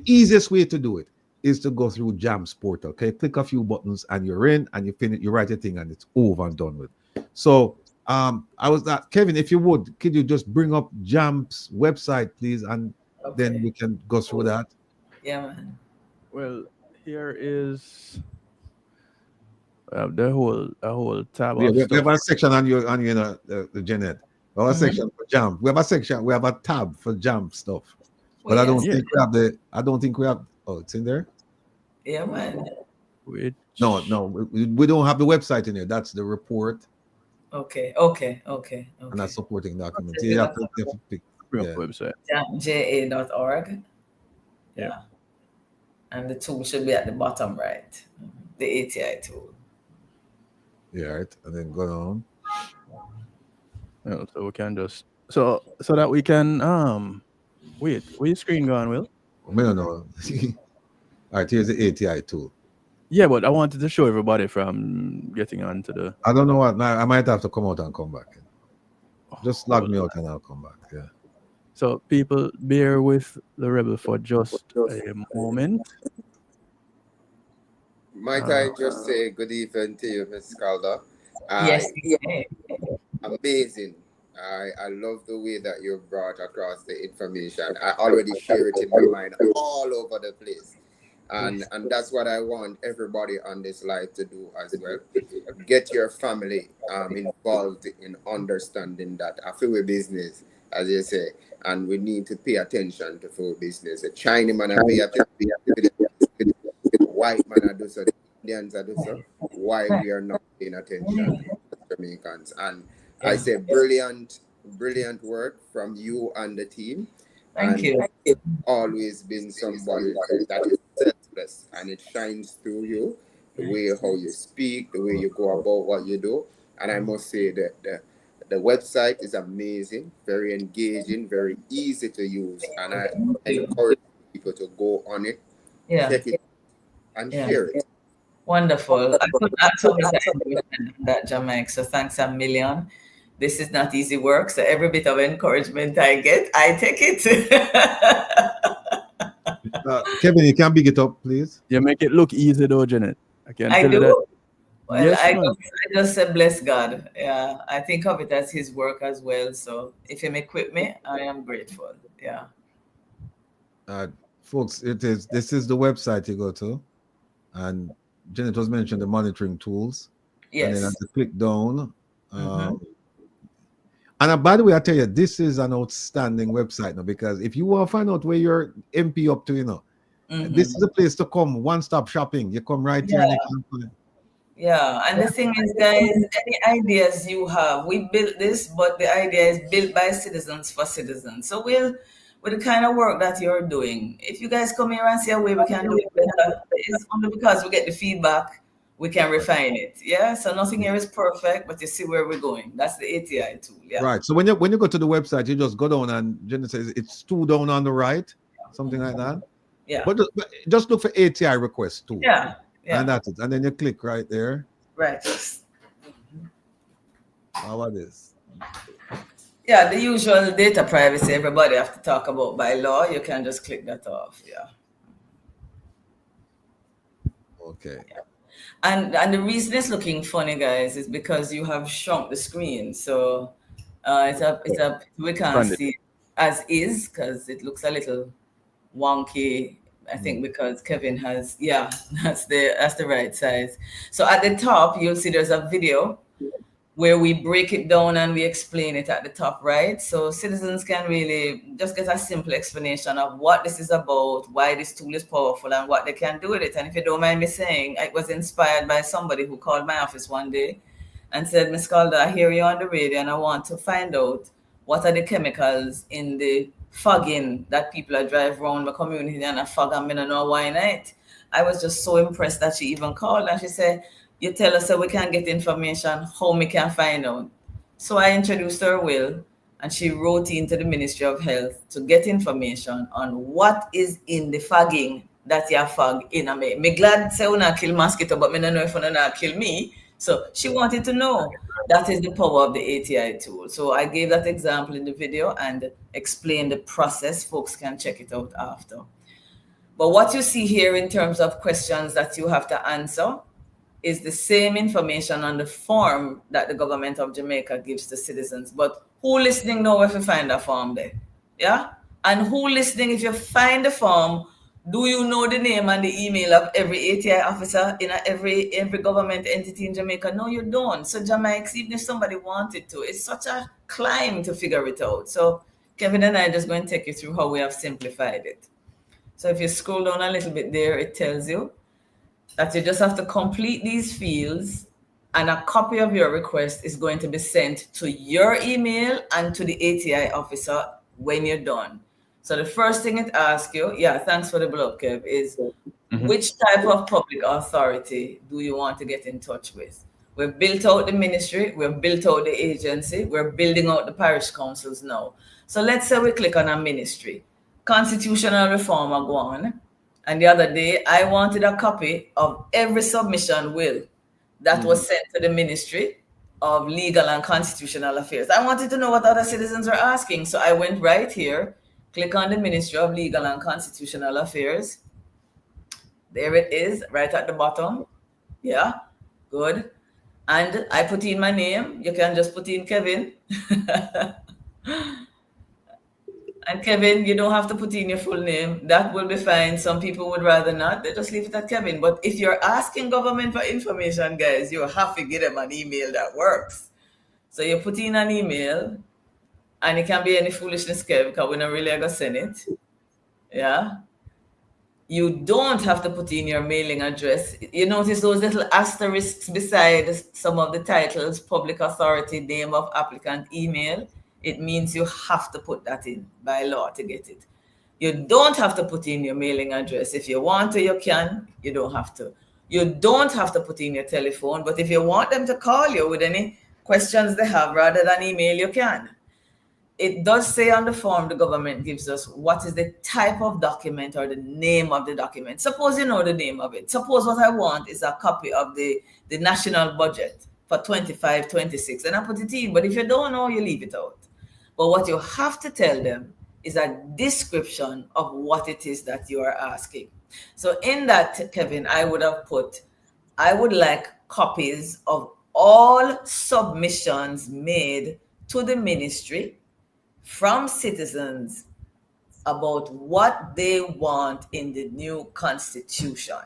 easiest way to do it is to go through JAM's portal. Okay, click a few buttons and you're in, and you finish, you write your thing, and it's over and done with. So I was that Kevin, if you would, could you just bring up JAM's website, please, and then we can go through that. Yeah, man. Well, here is the whole tab. We have a section on your the Janet. We have a section for JAM. We have a tab for JAM stuff. But I don't think we have. Oh, it's in there. Yeah, man. No, we don't have the website in there. That's the report. Okay. And that's supporting documents. You have to pick website. JA.org. Yeah. And the tool should be at the bottom right. The ATI tool. Yeah, right. And then go down. Yeah, so we can just so that we can wait, where your screen gone, Will? I don't know. All right, here's the ATI tool. Yeah, but I wanted to show everybody from getting onto the. I don't know what. Now I might have to come out and come back. Just log me out and I'll come back. Yeah. So people, bear with the Rebel for just a moment. Might I just say good evening to you, Ms. Calder? Yes. Amazing. I love the way that you brought across the information. I already share it in my mind all over the place. And that's what I want everybody on this live to do as well. Get your family involved in understanding that a food business, as you say, and we need to pay attention to food business. The Chinese man pay attention, the white man do so, the Indians do so. Why we are not paying attention to Jamaicans? And I say brilliant work from you and the team. Thank you. It's always been somebody that is selfless, and it shines through you, the way how you speak, the way you go about what you do. And I must say that the website is amazing, very engaging, very easy to use, and I encourage people to go on it, check it, and share it. Wonderful. I could add something that Jamaica. So thanks a million. This is not easy work. So every bit of encouragement I get, I take it. Kevin, you can big it up, please. You make it look easy though, Janet. I do. That. Well, yes, I just say bless God. Yeah, I think of it as His work as well. So if Him equip me, I am grateful. Yeah. Folks, this is the website you go to, and Janet was mentioned the monitoring tools. Yes. And then as you click down. And by the way, I tell you, this is an outstanding website now, because if you want to find out where your MP up to, this is a place to come, one-stop shopping. You come right here and you can find. Yeah, and the thing is, guys, any ideas you have, we built this, but the idea is built by citizens for citizens. So with the kind of work that you're doing, if you guys come here and see a way we can do it better, it's only because we get the feedback, we can refine it. Yeah, so nothing here is perfect, but you see where we're going. That's the ATI tool. Yeah. Right. So when you go to the website, you just go down, and Jenny says it's two down on the right, something like that. Yeah. But just look for ATI request too. Yeah. And that's it. And then you click right there. Right. How about this? Yeah, the usual data privacy everybody have to talk about by law. You can just click that off. Yeah. Okay. And the reason it's looking funny, guys, is because you have shrunk the screen. So we can't see it as is because it looks a little wonky. I think because Kevin has, that's the right size. So at the top, you'll see there's a video where we break it down and we explain it at the top right. So citizens can really just get a simple explanation of what this is about, why this tool is powerful, and what they can do with it. And if you don't mind me saying, I was inspired by somebody who called my office one day and said, Ms. Calder, I hear you on the radio and I want to find out what are the chemicals in the fogging that people are driving around the community and a fog and I don't know why not. I was just so impressed that she even called and she said, you tell us that we can get information, how we can find out. So I introduced her will, and she wrote into the Ministry of Health to get information on what is in the fogging that you fog in. Me glad say una kill mosquito, but me don't know if una kill me. So she wanted to know. That is the power of the ATI tool. So I gave that example in the video and explained the process. Folks can check it out after. But what you see here in terms of questions that you have to answer is the same information on the form that the government of Jamaica gives to citizens. But who listening know if you find a form there? Yeah? And who listening, if you find the form, do you know the name and the email of every ATI officer in every government entity in Jamaica? No, you don't. So Jamaica, even if somebody wanted to, it's such a climb to figure it out. So Kevin and I are just going to take you through how we have simplified it. So if you scroll down a little bit there, it tells you that you just have to complete these fields and a copy of your request is going to be sent to your email and to the ATI officer when you're done. So the first thing it asks you, thanks for the blow up, Kev, is which type of public authority do you want to get in touch with? We've built out the ministry, we've built out the agency, we're building out the parish councils now. So let's say we click on a ministry. Constitutional reform are gone. And the other day, I wanted a copy of every submission will that was sent to the Ministry of Legal and Constitutional Affairs. I wanted to know what other citizens were asking. So I went right here, click on the Ministry of Legal and Constitutional Affairs. There it is, right at the bottom. Yeah, good. And I put in my name. You can just put in Kevin. And Kevin, you don't have to put in your full name. That will be fine. Some people would rather not. They just leave it at Kevin. But if you're asking government for information, guys, you have to give them an email that works. So you put in an email, and it can be any foolishness, Kev, because we're not really going to send it. Yeah. You don't have to put in your mailing address. You notice those little asterisks beside some of the titles, public authority, name of applicant, email. It means you have to put that in by law to get it. You don't have to put in your mailing address. If you want to, you can. You don't have to. You don't have to put in your telephone, but if you want them to call you with any questions they have rather than email, you can. It does say on the form the government gives us what is the type of document or the name of the document. Suppose you know the name of it. Suppose what I want is a copy of the national budget for 25-26, and I put it in. But if you don't know, you leave it out. But what you have to tell them is a description of what it is that you are asking. So in that, Kevin, I would have put, I would like copies of all submissions made to the ministry from citizens about what they want in the new constitution.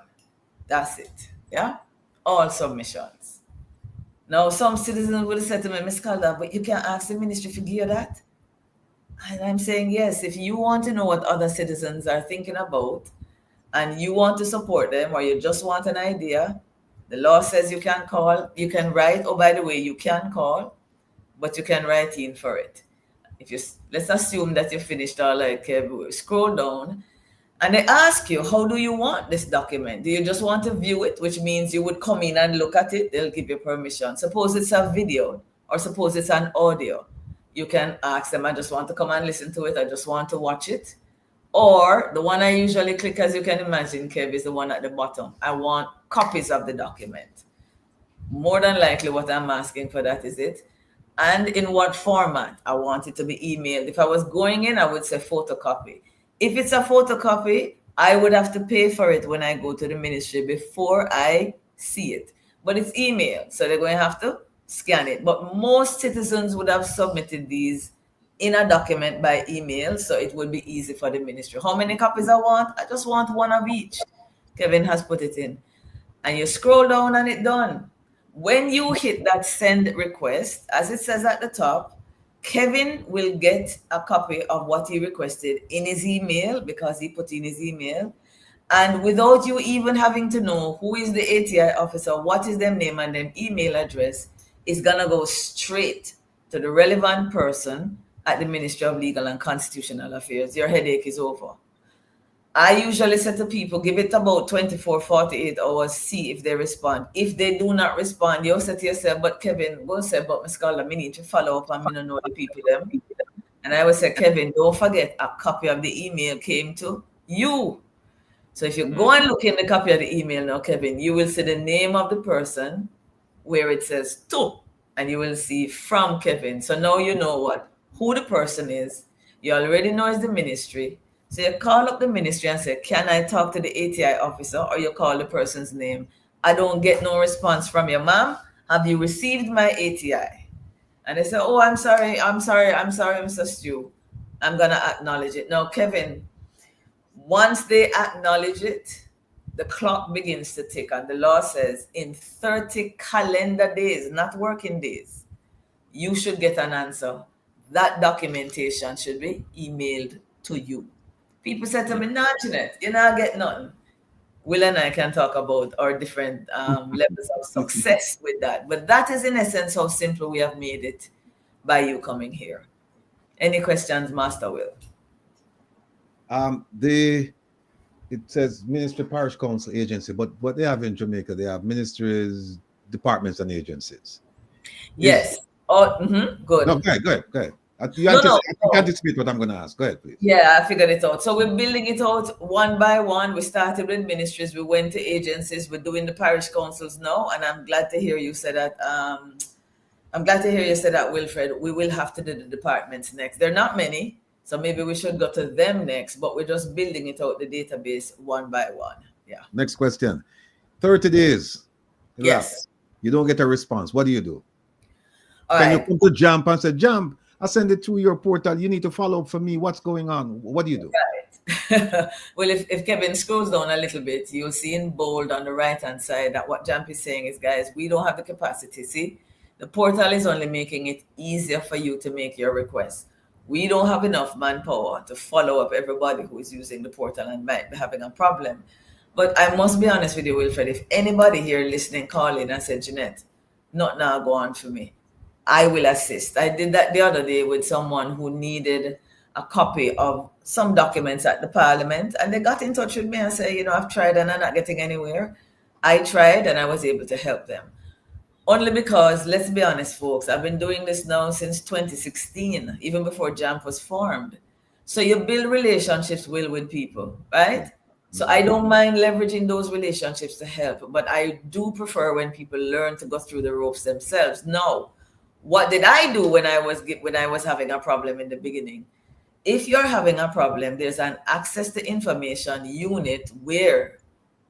That's it. Yeah? All submissions. Now, some citizens will say to me, Ms. Calder, but you can't ask the ministry to give you that. And I'm saying, yes, if you want to know what other citizens are thinking about and you want to support them or you just want an idea, the law says you can call, you can write. Oh, by the way, you can call, but you can write in for it. If you, let's assume that you finished all, like scroll down and they ask you, how do you want this document? Do you just want to view it, which means you would come in and look at it? They'll give you permission. Suppose it's a video or suppose it's an audio. You can ask them, I just want to come and listen to it. I just want to watch it. Or the one I usually click, as you can imagine, Kev, is the one at the bottom. I want copies of the document. More than likely what I'm asking for that is it. and in what format I want it to be emailed. If I was going in, I would say photocopy. If it's a photocopy, I would have to pay for it when I go to the ministry before I see it. But it's email, so they're going to have to scan it. But most citizens would have submitted these in a document by email, so it would be easy for the ministry. How many copies I want? I just want one of each. Kevin has put it in. And you scroll down and it's done. When you hit that send request, as it says at the top, Kevin will get a copy of what he requested in his email because he put in his email. And without you even having to know who is the ATI officer, what is their name and their email address, it's going to go straight to the relevant person at the Ministry of Legal and Constitutional Affairs. Your headache is over. I usually say to people, give it about 24, 48 hours, see if they respond. If they do not respond, you say to yourself, but Kevin, go say, but my scholar, I need to follow up and I don't know the people them. And I would say, Kevin, don't forget a copy of the email came to you. So if you go and look in the copy of the email now, Kevin, you will see the name of the person where it says to, and you will see from Kevin. So now you know who the person is. You already know it's the ministry. So you call up the ministry and say, can I talk to the ATI officer? Or you call the person's name. I don't get no response from you, ma'am. Have you received my ATI? And they say, oh, I'm sorry, Mr. Stew. I'm going to acknowledge it. Now, Kevin, once they acknowledge it, the clock begins to tick. And the law says in 30 calendar days, not working days, you should get an answer. That documentation should be emailed to you. People said to me, nah, Jeanette, you're not getting nothing. Will and I can talk about our different levels of success with that. But that is in essence how simple we have made it by you coming here. Any questions, Master Will? It says Ministry Parish Council Agency, but what they have in Jamaica, they have ministries, departments, and agencies. Yes. Good. No, go ahead. You anticipate what I'm going to ask. Go ahead, please. Yeah, I figured it out. So we're building it out one by one. We started with ministries. We went to agencies. We're doing the parish councils now. And I'm glad to hear you say that. Wilfred. We will have to do the departments next. There are not many. So maybe we should go to them next. But we're just building it out, the database, one by one. Yeah. Next question. 30 days. Yes. You don't get a response. What do you do? Can you come to Jump and say, Jump, I send it through your portal. You need to follow up for me. What's going on? What do you do? Right. Well, if Kevin scrolls down a little bit, you'll see in bold on the right-hand side that what Jump is saying is, guys, we don't have the capacity. See, the portal is only making it easier for you to make your requests. We don't have enough manpower to follow up everybody who is using the portal and might be having a problem. But I must be honest with you, Wilfred, if anybody here listening, call in and said, Jeanette, not now, go on for me, I will assist. I did that the other day with someone who needed a copy of some documents at the parliament, and they got in touch with me and said, I've tried and I'm not getting anywhere. I tried and I was able to help them. Only because, let's be honest, folks, I've been doing this now since 2016, even before JAMP was formed. So you build relationships with people, right? So I don't mind leveraging those relationships to help, but I do prefer when people learn to go through the ropes themselves. Now, what did I do when I was having a problem in the beginning? If you're having a problem, there's an access to information unit where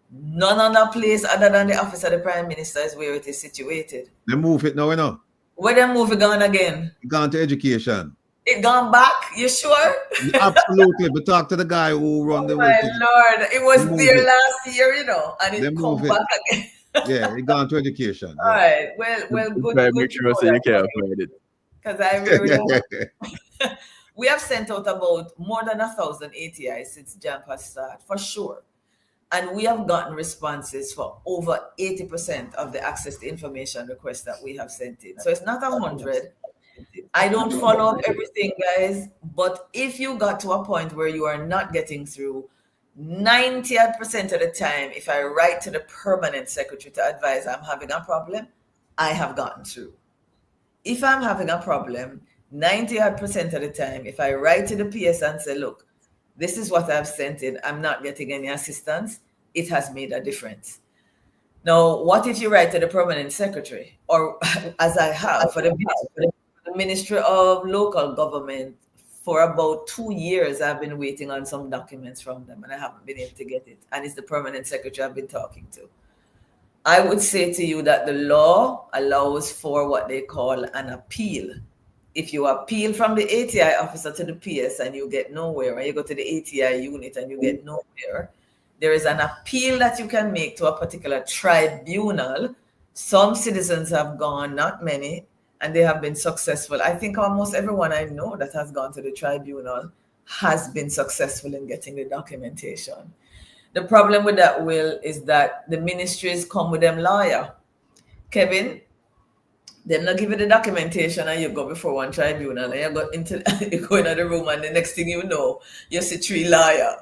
none other place other than the office of the Prime Minister is where it is situated. They move it now, Where they move it gone again? Gone to education. It gone back? You sure? Absolutely. But talk to the guy who run the my Lord, it was there last year, and it come back again. Yeah, it gone to education. All right. Well, good. Make sure so you can't find it. Because I really we have sent out about more than 1,000 ATIs since JAMP has started, for sure. And we have gotten responses for over 80% of the access to information requests that we have sent in. So it's not 100. I don't follow up everything, guys. But if you got to a point where you are not getting through, 90% of the time, if I write to the permanent secretary to advise I'm having a problem, I have gotten through. If I'm having a problem, 90% of the time, if I write to the PS and say, look, this is what I've sent in, I'm not getting any assistance, it has made a difference. Now, what if you write to the permanent secretary, or as I have for the the Ministry of Local Government, for about 2 years, I've been waiting on some documents from them and I haven't been able to get it. And it's the permanent secretary I've been talking to. I would say to you that the law allows for what they call an appeal. If you appeal from the ATI officer to the PS and you get nowhere, and you go to the ATI unit and you get nowhere, there is an appeal that you can make to a particular tribunal. Some citizens have gone, not many, and they have been successful. I think almost everyone I know that has gone to the tribunal has been successful in getting the documentation. The problem with that, Will, is that the ministries come with them lawyer. Kevin, they're not give you the documentation and you go before one tribunal and you go into the room and the next thing you know, you see 3 lawyers.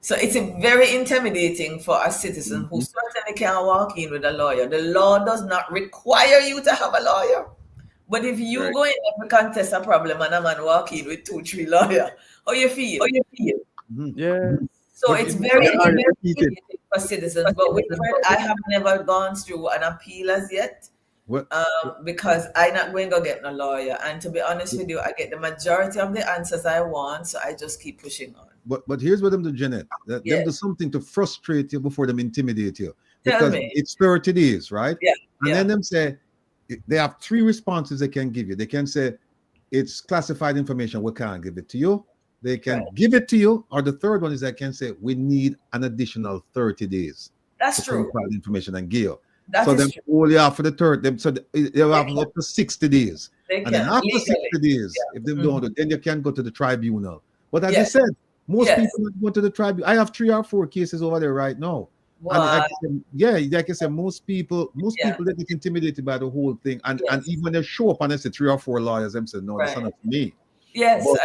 So it's very intimidating for a citizen who certainly can't walk in with a lawyer. The law does not require you to have a lawyer. But if you go in and contest a problem and a man walk in with 2-3 lawyers, how you feel? Yeah. So it's very intimidating for citizens. But with Fred, I have never gone through an appeal as yet. Because I'm not going to get no lawyer. And to be honest with you, I get the majority of the answers I want, so I just keep pushing on. But here's what them do, Janet. Them do something to frustrate you before them intimidate you. Tell Because me. it's 30 days, right? Yeah. And then them say, they have 3 responses they can give you. They can say, it's classified information, we can't give it to you. They can give it to you. Or the third one is they can say, we need an additional 30 days. That's true. To provide information and give you. That so is then true. only after the third, so they have up to 60 days. They And then can, after legally. 60 days, if they don't do it, then you can go to the tribunal. But as I said, most people go to the tribunal. I have 3 or 4 cases over there right now. And like I said, most people they get intimidated by the whole thing. And even when they show up and they say 3 or 4 lawyers, them say, no, that's not for me. Yes, But-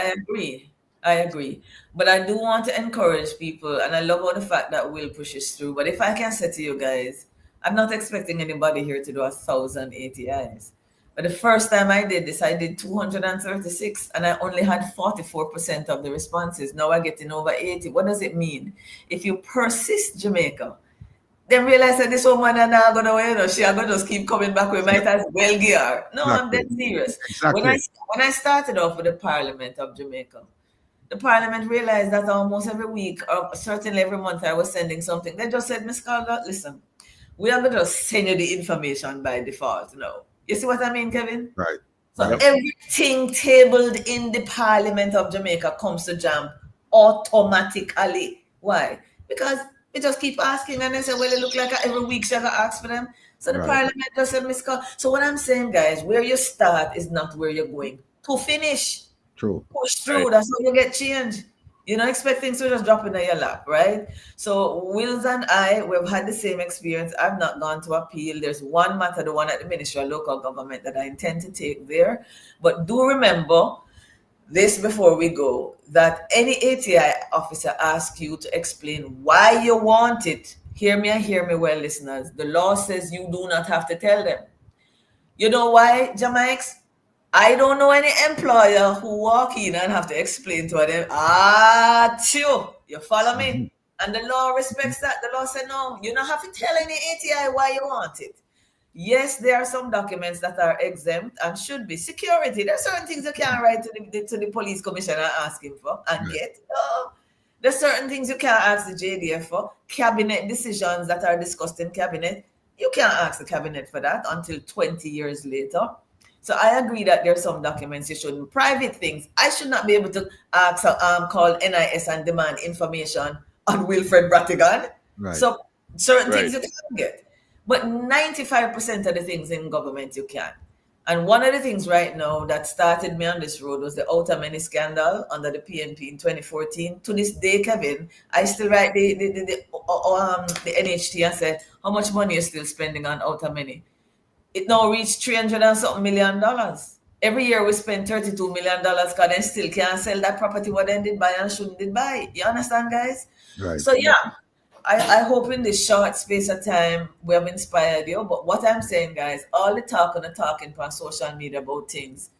I agree. But I do want to encourage people, and I love all the fact that Will pushes through. But if I can say to you guys, I'm not expecting anybody here to do 1,000 ATIs. But the first time I did this, I did 236, and I only had 44% of the responses. Now I'm getting over 80. What does it mean? If you persist, Jamaica, then realize that this woman and I'm gonna, she are gonna just keep coming back. We might as well get her. No, I'm dead serious. Exactly. When I started off with the Parliament of Jamaica, the Parliament realized that almost every week, or certainly every month, I was sending something. They just said, Miss Calder, listen, we are gonna just send you the information by default now. You see what I mean, Kevin? Right. So everything tabled in the Parliament of Jamaica comes to jump automatically. Why? Because we just keep asking and they say, well, it look like every week she gotta ask for them. So the Parliament just said, Miss Call. So what I'm saying, guys, where you start is not where you're going to finish. True. Push through. That's how you get change. You don't expect things to just drop in your lap, right? So Wills and I, we've had the same experience. I've not gone to appeal. There's one matter, the one at the Ministry of Local Government, that I intend to take there. But do remember this before we go, that any ATI officer asks you to explain why you want it. Hear me and hear me well, listeners. The law says you do not have to tell them. You know why, Jamaics? I don't know any employer who walk in and have to explain to them, you follow me? And the law respects that. The law said, no, you don't have to tell any ATI why you want it. Yes, there are some documents that are exempt and should be. Security, there are certain things you can't write to the police commissioner asking for and get. No. There's certain things you can't ask the JDF for. Cabinet decisions that are discussed in cabinet, you can't ask the cabinet for that until 20 years later. So I agree that there are some documents you shouldn't. Private things, I should not be able to ask, call NIS and demand information on Wilfred Rattigan. Right. So certain things you can't get. But 95% of the things in government you can. And one of the things right now that started me on this road was the outer money scandal under the PNP in 2014. To this day, Kevin, I still write the NHT and say, how much money are you still spending on outer money? It now reached $300 and something million. Every year we spend $32 million because they still can't sell that property what they did buy and shouldn't did buy. You understand, guys? Right. So yeah, I hope in this short space of time we have inspired you. But what I'm saying, guys, all the talking on social media about things,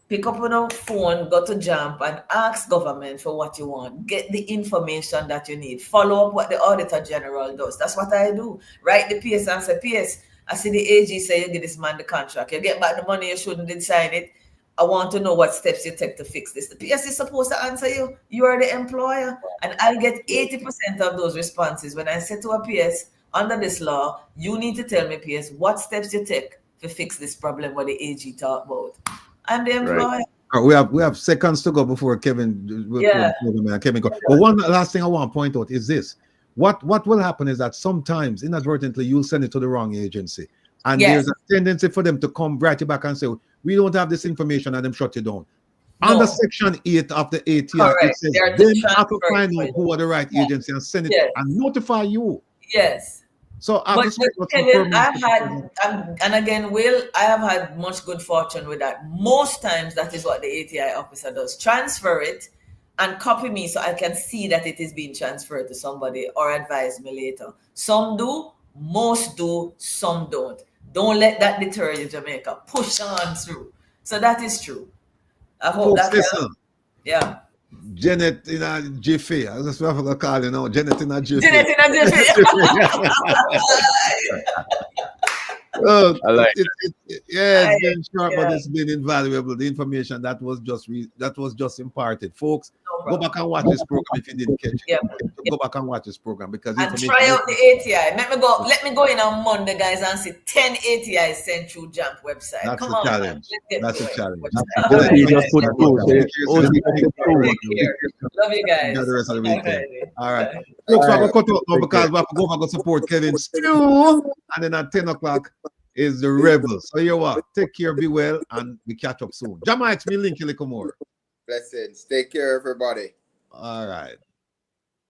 pick up on a phone, go to Jump and ask government for what you want. Get the information that you need. Follow up what the Auditor General does. That's what I do. Write the PS and say, PS, I see the AG say you give this man the contract. You get back the money you shouldn't did sign it. I want to know what steps you take to fix this. The PS is supposed to answer you. You are the employer. And I'll get 80% of those responses when I say to a PS, under this law, you need to tell me, PS, what steps you take to fix this problem what the AG talk about. I'm the employer. Right. We have seconds to go before Kevin will Kevin go. But one last thing I want to point out is this. What will happen is that sometimes inadvertently you'll send it to the wrong agency. And there's a tendency for them to come right back and say, we don't have this information, and them shut you down. No. Under Section 8 of the ATI, it says then have to find out who are the right agency and send it and notify you. Yes. So Kevin, I've had, and again, Will, I have had much good fortune with that. Most times that is what the ATI officer does. Transfer it and copy me so I can see that it is being transferred to somebody or advise me later. Some do, most do, some don't. Don't let that deter you, Jamaica. Push on through. So that is true. I hope that helps. Yeah. Janet in a jiffy. I just have to call you now. Janet in a jiffy. Janet in a jiffy. I like it's been short, but it's been invaluable. The information that was just imparted, folks. Go back and watch this program if you didn't catch it. Go back and watch this program because and try out the ATI. Let me go in on Monday, guys, and see 10 ATIs sent through JAMP website. That's a challenge. That's a challenge. Love you guys. The rest of the weekend. All right. Folks, we're going to cut out now because we have to go and support Kevin Stew. And then at 10 o'clock is the Rebels. So you what? Take care, be well, and we catch up soon. Jamaics, me link you a little more. Blessings. Take care, everybody. All right.